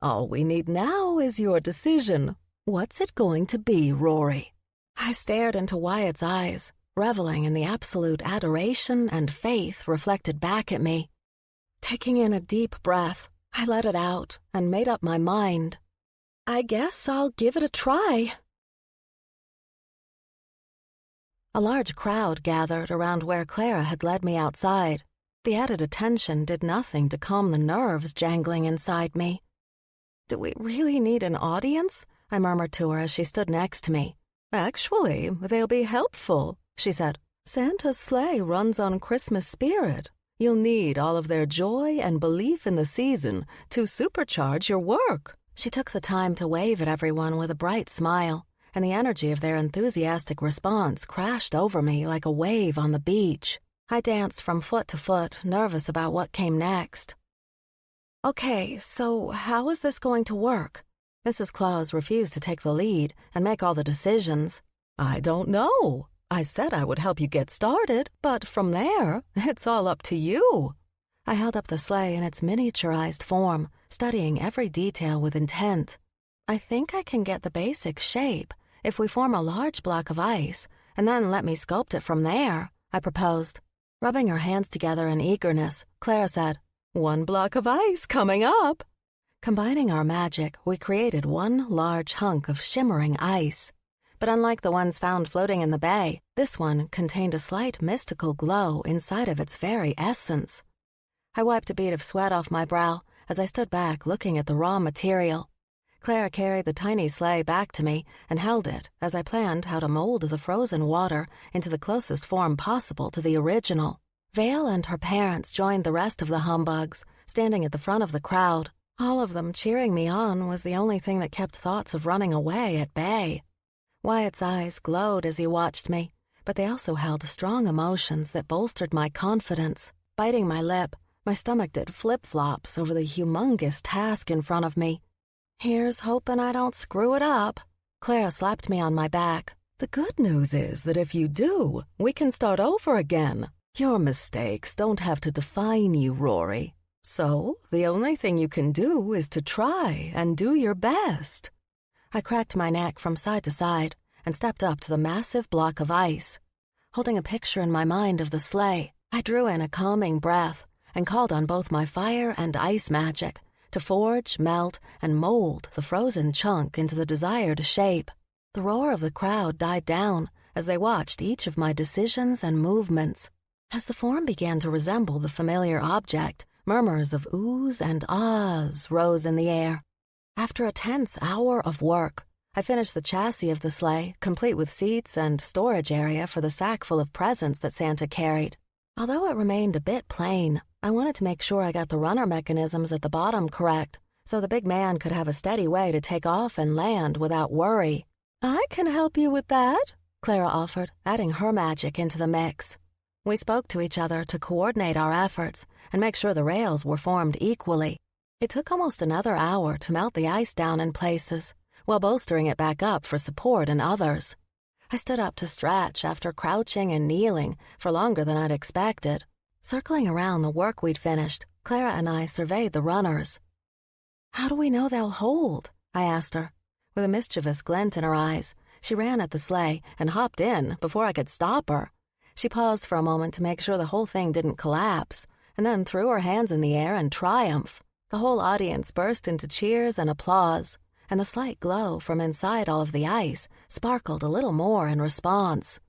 All we need now is your decision. What's it going to be, Rory? I stared into Wyatt's eyes, reveling in the absolute adoration and faith reflected back at me. Taking in a deep breath, I let it out and made up my mind. I guess I'll give it a try. A large crowd gathered around where Clara had led me outside. The added attention did nothing to calm the nerves jangling inside me. Do we really need an audience? I murmured to her as she stood next to me. Actually, they'll be helpful, she said. Santa's sleigh runs on Christmas spirit. You'll need all of their joy and belief in the season to supercharge your work. She took the time to wave at everyone with a bright smile, and the energy of their enthusiastic response crashed over me like a wave on the beach. I danced from foot to foot, nervous about what came next. Okay, so how is this going to work? Mrs. Claus refused to take the lead and make all the decisions. I don't know. I said I would help you get started, but from there, it's all up to you. I held up the sleigh in its miniaturized form, studying every detail with intent. I think I can get the basic shape if we form a large block of ice, and then let me sculpt it from there, I proposed. Rubbing her hands together in eagerness, Clara said, 1 block of ice coming up. Combining our magic, we created one large hunk of shimmering ice. But unlike the ones found floating in the bay, this one contained a slight mystical glow inside of its very essence. I wiped a bead of sweat off my brow as I stood back looking at the raw material. Clara carried the tiny sleigh back to me and held it as I planned how to mold the frozen water into the closest form possible to the original. Vale and her parents joined the rest of the humbugs, standing at the front of the crowd. All of them cheering me on was the only thing that kept thoughts of running away at bay. Wyatt's eyes glowed as he watched me, but they also held strong emotions that bolstered my confidence. Biting my lip, my stomach did flip-flops over the humongous task in front of me. Here's hoping I don't screw it up. Clara slapped me on my back. The good news is that if you do, we can start over again. Your mistakes don't have to define you, Rory. So, the only thing you can do is to try and do your best. I cracked my neck from side to side and stepped up to the massive block of ice. Holding a picture in my mind of the sleigh, I drew in a calming breath and called on both my fire and ice magic to forge, melt, and mold the frozen chunk into the desired shape. The roar of the crowd died down as they watched each of my decisions and movements. As the form began to resemble the familiar object, murmurs of oohs and ahs rose in the air. After a tense hour of work, I finished the chassis of the sleigh, complete with seats and storage area for the sack full of presents that Santa carried. Although it remained a bit plain, I wanted to make sure I got the runner mechanisms at the bottom correct, so the big man could have a steady way to take off and land without worry. I can help you with that, Clara offered, adding her magic into the mix. We spoke to each other to coordinate our efforts and make sure the rails were formed equally. It took almost another hour to melt the ice down in places, while bolstering it back up for support in others. I stood up to stretch after crouching and kneeling for longer than I'd expected. Circling around the work we'd finished, Clara and I surveyed the runners. How do we know they'll hold? I asked her. With a mischievous glint in her eyes, she ran at the sleigh and hopped in before I could stop her. She paused for a moment to make sure the whole thing didn't collapse, and then threw her hands in the air in triumph. The whole audience burst into cheers and applause, and the slight glow from inside all of the ice sparkled a little more in response.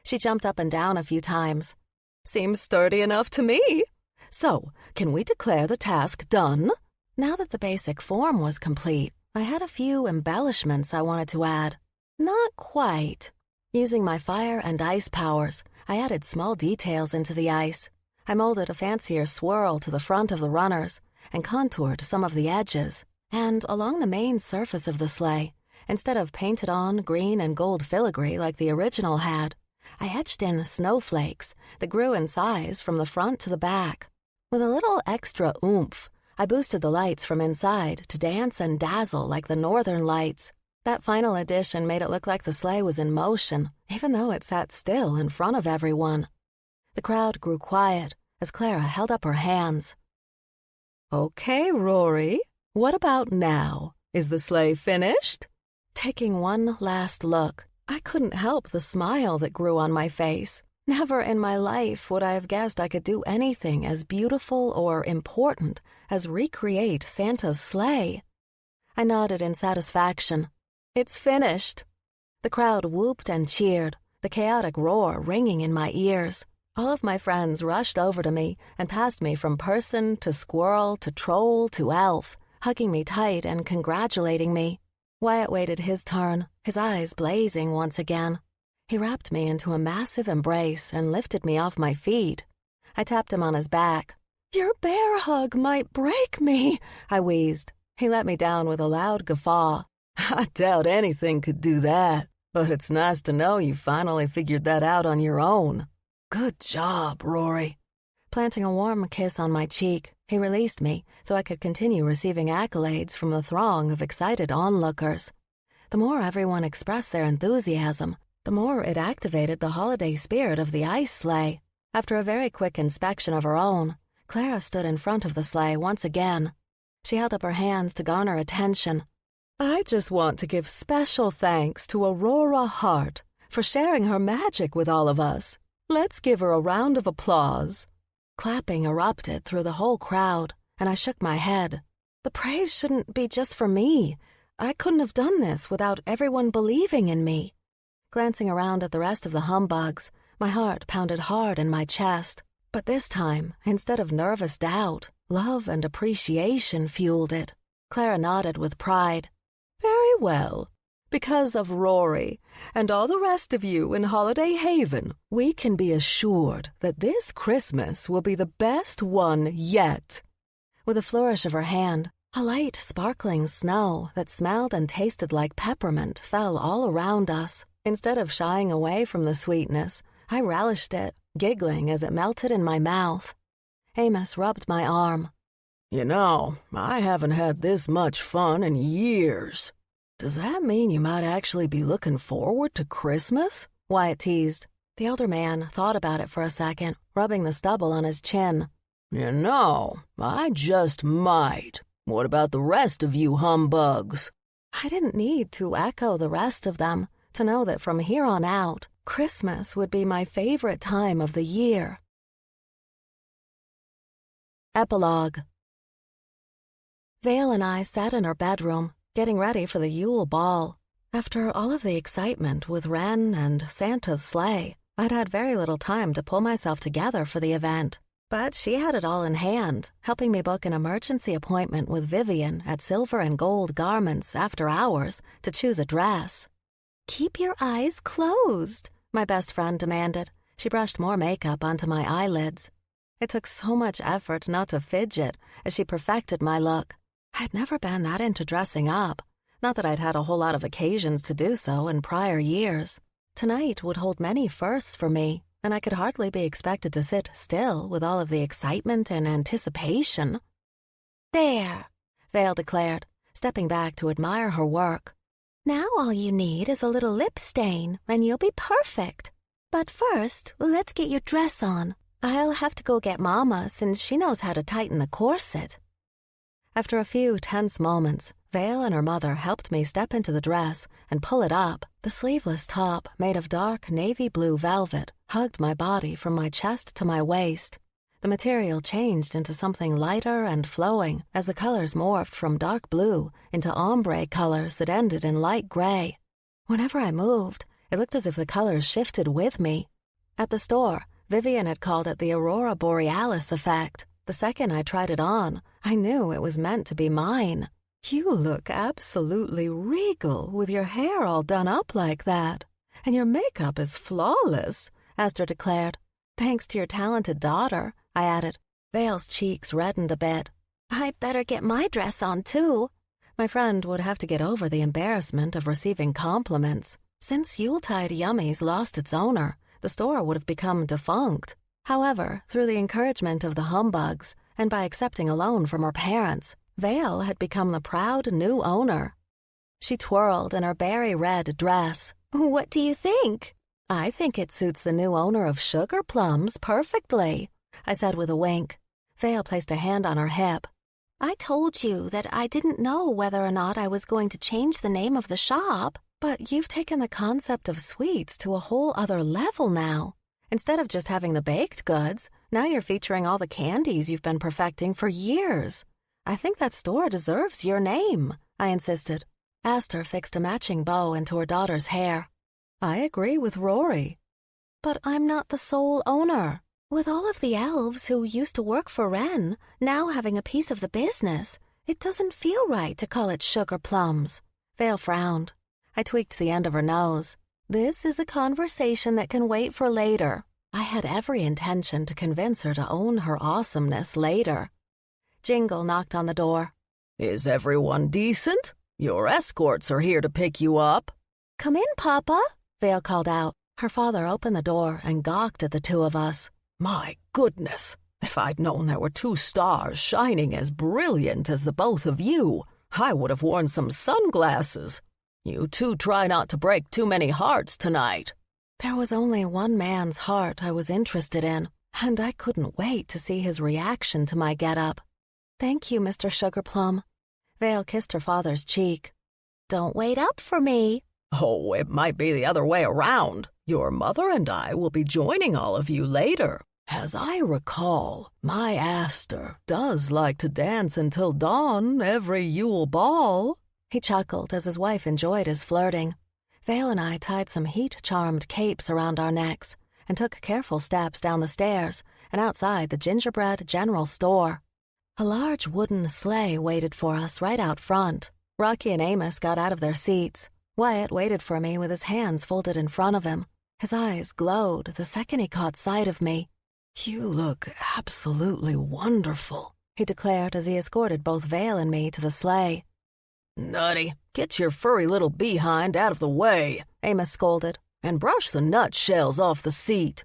She jumped up and down a few times. Seems sturdy enough to me. So, can we declare the task done? Now that the basic form was complete, I had a few embellishments I wanted to add. Not quite. Using my fire and ice powers, I added small details into the ice. I molded a fancier swirl to the front of the runners and contoured some of the edges. And along the main surface of the sleigh, instead of painted on green and gold filigree like the original had, I etched in snowflakes that grew in size from the front to the back. With a little extra oomph, I boosted the lights from inside to dance and dazzle like the northern lights. That final addition made it look like the sleigh was in motion, even though it sat still in front of everyone. The crowd grew quiet as Clara held up her hands. Okay, Rory, what about now? Is the sleigh finished? Taking one last look, I couldn't help the smile that grew on my face. Never in my life would I have guessed I could do anything as beautiful or important as recreate Santa's sleigh. I nodded in satisfaction. It's finished. The crowd whooped and cheered, the chaotic roar ringing in my ears. All of my friends rushed over to me and passed me from person to squirrel to troll to elf, hugging me tight and congratulating me. Wyatt waited his turn, his eyes blazing once again. He wrapped me into a massive embrace and lifted me off my feet. I tapped him on his back. Your bear hug might break me, I wheezed. He let me down with a loud guffaw. I doubt anything could do that, but it's nice to know you finally figured that out on your own. Good job, Rory. Planting a warm kiss on my cheek, he released me so I could continue receiving accolades from the throng of excited onlookers. The more everyone expressed their enthusiasm, the more it activated the holiday spirit of the ice sleigh. After a very quick inspection of her own, Clara stood in front of the sleigh once again. She held up her hands to garner attention. I just want to give special thanks to Aurora Hart for sharing her magic with all of us. Let's give her a round of applause. Clapping erupted through the whole crowd, and I shook my head. The praise shouldn't be just for me. I couldn't have done this without everyone believing in me. Glancing around at the rest of the humbugs, my heart pounded hard in my chest. But this time, instead of nervous doubt, love and appreciation fueled it. Clara nodded with pride. Very well. Because of Rory and all the rest of you in Holiday Haven, we can be assured that this Christmas will be the best one yet. With a flourish of her hand, a light, sparkling snow that smelled and tasted like peppermint fell all around us. Instead of shying away from the sweetness, I relished it, giggling as it melted in my mouth. Amos rubbed my arm. You know, I haven't had this much fun in years. Does that mean you might actually be looking forward to Christmas? Wyatt teased. The older man thought about it for a second, rubbing the stubble on his chin. You know, I just might. What about the rest of you humbugs? I didn't need to echo the rest of them to know that from here on out, Christmas would be my favorite time of the year. Epilogue. Vale and I sat in her bedroom, getting ready for the Yule Ball. After all of the excitement with Wren and Santa's sleigh, I'd had very little time to pull myself together for the event. But she had it all in hand, helping me book an emergency appointment with Vivian at Silver and Gold Garments after hours to choose a dress. "Keep your eyes closed," my best friend demanded. She brushed more makeup onto my eyelids. It took so much effort not to fidget as she perfected my look. I'd never been that into dressing up, not that I'd had a whole lot of occasions to do so in prior years. Tonight would hold many firsts for me, and I could hardly be expected to sit still with all of the excitement and anticipation. "There," Vale declared, stepping back to admire her work. "Now all you need is a little lip stain, and you'll be perfect. But first, let's get your dress on. I'll have to go get Mama since she knows how to tighten the corset." After a few tense moments, Vale and her mother helped me step into the dress and pull it up. The sleeveless top, made of dark navy blue velvet, hugged my body from my chest to my waist. The material changed into something lighter and flowing as the colors morphed from dark blue into ombre colors that ended in light gray. Whenever I moved, it looked as if the colors shifted with me. At the store, Vivian had called it the Aurora Borealis effect. The second I tried it on, I knew it was meant to be mine. You look absolutely regal with your hair all done up like that. And your makeup is flawless, Esther declared. Thanks to your talented daughter, I added. Vale's cheeks reddened a bit. I'd better get my dress on, too. My friend would have to get over the embarrassment of receiving compliments. Since Yuletide Yummies lost its owner, the store would have become defunct. However, through the encouragement of the Humbugs, and by accepting a loan from her parents, Vale had become the proud new owner. She twirled in her berry-red dress. What do you think? I think it suits the new owner of Sugar Plums perfectly, I said with a wink. Vale placed a hand on her hip. I told you that I didn't know whether or not I was going to change the name of the shop. But you've taken the concept of sweets to a whole other level now. Instead of just having the baked goods, now you're featuring all the candies you've been perfecting for years. I think that store deserves your name, I insisted. Esther fixed a matching bow into her daughter's hair. I agree with Rory. But I'm not the sole owner. With all of the elves who used to work for Wren now having a piece of the business, it doesn't feel right to call it Sugar Plums. Vale frowned. I tweaked the end of her nose. This is a conversation that can wait for later. I had every intention to convince her to own her awesomeness later. Jingle knocked on the door. Is everyone decent? Your escorts are here to pick you up. Come in, Papa, Vale called out. Her father opened the door and gawked at the two of us. My goodness, if I'd known there were two stars shining as brilliant as the both of you, I would have worn some sunglasses. You two try not to break too many hearts tonight. There was only one man's heart I was interested in, and I couldn't wait to see his reaction to my getup. Thank you, Mr. Sugarplum. Vale kissed her father's cheek. Don't wait up for me. Oh, it might be the other way around. Your mother and I will be joining all of you later. As I recall, my Aster does like to dance until dawn every Yule ball. He chuckled as his wife enjoyed his flirting. Vale and I tied some heat-charmed capes around our necks and took careful steps down the stairs and outside the gingerbread general store. A large wooden sleigh waited for us right out front. Rocky and Amos got out of their seats. Wyatt waited for me with his hands folded in front of him. His eyes glowed the second he caught sight of me. You look absolutely wonderful, he declared as he escorted both Vale and me to the sleigh. Nutty, get your furry little behind out of the way, Amos scolded, and brush the nutshells off the seat.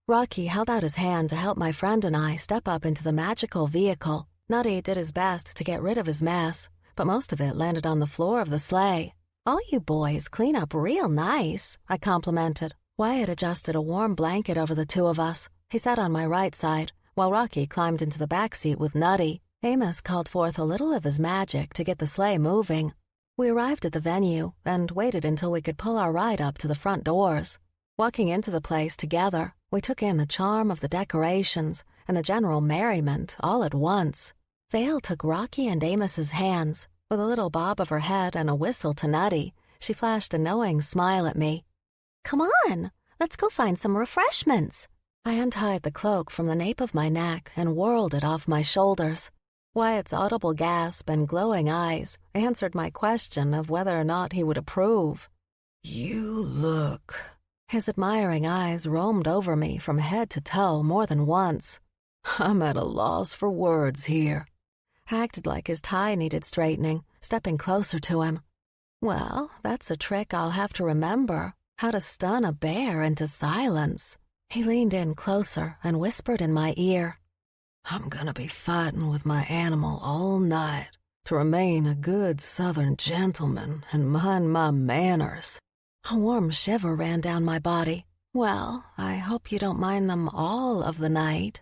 Rocky held out his hand to help my friend and I step up into the magical vehicle. Nutty did his best to get rid of his mess, but most of it landed on the floor of the sleigh. All you boys clean up real nice, I complimented. Wyatt adjusted a warm blanket over the two of us. He sat on my right side, while Rocky climbed into the back seat with Nutty. Amos called forth a little of his magic to get the sleigh moving. We arrived at the venue and waited until we could pull our ride up to the front doors. Walking into the place together, we took in the charm of the decorations and the general merriment all at once. Vale took Rocky and Amos's hands. With a little bob of her head and a whistle to Nutty, she flashed a knowing smile at me. Come on, let's go find some refreshments. I untied the cloak from the nape of my neck and whirled it off my shoulders. Wyatt's audible gasp and glowing eyes answered my question of whether or not he would approve. You look... His admiring eyes roamed over me from head to toe more than once. I'm at a loss for words here. I acted like his tie needed straightening, stepping closer to him. Well, that's a trick I'll have to remember, how to stun a bear into silence. He leaned in closer and whispered in my ear. I'm gonna be fighting with my animal all night to remain a good southern gentleman and mind my manners. A warm shiver ran down my body. Well, I hope you don't mind them all of the night.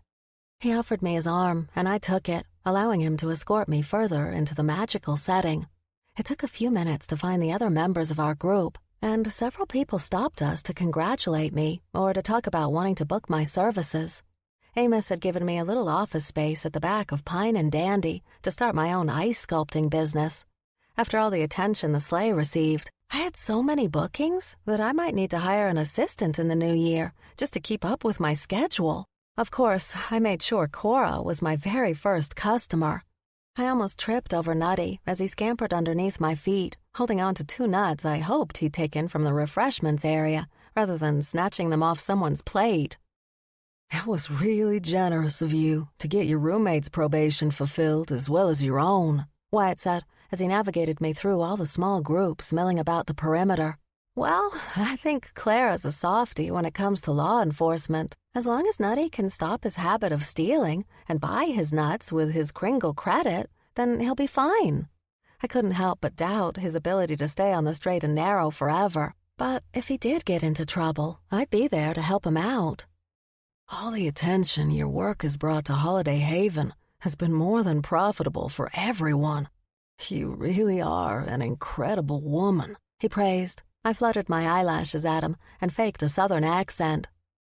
He offered me his arm, and I took it, allowing him to escort me further into the magical setting. It took a few minutes to find the other members of our group, and several people stopped us to congratulate me or to talk about wanting to book my services. Amos had given me a little office space at the back of Pine and Dandy to start my own ice sculpting business. After all the attention the sleigh received, I had so many bookings that I might need to hire an assistant in the new year just to keep up with my schedule. Of course, I made sure Cora was my very first customer. I almost tripped over Nutty as he scampered underneath my feet, holding on to 2 nuts I hoped he'd taken from the refreshments area, rather than snatching them off someone's plate. It was really generous of you to get your roommate's probation fulfilled as well as your own, Wyatt said as he navigated me through all the small groups milling about the perimeter. Well, I think Clara's a softie when it comes to law enforcement. As long as Nutty can stop his habit of stealing and buy his nuts with his Kringle credit, then he'll be fine. I couldn't help but doubt his ability to stay on the straight and narrow forever. But if he did get into trouble, I'd be there to help him out. All the attention your work has brought to Holiday Haven has been more than profitable for everyone. You really are an incredible woman, he praised. I fluttered my eyelashes at him and faked a southern accent.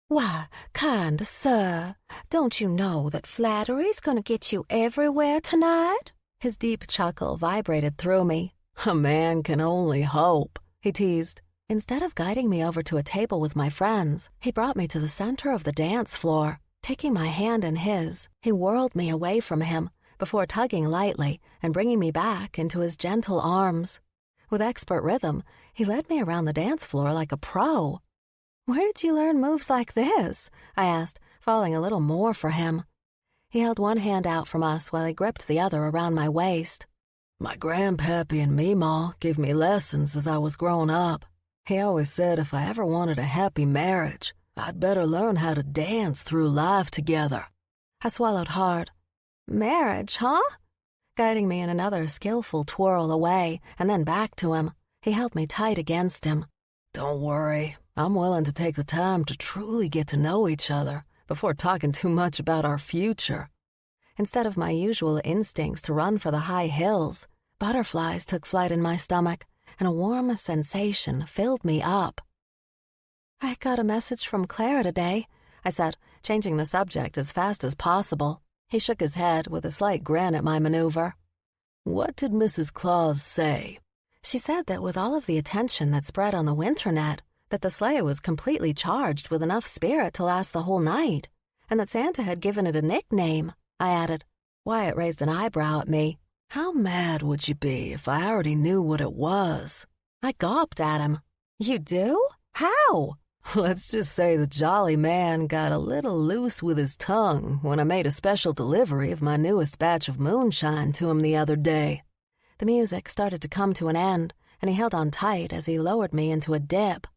Why, kind sir, don't you know that flattery's gonna get you everywhere tonight? His deep chuckle vibrated through me. A man can only hope, he teased. Instead of guiding me over to a table with my friends, he brought me to the center of the dance floor. Taking my hand in his, he whirled me away from him before tugging lightly and bringing me back into his gentle arms. With expert rhythm, he led me around the dance floor like a pro. Where did you learn moves like this? I asked, falling a little more for him. He held one hand out from us while he gripped the other around my waist. My grandpappy and Meemaw gave me lessons as I was growing up. He always said if I ever wanted a happy marriage, I'd better learn how to dance through life together. I swallowed hard. Marriage, huh? Guiding me in another skillful twirl away and then back to him, he held me tight against him. Don't worry, I'm willing to take the time to truly get to know each other before talking too much about our future. Instead of my usual instincts to run for the high hills, butterflies took flight in my stomach, and a warm sensation filled me up. I got a message from Clara today, I said, changing the subject as fast as possible. He shook his head with a slight grin at my maneuver. What did Mrs. Claus say? She said that with all of the attention that spread on the winternet, that the sleigh was completely charged with enough spirit to last the whole night, and that Santa had given it a nickname, I added. Wyatt raised an eyebrow at me. How mad would you be if I already knew what it was? I gawped at him. You do? How? Let's just say the jolly man got a little loose with his tongue when I made a special delivery of my newest batch of moonshine to him the other day. The music started to come to an end, and he held on tight as he lowered me into a dip.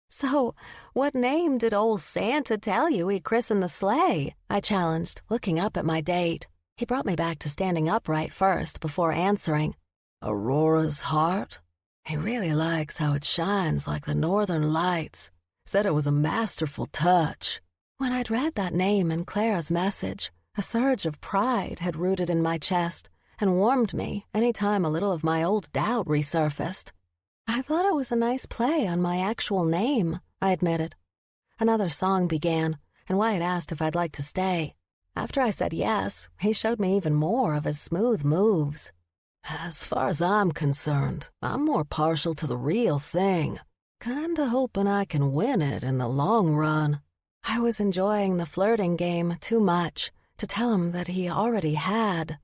So, what name did old Santa tell you he christened the sleigh? I challenged, looking up at my date. He brought me back to standing upright first before answering. Aurora's Hart? He really likes how it shines like the northern lights. Said it was a masterful touch. When I'd read that name in Clara's message, a surge of pride had rooted in my chest and warmed me any time a little of my old doubt resurfaced. I thought it was a nice play on my actual name, I admitted. Another song began, and Wyatt asked if I'd like to stay. After I said yes, he showed me even more of his smooth moves. As far as I'm concerned, I'm more partial to the real thing. Kinda hoping I can win it in the long run. I was enjoying the flirting game too much to tell him that he already had.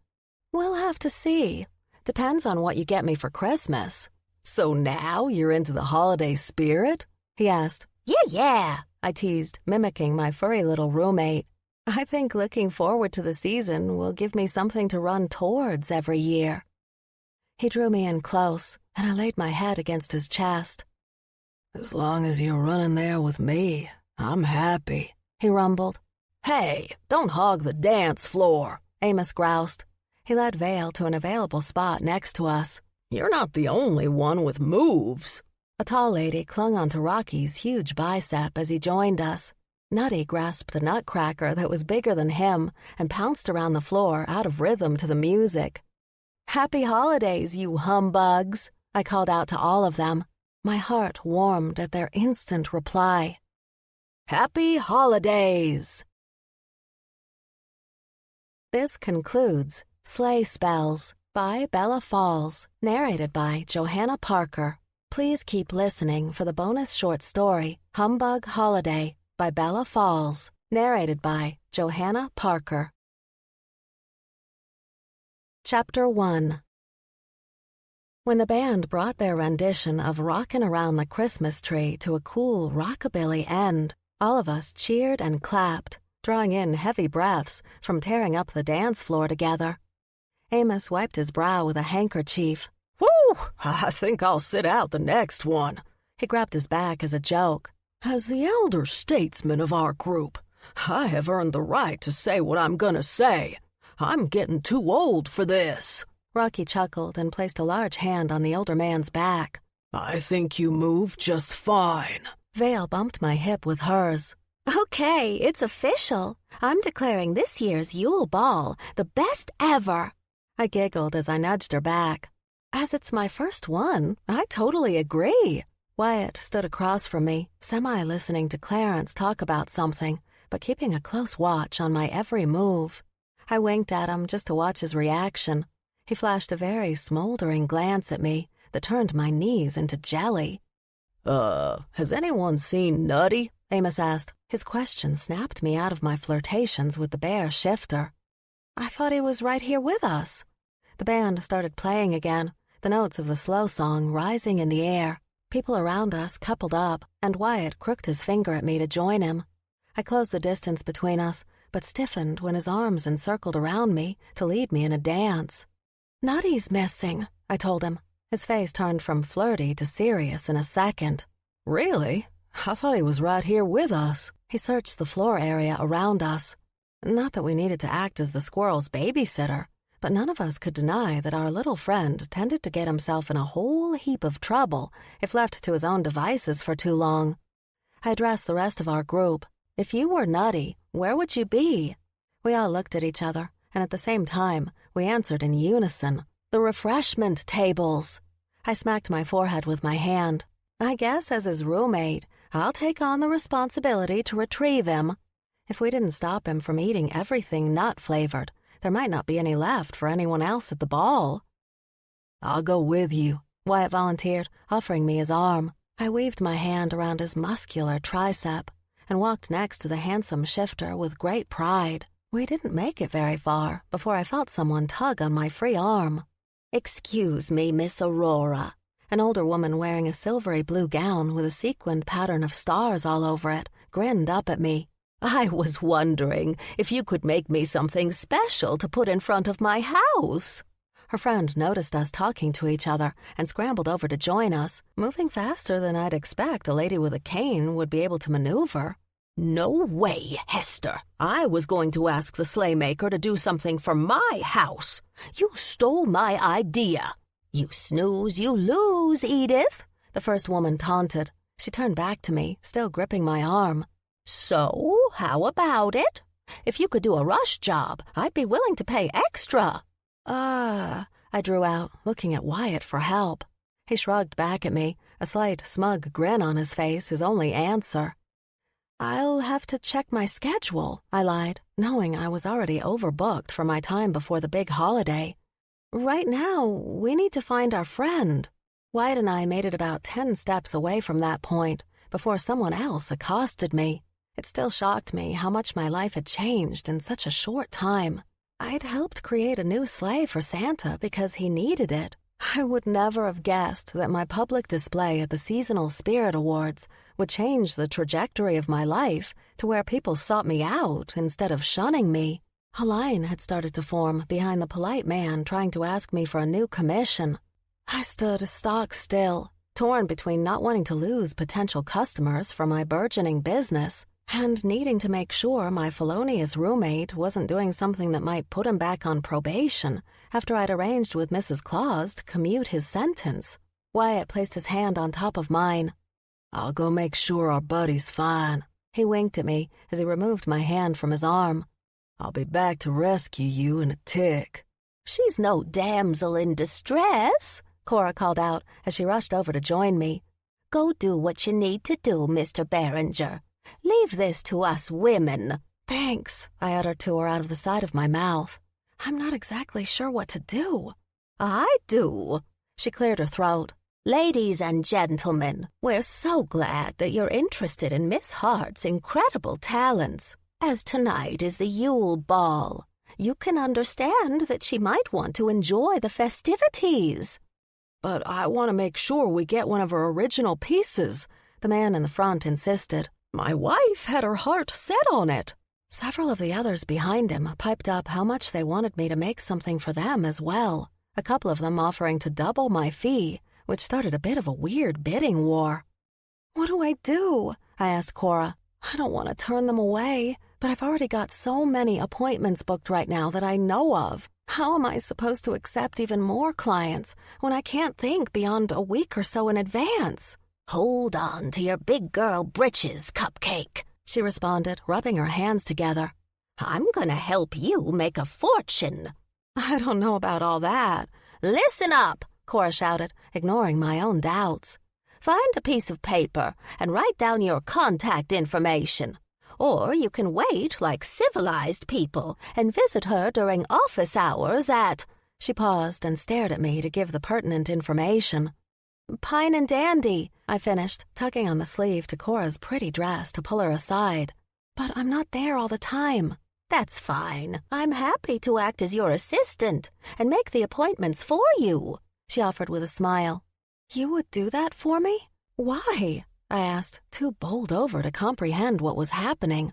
We'll have to see. Depends on what you get me for Christmas. So now you're into the holiday spirit? He asked. Yeah, I teased, mimicking my furry little roommate. I think looking forward to the season will give me something to run towards every year. He drew me in close, and I laid my head against his chest. As long as you're running there with me, I'm happy, he rumbled. Hey, don't hog the dance floor, Amos groused. He led Vale to an available spot next to us. You're not the only one with moves. A tall lady clung onto Rocky's huge bicep as he joined us. Nutty grasped a nutcracker that was bigger than him and pounced around the floor out of rhythm to the music. Happy holidays, you humbugs, I called out to all of them. My heart warmed at their instant reply. Happy holidays! This concludes Sleigh Spells by Bella Falls, narrated by Johanna Parker. Please keep listening for the bonus short story, Humbug Holiday, by Bella Falls, narrated by Johanna Parker. Chapter 1. When the band brought their rendition of Rockin' Around the Christmas Tree to a cool rockabilly end, all of us cheered and clapped, drawing in heavy breaths from tearing up the dance floor together. Amos wiped his brow with a handkerchief. Whew! I think I'll sit out the next one. He grabbed his back as a joke. As the elder statesman of our group, I have earned the right to say what I'm gonna say. I'm getting too old for this. Rocky chuckled and placed a large hand on the older man's back. I think you move just fine. Vale bumped my hip with hers. Okay, it's official. I'm declaring this year's Yule Ball the best ever. I giggled as I nudged her back. As it's my first one, I totally agree. Wyatt stood across from me, semi-listening to Clarence talk about something, but keeping a close watch on my every move. I winked at him just to watch his reaction. He flashed a very smoldering glance at me that turned my knees into jelly. Has anyone seen Nutty? Amos asked. His question snapped me out of my flirtations with the bear shifter. I thought he was right here with us. The band started playing again, the notes of the slow song rising in the air. People around us coupled up, and Wyatt crooked his finger at me to join him. I closed the distance between us, but stiffened when his arms encircled around me to lead me in a dance. Nutty's missing, I told him. His face turned from flirty to serious in a second. Really? I thought he was right here with us. He searched the floor area around us. Not that we needed to act as the squirrel's babysitter, but none of us could deny that our little friend tended to get himself in a whole heap of trouble if left to his own devices for too long. I addressed the rest of our group. If you were Nutty, where would you be? We all looked at each other, and at the same time, we answered in unison. The refreshment tables. I smacked my forehead with my hand. I guess as his roommate, I'll take on the responsibility to retrieve him. If we didn't stop him from eating everything nut-flavored, there might not be any left for anyone else at the ball. I'll go with you, Wyatt volunteered, offering me his arm. I weaved my hand around his muscular tricep and walked next to the handsome shifter with great pride. We didn't make it very far before I felt someone tug on my free arm. Excuse me, Miss Aurora. An older woman wearing a silvery blue gown with a sequined pattern of stars all over it grinned up at me. I was wondering if you could make me something special to put in front of my house. Her friend noticed us talking to each other and scrambled over to join us, moving faster than I'd expect a lady with a cane would be able to maneuver. No way, Hester. I was going to ask the sleigh maker to do something for my house. You stole my idea. You snooze, you lose, Edith, the first woman taunted. She turned back to me, still gripping my arm. So, how about it? If you could do a rush job, I'd be willing to pay extra. I drew out, looking at Wyatt for help. He shrugged back at me, a slight smug grin on his face, his only answer. I'll have to check my schedule, I lied, knowing I was already overbooked for my time before the big holiday. Right now, we need to find our friend. Wyatt and I made it about 10 steps away from that point before someone else accosted me. It still shocked me how much my life had changed in such a short time. I'd helped create a new sleigh for Santa because he needed it. I would never have guessed that my public display at the Seasonal Spirit Awards would change the trajectory of my life to where people sought me out instead of shunning me. A line had started to form behind the polite man trying to ask me for a new commission. I stood stock still, torn between not wanting to lose potential customers for my burgeoning business and needing to make sure my felonious roommate wasn't doing something that might put him back on probation after I'd arranged with Mrs. Claus to commute his sentence. Wyatt placed his hand on top of mine. I'll go make sure our buddy's fine. He winked at me as he removed my hand from his arm. I'll be back to rescue you in a tick. She's no damsel in distress, Cora called out as she rushed over to join me. Go do what you need to do, Mr. Behringer. Leave this to us women. Thanks, I uttered to her out of the side of my mouth. I'm not exactly sure what to do. I do. She cleared her throat. Ladies and gentlemen, we're so glad that you're interested in Miss Hart's incredible talents. As tonight is the Yule Ball, you can understand that she might want to enjoy the festivities. But I want to make sure we get one of her original pieces, the man in the front insisted. My wife had her heart set on it. Several of the others behind him piped up how much they wanted me to make something for them as well, a couple of them offering to double my fee, which started a bit of a weird bidding war. What do? I asked Cora. I don't want to turn them away, but I've already got so many appointments booked right now that I know of. How am I supposed to accept even more clients when I can't think beyond a week or so in advance? Hold on to your big girl britches, Cupcake, she responded, rubbing her hands together. I'm gonna help you make a fortune. I don't know about all that. Listen up, Cora shouted, ignoring my own doubts. Find a piece of paper and write down your contact information. Or you can wait like civilized people and visit her during office hours at... She paused and stared at me to give the pertinent information. Pine and Dandy, I finished, tugging on the sleeve to Cora's pretty dress to pull her aside. But I'm not there all the time. That's fine. I'm happy to act as your assistant and make the appointments for you, she offered with a smile. You would do that for me? Why? I asked, too bowled over to comprehend what was happening.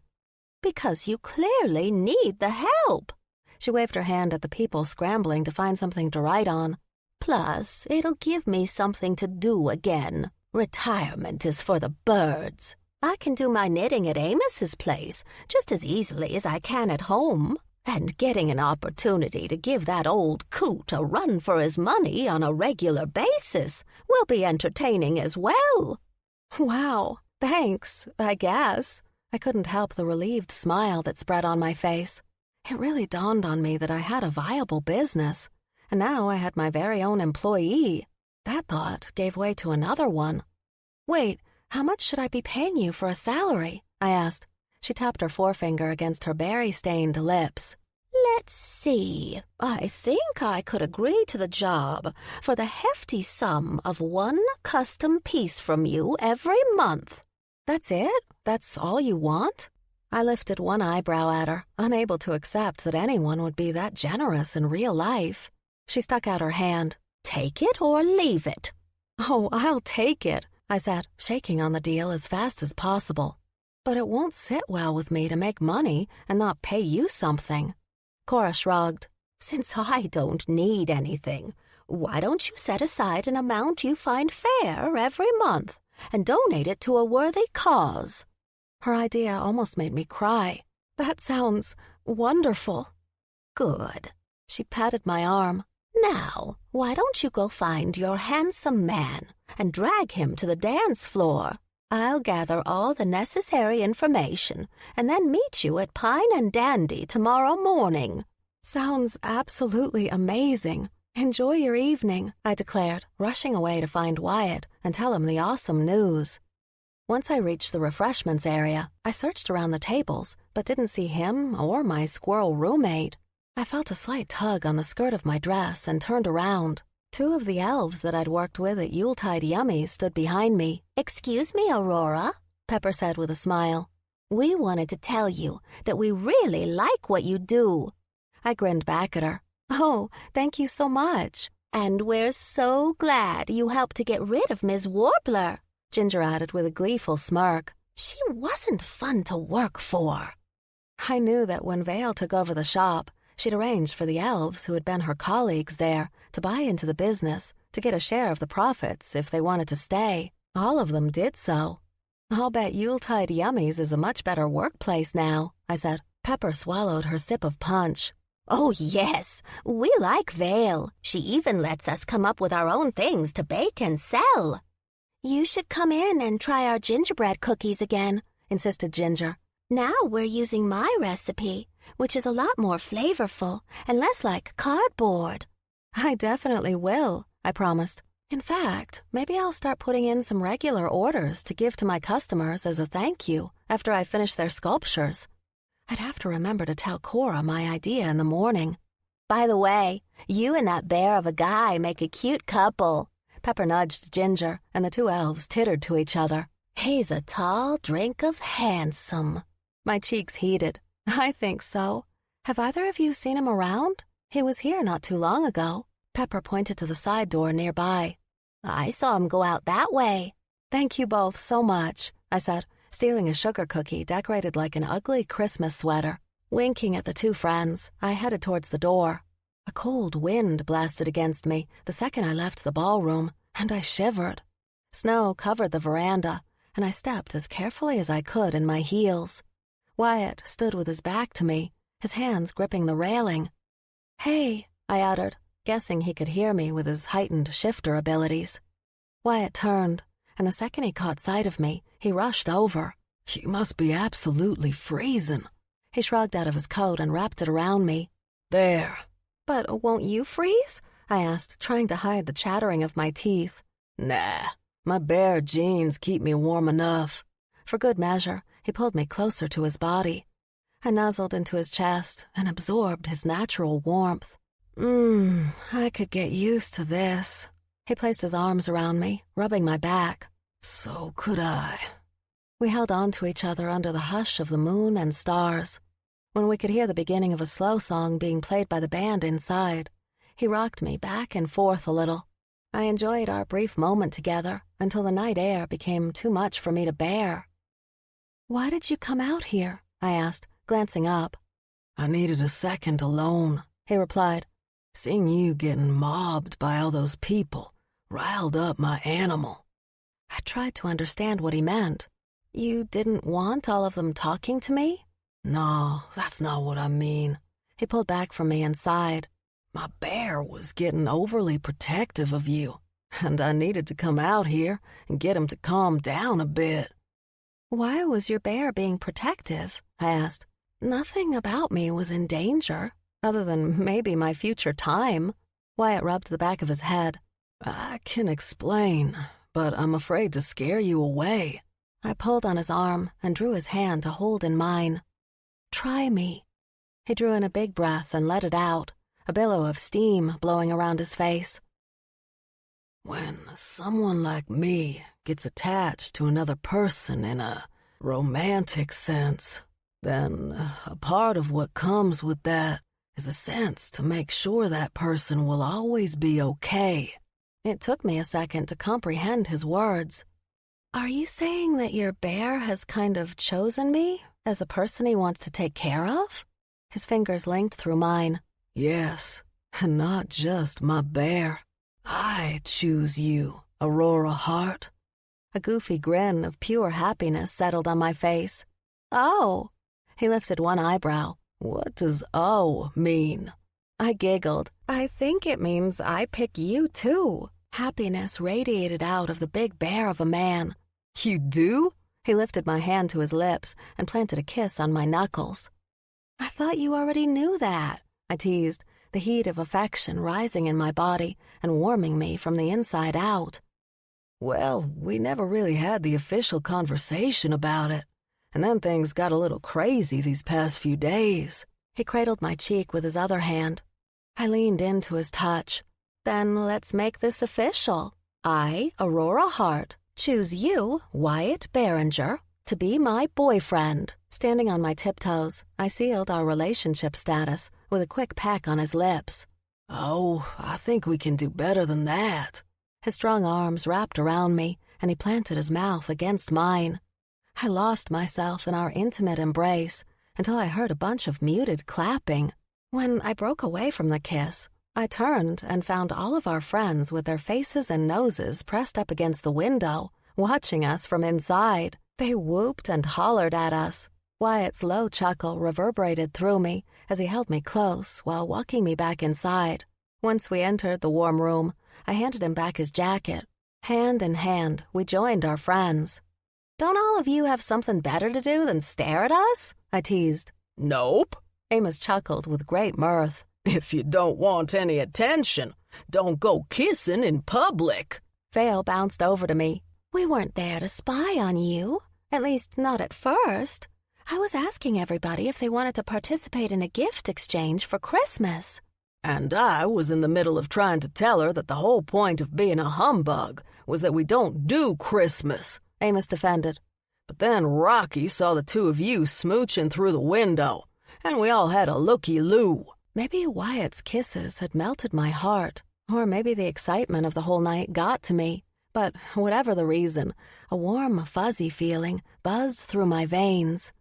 Because you clearly need the help. She waved her hand at the people scrambling to find something to write on. Plus, it'll give me something to do again. Retirement is for the birds. I can do my knitting at Amos's place just as easily as I can at home. And getting an opportunity to give that old coot a run for his money on a regular basis will be entertaining as well. Wow, thanks, I guess. I couldn't help the relieved smile that spread on my face. It really dawned on me that I had a viable business, and now I had my very own employee. That thought gave way to another one. Wait, how much should I be paying you for a salary? I asked. She tapped her forefinger against her berry-stained lips. Let's see. I think I could agree to the job for the hefty sum of one custom piece from you every month. That's it? That's all you want? I lifted one eyebrow at her, unable to accept that anyone would be that generous in real life. She stuck out her hand. Take it or leave it. Oh, I'll take it, I said, shaking on the deal as fast as possible. But it won't sit well with me to make money and not pay you something. Cora shrugged. Since I don't need anything, why don't you set aside an amount you find fair every month and donate it to a worthy cause? Her idea almost made me cry. That sounds wonderful. Good. She patted my arm. Now, why don't you go find your handsome man and drag him to the dance floor? I'll gather all the necessary information and then meet you at Pine and Dandy tomorrow morning. Sounds absolutely amazing. Enjoy your evening, I declared, rushing away to find Wyatt and tell him the awesome news. Once I reached the refreshments area, I searched around the tables, but didn't see him or my squirrel roommate. I felt a slight tug on the skirt of my dress and turned around. Two of the elves that I'd worked with at Yuletide Yummies stood behind me. Excuse me, Aurora, Pepper said with a smile. We wanted to tell you that we really like what you do. I grinned back at her. Oh, thank you so much. And we're so glad you helped to get rid of Ms. Warbler, Ginger added with a gleeful smirk. She wasn't fun to work for. I knew that when Vale took over the shop, she'd arranged for the elves who had been her colleagues there to buy into the business, to get a share of the profits if they wanted to stay. All of them did so. I'll bet Yuletide Yummies is a much better workplace now, I said. Pepper swallowed her sip of punch. Oh, yes, we like Vale. She even lets us come up with our own things to bake and sell. You should come in and try our gingerbread cookies again, insisted Ginger. Now we're using my recipe, which is a lot more flavorful and less like cardboard. I definitely will, I promised. In fact, maybe I'll start putting in some regular orders to give to my customers as a thank you after I finish their sculptures. I'd have to remember to tell Cora my idea in the morning. By the way, you and that bear of a guy make a cute couple. Pepper nudged Ginger, and the two elves tittered to each other. He's a tall drink of handsome. My cheeks heated. I think so. Have either of you seen him around? He was here not too long ago. Pepper pointed to the side door nearby. I saw him go out that way. Thank you both so much, I said, stealing a sugar cookie decorated like an ugly Christmas sweater. Winking at the two friends, I headed towards the door. A cold wind blasted against me the second I left the ballroom, and I shivered. Snow covered the veranda, and I stepped as carefully as I could in my heels. Wyatt stood with his back to me, his hands gripping the railing. "Hey," I uttered, guessing he could hear me with his heightened shifter abilities. Wyatt turned, and the second he caught sight of me, he rushed over. "You must be absolutely freezing." He shrugged out of his coat and wrapped it around me. "There." "But won't you freeze?" I asked, trying to hide the chattering of my teeth. "Nah, my bare jeans keep me warm enough." For good measure, he pulled me closer to his body. I nuzzled into his chest and absorbed his natural warmth. I could get used to this. He placed his arms around me, rubbing my back. "So could I." We held on to each other under the hush of the moon and stars. When we could hear the beginning of a slow song being played by the band inside, he rocked me back and forth a little. I enjoyed our brief moment together until the night air became too much for me to bear. "Why did you come out here?" I asked, glancing up. "I needed a second alone," he replied. "Seeing you getting mobbed by all those people riled up my animal." I tried to understand what he meant. "You didn't want all of them talking to me?" "No, that's not what I mean." He pulled back from me and sighed. "My bear was getting overly protective of you, and I needed to come out here and get him to calm down a bit." "Why was your bear being protective?" I asked. "Nothing about me was in danger, other than maybe my future time." Wyatt rubbed the back of his head. "I can explain, but I'm afraid to scare you away." I pulled on his arm and drew his hand to hold in mine. "Try me." He drew in a big breath and let it out, a billow of steam blowing around his face. "When someone like me gets attached to another person in a romantic sense, then a part of what comes with that is a sense to make sure that person will always be okay." It took me a second to comprehend his words. "Are you saying that your bear has kind of chosen me as a person he wants to take care of?" His fingers linked through mine. "Yes, and not just my bear. I choose you, Aurora Hart." A goofy grin of pure happiness settled on my face. "Oh." He lifted one eyebrow. "What does "oh" mean?" I giggled. "I think it means I pick you too." Happiness radiated out of the big bear of a man. "You do?" He lifted my hand to his lips and planted a kiss on my knuckles. "I thought you already knew that," I teased, the heat of affection rising in my body and warming me from the inside out. "Well, we never really had the official conversation about it, and then things got a little crazy these past few days." He cradled my cheek with his other hand. I leaned into his touch. "Then let's make this official. I, Aurora Hart, choose you, Wyatt Barringer, to be my boyfriend." Standing on my tiptoes, I sealed our relationship status with a quick peck on his lips. "Oh, I think we can do better than that." His strong arms wrapped around me, and he planted his mouth against mine. I lost myself in our intimate embrace until I heard a bunch of muted clapping. When I broke away from the kiss, I turned and found all of our friends with their faces and noses pressed up against the window, watching us from inside. They whooped and hollered at us. Wyatt's low chuckle reverberated through me as he held me close while walking me back inside. Once we entered the warm room, I handed him back his jacket. Hand in hand, we joined our friends. "Don't all of you have something better to do than stare at us?" I teased. "Nope." Amos chuckled with great mirth. "If you don't want any attention, don't go kissing in public." Vale bounced over to me. "We weren't there to spy on you. At least, not at first. I was asking everybody if they wanted to participate in a gift exchange for Christmas." "And I was in the middle of trying to tell her that the whole point of being a humbug was that we don't do Christmas," Amos defended. "But then Rocky saw the two of you smooching through the window, and we all had a looky-loo. Maybe Wyatt's kisses had melted my heart, or maybe the excitement of the whole night got to me. But whatever the reason, a warm, fuzzy feeling buzzed through my veins.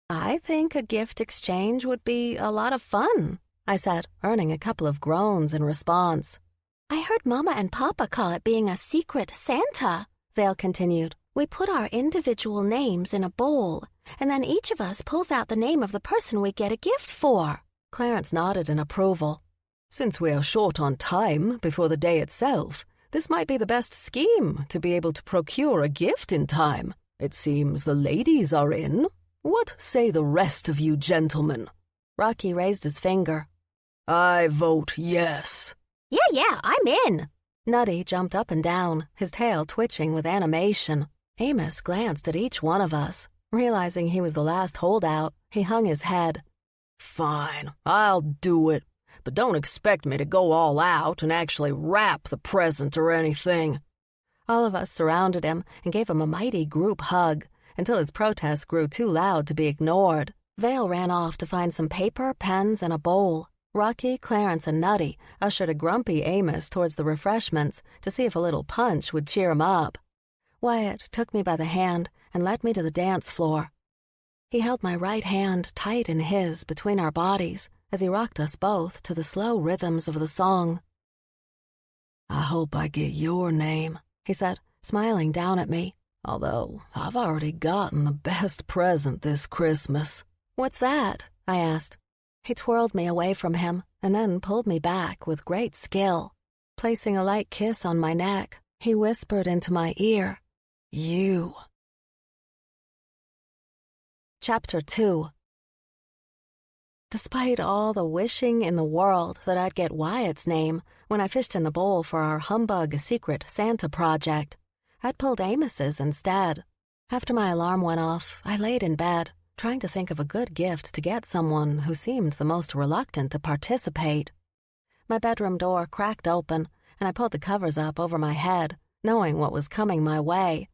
"I think a gift exchange would be a lot of fun," I said, earning a couple of groans in response. "I heard Mama and Papa call it being a secret Santa," Vale continued. "We put our individual names in a bowl, and then each of us pulls out the name of the person we get a gift for." Clarence nodded in approval. "Since we are short on time before the day itself, this might be the best scheme to be able to procure a gift in time. It seems the ladies are in. What say the rest of you gentlemen?" Rocky raised his finger. "I vote yes." Yeah, I'm in." Nutty jumped up and down, his tail twitching with animation. Amos glanced at each one of us. Realizing he was the last holdout, he hung his head. "Fine, I'll do it. But don't expect me to go all out and actually wrap the present or anything." All of us surrounded him and gave him a mighty group hug until his protests grew too loud to be ignored. Vale ran off to find some paper, pens, and a bowl. Rocky, Clarence, and Nutty ushered a grumpy Amos towards the refreshments to see if a little punch would cheer him up. Wyatt took me by the hand and led me to the dance floor. He held my right hand tight in his between our bodies as he rocked us both to the slow rhythms of the song. "I hope I get your name," he said, smiling down at me, "although I've already gotten the best present this Christmas." "What's that?" I asked. He twirled me away from him and then pulled me back with great skill. Placing a light kiss on my neck, he whispered into my ear, "You." Chapter 2. Despite all the wishing in the world that I'd get Wyatt's name when I fished in the bowl for our Humbug Secret Santa project, I'd pulled Amos's instead. After my alarm went off, I laid in bed, trying to think of a good gift to get someone who seemed the most reluctant to participate. My bedroom door cracked open, and I pulled the covers up over my head, knowing what was coming my way.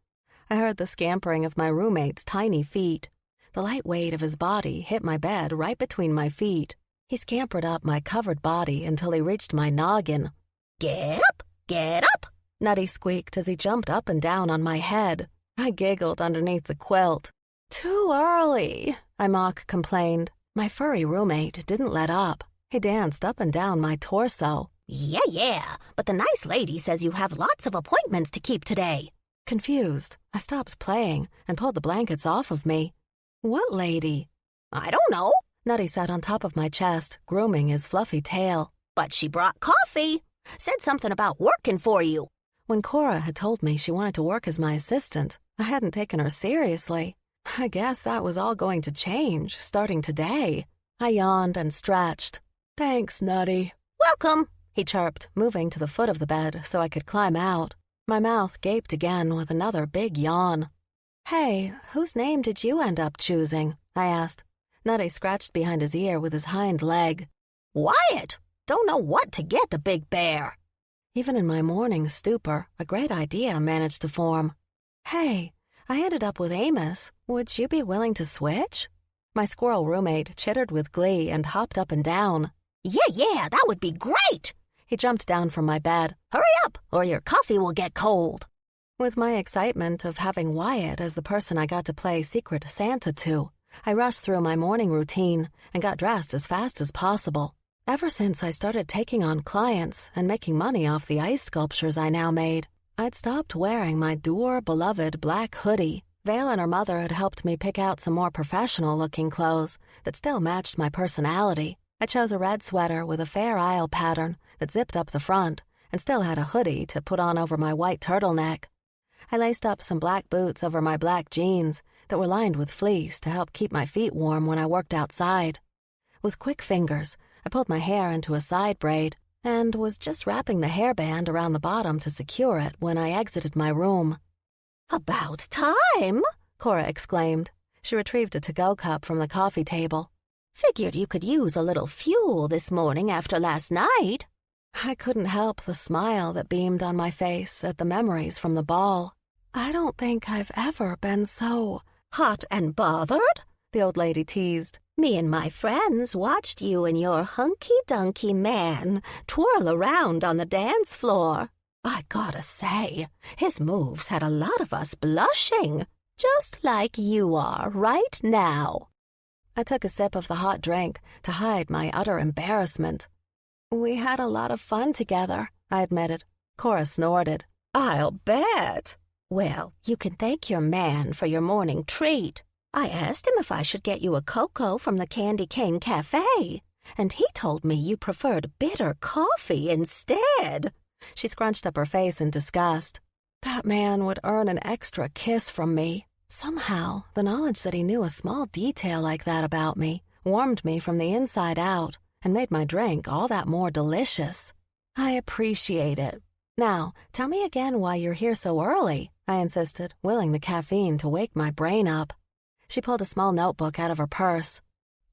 I heard the scampering of my roommate's tiny feet. The light weight of his body hit my bed right between my feet. He scampered up my covered body until he reached my noggin. Get up, Nutty squeaked as he jumped up and down on my head. I giggled underneath the quilt. "Too early," I mock complained. My furry roommate didn't let up. He danced up and down my torso. Yeah, but the nice lady says you have lots of appointments to keep today." Confused, I stopped playing and pulled the blankets off of me. "What lady?" "I don't know." Nutty sat on top of my chest, grooming his fluffy tail. "But she brought coffee. Said something about working for you." When Cora had told me she wanted to work as my assistant, I hadn't taken her seriously. I guess that was all going to change, starting today. I yawned and stretched. "Thanks, Nutty." "Welcome," he chirped, moving to the foot of the bed so I could climb out. My mouth gaped again with another big yawn. "Hey, whose name did you end up choosing?" I asked. Nutty scratched behind his ear with his hind leg. "Wyatt. Don't know what to get the big bear." Even in my morning stupor, a great idea managed to form. "Hey, I ended up with Amos. Would you be willing to switch?" My squirrel roommate chittered with glee and hopped up and down. Yeah, that would be great." He jumped down from my bed. "Hurry up, or your coffee will get cold." With my excitement of having Wyatt as the person I got to play Secret Santa to, I rushed through my morning routine and got dressed as fast as possible. Ever since I started taking on clients and making money off the ice sculptures I now made, I'd stopped wearing my beloved black hoodie. Vale and her mother had helped me pick out some more professional-looking clothes that still matched my personality. I chose a red sweater with a Fair Isle pattern that zipped up the front and still had a hoodie to put on over my white turtleneck. I laced up some black boots over my black jeans that were lined with fleece to help keep my feet warm when I worked outside. With quick fingers, I pulled my hair into a side braid and was just wrapping the hairband around the bottom to secure it when I exited my room. "About time," Cora exclaimed. She retrieved a to-go cup from the coffee table. "Figured you could use a little fuel this morning after last night." I couldn't help the smile that beamed on my face at the memories from the ball. "I don't think I've ever been so "Hot and bothered?" the old lady teased. Me and my friends watched you and your hunky-dunky man twirl around on the dance floor. I gotta say, his moves had a lot of us blushing, just like you are right now. I took a sip of the hot drink to hide my utter embarrassment. We had a lot of fun together, I admitted. Cora snorted. I'll bet. Well, you can thank your man for your morning treat. I asked him if I should get you a cocoa from the Candy Cane Cafe, and he told me you preferred bitter coffee instead. She scrunched up her face in disgust. That man would earn an extra kiss from me. Somehow, the knowledge that he knew a small detail like that about me warmed me from the inside out and made my drink all that more delicious. I appreciate it. Now, tell me again why you're here so early, I insisted, willing the caffeine to wake my brain up. She pulled a small notebook out of her purse.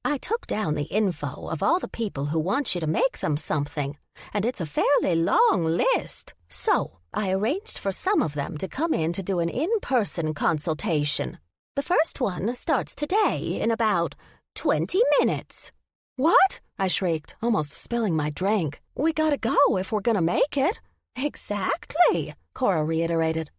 I took down the info of all the people who want you to make them something, and it's a fairly long list. So, I arranged for some of them to come in to do an in-person consultation. The first one starts today in about 20 minutes. What? I shrieked, almost spilling my drink. We gotta go if we're gonna make it. Exactly, Cora reiterated.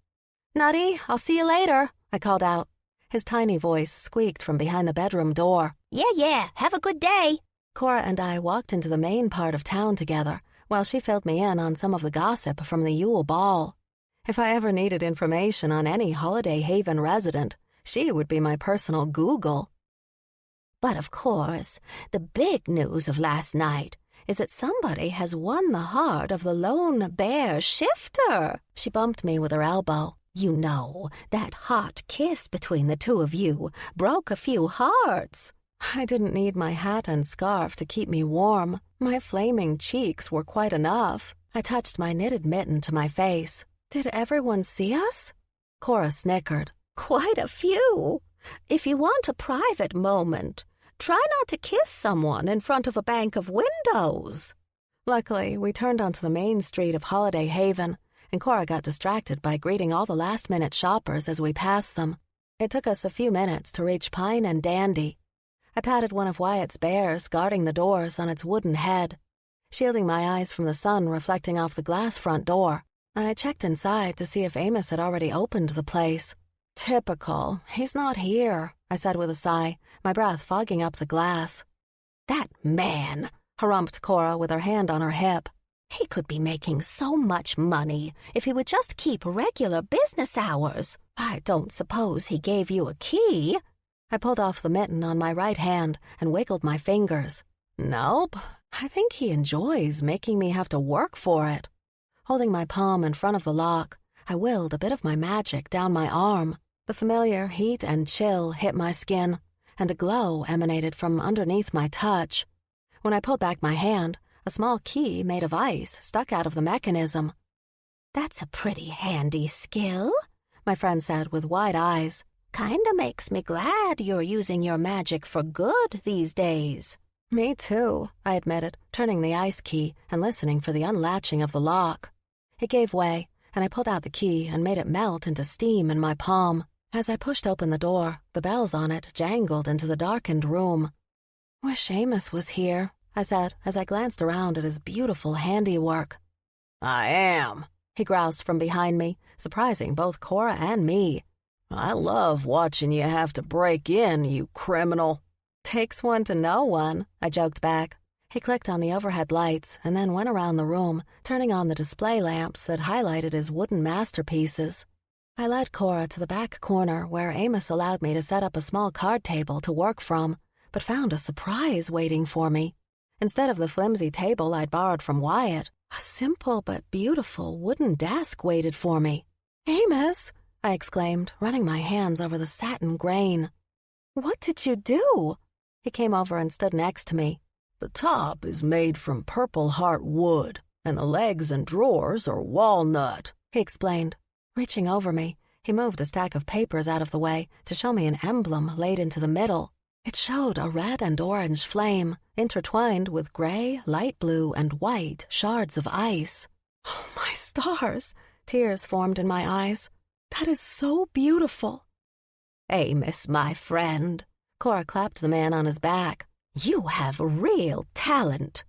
Nutty, I'll see you later, I called out. His tiny voice squeaked from behind the bedroom door. Yeah, have a good day. Cora and I walked into the main part of town together, while she filled me in on some of the gossip from the Yule Ball. If I ever needed information on any Holiday Haven resident, she would be my personal Google. But of course, the big news of last night is that somebody has won the heart of the lone bear shifter. She bumped me with her elbow. You know, that hot kiss between the two of you broke a few hearts. I didn't need my hat and scarf to keep me warm. My flaming cheeks were quite enough. I touched my knitted mitten to my face. Did everyone see us? Cora snickered. Quite a few. If you want a private moment, try not to kiss someone in front of a bank of windows. Luckily, we turned onto the main street of Holiday Haven, and Cora got distracted by greeting all the last-minute shoppers as we passed them. It took us a few minutes to reach Pine and Dandy. I patted one of Wyatt's bears guarding the doors on its wooden head, shielding my eyes from the sun reflecting off the glass front door. I checked inside to see if Amos had already opened the place. Typical. He's not here, I said with a sigh, my breath fogging up the glass. That man, harumphed Cora with her hand on her hip. He could be making so much money if he would just keep regular business hours. I don't suppose he gave you a key. I pulled off the mitten on my right hand and wiggled my fingers. Nope. I think he enjoys making me have to work for it. Holding my palm in front of the lock, I willed a bit of my magic down my arm. The familiar heat and chill hit my skin, and a glow emanated from underneath my touch. When I pulled back my hand, a small key made of ice stuck out of the mechanism. That's a pretty handy skill, my friend said with wide eyes. Kinda makes me glad you're using your magic for good these days. Me too, I admitted, turning the ice key and listening for the unlatching of the lock. It gave way, and I pulled out the key and made it melt into steam in my palm. As I pushed open the door, the bells on it jangled into the darkened room. Wish Amos was here, I said as I glanced around at his beautiful handiwork. I am, he groused from behind me, surprising both Cora and me. I love watching you have to break in, you criminal. Takes one to know one, I joked back. He clicked on the overhead lights and then went around the room, turning on the display lamps that highlighted his wooden masterpieces. I led Cora to the back corner where Amos allowed me to set up a small card table to work from, but found a surprise waiting for me. Instead of the flimsy table I'd borrowed from Wyatt, a simple but beautiful wooden desk waited for me. Amos, I exclaimed, running my hands over the satin grain. What did you do? He came over and stood next to me. The top is made from purple heart wood, and the legs and drawers are walnut, he explained. Reaching over me, he moved a stack of papers out of the way to show me an emblem laid into the middle. It showed a red and orange flame, intertwined with gray, light blue, and white shards of ice. Oh, my stars! Tears formed in my eyes. That is so beautiful. Amos, my friend, Cora clapped the man on his back. You have real talent.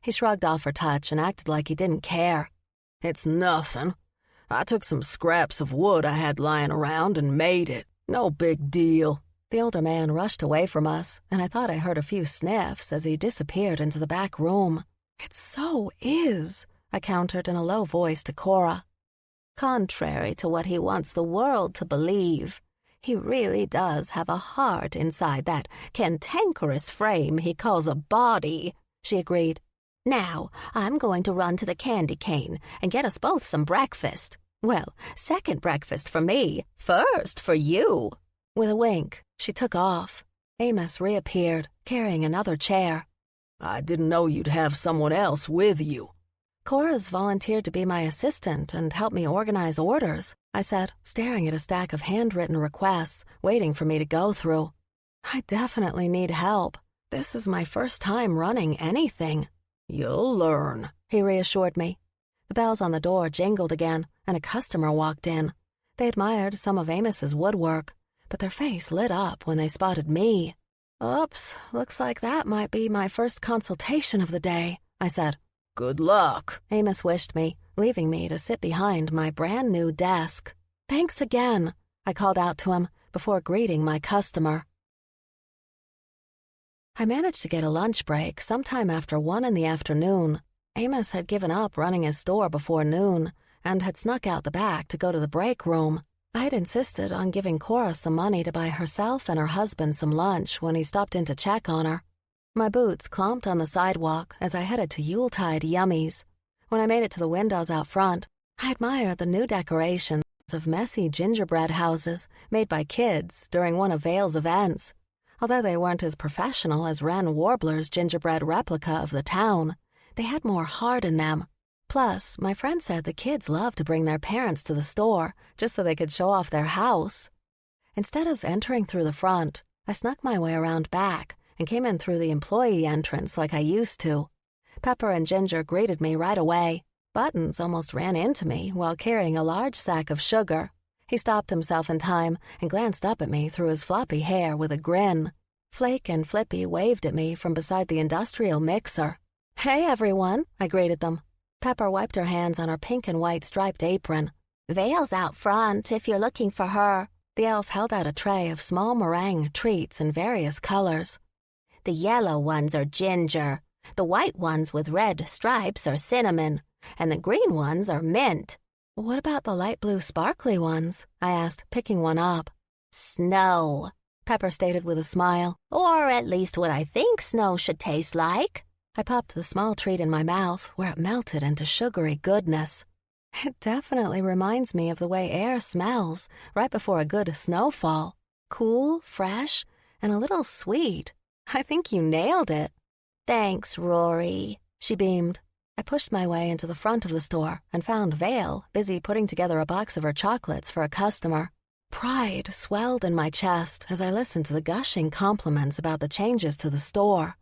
He shrugged off her touch and acted like he didn't care. It's nothing. I took some scraps of wood I had lying around and made it. No big deal. The older man rushed away from us, and I thought I heard a few sniffs as he disappeared into the back room. It so is, I countered in a low voice to Cora. Contrary to what he wants the world to believe, he really does have a heart inside that cantankerous frame he calls a body, she agreed. Now, I'm going to run to the candy cane and get us both some breakfast. Well, second breakfast for me, first for you. With a wink, she took off. Amos reappeared, carrying another chair. I didn't know you'd have someone else with you. Cora's volunteered to be my assistant and help me organize orders, I said, staring at a stack of handwritten requests waiting for me to go through. I definitely need help. This is my first time running anything. You'll learn, he reassured me. The bells on the door jingled again, and a customer walked in. They admired some of Amos's woodwork, but their face lit up when they spotted me. Oops, looks like that might be my first consultation of the day, I said. Good luck, Amos wished me, leaving me to sit behind my brand new desk. Thanks again, I called out to him before greeting my customer. I managed to get a lunch break sometime after 1 in the afternoon. Amos had given up running his store before noon and had snuck out the back to go to the break room. I had insisted on giving Cora some money to buy herself and her husband some lunch when he stopped in to check on her. My boots clomped on the sidewalk as I headed to Yuletide Yummies. When I made it to the windows out front, I admired the new decorations of messy gingerbread houses made by kids during one of Vale's events. Although they weren't as professional as Wren Warbler's gingerbread replica of the town, they had more heart in them. Plus, my friend said the kids loved to bring their parents to the store just so they could show off their house. Instead of entering through the front, I snuck my way around back and came in through the employee entrance like I used to. Pepper and Ginger greeted me right away. Buttons almost ran into me while carrying a large sack of sugar. He stopped himself in time and glanced up at me through his floppy hair with a grin. Flake and Flippy waved at me from beside the industrial mixer. Hey, everyone, I greeted them. Pepper wiped her hands on her pink and white striped apron. Vale's out front if you're looking for her. The elf held out a tray of small meringue treats in various colors. The yellow ones are ginger. The white ones with red stripes are cinnamon. And the green ones are mint. What about the light blue sparkly ones? I asked, picking one up. Snow, Pepper stated with a smile. Or at least what I think snow should taste like. I popped the small treat in my mouth where it melted into sugary goodness. It definitely reminds me of the way air smells right before a good snowfall. Cool, fresh, and a little sweet. I think you nailed it. Thanks, Rory, she beamed. I pushed my way into the front of the store and found Vale busy putting together a box of her chocolates for a customer. Pride swelled in my chest as I listened to the gushing compliments about the changes to the store.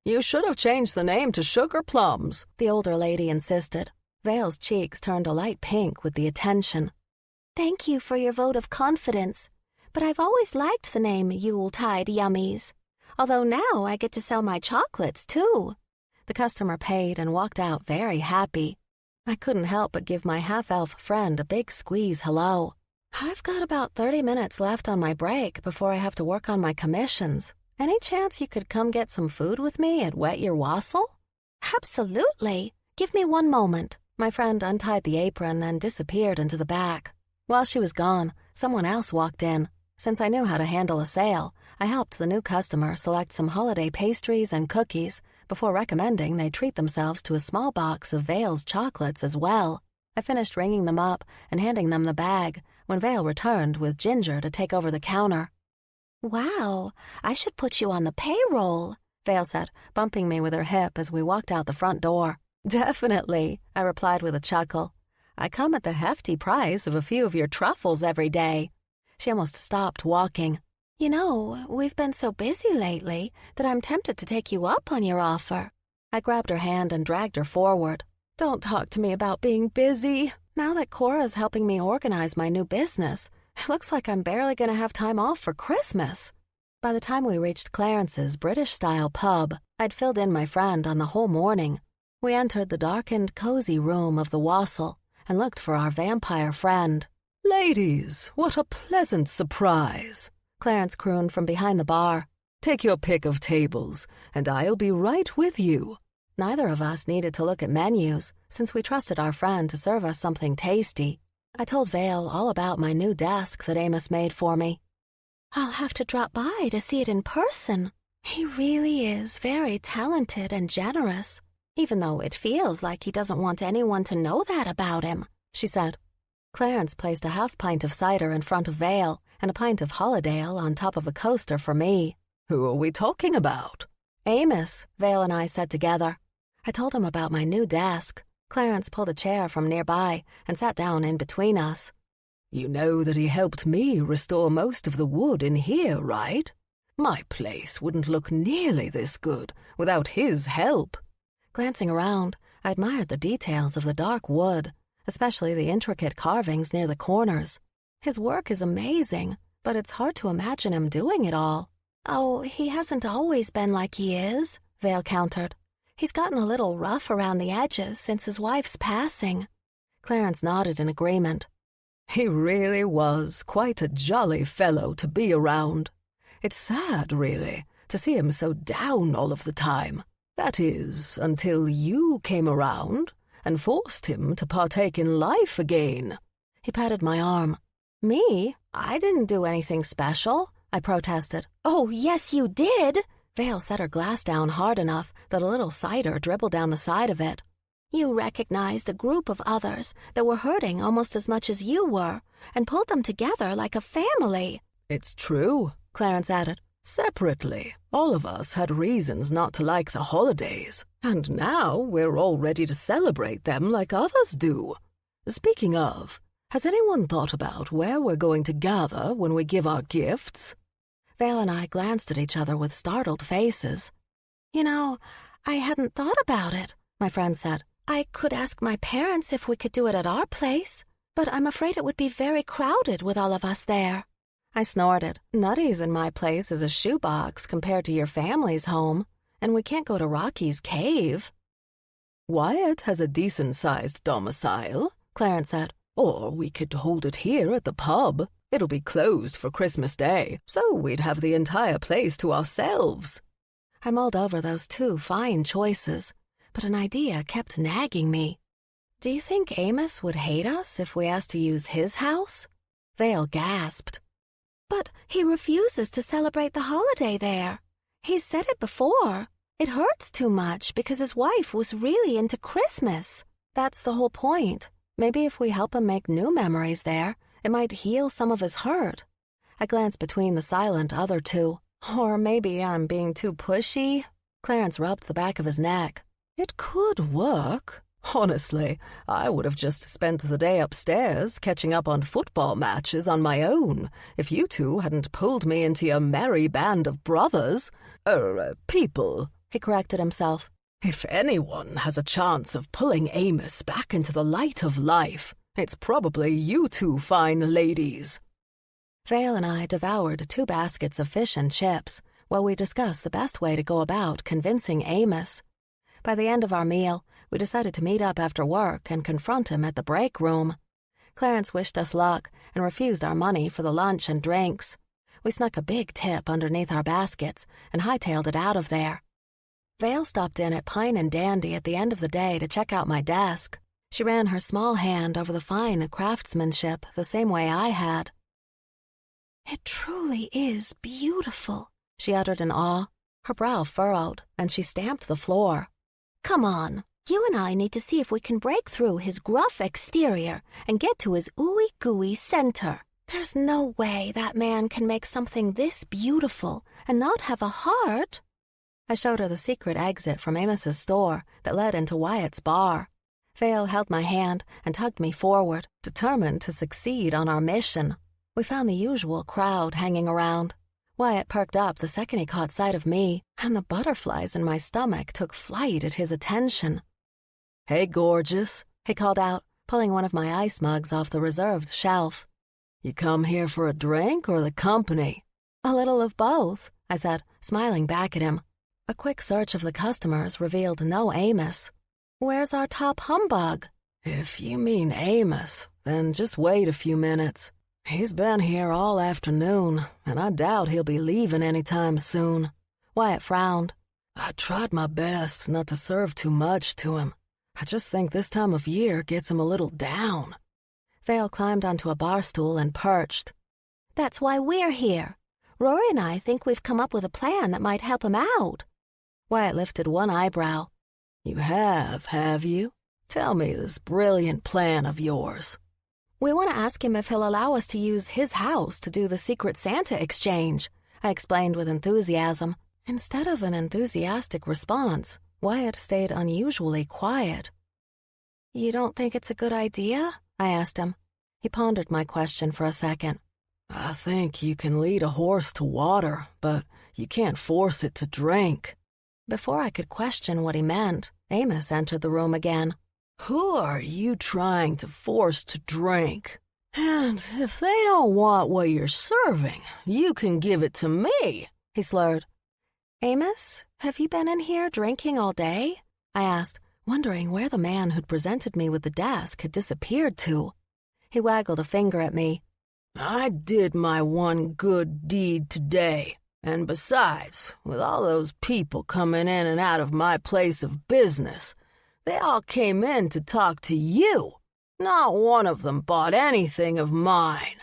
You should have changed the name to Sugar Plums, the older lady insisted. Vale's cheeks turned a light pink with the attention. Thank you for your vote of confidence, but I've always liked the name Yuletide Yummies. Although now I get to sell my chocolates, too. The customer paid and walked out very happy. I couldn't help but give my half-elf friend a big squeeze hello. I've got about 30 minutes left on my break before I have to work on my commissions. Any chance you could come get some food with me at Wet Your Wassail? Absolutely. Give me one moment. My friend untied the apron and disappeared into the back. While she was gone, someone else walked in. Since I knew how to handle a sale, I helped the new customer select some holiday pastries and cookies before recommending they treat themselves to a small box of Vale's chocolates as well. I finished ringing them up and handing them the bag when Vale returned with Ginger to take over the counter. Wow, I should put you on the payroll, Vale said, bumping me with her hip as we walked out the front door. Definitely, I replied with a chuckle. I come at the hefty price of a few of your truffles every day. She almost stopped walking. You know, we've been so busy lately that I'm tempted to take you up on your offer. I grabbed her hand and dragged her forward. Don't talk to me about being busy. Now that Cora's helping me organize my new business, it looks like I'm barely going to have time off for Christmas. By the time we reached Clarence's British-style pub, I'd filled in my friend on the whole morning. We entered the darkened, cozy room of the wassail and looked for our vampire friend. "Ladies, what a pleasant surprise," Clarence crooned from behind the bar. "Take your pick of tables, and I'll be right with you." Neither of us needed to look at menus, since we trusted our friend to serve us something tasty. I told Vale all about my new desk that Amos made for me. "I'll have to drop by to see it in person. He really is very talented and generous, even though it feels like he doesn't want anyone to know that about him," she said. Clarence placed a half pint of cider in front of Vale and a pint of Holidale on top of a coaster for me. "Who are we talking about?" "Amos," Vale and I said together. I told him about my new desk. Clarence pulled a chair from nearby and sat down in between us. "You know that he helped me restore most of the wood in here, right? My place wouldn't look nearly this good without his help." Glancing around, I admired the details of the dark wood, especially the intricate carvings near the corners. His work is amazing, but it's hard to imagine him doing it all. "Oh, he hasn't always been like he is," Vale countered. "He's gotten a little rough around the edges since his wife's passing." Clarence nodded in agreement. "He really was quite a jolly fellow to be around. It's sad, really, to see him so down all of the time. That is, until you came around and forced him to partake in life again." He patted my arm. "Me? I didn't do anything special," I protested. "Oh, yes, you did." Vale set her glass down hard enough that a little cider dribbled down the side of it. "You recognized a group of others that were hurting almost as much as you were and pulled them together like a family." "It's true," Clarence added. "Separately, all of us had reasons not to like the holidays, and now we're all ready to celebrate them like others do. Speaking of, has anyone thought about where we're going to gather when we give our gifts?" Vale and I glanced at each other with startled faces. "You know, I hadn't thought about it," my friend said. "I could ask my parents if we could do it at our place, but I'm afraid it would be very crowded with all of us there." I snorted. "Nutty's in my place is a shoebox compared to your family's home, and we can't go to Rocky's cave." "Wyatt has a decent-sized domicile," Clarence said. "Or we could hold it here at the pub. It'll be closed for Christmas Day, so we'd have the entire place to ourselves." I mulled over those two fine choices, but an idea kept nagging me. "Do you think Amos would hate us if we asked to use his house?" Vale gasped. "But he refuses to celebrate the holiday there. He's said it before. It hurts too much because his wife was really into Christmas." "That's the whole point. Maybe if we help him make new memories there, it might heal some of his hurt." I glanced between the silent other two. "Or maybe I'm being too pushy." Clarence rubbed the back of his neck. "It could work. Honestly, I would have just spent the day upstairs catching up on football matches on my own if you two hadn't pulled me into your merry band of brothers. People," he corrected himself. "If anyone has a chance of pulling Amos back into the light of life, it's probably you two fine ladies." Vale and I devoured 2 baskets of fish and chips while we discussed the best way to go about convincing Amos. By the end of our meal, we decided to meet up after work and confront him at the break room. Clarence wished us luck and refused our money for the lunch and drinks. We snuck a big tip underneath our baskets and hightailed it out of there. Vale stopped in at Pine and Dandy at the end of the day to check out my desk. She ran her small hand over the fine craftsmanship the same way I had. "It truly is beautiful," she uttered in awe. Her brow furrowed, and she stamped the floor. "Come on, you and I need to see if we can break through his gruff exterior and get to his ooey-gooey center. There's no way that man can make something this beautiful and not have a heart." I showed her the secret exit from Amos's store that led into Wyatt's bar. Vale held my hand and tugged me forward, determined to succeed on our mission. We found the usual crowd hanging around. Wyatt perked up the second he caught sight of me, and the butterflies in my stomach took flight at his attention. "Hey, gorgeous," he called out, pulling one of my ice mugs off the reserved shelf. "You come here for a drink or the company?" A little of both, I said, smiling back at him. A quick search of the customers revealed no Amos. Where's our top humbug? If you mean Amos, then just wait a few minutes. He's been here all afternoon, and I doubt he'll be leaving anytime soon. Wyatt frowned. I tried my best not to serve too much to him. I just think this time of year gets him a little down. Vale climbed onto a bar stool and perched. That's why we're here. Rory and I think we've come up with a plan that might help him out. Wyatt lifted one eyebrow. You have you? Tell me this brilliant plan of yours. We want to ask him if he'll allow us to use his house to do the Secret Santa exchange, I explained with enthusiasm. Instead of an enthusiastic response, Wyatt stayed unusually quiet. You don't think it's a good idea? I asked him. He pondered my question for a second. I think you can lead a horse to water, but you can't force it to drink. Before I could question what he meant, Amos entered the room again. Who are you trying to force to drink? And if they don't want what you're serving, you can give it to me, he slurred. Amos, have you been in here drinking all day? I asked, wondering where the man who'd presented me with the desk had disappeared to. He waggled a finger at me. I did my one good deed today. And besides, with all those people coming in and out of my place of business, they all came in to talk to you. Not one of them bought anything of mine.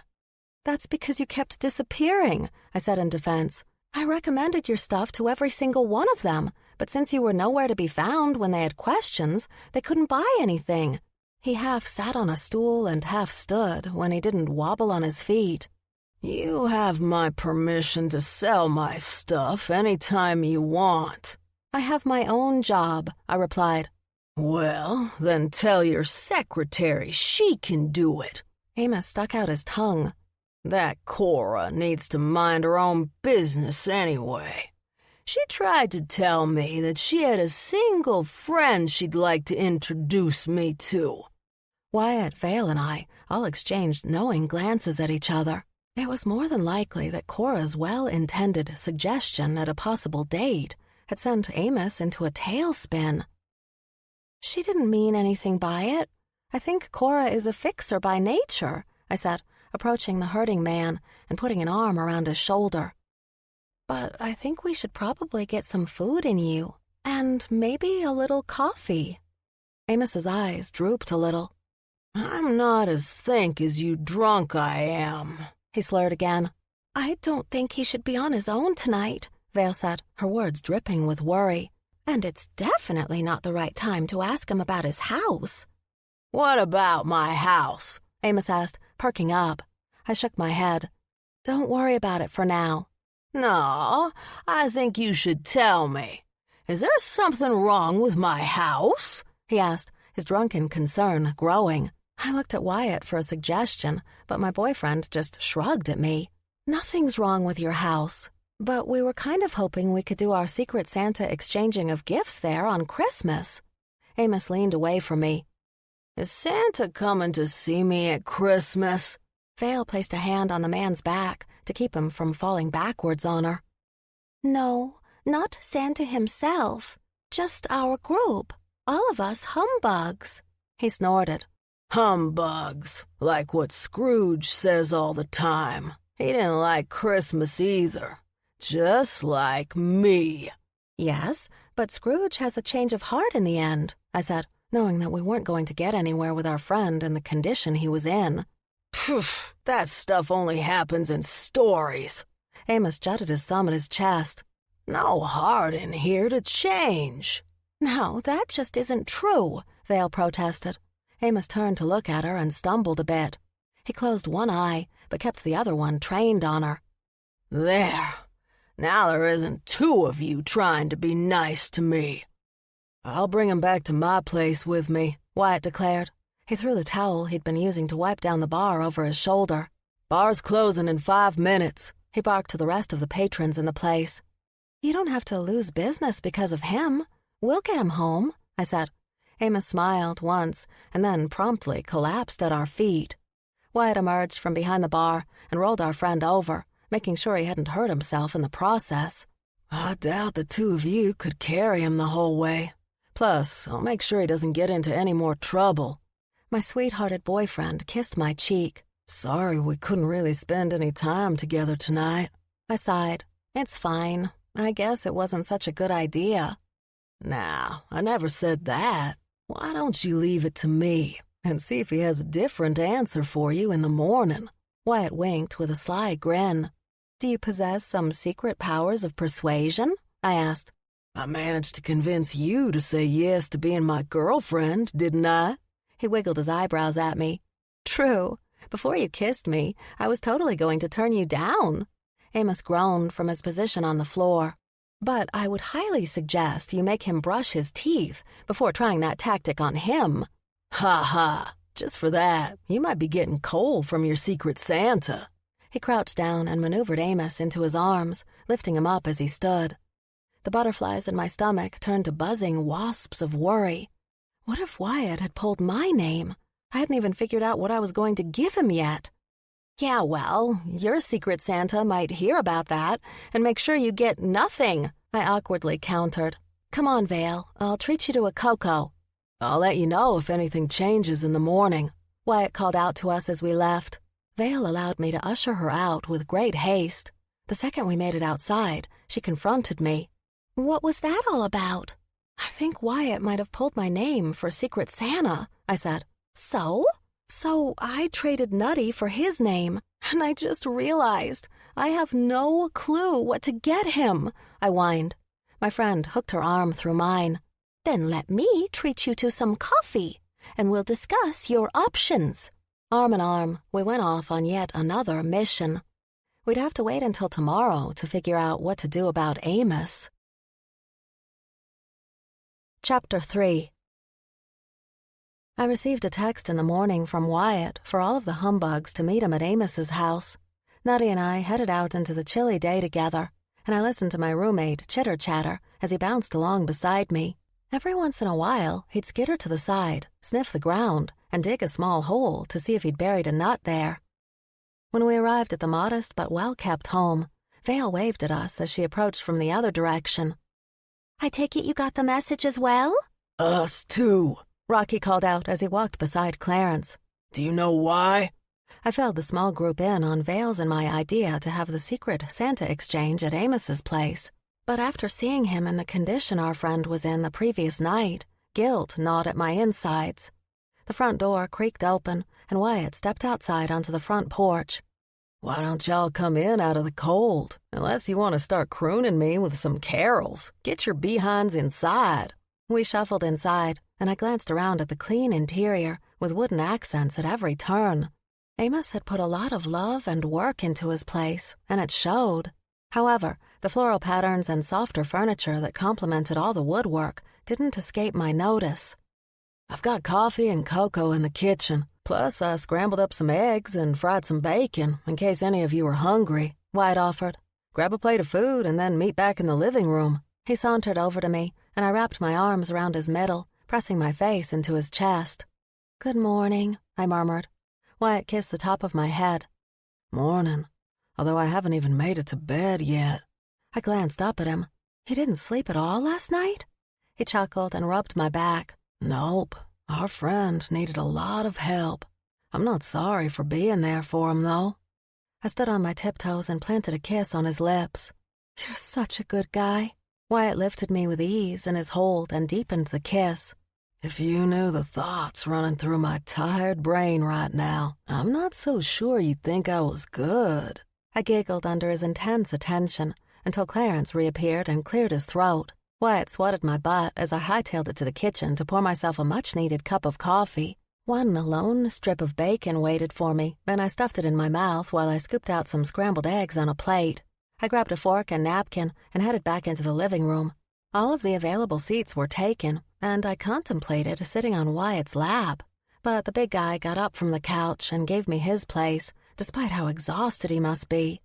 That's because you kept disappearing, I said in defense. I recommended your stuff to every single one of them, but since you were nowhere to be found when they had questions, they couldn't buy anything. He half sat on a stool and half stood when he didn't wobble on his feet. You have my permission to sell my stuff anytime you want. I have my own job, I replied. Well, then tell your secretary she can do it. Amos stuck out his tongue. That Cora needs to mind her own business anyway. She tried to tell me that she had a single friend she'd like to introduce me to. Wyatt, Vale, and I all exchanged knowing glances at each other. It was more than likely that Cora's well-intended suggestion at a possible date had sent Amos into a tailspin. She didn't mean anything by it. I think Cora is a fixer by nature, I said, approaching the hurting man and putting an arm around his shoulder. But I think we should probably get some food in you, and maybe a little coffee. Amos's eyes drooped a little. I'm not as think as you drunk I am, he slurred again. I don't think he should be on his own tonight, Vale said, her words dripping with worry. And it's definitely not the right time to ask him about his house. What about my house? Amos asked, perking up. I shook my head. Don't worry about it for now. No, I think you should tell me. Is there something wrong with my house? He asked, his drunken concern growing. I looked at Wyatt for a suggestion, but my boyfriend just shrugged at me. Nothing's wrong with your house, but we were kind of hoping we could do our Secret Santa exchanging of gifts there on Christmas. Amos leaned away from me. Is Santa coming to see me at Christmas? Vale placed a hand on the man's back to keep him from falling backwards on her. No, not Santa himself, just our group, all of us humbugs, he snorted. Humbugs, like what Scrooge says all the time. He didn't like Christmas either, just like me. Yes, but Scrooge has a change of heart in the end, I said, knowing that we weren't going to get anywhere with our friend in the condition he was in. Poof, that stuff only happens in stories. Amos jutted his thumb at his chest. No heart in here to change. No, that just isn't true, Vale protested. Amos turned to look at her and stumbled a bit. He closed one eye, but kept the other one trained on her. There. Now there isn't two of you trying to be nice to me. I'll bring him back to my place with me, Wyatt declared. He threw the towel he'd been using to wipe down the bar over his shoulder. Bar's closing in 5 minutes, he barked to the rest of the patrons in the place. You don't have to lose business because of him. We'll get him home, I said. Amos smiled once and then promptly collapsed at our feet. Wyatt emerged from behind the bar and rolled our friend over, making sure he hadn't hurt himself in the process. I doubt the two of you could carry him the whole way. Plus, I'll make sure he doesn't get into any more trouble. My sweethearted boyfriend kissed my cheek. Sorry we couldn't really spend any time together tonight. I sighed. It's fine. I guess it wasn't such a good idea. Nah, I never said that. Why don't you leave it to me and see if he has a different answer for you in the morning? Wyatt winked with a sly grin. Do you possess some secret powers of persuasion? I asked. I managed to convince you to say yes to being my girlfriend, didn't I? He wiggled his eyebrows at me. True. Before you kissed me, I was totally going to turn you down. Amos groaned from his position on the floor. But I would highly suggest you make him brush his teeth before trying that tactic on him. Ha ha. Just for that, you might be getting coal from your secret Santa. He crouched down and maneuvered Amos into his arms, lifting him up as he stood. The butterflies in my stomach turned to buzzing wasps of worry. What if Wyatt had pulled my name? I hadn't even figured out what I was going to give him yet. Yeah, well, your secret Santa might hear about that and make sure you get nothing, I awkwardly countered. Come on, Vale, I'll treat you to a cocoa. I'll let you know if anything changes in the morning, Wyatt called out to us as we left. Vale allowed me to usher her out with great haste. The second we made it outside, she confronted me. What was that all about? I think Wyatt might have pulled my name for Secret Santa, I said. So? So I traded Nutty for his name, and I just realized I have no clue what to get him, I whined. My friend hooked her arm through mine. Then let me treat you to some coffee, and we'll discuss your options. Arm in arm, we went off on yet another mission. We'd have to wait until tomorrow to figure out what to do about Amos. Chapter 3. I received a text in the morning from Wyatt for all of the humbugs to meet him at Amos's house. Nutty and I headed out into the chilly day together, and I listened to my roommate chitter-chatter as he bounced along beside me. Every once in a while, he'd skitter to the side, sniff the ground, and dig a small hole to see if he'd buried a nut there. When we arrived at the modest but well-kept home, Vale waved at us as she approached from the other direction. I take it you got the message as well? Us too, Rocky called out as he walked beside Clarence. Do you know why? I filled the small group in on Vale's and my idea to have the secret Santa exchange at Amos's place. But after seeing him in the condition our friend was in the previous night, guilt gnawed at my insides. The front door creaked open, and Wyatt stepped outside onto the front porch. Why don't y'all come in out of the cold? Unless you want to start crooning me with some carols. Get your behinds inside. We shuffled inside, and I glanced around at the clean interior with wooden accents at every turn. Amos had put a lot of love and work into his place, and it showed. However, the floral patterns and softer furniture that complemented all the woodwork didn't escape my notice. I've got coffee and cocoa in the kitchen. Plus, I scrambled up some eggs and fried some bacon in case any of you are hungry, Wyatt offered. Grab a plate of food and then meet back in the living room. He sauntered over to me, and I wrapped my arms around his middle, pressing my face into his chest. Good morning, I murmured. Wyatt kissed the top of my head. Morning, although I haven't even made it to bed yet. I glanced up at him. He didn't sleep at all last night? He chuckled and rubbed my back. Nope. Our friend needed a lot of help. I'm not sorry for being there for him, though. I stood on my tiptoes and planted a kiss on his lips. You're such a good guy. Wyatt lifted me with ease in his hold and deepened the kiss. If you knew the thoughts running through my tired brain right now, I'm not so sure you'd think I was good. I giggled under his intense attention until Clarence reappeared and cleared his throat. Wyatt swatted my butt as I hightailed it to the kitchen to pour myself a much-needed cup of coffee. One lone strip of bacon waited for me, and I stuffed it in my mouth while I scooped out some scrambled eggs on a plate. I grabbed a fork and napkin and headed back into the living room. All of the available seats were taken, and I contemplated sitting on Wyatt's lap. But the big guy got up from the couch and gave me his place, despite how exhausted he must be.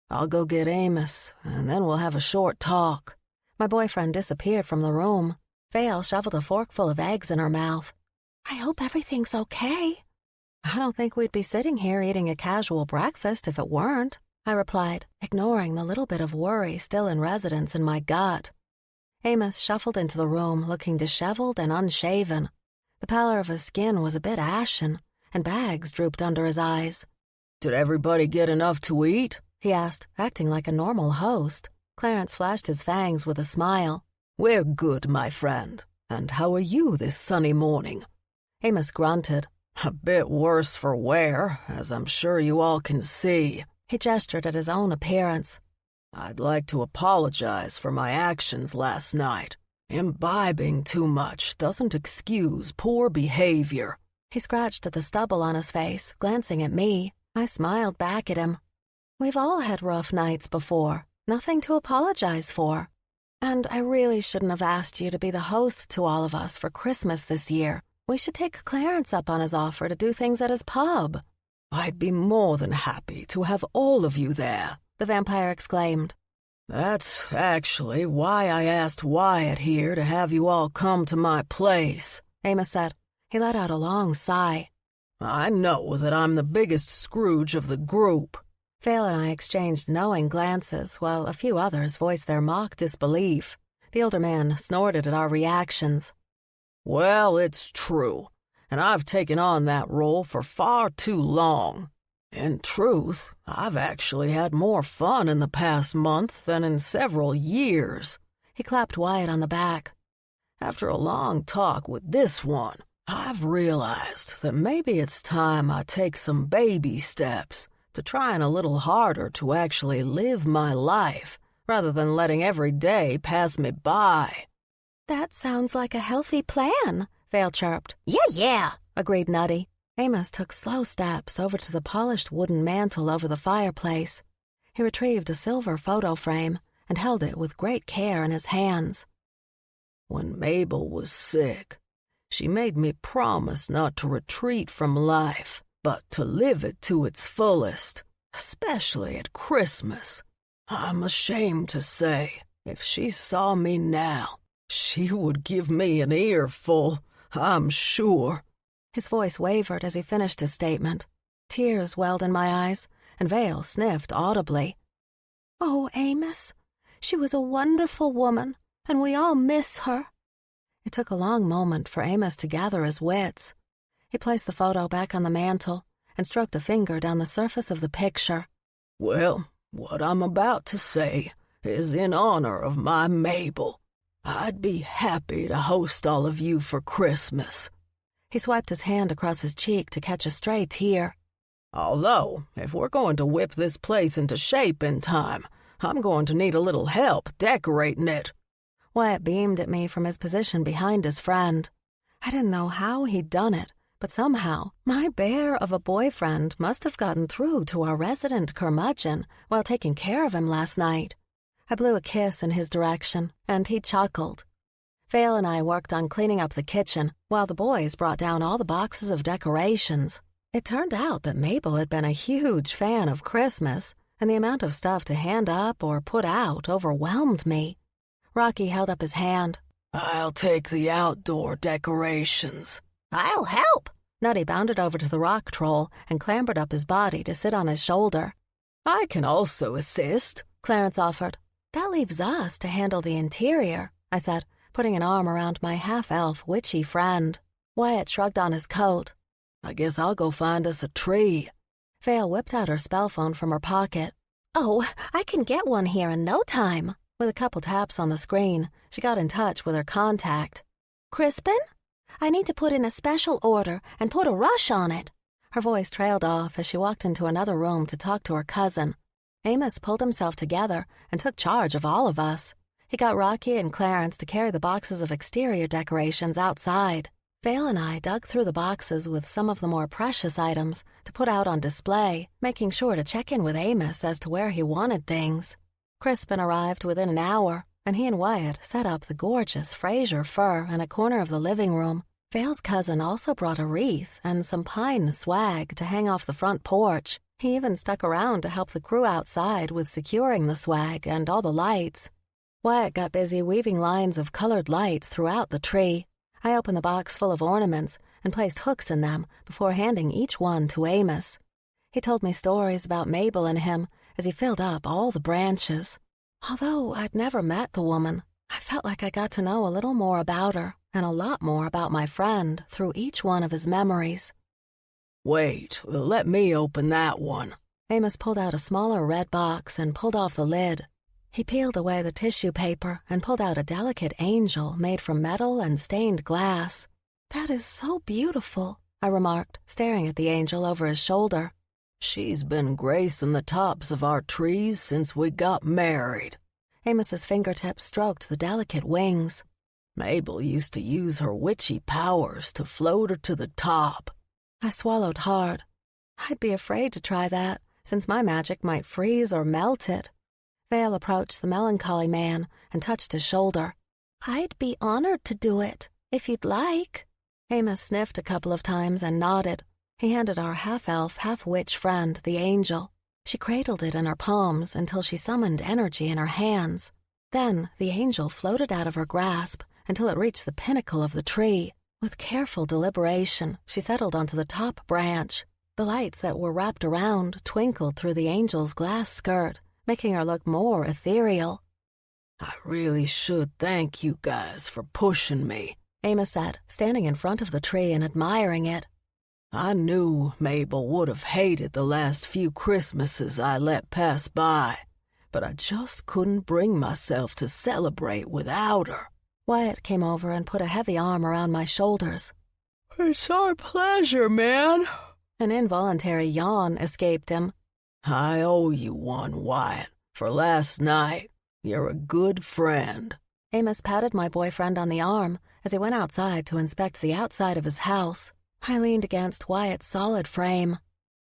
I'll go get Amos, and then we'll have a short talk. My boyfriend disappeared from the room. Vale shoveled a forkful of eggs in her mouth. I hope everything's okay. I don't think we'd be sitting here eating a casual breakfast if it weren't. I replied, ignoring the little bit of worry still in residence in my gut. Amos shuffled into the room looking disheveled and unshaven. The pallor of his skin was a bit ashen, and bags drooped under his eyes. "Did everybody get enough to eat?" he asked, acting like a normal host. Clarence flashed his fangs with a smile. "We're good, my friend. And how are you this sunny morning?" Amos grunted. "A bit worse for wear, as I'm sure you all can see." He gestured at his own appearance. "I'd like to apologize for my actions last night. Imbibing too much doesn't excuse poor behavior." He scratched at the stubble on his face, glancing at me. I smiled back at him. We've all had rough nights before. Nothing to apologize for. And I really shouldn't have asked you to be the host to all of us for Christmas this year. We should take Clarence up on his offer to do things at his pub. "I'd be more than happy to have all of you there," the vampire exclaimed. "That's actually why I asked Wyatt here to have you all come to my place," Amos said. He let out a long sigh. "I know that I'm the biggest Scrooge of the group." Vale and I exchanged knowing glances, while a few others voiced their mock disbelief. The older man snorted at our reactions. "Well, it's true, and I've taken on that role for far too long. In truth, I've actually had more fun in the past month than in several years." He clapped Wyatt on the back. "After a long talk with this one, I've realized that maybe it's time I take some baby steps to trying a little harder to actually live my life, rather than letting every day pass me by." "That sounds like a healthy plan," Vale chirped. Yeah, agreed Nutty. Amos took slow steps over to the polished wooden mantel over the fireplace. He retrieved a silver photo frame and held it with great care in his hands. "When Mabel was sick, she made me promise not to retreat from life, but to live it to its fullest, especially at Christmas. I'm ashamed to say, if she saw me now, she would give me an earful, I'm sure." His voice wavered as he finished his statement. Tears welled in my eyes, and Vale sniffed audibly. "Oh, Amos, she was a wonderful woman, and we all miss her." It took a long moment for Amos to gather his wits. He placed the photo back on the mantel and stroked a finger down the surface of the picture. "Well, what I'm about to say is in honor of my Mabel. I'd be happy to host all of you for Christmas." He swiped his hand across his cheek to catch a stray tear. "Although, if we're going to whip this place into shape in time, I'm going to need a little help decorating it." Wyatt beamed at me from his position behind his friend. I didn't know how he'd done it, but somehow my bear of a boyfriend must have gotten through to our resident curmudgeon while taking care of him last night. I blew a kiss in his direction, and he chuckled. Vale and I worked on cleaning up the kitchen, while the boys brought down all the boxes of decorations. It turned out that Mabel had been a huge fan of Christmas, and the amount of stuff to hand up or put out overwhelmed me. Rocky held up his hand. "I'll take the outdoor decorations." I'll help. Nutty bounded over to the rock troll and clambered up his body to sit on his shoulder. "I can also assist," Clarence offered. "That leaves us to handle the interior," I said, putting an arm around my half-elf witchy friend. Wyatt shrugged on his coat. "I guess I'll go find us a tree." Vale whipped out her spell phone from her pocket. "Oh, I can get one here in no time." With a couple taps on the screen, she got in touch with her contact. "Crispin? I need to put in a special order and put a rush on it." Her voice trailed off as she walked into another room to talk to her cousin. Amos pulled himself together and took charge of all of us. He got Rocky and Clarence to carry the boxes of exterior decorations outside. Vale and I dug through the boxes with some of the more precious items to put out on display, making sure to check in with Amos as to where he wanted things. Crispin arrived within an hour, and he and Wyatt set up the gorgeous Fraser fir in a corner of the living room. Vale's cousin also brought a wreath and some pine swag to hang off the front porch. He even stuck around to help the crew outside with securing the swag and all the lights. Wyatt got busy weaving lines of colored lights throughout the tree. I opened the box full of ornaments and placed hooks in them before handing each one to Amos. He told me stories about Mabel and him as he filled up all the branches. Although I'd never met the woman, I felt like I got to know a little more about her and a lot more about my friend through each one of his memories. Wait, let me open that one. Amos pulled out a smaller red box and pulled off the lid. He peeled away the tissue paper and pulled out a delicate angel made from metal and stained glass. "That is so beautiful," I remarked, staring at the angel over his shoulder. She's been gracing the tops of our trees since we got married. Amos's fingertips stroked the delicate wings. Mabel used to use her witchy powers to float her to the top. I swallowed hard. I'd be afraid to try that, since my magic might freeze or melt it. Vale approached the melancholy man and touched his shoulder. "I'd be honored to do it, if you'd like." Amos sniffed a couple of times and nodded. He handed our half-elf, half-witch friend the angel. She cradled it in her palms until she summoned energy in her hands. Then the angel floated out of her grasp until it reached the pinnacle of the tree. With careful deliberation, she settled onto the top branch. The lights that were wrapped around twinkled through the angel's glass skirt, making her look more ethereal. "I really should thank you guys for pushing me," Amos said, standing in front of the tree and admiring it. "I knew Mabel would have hated the last few Christmases I let pass by, but I just couldn't bring myself to celebrate without her." Wyatt came over and put a heavy arm around my shoulders. "It's our pleasure, man." An involuntary yawn escaped him. "I owe you one, Wyatt, for last night. You're a good friend." Amos patted my boyfriend on the arm as he went outside to inspect the outside of his house. I leaned against Wyatt's solid frame.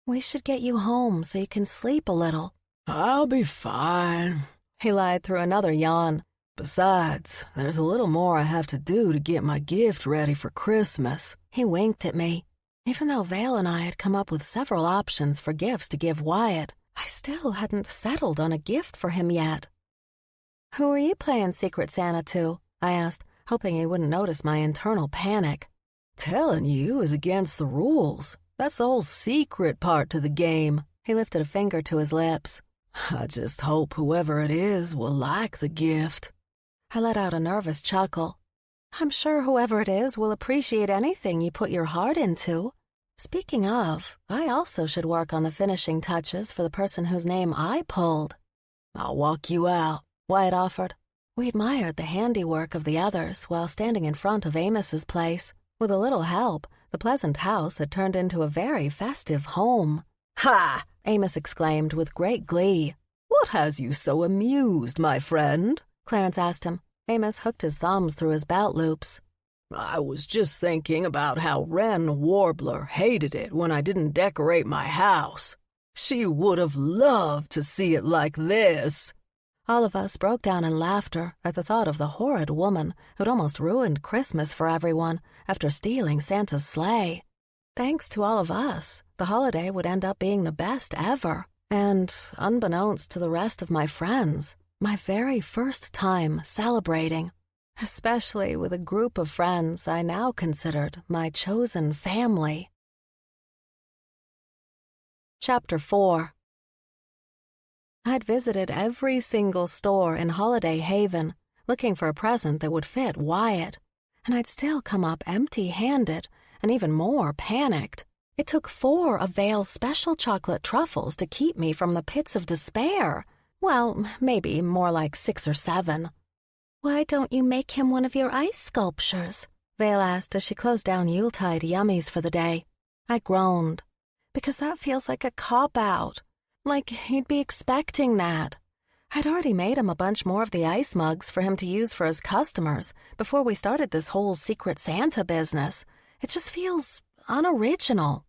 "We should get you home so you can sleep a little." "I'll be fine," he lied through another yawn. "Besides, there's a little more I have to do to get my gift ready for Christmas." He winked at me. Even though Vale and I had come up with several options for gifts to give Wyatt, I still hadn't settled on a gift for him yet. "Who are you playing Secret Santa to?" I asked, hoping he wouldn't notice my internal panic. "Telling you is against the rules. That's the whole secret part to the game." He lifted a finger to his lips. "I just hope whoever it is will like the gift." I let out a nervous chuckle. "I'm sure whoever it is will appreciate anything you put your heart into. Speaking of, I also should work on the finishing touches for the person whose name I pulled." "I'll walk you out," Wyatt offered. We admired the handiwork of the others while standing in front of Amos's place. With a little help, the pleasant house had turned into a very festive home. "Ha!" Amos exclaimed with great glee. "What has you so amused, my friend?" Clarence asked him. Amos hooked his thumbs through his belt loops. "I was just thinking about how Wren Warbler hated it when I didn't decorate my house. She would have loved to see it like this." All of us broke down in laughter at the thought of the horrid woman who'd almost ruined Christmas for everyone after stealing Santa's sleigh. Thanks to all of us, the holiday would end up being the best ever. And, unbeknownst to the rest of my friends, my very first time celebrating. Especially with a group of friends I now considered my chosen family. Chapter 4. I'd visited every single store in Holiday Haven, looking for a present that would fit Wyatt, and I'd still come up empty-handed and even more panicked. It took 4 of Vale's special chocolate truffles to keep me from the pits of despair. Well, maybe more like 6 or 7. "Why don't you make him one of your ice sculptures?" Vale asked as she closed down Yuletide yummies for the day. I groaned, because that feels like a cop-out. Like he'd be expecting that. I'd already made him a bunch more of the ice mugs for him to use for his customers before we started this whole Secret Santa business. It just feels unoriginal.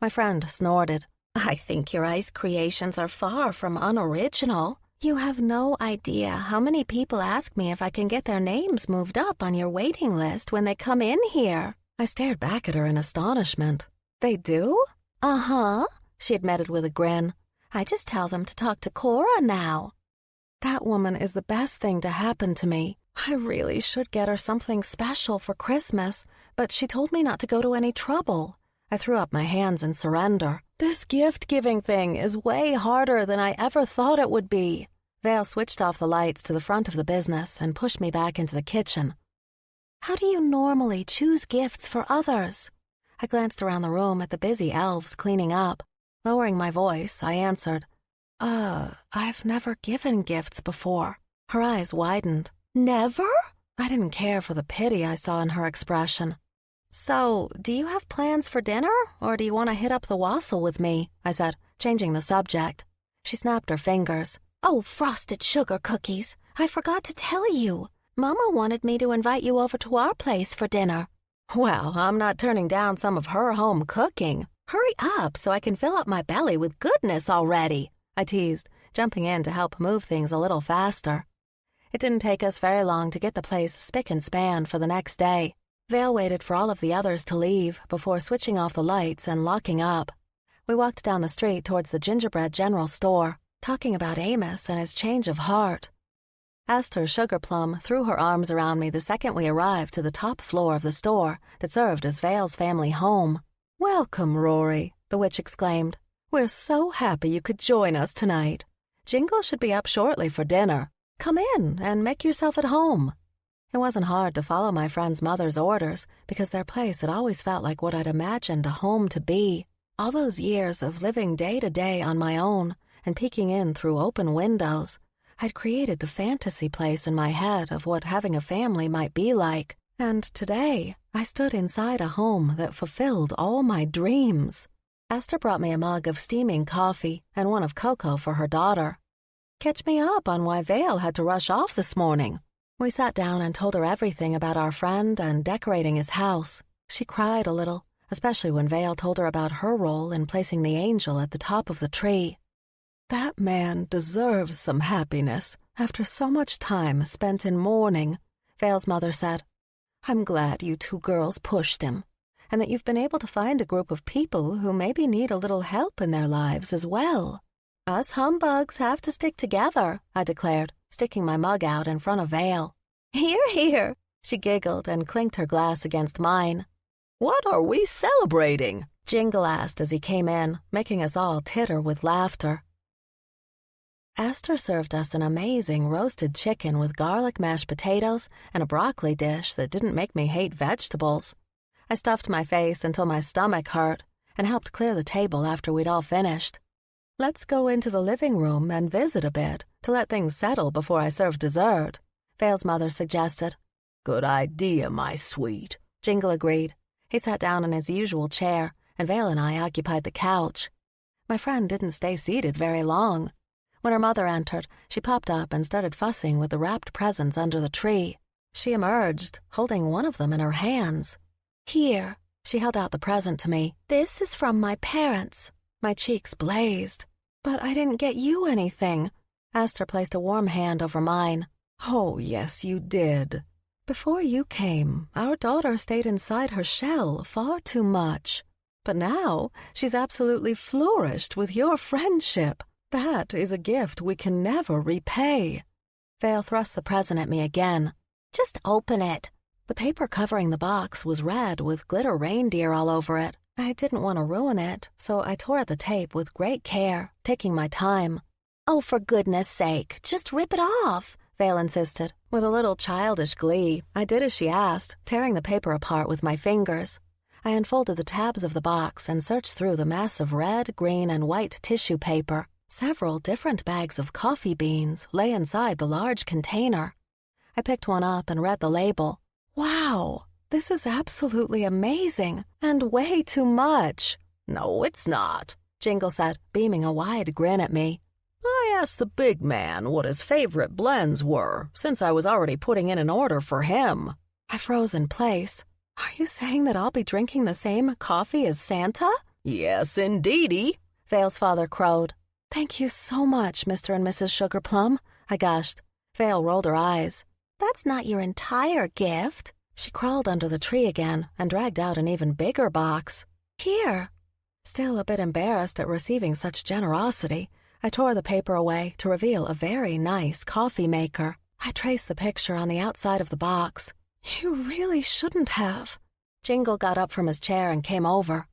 My friend snorted. "I think your ice creations are far from unoriginal. You have no idea how many people ask me if I can get their names moved up on your waiting list when they come in here." I stared back at her in astonishment. "They do?" "Uh-huh," she admitted with a grin. "I just tell them to talk to Cora now." That woman is the best thing to happen to me. I really should get her something special for Christmas, but she told me not to go to any trouble. I threw up my hands in surrender. This gift-giving thing is way harder than I ever thought it would be. Vale switched off the lights to the front of the business and pushed me back into the kitchen. How do you normally choose gifts for others? I glanced around the room at the busy elves cleaning up. Lowering my voice, I answered, I've never given gifts before. Her eyes widened. Never? I didn't care for the pity I saw in her expression. So, do you have plans for dinner, or do you want to hit up the wassail with me? I said, changing the subject. She snapped her fingers. Oh, frosted sugar cookies. I forgot to tell you. Mama wanted me to invite you over to our place for dinner. Well, I'm not turning down some of her home cooking. Hurry up so I can fill up my belly with goodness already, I teased, jumping in to help move things a little faster. It didn't take us very long to get the place spick and span for the next day. Vale waited for all of the others to leave before switching off the lights and locking up. We walked down the street towards the gingerbread general store, talking about Amos and his change of heart. Esther Sugarplum threw her arms around me the second we arrived to the top floor of the store that served as Vale's family home. "Welcome, Rory," the witch exclaimed. "We're so happy you could join us tonight. Jingle should be up shortly for dinner. Come in and make yourself at home." It wasn't hard to follow my friend's mother's orders because their place had always felt like what I'd imagined a home to be. All those years of living day to day on my own and peeking in through open windows, I'd created the fantasy place in my head of what having a family might be like. And today, I stood inside a home that fulfilled all my dreams. Esther brought me a mug of steaming coffee and one of cocoa for her daughter. Catch me up on why Vale had to rush off this morning. We sat down and told her everything about our friend and decorating his house. She cried a little, especially when Vale told her about her role in placing the angel at the top of the tree. "That man deserves some happiness after so much time spent in mourning," Vale's mother said. "I'm glad you two girls pushed him, and that you've been able to find a group of people who maybe need a little help in their lives as well." "Us humbugs have to stick together," I declared, sticking my mug out in front of Vale. "Hear, hear," she giggled and clinked her glass against mine. "What are we celebrating?" Jingle asked as he came in, making us all titter with laughter. Esther served us an amazing roasted chicken with garlic mashed potatoes and a broccoli dish that didn't make me hate vegetables. I stuffed my face until my stomach hurt and helped clear the table after we'd all finished. "Let's go into the living room and visit a bit to let things settle before I serve dessert," Vale's mother suggested. "Good idea, my sweet," Jingle agreed. He sat down in his usual chair, and Vale and I occupied the couch. My friend didn't stay seated very long. When her mother entered, she popped up and started fussing with the wrapped presents under the tree. She emerged, holding one of them in her hands. "Here." She held out the present to me. "This is from my parents." My cheeks blazed. "But I didn't get you anything." Esther placed a warm hand over mine. "Oh, yes, you did. Before you came, our daughter stayed inside her shell far too much. But now she's absolutely flourished with your friendship. That is a gift we can never repay." Vale thrust the present at me again. "Just open it." The paper covering the box was red with glitter reindeer all over it. I didn't want to ruin it, so I tore at the tape with great care, taking my time. "Oh, for goodness sake, just rip it off," Vale insisted. With a little childish glee, I did as she asked, tearing the paper apart with my fingers. I unfolded the tabs of the box and searched through the mass of red, green, and white tissue paper. Several different bags of coffee beans lay inside the large container. I picked one up and read the label. "Wow, this is absolutely amazing, and way too much." "No, it's not," Jingle said, beaming a wide grin at me. "I asked the big man what his favorite blends were, since I was already putting in an order for him." I froze in place. "Are you saying that I'll be drinking the same coffee as Santa?" "Yes, indeedy," Vale's father crowed. "Thank you so much, Mr. and Mrs. Sugarplum," I gushed. Vale rolled her eyes. "That's not your entire gift." She crawled under the tree again and dragged out an even bigger box. "Here." Still a bit embarrassed at receiving such generosity, I tore the paper away to reveal a very nice coffee maker. I traced the picture on the outside of the box. "You really shouldn't have." Jingle got up from his chair and came over.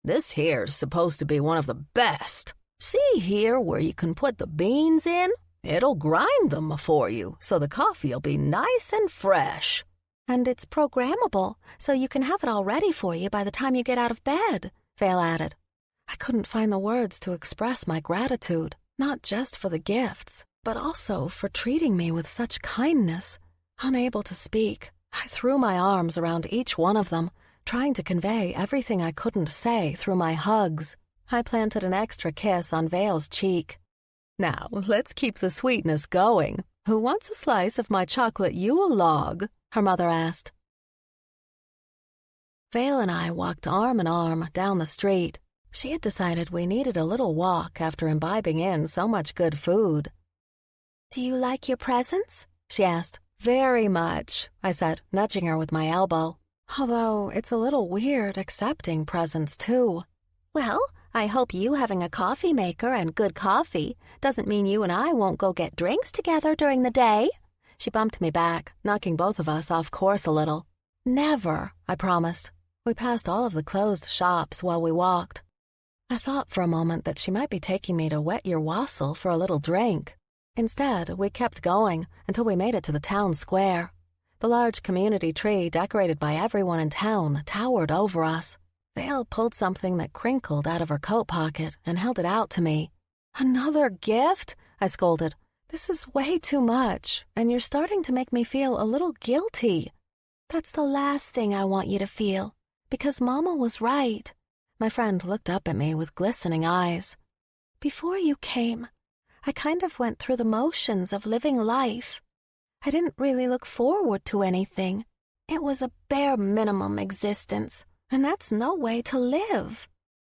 This here's supposed to be one of the best. See here where you can put the beans in? It'll grind them for you, so the coffee'll be nice and fresh. And it's programmable, so you can have it all ready for you by the time you get out of bed, Vale added. I couldn't find the words to express my gratitude, not just for the gifts, but also for treating me with such kindness. Unable to speak, I threw my arms around each one of them, trying to convey everything I couldn't say through my hugs. I planted an extra kiss on Vale's cheek. Now, let's keep the sweetness going. Who wants a slice of my chocolate Yule log? Her mother asked. Vale and I walked arm in arm down the street. She had decided we needed a little walk after imbibing in so much good food. "Do you like your presents?" she asked. "Very much," I said, nudging her with my elbow. Although it's a little weird accepting presents, too. "Well, I hope you having a coffee maker and good coffee doesn't mean you and I won't go get drinks together during the day." She bumped me back, knocking both of us off course a little. "Never," I promised. We passed all of the closed shops while we walked. I thought for a moment that she might be taking me to Wet Your Wassail for a little drink. Instead, we kept going until we made it to the town square. The large community tree decorated by everyone in town towered over us. Vale pulled something that crinkled out of her coat pocket and held it out to me. "Another gift?" I scolded. "This is way too much, and you're starting to make me feel a little guilty." "That's the last thing I want you to feel, because Mama was right." My friend looked up at me with glistening eyes. "Before you came, I kind of went through the motions of living life. I didn't really look forward to anything. It was a bare minimum existence, and that's no way to live."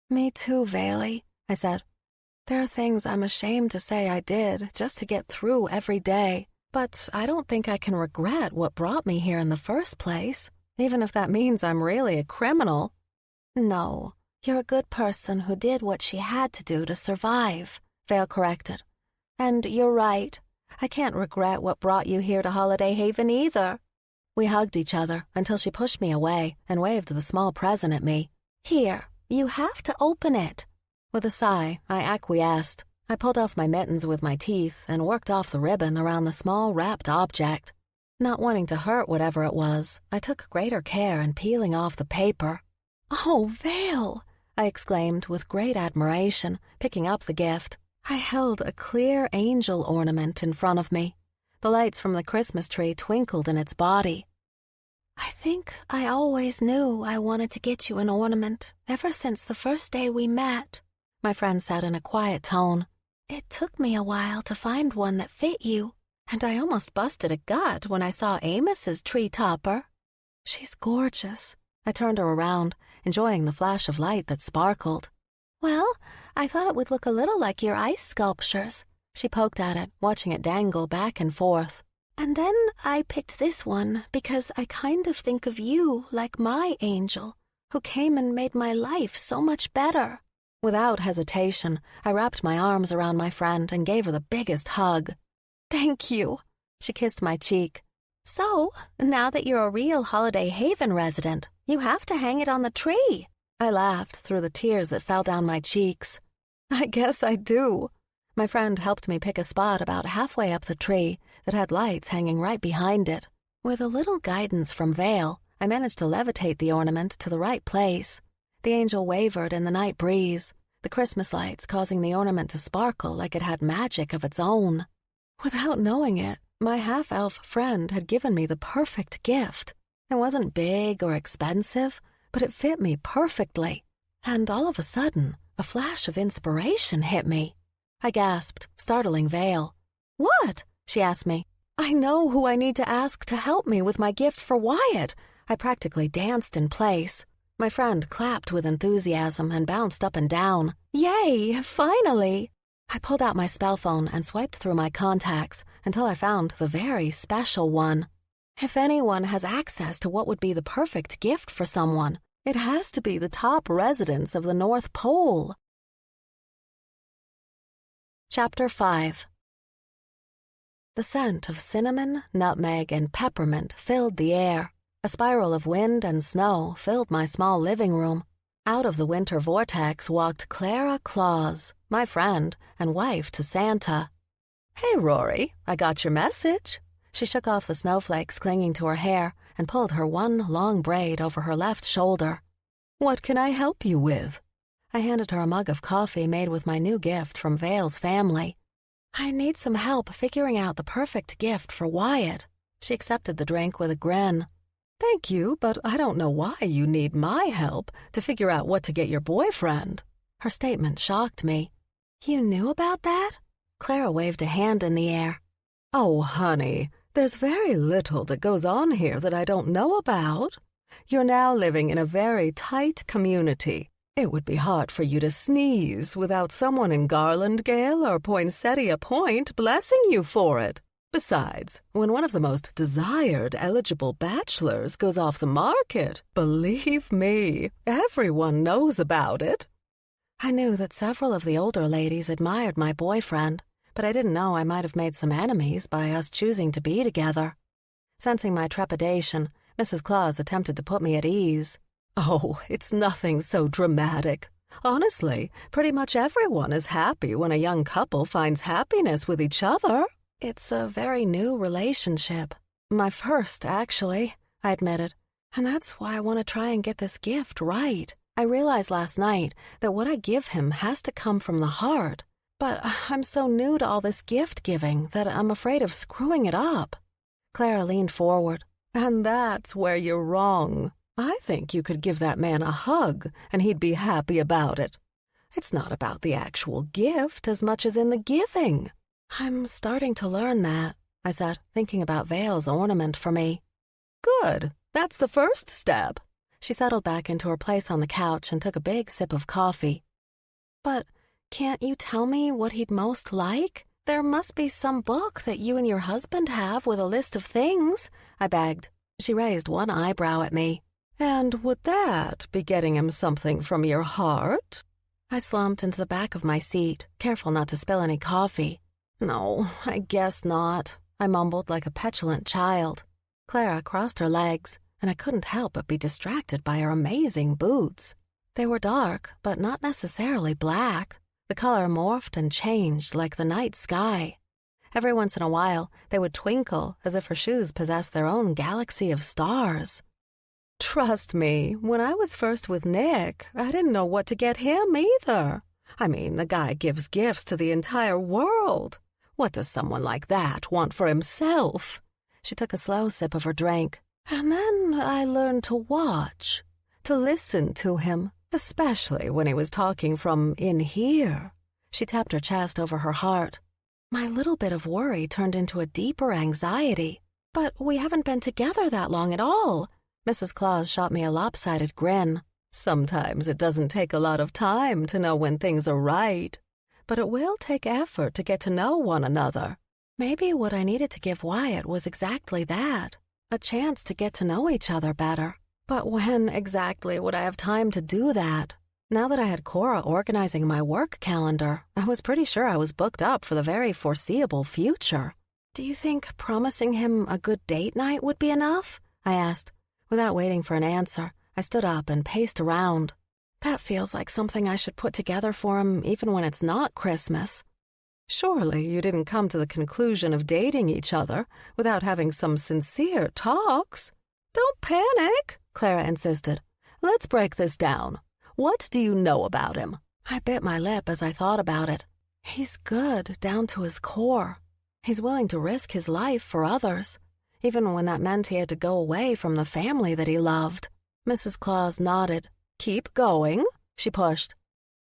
"Me too, Vale," I said. "There are things I'm ashamed to say I did just to get through every day, but I don't think I can regret what brought me here in the first place, even if that means I'm really a criminal." "No, you're a good person who did what she had to do to survive," Vale corrected. "And you're right. I can't regret what brought you here to Holiday Haven either." We hugged each other until she pushed me away and waved the small present at me. "Here, you have to open it." With a sigh, I acquiesced. I pulled off my mittens with my teeth and worked off the ribbon around the small wrapped object. Not wanting to hurt whatever it was, I took greater care in peeling off the paper. "Oh, Vale!" I exclaimed with great admiration, picking up the gift. I held a clear angel ornament in front of me. The lights from the Christmas tree twinkled in its body. "I think I always knew I wanted to get you an ornament ever since the first day we met," my friend said in a quiet tone. "It took me a while to find one that fit you, and I almost busted a gut when I saw Amos's tree topper." "She's gorgeous." I turned her around, enjoying the flash of light that sparkled. "Well, I thought it would look a little like your ice sculptures." She poked at it, watching it dangle back and forth. "And then I picked this one because I kind of think of you like my angel, who came and made my life so much better." Without hesitation, I wrapped my arms around my friend and gave her the biggest hug. "Thank you." She kissed my cheek. "So, now that you're a real Holiday Haven resident, you have to hang it on the tree." I laughed through the tears that fell down my cheeks. "I guess I do." My friend helped me pick a spot about halfway up the tree that had lights hanging right behind it. With a little guidance from Vale, I managed to levitate the ornament to the right place. The angel wavered in the night breeze, the Christmas lights causing the ornament to sparkle like it had magic of its own. Without knowing it, my half-elf friend had given me the perfect gift. It wasn't big or expensive, but it fit me perfectly. And all of a sudden, a flash of inspiration hit me. I gasped, startling Vale. "What?" she asked me. "I know who I need to ask to help me with my gift for Wyatt." I practically danced in place. My friend clapped with enthusiasm and bounced up and down. "Yay, finally!" I pulled out my spell phone and swiped through my contacts until I found the very special one. If anyone has access to what would be the perfect gift for someone, it has to be the top residents of the North Pole. Chapter 5. The scent of cinnamon, nutmeg, and peppermint filled the air. A spiral of wind and snow filled my small living room. Out of the winter vortex walked Clara Claus, my friend and wife to Santa. "Hey, Rory, I got your message." She shook off the snowflakes clinging to her hair and pulled her one long braid over her left shoulder. "What can I help you with?" I handed her a mug of coffee made with my new gift from Vale's family. "I need some help figuring out the perfect gift for Wyatt." She accepted the drink with a grin. "Thank you, but I don't know why you need my help to figure out what to get your boyfriend." Her statement shocked me. "You knew about that?" Clara waved a hand in the air. "Oh, honey, there's very little that goes on here that I don't know about. You're now living in a very tight community. It would be hard for you to sneeze without someone in Garlandgale or Poinsettia Point blessing you for it. Besides, when one of the most desired eligible bachelors goes off the market, believe me, everyone knows about it." I knew that several of the older ladies admired my boyfriend, but I didn't know I might have made some enemies by us choosing to be together. Sensing my trepidation, Mrs. Claus attempted to put me at ease. "Oh, it's nothing so dramatic. Honestly, pretty much everyone is happy when a young couple finds happiness with each other." "It's a very new relationship. My first, actually," I admitted. "And that's why I want to try and get this gift right. I realized last night that what I give him has to come from the heart. But I'm so new to all this gift-giving that I'm afraid of screwing it up." Clara leaned forward. "And that's where you're wrong. I think you could give that man a hug, and he'd be happy about it. It's not about the actual gift as much as in the giving." "I'm starting to learn that," I said, thinking about Vale's ornament for me. "Good. That's the first step." She settled back into her place on the couch and took a big sip of coffee. "But can't you tell me what he'd most like? There must be some book that you and your husband have with a list of things," I begged. She raised one eyebrow at me. "And would that be getting him something from your heart?" I slumped into the back of my seat, careful not to spill any coffee. "No, I guess not," I mumbled like a petulant child. Clara crossed her legs, and I couldn't help but be distracted by her amazing boots. They were dark, but not necessarily black. The color morphed and changed like the night sky. Every once in a while, they would twinkle as if her shoes possessed their own galaxy of stars. "Trust me, when I was first with Nick, I didn't know what to get him either. I mean, the guy gives gifts to the entire world. What does someone like that want for himself?" She took a slow sip of her drink. "And then I learned to watch, to listen to him, especially when he was talking from in here." She tapped her chest over her heart. My little bit of worry turned into a deeper anxiety. "But we haven't been together that long at all." Mrs. Claus shot me a lopsided grin. "Sometimes it doesn't take a lot of time to know when things are right, but it will take effort to get to know one another." Maybe what I needed to give Wyatt was exactly that, a chance to get to know each other better. But when exactly would I have time to do that? Now that I had Cora organizing my work calendar, I was pretty sure I was booked up for the very foreseeable future. "Do you think promising him a good date night would be enough?" I asked. Without waiting for an answer, I stood up and paced around. That feels like something I should put together for him even when it's not Christmas. "Surely you didn't come to the conclusion of dating each other without having some sincere talks?" "Don't panic," Clara insisted. "Let's break this down. What do you know about him?" I bit my lip as I thought about it. He's good down to his core. He's willing to risk his life for others, even when that meant he had to go away from the family that he loved. Mrs. Claus nodded. "Keep going," she pushed.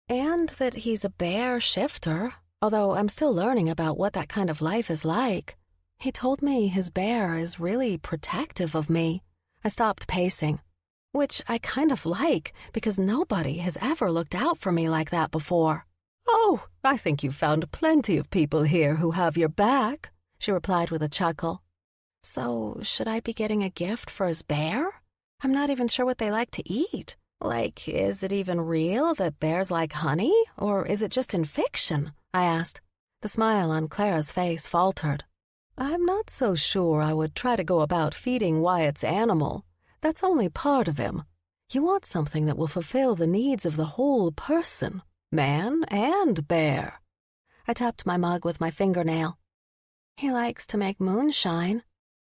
"And that he's a bear shifter, although I'm still learning about what that kind of life is like. He told me his bear is really protective of me." I stopped pacing, which I kind of like because nobody has ever looked out for me like that before. "Oh, I think you've found plenty of people here who have your back," she replied with a chuckle. "So, should I be getting a gift for his bear? I'm not even sure what they like to eat. Like, is it even real that bears like honey, or is it just in fiction?" I asked. The smile on Clara's face faltered. "I'm not so sure I would try to go about feeding Wyatt's animal. That's only part of him. You want something that will fulfill the needs of the whole person, man and bear. I tapped my mug with my fingernail. He likes to make moonshine.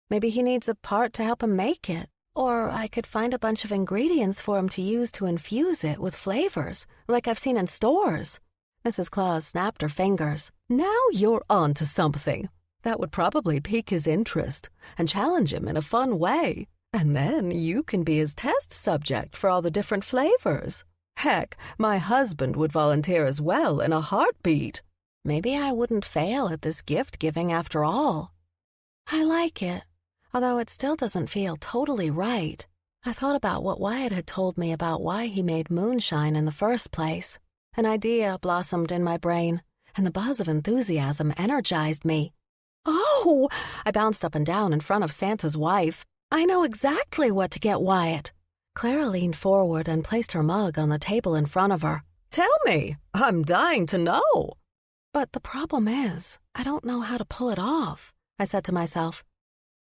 Maybe he needs a part to help him make it. Or I could find a bunch of ingredients for him to use to infuse it with flavors, like I've seen in stores. Mrs. Claus snapped her fingers. Now you're on to something. That would probably pique his interest and challenge him in a fun way. And then you can be his test subject for all the different flavors. Heck, my husband would volunteer as well in a heartbeat. Maybe I wouldn't fail at this gift-giving after all. I like it, although it still doesn't feel totally right. I thought about what Wyatt had told me about why he made moonshine in the first place. An idea blossomed in my brain, and the buzz of enthusiasm energized me. Oh! I bounced up and down in front of Santa's wife. I know exactly what to get Wyatt. Clara leaned forward and placed her mug on the table in front of her. Tell me, I'm dying to know. But the problem is, I don't know how to pull it off, I said to myself.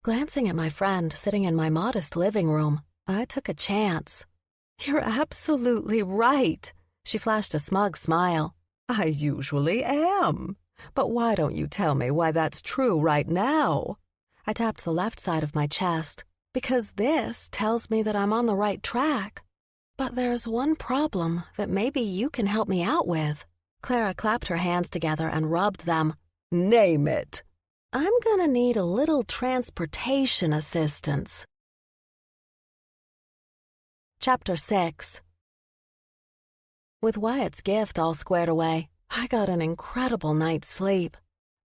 Glancing at my friend sitting in my modest living room, I took a chance. You're absolutely right. She flashed a smug smile. I usually am. But why don't you tell me why that's true right now? I tapped the left side of my chest, because this tells me that I'm on the right track. But there's one problem that maybe you can help me out with. Clara clapped her hands together and rubbed them. Name it. I'm gonna need a little transportation assistance. Chapter 6. With Wyatt's gift all squared away, I got an incredible night's sleep.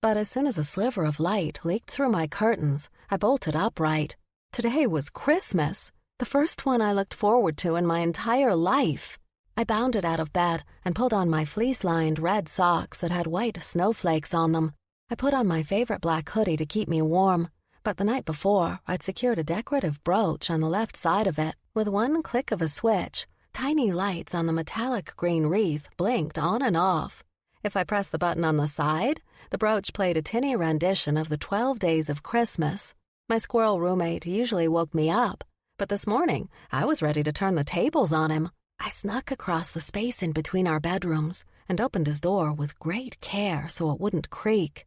But as soon as a sliver of light leaked through my curtains, I bolted upright. Today was Christmas, the first one I looked forward to in my entire life. I bounded out of bed and pulled on my fleece-lined red socks that had white snowflakes on them. I put on my favorite black hoodie to keep me warm, but the night before, I'd secured a decorative brooch on the left side of it. With one click of a switch, tiny lights on the metallic green wreath blinked on and off. If I pressed the button on the side, the brooch played a tinny rendition of the 12 Days of Christmas. My squirrel roommate usually woke me up, but this morning I was ready to turn the tables on him. I snuck across the space in between our bedrooms and opened his door with great care so it wouldn't creak.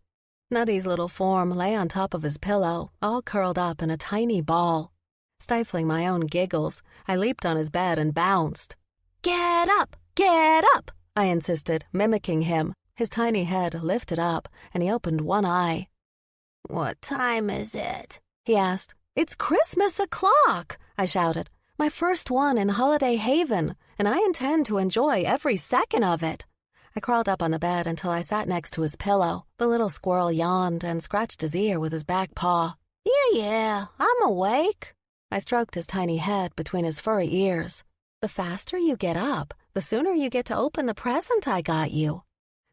Nutty's little form lay on top of his pillow, all curled up in a tiny ball. Stifling my own giggles, I leaped on his bed and bounced. Get up! Get up! I insisted, mimicking him. His tiny head lifted up, and he opened one eye. What time is it? He asked. It's Christmas o'clock, I shouted. My first one in Holiday Haven, and I intend to enjoy every second of it. I crawled up on the bed until I sat next to his pillow. The little squirrel yawned and scratched his ear with his back paw. Yeah, I'm awake. I stroked his tiny head between his furry ears. The faster you get up, the sooner you get to open the present I got you.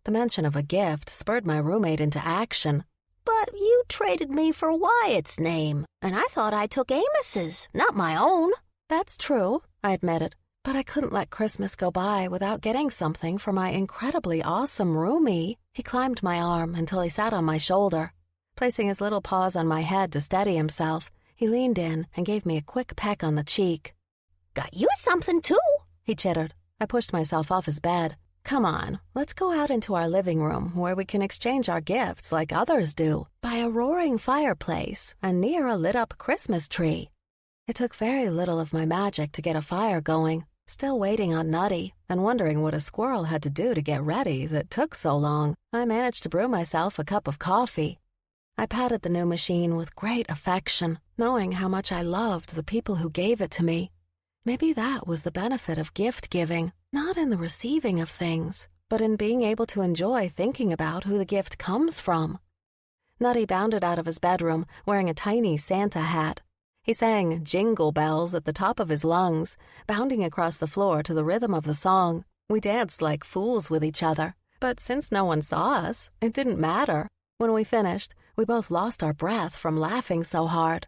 The mention of a gift spurred my roommate into action. But you traded me for Wyatt's name, and I thought I took Amos's, not my own. That's true, I admitted, but I couldn't let Christmas go by without getting something for my incredibly awesome roomie. He climbed my arm until he sat on my shoulder. Placing his little paws on my head to steady himself, he leaned in and gave me a quick peck on the cheek. Got you something, too, he chittered. I pushed myself off his bed. Come on, let's go out into our living room where we can exchange our gifts like others do, by a roaring fireplace and near a lit-up Christmas tree. It took very little of my magic to get a fire going, still waiting on Nutty and wondering what a squirrel had to do to get ready that took so long. I managed to brew myself a cup of coffee. I patted the new machine with great affection, knowing how much I loved the people who gave it to me. Maybe that was the benefit of gift-giving, not in the receiving of things, but in being able to enjoy thinking about who the gift comes from. Nutty bounded out of his bedroom wearing a tiny Santa hat. He sang Jingle Bells at the top of his lungs, bounding across the floor to the rhythm of the song. We danced like fools with each other, but since no one saw us, it didn't matter. When we finished, we both lost our breath from laughing so hard.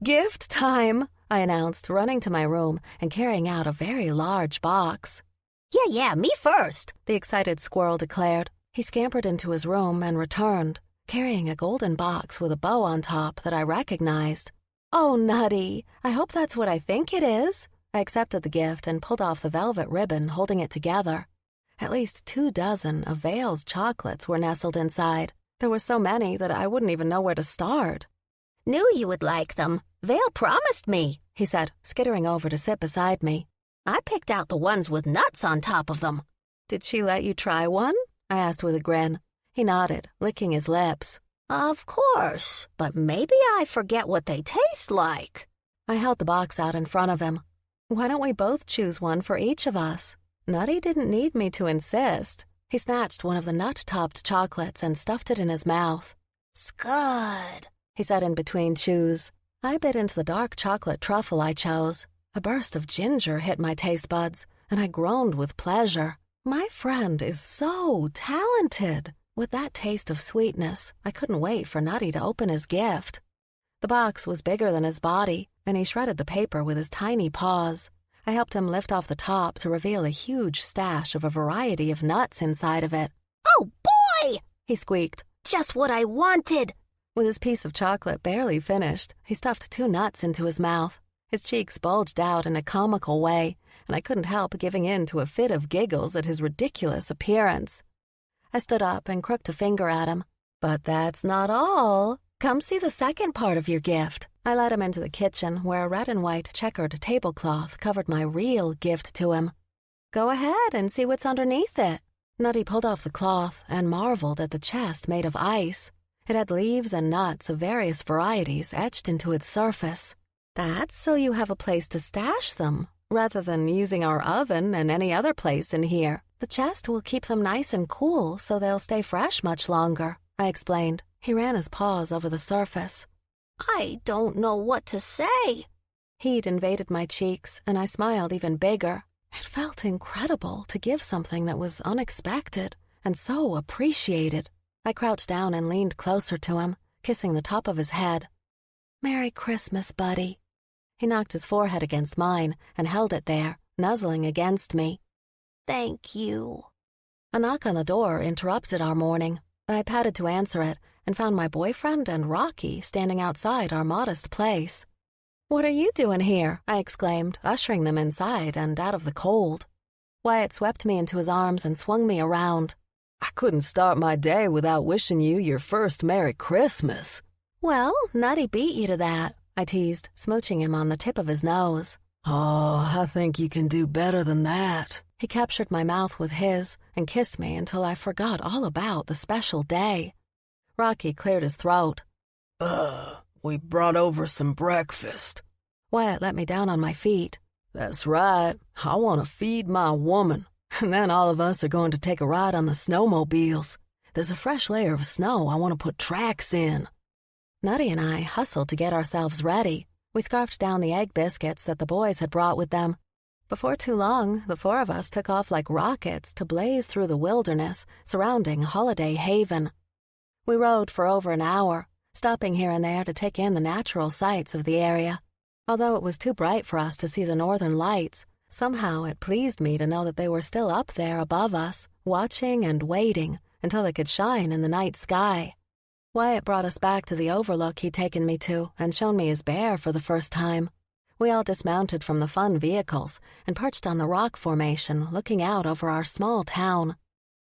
Gift time, I announced, running to my room and carrying out a very large box. Yeah, me first, the excited squirrel declared. He scampered into his room and returned, carrying a golden box with a bow on top that I recognized. Oh, Nutty, I hope that's what I think it is, I accepted the gift and pulled off the velvet ribbon holding it together. At least 24 of Vale's chocolates were nestled inside. There were so many that I wouldn't even know where to start. Knew you would like them. Vale promised me, He said, skittering over to sit beside me. I picked out the ones with nuts on top of them. Did she let you try one? I asked with a grin. He nodded, licking his lips. Of course, but maybe I forget what they taste like. I held the box out in front of him. Why don't we both choose one for each of us? Nutty didn't need me to insist. He snatched one of the nut-topped chocolates and stuffed it in his mouth. Scud, he said in between chews. I bit into the dark chocolate truffle I chose. A burst of ginger hit my taste buds, and I groaned with pleasure. My friend is so talented. With that taste of sweetness, I couldn't wait for Nutty to open his gift. The box was bigger than his body, and he shredded the paper with his tiny paws. I helped him lift off the top to reveal a huge stash of a variety of nuts inside of it. Oh, boy! He squeaked. Just what I wanted! With his piece of chocolate barely finished, he stuffed 2 nuts into his mouth. His cheeks bulged out in a comical way, and I couldn't help giving in to a fit of giggles at his ridiculous appearance. I stood up and crooked a finger at him. But that's not all. Come see the second part of your gift. I led him into the kitchen where a red and white checkered tablecloth covered my real gift to him. Go ahead and see what's underneath it. Nutty pulled off the cloth and marveled at the chest made of ice. It had leaves and nuts of various varieties etched into its surface. That's so you have a place to stash them, rather than using our oven and any other place in here. The chest will keep them nice and cool so they'll stay fresh much longer, I explained. He ran his paws over the surface. I don't know what to say. Heat invaded my cheeks, and I smiled even bigger. It felt incredible to give something that was unexpected and so appreciated. I crouched down and leaned closer to him, kissing the top of his head. Merry Christmas, buddy. He knocked his forehead against mine and held it there, nuzzling against me. Thank you. A knock on the door interrupted our morning. I padded to answer it and found my boyfriend and Rocky standing outside our modest place. What are you doing here? I exclaimed, ushering them inside and out of the cold. Wyatt swept me into his arms and swung me around. I couldn't start my day without wishing you your first Merry Christmas. Well, Nutty beat you to that, I teased, smooching him on the tip of his nose. Oh, I think you can do better than that. He captured my mouth with his and kissed me until I forgot all about the special day. Rocky cleared his throat. We brought over some breakfast. Wyatt let me down on my feet. That's right. I want to feed my woman. And then all of us are going to take a ride on the snowmobiles. There's a fresh layer of snow I want to put tracks in. Nutty and I hustled to get ourselves ready. We scarfed down the egg biscuits that the boys had brought with them. Before too long, the 4 of us took off like rockets to blaze through the wilderness surrounding Holiday Haven. We rode for over an hour, stopping here and there to take in the natural sights of the area. Although it was too bright for us to see the northern lights, somehow it pleased me to know that they were still up there above us, watching and waiting until they could shine in the night sky. Wyatt brought us back to the overlook he'd taken me to and shown me his bear for the first time. We all dismounted from the fun vehicles and perched on the rock formation, looking out over our small town.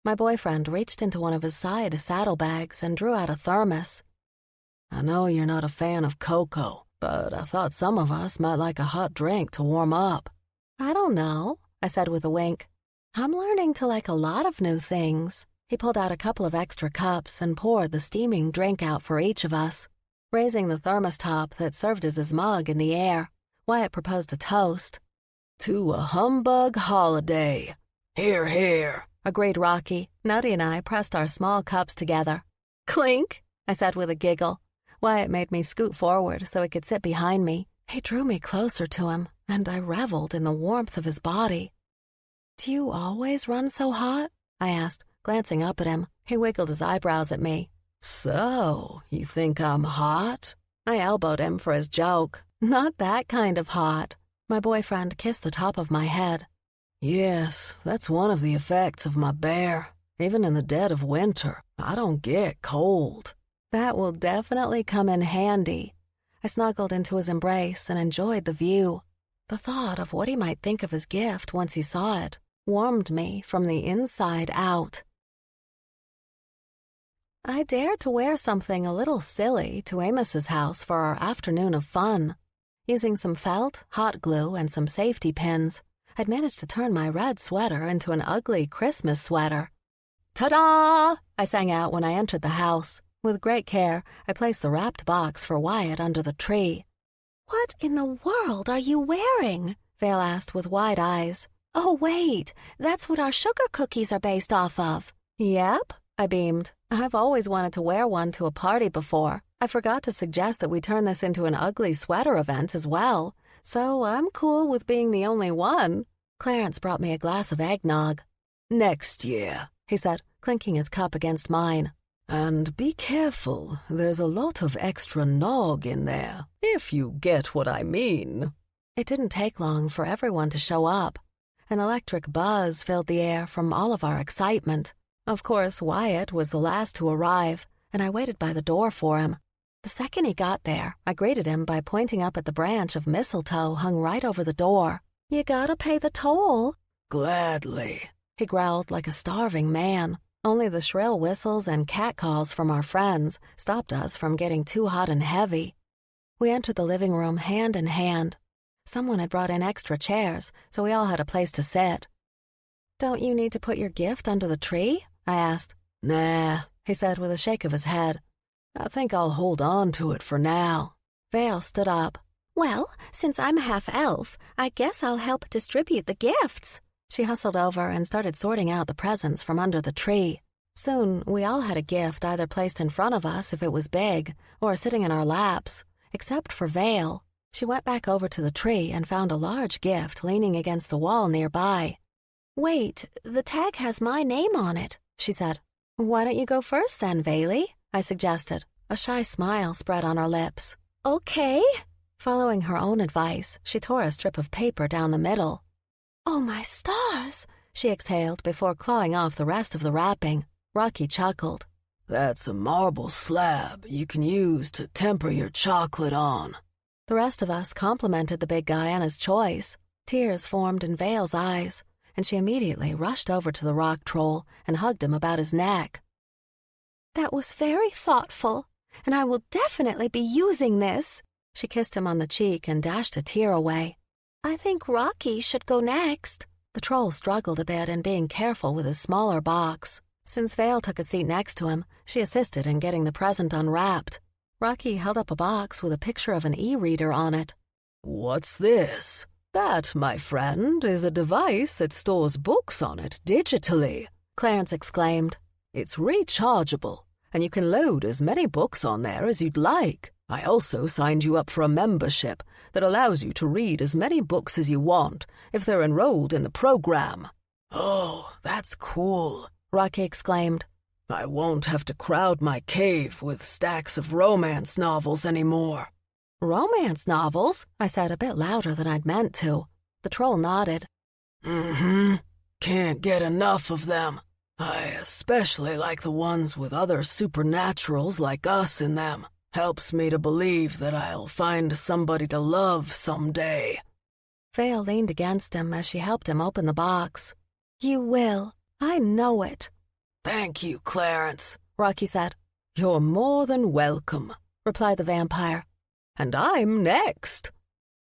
My boyfriend reached into one of his side saddlebags and drew out a thermos. I know you're not a fan of cocoa, but I thought some of us might like a hot drink to warm up. I don't know, I said with a wink. I'm learning to like a lot of new things. He pulled out a couple of extra cups and poured the steaming drink out for each of us. Raising the thermos top that served as his mug in the air, Wyatt proposed a toast. To a humbug holiday. Hear, hear, agreed Rocky. Nutty and I pressed our small cups together. Clink, I said with a giggle. Wyatt made me scoot forward so he could sit behind me. He drew me closer to him, and I reveled in the warmth of his body. Do you always run so hot? I asked, glancing up at him. He wiggled his eyebrows at me. So, you think I'm hot? I elbowed him for his joke. Not that kind of hot. My boyfriend kissed the top of my head. Yes, that's one of the effects of my bear. Even in the dead of winter, I don't get cold. That will definitely come in handy. I snuggled into his embrace and enjoyed the view. The thought of what he might think of his gift once he saw it warmed me from the inside out. I dared to wear something a little silly to Amos's house for our afternoon of fun. Using some felt, hot glue, and some safety pins, I'd managed to turn my red sweater into an ugly Christmas sweater. "Ta-da!" I sang out when I entered the house. With great care, I placed the wrapped box for Wyatt under the tree. "What in the world are you wearing?" Vale asked with wide eyes. "Oh, wait, that's what our sugar cookies are based off of." "Yep," I beamed. "I've always wanted to wear one to a party before. I forgot to suggest that we turn this into an ugly sweater event as well, so I'm cool with being the only one." Clarence brought me a glass of eggnog. "Next year," he said, clinking his cup against mine. "And be careful, there's a lot of extra nog in there, if you get what I mean." It didn't take long for everyone to show up. An electric buzz filled the air from all of our excitement. Of course, Wyatt was the last to arrive, and I waited by the door for him. The second he got there, I greeted him by pointing up at the branch of mistletoe hung right over the door. "You gotta pay the toll." "Gladly," he growled like a starving man. Only the shrill whistles and catcalls from our friends stopped us from getting too hot and heavy. We entered the living room hand in hand. Someone had brought in extra chairs, so we all had a place to sit. "Don't you need to put your gift under the tree?" I asked. "Nah," he said with a shake of his head. "I think I'll hold on to it for now." Vale stood up. "Well, since I'm half elf, I guess I'll help distribute the gifts." She hustled over and started sorting out the presents from under the tree. Soon, we all had a gift either placed in front of us if it was big, or sitting in our laps, except for Vale. She went back over to the tree and found a large gift leaning against the wall nearby. "Wait, the tag has my name on it," she said. "Why don't you go first then, Vale?" I suggested. A shy smile spread on her lips. "Okay." Following her own advice, she tore a strip of paper down the middle. "Oh, my stars," she exhaled before clawing off the rest of the wrapping. Rocky chuckled. "That's a marble slab you can use to temper your chocolate on." The rest of us complimented the big guy on his choice. Tears formed in Vale's eyes, and she immediately rushed over to the rock troll and hugged him about his neck. "That was very thoughtful, and I will definitely be using this." She kissed him on the cheek and dashed a tear away. "I think Rocky should go next." The troll struggled a bit in being careful with his smaller box. Since Vale took a seat next to him, she assisted in getting the present unwrapped. Rocky held up a box with a picture of an e-reader on it. "What's this?" "That, my friend, is a device that stores books on it digitally," Clarence exclaimed. "It's rechargeable, and you can load as many books on there as you'd like. I also signed you up for a membership that allows you to read as many books as you want if they're enrolled in the program." "Oh, that's cool," Rocky exclaimed. "I won't have to crowd my cave with stacks of romance novels anymore." "Romance novels?" I said a bit louder than I'd meant to. The troll nodded. "Mm-hmm. Can't get enough of them. I especially like the ones with other supernaturals like us in them. Helps me to believe that I'll find somebody to love someday." Vale leaned against him as she helped him open the box. "You will. I know it." "Thank you, Clarence," Rocky said. "You're more than welcome," replied the vampire. "And I'm next."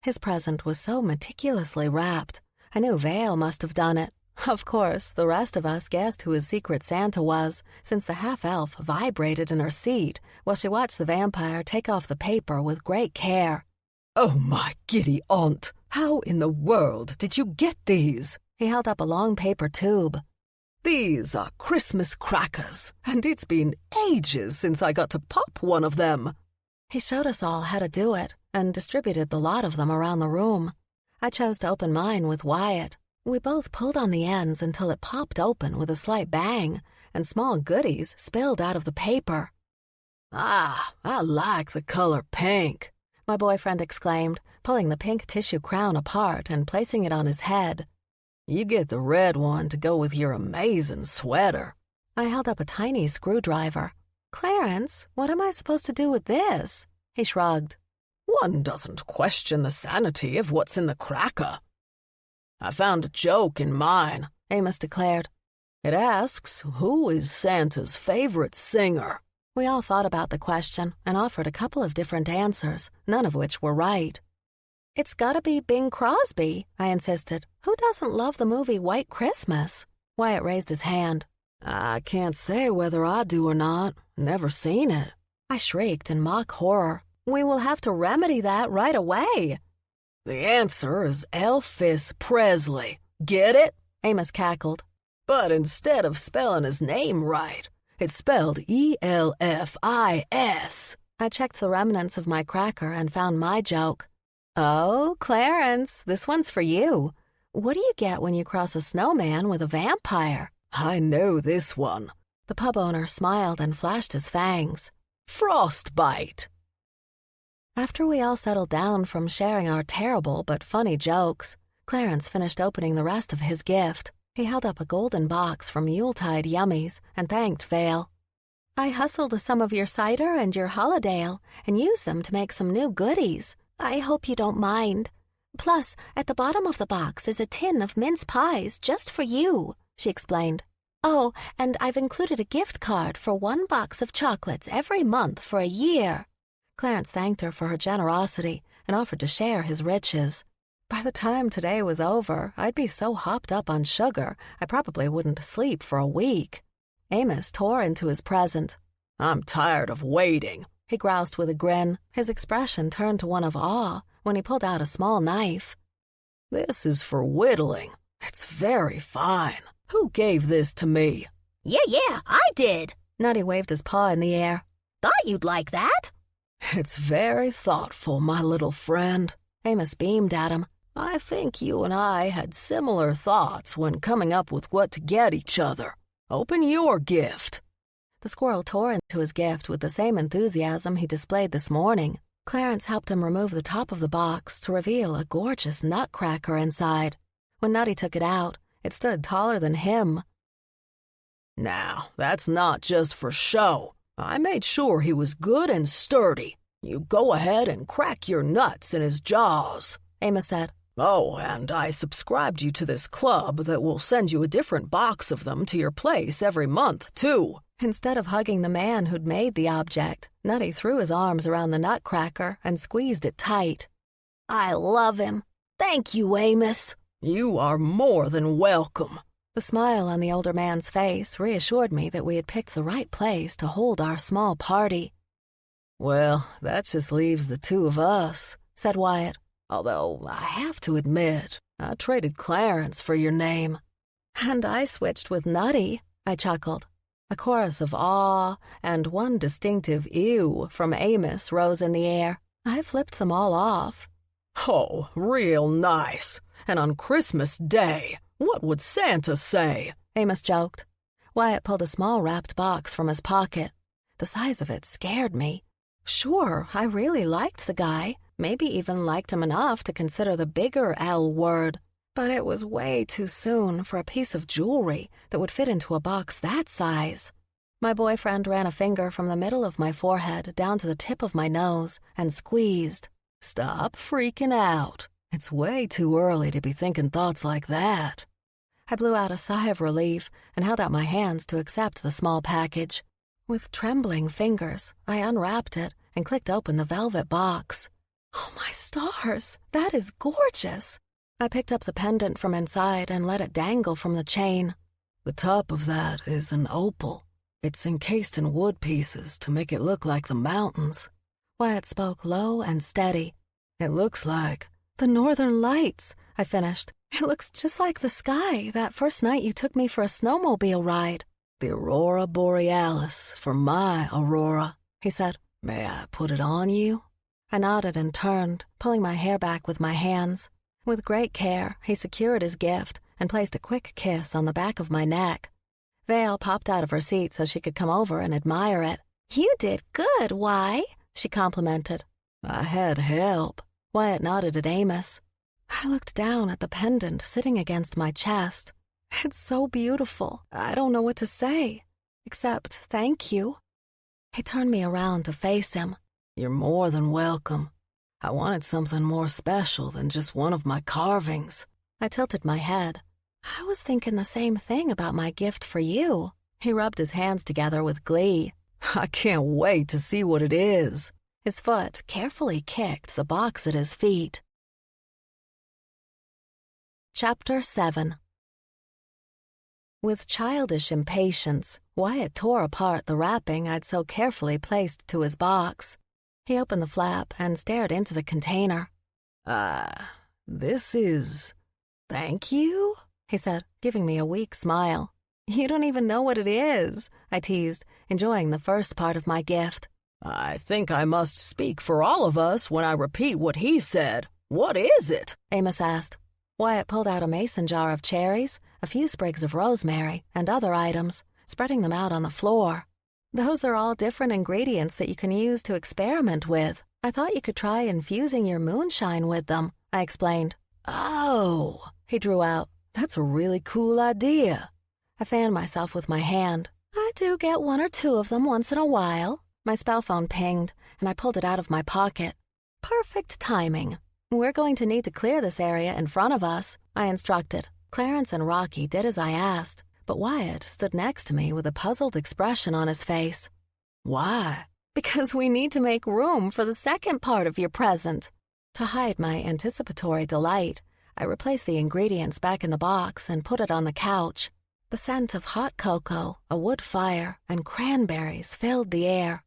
His present was so meticulously wrapped. I knew Vale must have done it. Of course, the rest of us guessed who his secret Santa was, since the half-elf vibrated in her seat while she watched the vampire take off the paper with great care. "Oh, my giddy aunt, how in the world did you get these?" He held up a long paper tube. "These are Christmas crackers, and it's been ages since I got to pop one of them." He showed us all how to do it and distributed the lot of them around the room. I chose to open mine with Wyatt. We both pulled on the ends until it popped open with a slight bang, and small goodies spilled out of the paper. "Ah, I like the color pink," my boyfriend exclaimed, pulling the pink tissue crown apart and placing it on his head. "You get the red one to go with your amazing sweater." I held up a tiny screwdriver. "Clarence, what am I supposed to do with this?" He shrugged. One doesn't question the sanity of what's in the cracker. I found a joke in mine, Amos declared. It asks, who is Santa's favorite singer? We all thought about the question and offered a couple of different answers, none of which were right. It's gotta be Bing Crosby, I insisted. Who doesn't love the movie White Christmas? Wyatt raised his hand. I can't say whether I do or not. Never seen it. I shrieked in mock horror. We will have to remedy that right away. The answer is Elvis Presley. Get it? Amos cackled. But instead of spelling his name right, it's spelled E-L-F-I-S. I checked the remnants of my cracker and found my joke. Oh, Clarence, this one's for you. What do you get when you cross a snowman with a vampire? I know this one. The pub owner smiled and flashed his fangs. Frostbite. After we all settled down from sharing our terrible but funny jokes, Clarence finished opening the rest of his gift. He held up a golden box from Yuletide Yummies and thanked Vale. I hustled some of your cider and your holidale and used them to make some new goodies. I hope you don't mind. Plus, at the bottom of the box is a tin of mince pies just for you, she explained. Oh, and I've included a gift card for 1 box of chocolates every month for a year. Clarence thanked her for her generosity and offered to share his riches. By the time today was over, I'd be so hopped up on sugar, I probably wouldn't sleep for a week. Amos tore into his present. I'm tired of waiting, he groused with a grin. His expression turned to one of awe when he pulled out a small knife. This is for whittling. It's very fine. Who gave this to me? Yeah, I did. Nutty waved his paw in the air. Thought you'd like that. It's very thoughtful, my little friend. Amos beamed at him. I think you and I had similar thoughts when coming up with what to get each other. Open your gift. The squirrel tore into his gift with the same enthusiasm he displayed this morning. Clarence helped him remove the top of the box to reveal a gorgeous nutcracker inside. When Nutty took it out, it stood taller than him. Now, that's not just for show. I made sure he was good and sturdy. You go ahead and crack your nuts in his jaws, Amos said. Oh, and I subscribed you to this club that will send you a different box of them to your place every month, too. Instead of hugging the man who'd made the object, Nutty threw his arms around the nutcracker and squeezed it tight. I love him. Thank you, Amos. You are more than welcome. The smile on the older man's face reassured me that we had picked the right place to hold our small party. Well, that just leaves the two of us, said Wyatt. Although, I have to admit, I traded Clarence for your name. And I switched with Nutty, I chuckled. A chorus of awe and one distinctive ew from Amos rose in the air. I flipped them all off. Oh, real nice. And on Christmas Day, what would Santa say? Amos joked. Wyatt pulled a small wrapped box from his pocket. The size of it scared me. Sure, I really liked the guy, maybe even liked him enough to consider the bigger L word. But it was way too soon for a piece of jewelry that would fit into a box that size. My boyfriend ran a finger from the middle of my forehead down to the tip of my nose and squeezed. Stop freaking out. It's way too early to be thinking thoughts like that. I blew out a sigh of relief and held out my hands to accept the small package. With trembling fingers, I unwrapped it and clicked open the velvet box. Oh, my stars! That is gorgeous! I picked up the pendant from inside and let it dangle from the chain. The top of that is an opal. It's encased in wood pieces to make it look like the mountains. Wyatt spoke low and steady. It looks like the Northern Lights, I finished. It looks just like the sky that first night you took me for a snowmobile ride. The Aurora Borealis for my Aurora, he said. May I put it on you? I nodded and turned, pulling my hair back with my hands. With great care, he secured his gift and placed a quick kiss on the back of my neck. Vale popped out of her seat so she could come over and admire it. You did good, Why? She complimented. I had help. Wyatt nodded at Amos. I looked down at the pendant sitting against my chest. It's so beautiful. I don't know what to say, except thank you. He turned me around to face him. You're more than welcome. I wanted something more special than just one of my carvings. I tilted my head. I was thinking the same thing about my gift for you. He rubbed his hands together with glee. I can't wait to see what it is. His foot carefully kicked the box at his feet. Chapter 7. With childish impatience, Wyatt tore apart the wrapping I'd so carefully placed to his box. He opened the flap and stared into the container. This is... Thank you, he said, giving me a weak smile. You don't even know what it is, I teased, enjoying the first part of my gift. I think I must speak for all of us when I repeat what he said. What is it? Amos asked. Wyatt pulled out a mason jar of cherries, a few sprigs of rosemary, and other items, spreading them out on the floor. Those are all different ingredients that you can use to experiment with. I thought you could try infusing your moonshine with them, I explained. Oh, he drew out. That's a really cool idea. I fanned myself with my hand. I do get one or two of them once in a while. My spell phone pinged, and I pulled it out of my pocket. Perfect timing. We're going to need to clear this area in front of us, I instructed. Clarence and Rocky did as I asked, but Wyatt stood next to me with a puzzled expression on his face. Why? Because we need to make room for the second part of your present. To hide my anticipatory delight, I replaced the ingredients back in the box and put it on the couch. The scent of hot cocoa, a wood fire, and cranberries filled the air.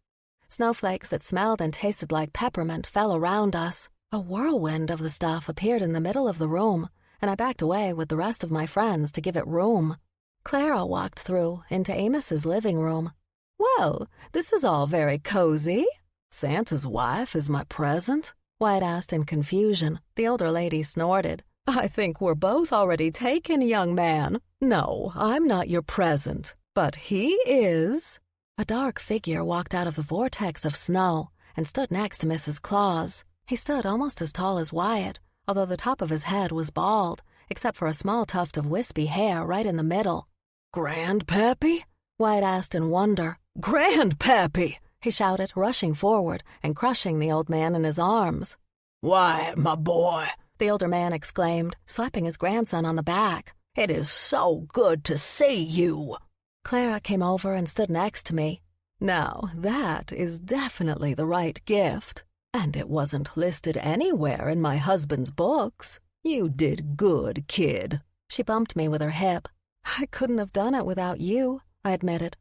Snowflakes that smelled and tasted like peppermint fell around us. A whirlwind of the stuff appeared in the middle of the room, and I backed away with the rest of my friends to give it room. Clara walked through into Amos's living room. Well, this is all very cozy. Santa's wife is my present? Wyatt asked in confusion. The older lady snorted. I think we're both already taken, young man. No, I'm not your present, but he is. A dark figure walked out of the vortex of snow and stood next to Mrs. Claus. He stood almost as tall as Wyatt, although the top of his head was bald, except for a small tuft of wispy hair right in the middle. Grandpappy? Wyatt asked in wonder. Grandpappy! He shouted, rushing forward and crushing the old man in his arms. Wyatt, my boy, the older man exclaimed, slapping his grandson on the back. It is so good to see you. Clara came over and stood next to me. Now, that is definitely the right gift. And it wasn't listed anywhere in my husband's books. You did good, kid. She bumped me with her hip. I couldn't have done it without you, I admitted.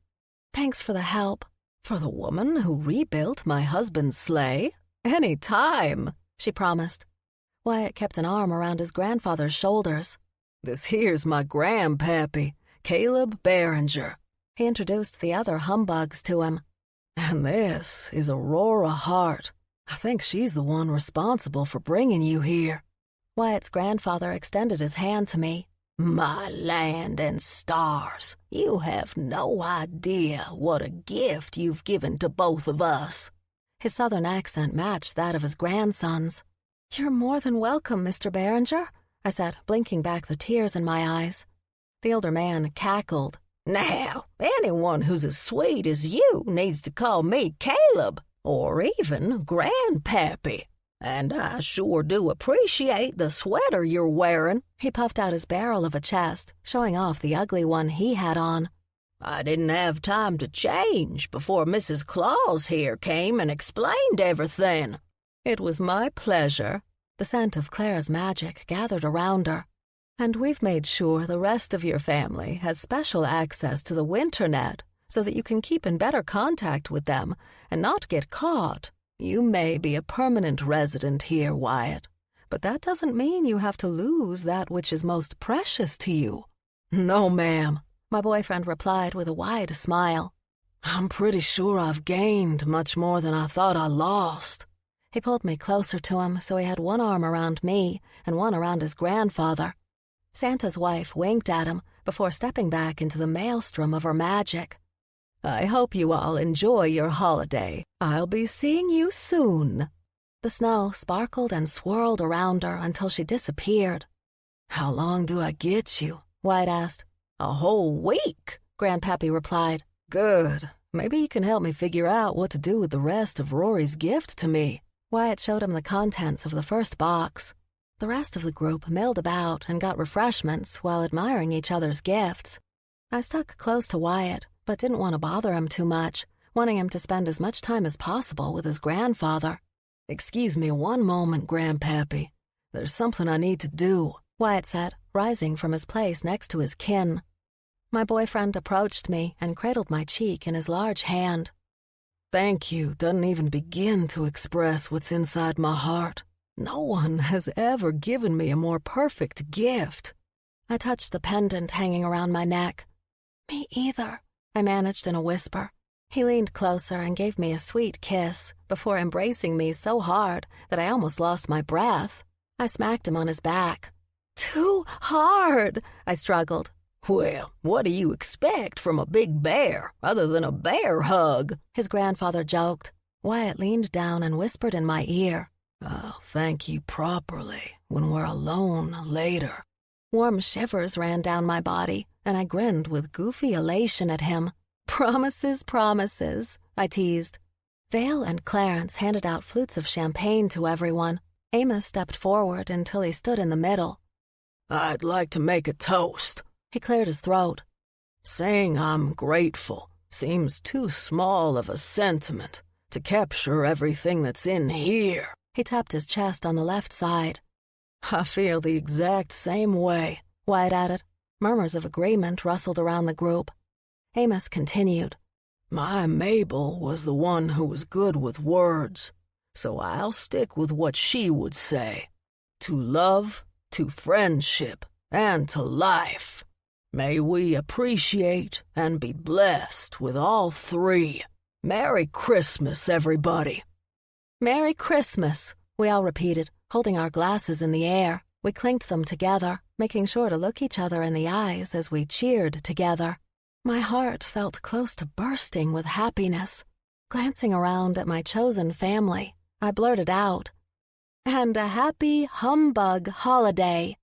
Thanks for the help. For the woman who rebuilt my husband's sleigh? Any time, she promised. Wyatt kept an arm around his grandfather's shoulders. This here's my grandpappy, Caleb Barringer. He introduced the other humbugs to him. And this is Aurora Hart. I think she's the one responsible for bringing you here. Wyatt's grandfather extended his hand to me. My land and stars, you have no idea what a gift you've given to both of us. His southern accent matched that of his grandson's. You're more than welcome, Mr. Barringer, I said, blinking back the tears in my eyes. The older man cackled. Now, anyone who's as sweet as you needs to call me Caleb. Or even Grandpappy. And I sure do appreciate the sweater you're wearing. He puffed out his barrel of a chest, showing off the ugly one he had on. I didn't have time to change before Mrs. Claus here came and explained everything. It was my pleasure. The scent of Clara's magic gathered around her. And we've made sure the rest of your family has special access to the Winternet, so that you can keep in better contact with them and not get caught. You may be a permanent resident here, Wyatt, but that doesn't mean you have to lose that which is most precious to you. No, ma'am, my boyfriend replied with a wide smile. I'm pretty sure I've gained much more than I thought I lost. He pulled me closer to him so he had one arm around me and one around his grandfather. Santa's wife winked at him before stepping back into the maelstrom of her magic. I hope you all enjoy your holiday. I'll be seeing you soon. The snow sparkled and swirled around her until she disappeared. How long do I get you? Wyatt asked. A whole week, Grandpappy replied. Good. Maybe you can help me figure out what to do with the rest of Rory's gift to me. Wyatt showed him the contents of the first box. The rest of the group milled about and got refreshments while admiring each other's gifts. I stuck close to Wyatt, but didn't want to bother him too much, wanting him to spend as much time as possible with his grandfather. "Excuse me one moment, Grandpappy. There's something I need to do," Wyatt said, rising from his place next to his kin. My boyfriend approached me and cradled my cheek in his large hand. "Thank you doesn't even begin to express what's inside my heart. No one has ever given me a more perfect gift." I touched the pendant hanging around my neck. "Me either," I managed in a whisper. He leaned closer and gave me a sweet kiss before embracing me so hard that I almost lost my breath. I smacked him on his back. "Too hard," I struggled. "Well, what do you expect from a big bear other than a bear hug?" his grandfather joked. Wyatt leaned down and whispered in my ear, "I'll thank you properly when we're alone later." Warm shivers ran down my body, and I grinned with goofy elation at him. "Promises, promises," I teased. Vale and Clarence handed out flutes of champagne to everyone. Amos stepped forward until he stood in the middle. "I'd like to make a toast." He cleared his throat. "Saying I'm grateful seems too small of a sentiment to capture everything that's in here." He tapped his chest on the left side. "I feel the exact same way," Wyatt added. Murmurs of agreement rustled around the group. Amos continued. "My Mabel was the one who was good with words, so I'll stick with what she would say. To love, to friendship, and to life. May we appreciate and be blessed with all three. Merry Christmas, everybody." "Merry Christmas," we all repeated, holding our glasses in the air. We clinked them together, making sure to look each other in the eyes as we cheered together. My heart felt close to bursting with happiness. Glancing around at my chosen family, I blurted out, "And a happy Humbug holiday."